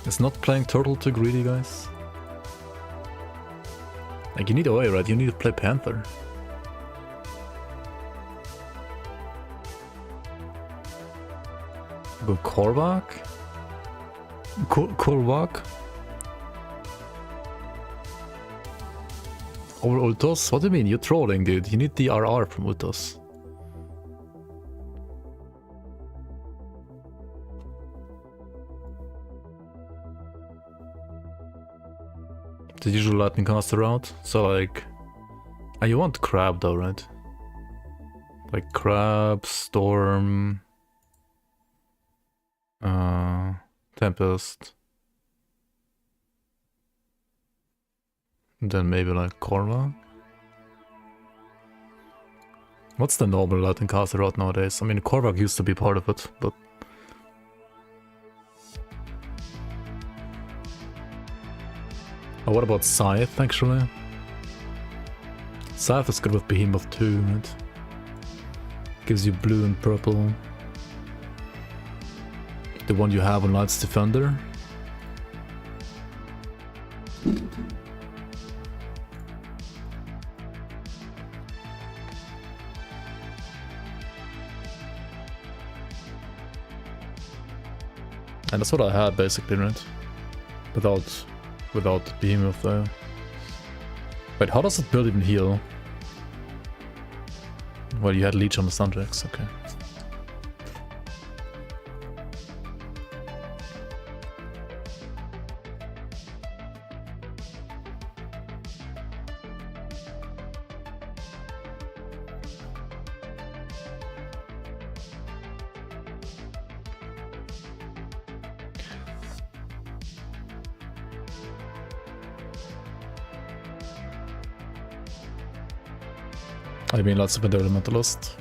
A: Is not playing Turtle too greedy, guys? Like, you need OA, right? You need to play Panther. Go Korvac? Korvac? Over Ultos? What do you mean? You're trolling, dude. You need the RR from Ultos. The usual lightning caster route. So like... Ah, you want Crab though, right? Like Crab, Storm... Tempest. Then maybe like Korvac. What's the normal lightning caster route nowadays? I mean, Korvac used to be part of it, but... Oh, what about Scythe, actually? Scythe is good with Behemoth too, right? Gives you blue and purple. The one you have on Light's Defender. And that's what I had basically, right? Without Behemoth though. Wait, how does it build even heal? Well, you had Leech on the Sunjax, okay. I mean, lots of Elementalist.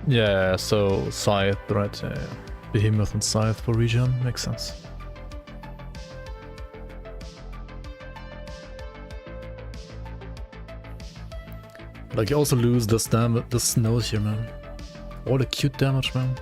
A: Yeah, so Scythe, right? Behemoth and Scythe for regen makes sense. Like, you also lose this damage, this nose here, man. All the cute damage, man.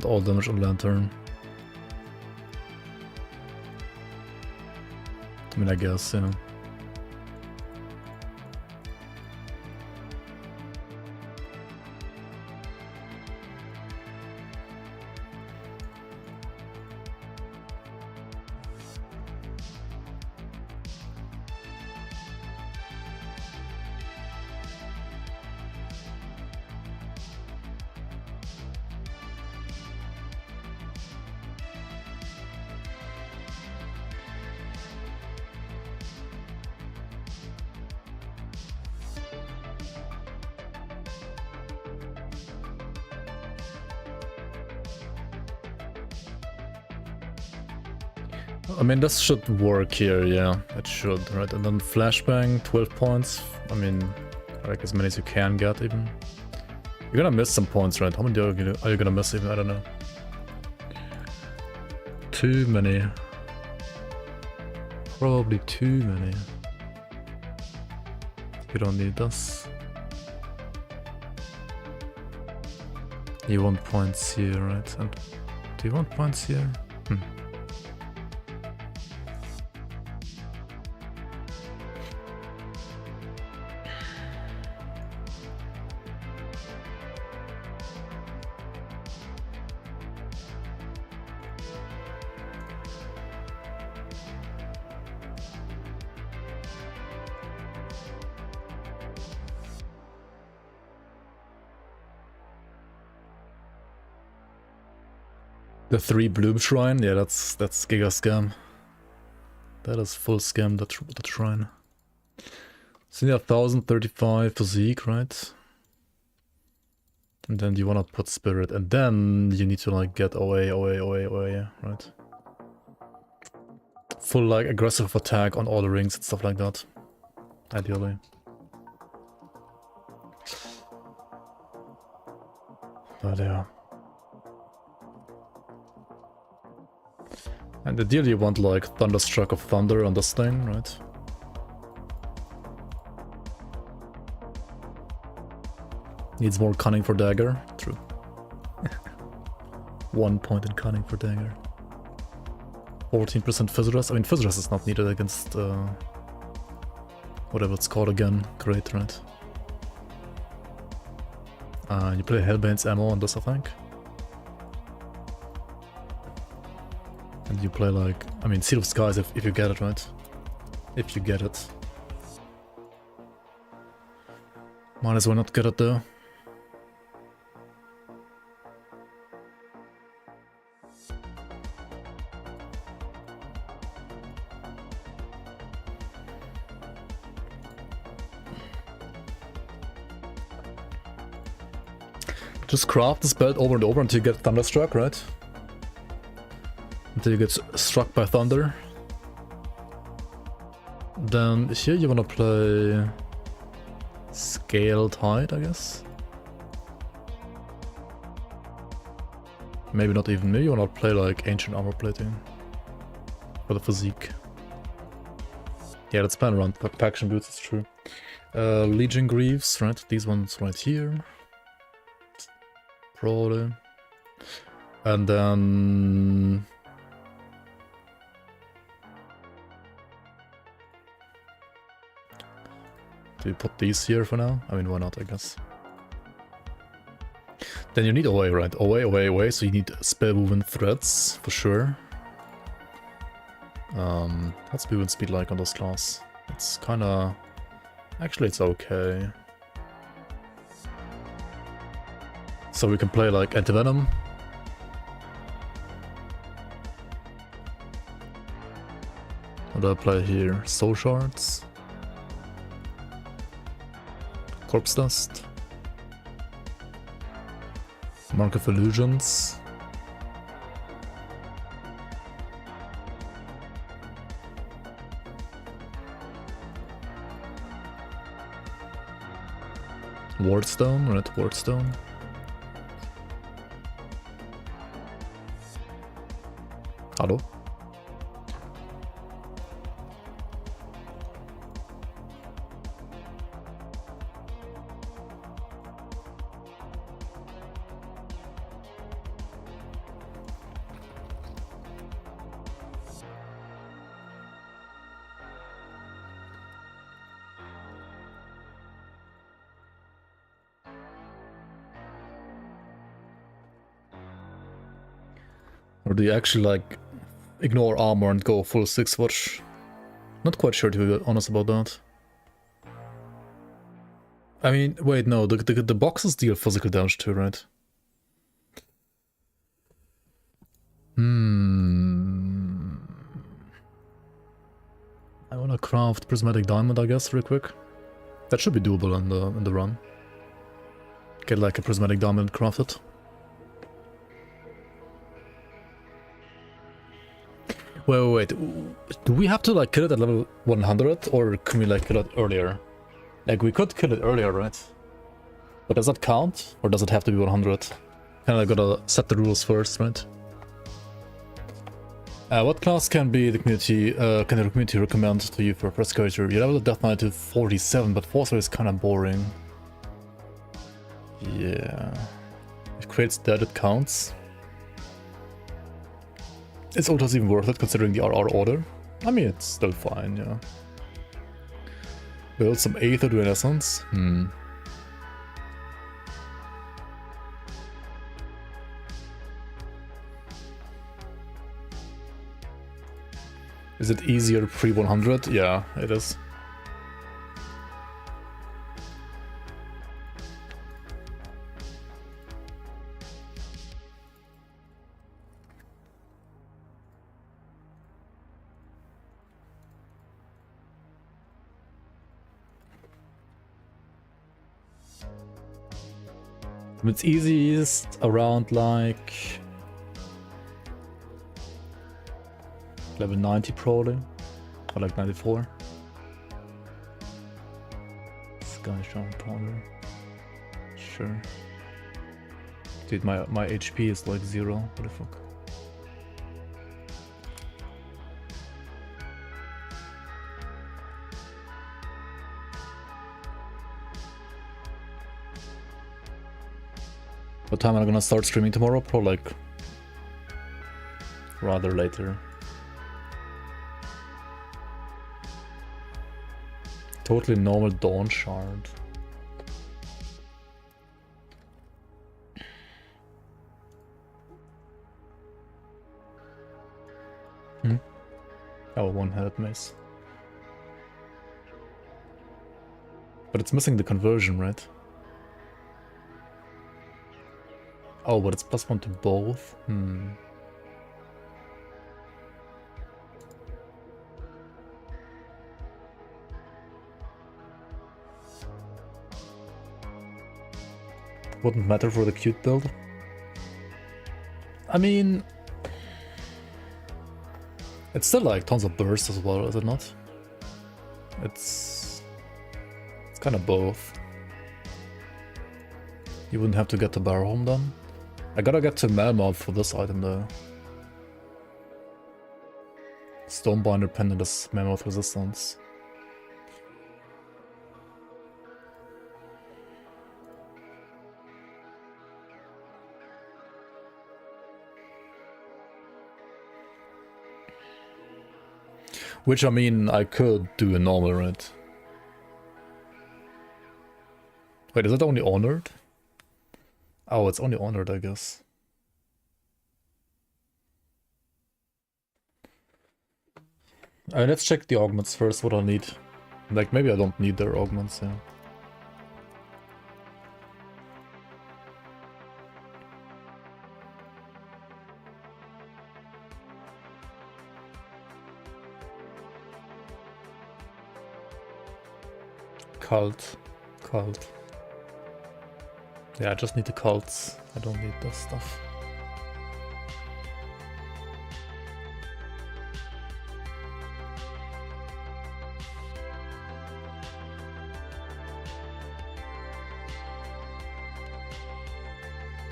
A: All damage on Lantern. I mean, I guess, yeah. I mean, this should work here, yeah. It should, right? And then flashbang, 12 points. I mean, like as many as you can get, even. You're gonna miss some points, right? How many are you gonna miss, even? I don't know. Too many. Probably too many. You don't need this. You want points here, right? And do you want points here? The 3 bloom shrine? Yeah, that's giga scam. That is full scam, that shrine. So yeah, 1035 physique, right? And then you wanna put spirit, and then you need to like get away, right? Full like aggressive attack on all the rings and stuff like that. Ideally. But yeah. And ideally you want like Thunderstruck of Thunder on this thing, right? Needs more cunning for dagger. True. 1 point in cunning for dagger. 14% Fizz. I mean, Fizz is not needed against whatever it's called again. Great, right? You play Hellbane's ammo on this, I think. And you play like, I mean, Seal of Skies if you get it, right? If you get it. Might as well not get it though. Just craft this belt over and over until you get Thunderstruck, right? Until you get struck by thunder. Then here you wanna play Scaled Hide, I guess. Maybe not even me, you wanna play like Ancient Armor Plating for the physique. Yeah, let's plan around Faction Boots, it's true. Legion Greaves, right? These ones right here. Probably. And then do you put these here for now? I mean, why not, I guess. Then you need away, right? Away, so you need spell movement threads, for sure. What's movement speed like on this class? It's kinda... Actually, it's okay. So we can play like Antivenom. What do I play here? Soul Shards. Corpse Dust. Mark of Illusions. Wardstone, right? Wardstone. Hallo? Or do you actually like ignore armor and go full 6-watch? Not quite sure, to be honest about that. I mean, wait, no, the boxes deal physical damage too, right? I wanna craft Prismatic Diamond, I guess, real quick. That should be doable in the run. Get like a Prismatic Diamond crafted. Wait. Do we have to like kill it at level 100 or can we like kill it earlier? Like we could kill it earlier, right? But does that count? Or does it have to be 100? Kinda gotta set the rules first, right? What class can the community recommend to you for first character? You level the Death Knight to 47, but Forcer is kinda boring. Yeah. If Krait's dead, it counts. Is Otas even worth it considering the RR order? I mean, it's still fine, yeah. Build some Aether to an Essence? Is it easier pre-100? Yeah, it is. It's easiest around like level 90 probably, or like 94. Sky Strong Powder. Sure. Dude, my HP is like 0. What the fuck? What time am I gonna start streaming tomorrow? Probably like rather later. Totally normal Dawn Shard. Oh, one-handed mace. But it's missing the conversion, right? Oh, but it's +1 to both? Wouldn't matter for the cute build. I mean... It's still like tons of burst as well, is it not? It's kind of both. You wouldn't have to get to Barholm then. I gotta get to Melmoth for this item though. Stonebinder pendant is Mammoth resistance. Which I mean, I could do a normal, right? Wait, is it only honored? Oh, it's only honored, I guess. Let's check the augments first, what I need. Like, maybe I don't need their augments, yeah. Cult. Yeah, I just need the cults. I don't need this stuff.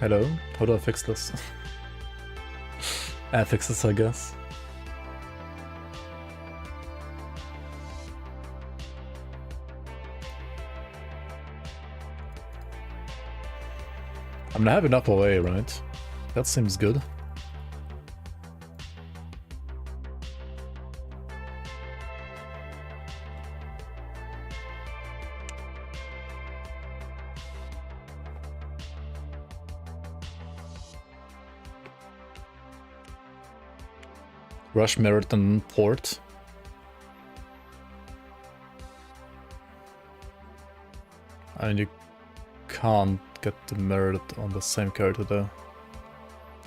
A: Hello? How do I fix this? I fix this, I guess. I'm gonna have enough away, right? That seems good. Rush, Merit, and Port. And you can't get the Merit on the same character though.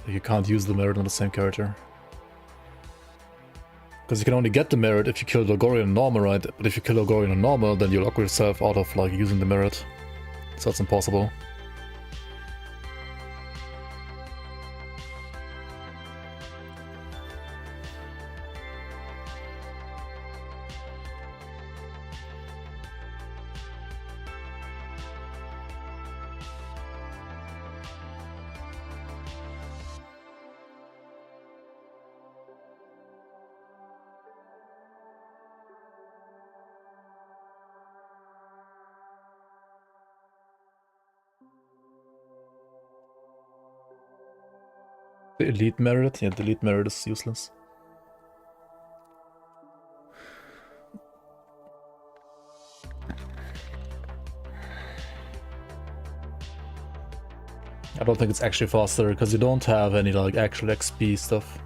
A: You can't use the Merit on the same character. Because you can only get the Merit if you kill Logorian on normal, right? But if you kill Logorian on normal, then you lock yourself out of like using the Merit. So that's impossible. The elite merit? Yeah, the elite merit is useless. I don't think it's actually faster, because you don't have any, like, actual XP stuff.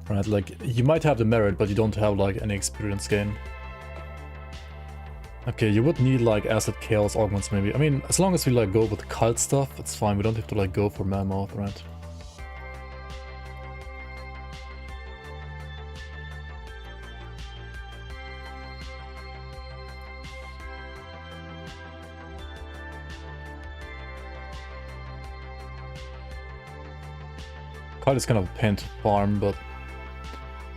A: Right, like, you might have the merit, but you don't have, like, any experience gain. Okay, you would need, like, acid chaos augments, maybe. I mean, as long as we, like, go with cult stuff, it's fine. We don't have to, like, go for mammoth, right? Cult is kind of a pain to farm, but...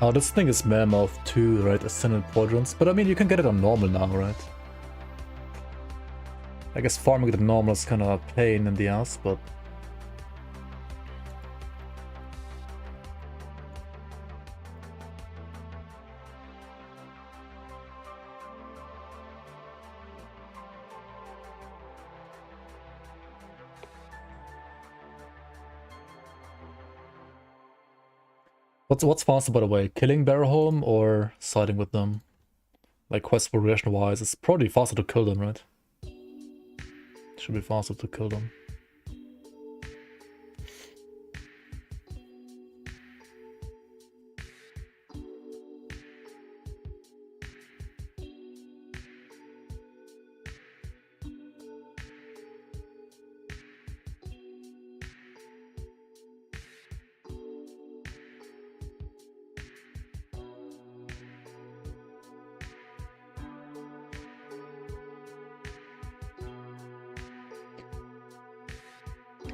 A: Oh, this thing is mammoth too, right? Ascendant quadrants. But I mean, you can get it on normal now, right? I guess farming it on normal is kind of a pain in the ass, but... What's faster, by the way? Killing Barrowholm or siding with them? Like, quest progression wise, it's probably faster to kill them, right? Should be faster to kill them.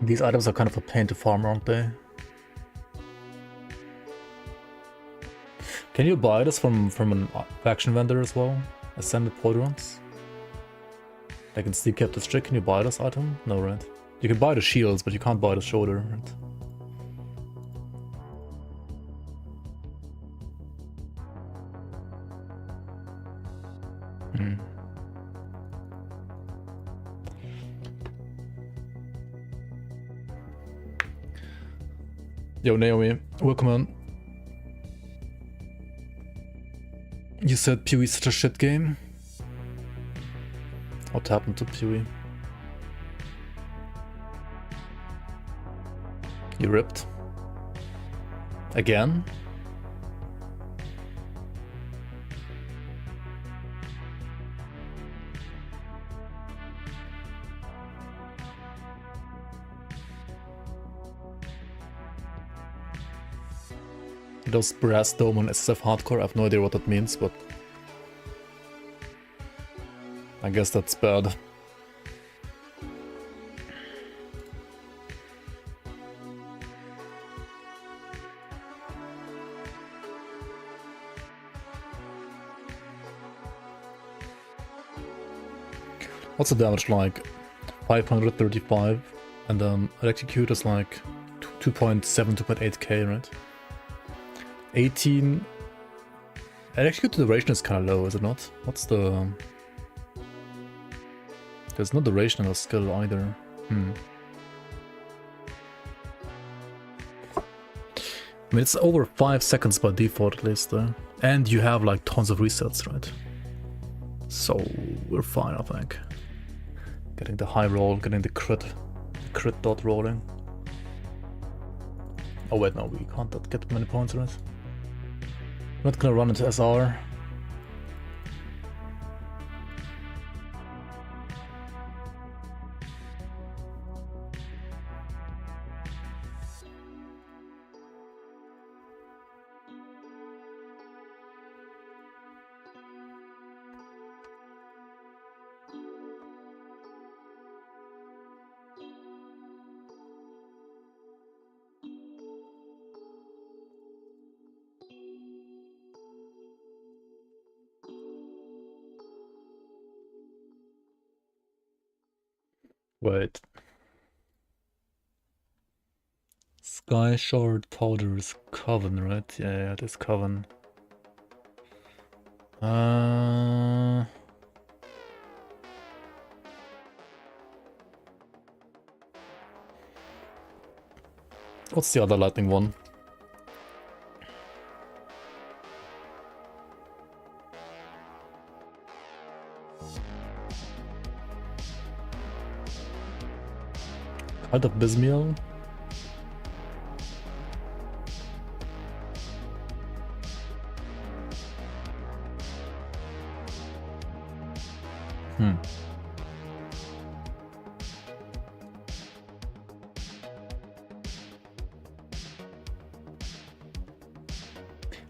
A: These items are kind of a pain to farm, aren't they? Can you buy this from an faction vendor as well? Ascended Quadrants? Like in Steep Kept District, can you buy this item? No, right? You can buy the shields, but you can't buy the shoulder, right? Yo, Naomi, welcome on. You said PoE's such a shit game? What happened to PoE? You ripped? Again? Those brass dome on SSF hardcore, I have no idea what that means, but I guess that's bad. What's the damage like? 535, and then Electrocute is like 2.7, 2.8k, right? 18. Electrocute duration is kind of low, is it not? What's the... There's no duration in the skill either. I mean, it's over 5 seconds by default at least, though. And you have like tons of resets, right? So we're fine, I think. Getting the high roll, getting the crit dot rolling. Oh wait, no, we can't get many points, right? I'm not gonna run into SR. Wait. Sky Shard Powder is Coven, right? Yeah, it is Coven. What's the other lightning one? Cult of Bismiel?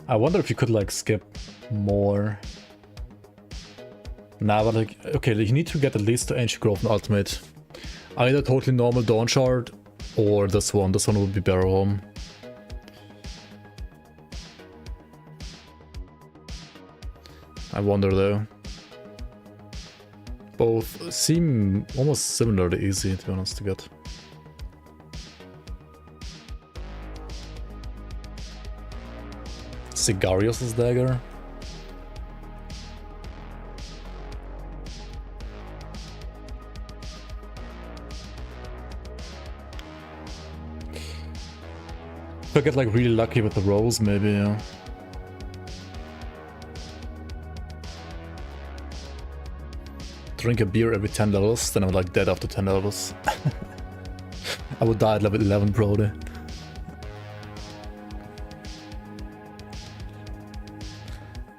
A: I wonder if you could like skip more. Nah, but like, okay, you need to get at least to Ancient Growth and Ultimate. Either totally normal Dawn Shard or this one. This one would be Barrow Home. I wonder though. Both seem almost similarly easy, to be honest, to get. Sigarius' dagger. If I get like really lucky with the rolls, maybe, yeah. Drink a beer every 10 levels, then I'm like dead after 10 levels. I would die at level 11 probably.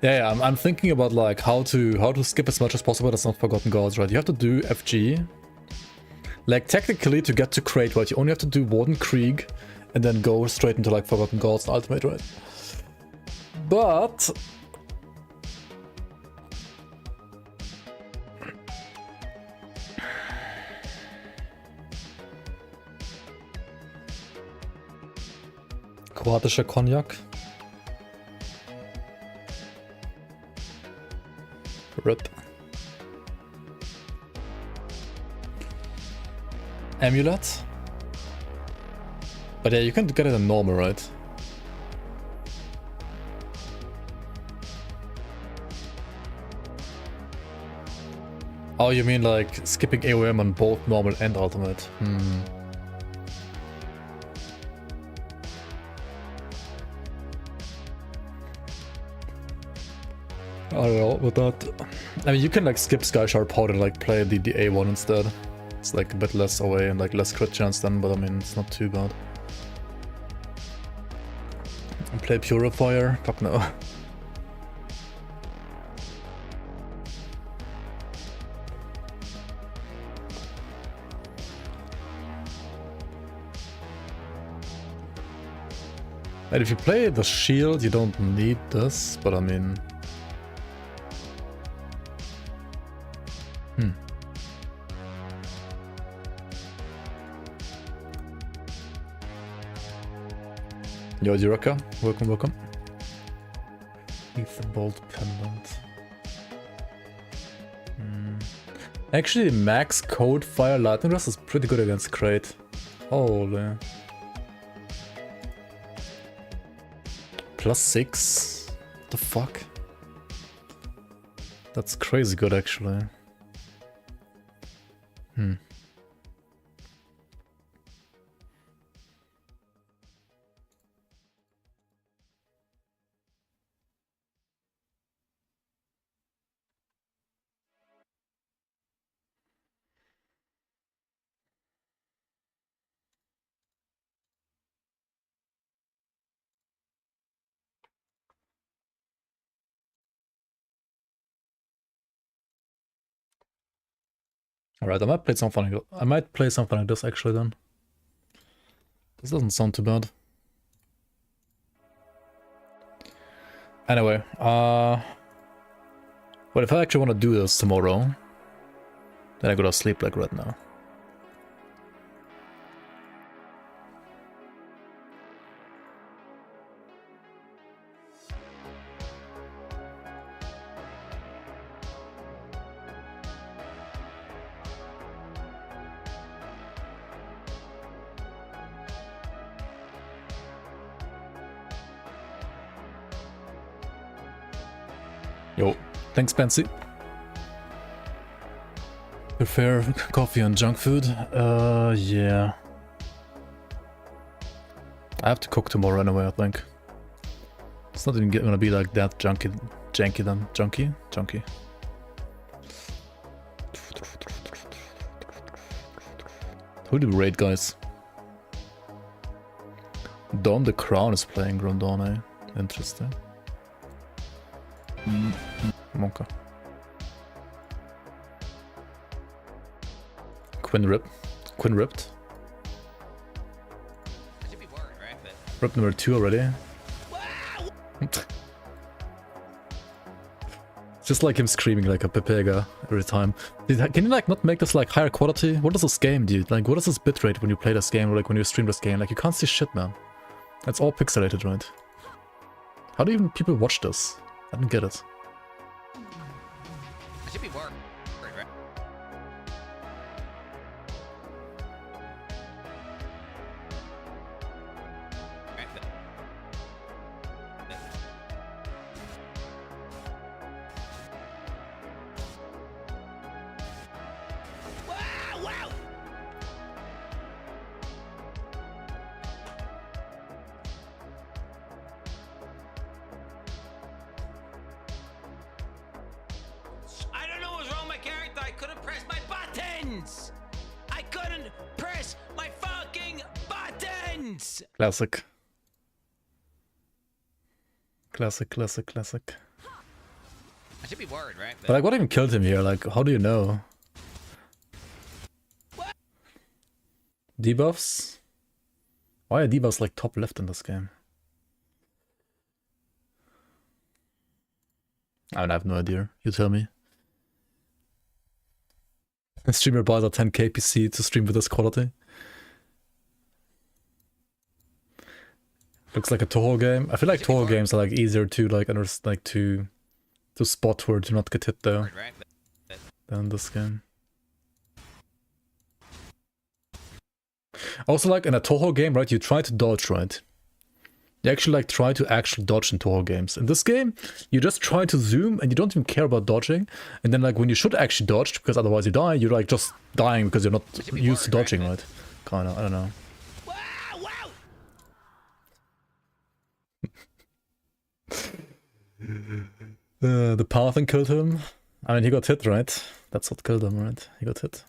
A: Yeah, I'm thinking about like how to skip as much as possible. That's not Forgotten Gods, right? You have to do FG. Like technically to get to Crate, right? You only have to do Warden Krieg and then go straight into like Forgotten Gods and Ultimate, right? But kroatischer Cognac. RIP. Amulet? But yeah, you can get it in normal, right? Oh, you mean like skipping AOM on both normal and ultimate? I don't know about that. I mean, you can like skip Sky Shard Pod and like play the A1 instead. It's like a bit less away and like less crit chance then, but I mean, it's not too bad. And play Purifier? Fuck no. And if you play the shield, you don't need this, but I mean... Yo, Jiraka, welcome, welcome. Ethan Bolt Pendant. Actually, max code Fire Lightning Rust is pretty good against Crate. Holy. +6? What the fuck? That's crazy good, actually. Alright, I might play something like this actually then. This doesn't sound too bad. Anyway, well, if I actually want to do this tomorrow, then I gotta sleep like right now. Yo, thanks, Pansy. Prefer coffee and junk food? Yeah. I have to cook tomorrow anyway, I think. It's not even gonna be like that janky then. Junky. Who do we raid, guys? Dom the Crown is playing Grandon, eh? Interesting. Monka. Quinn ripped.
D: I should be worried, right? But
A: Rip number 2 already. Just like him screaming like a Pepega every time. Can you like not make this like higher quality? What is this game, dude? Like what is this bitrate when you play this game or like when you stream this game? Like you can't see shit, man. It's all pixelated, right? How do even people watch this? I don't get it.
D: I should be worried, right? Right, but wow! I don't know what was wrong with my character. I couldn't press my buttons. I couldn't press my fucking buttons.
A: Classic.
D: I should be worried, right?
A: But like what even killed him here? Like how do you know? Debuffs? Why are debuffs like top left in this game? I have no idea. You tell me. Streamer buys a 10k PC to stream with this quality. Looks like a Toho game. I feel like Toho games are like easier to like to spot where to not get hit though
D: Right?
A: than this game. Also like in a Toho game, right, you try to dodge, right? You actually like try to dodge in Toho games. In this game, you just try to zoom and you don't even care about dodging. And then like when you should actually dodge, because otherwise you die, you're like just dying because you're not used to dodging, right? Kinda, I don't know. The power thing killed him. I mean, he got hit, right? That's what killed him, right? He got hit.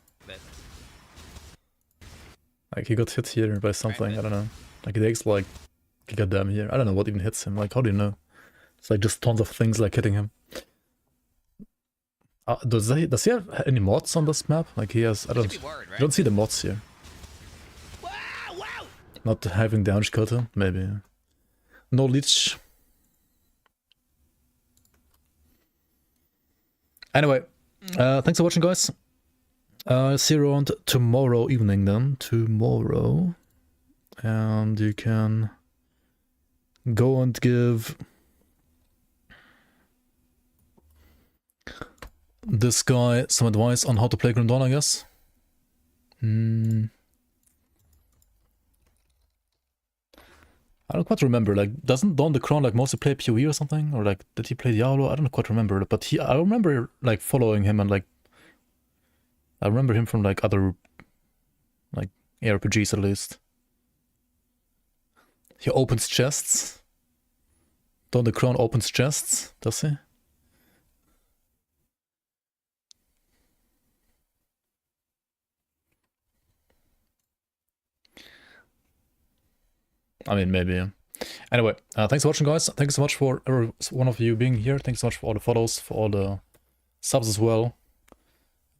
A: Like, he got hit here by something, I don't know. Like, it takes, like, goddamn here. I don't know what even hits him. Like, how do you know? It's like just tons of things, like, hitting him. Does he have any mods on this map? Like, he has... I don't see the mods here. Not having damage killed him? Maybe. No leech. Anyway, thanks for watching, guys. See you around tomorrow evening then. Tomorrow. And you can go and give this guy some advice on how to play Grandon, I guess. I don't quite remember, like, doesn't Don the Crown like mostly play PoE or something? Or like, did he play Diablo? I don't quite remember, but I remember like following him and like, I remember him from like other, like, ARPGs at least. He opens chests. Don the Crown opens chests, does he? I mean, maybe, yeah. Anyway, thanks for watching, guys. Thanks so much for every one of you being here. Thanks so much for all the follows, for all the subs as well.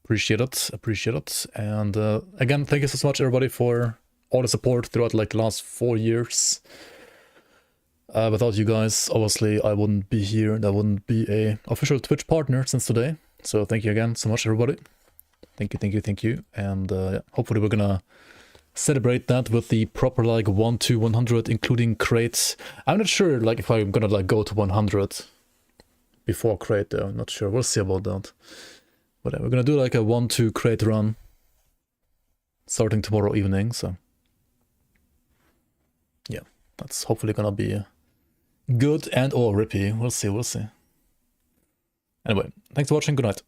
A: Appreciate it. And again, thank you so much, everybody, for all the support throughout like the last 4 years. Without you guys, obviously, I wouldn't be here. And I wouldn't be a official Twitch partner since today. So thank you again so much, everybody. Thank you. And yeah, hopefully we're gonna celebrate that with the proper like 1 to 100, including crates. I'm not sure like if I'm gonna like go to 100 before crate though. I'm not sure. We'll see about that. But we're gonna do like a 1-2 crate run starting tomorrow evening. So yeah, that's hopefully gonna be good and or rippy. We'll see. Anyway, thanks for watching. Good night.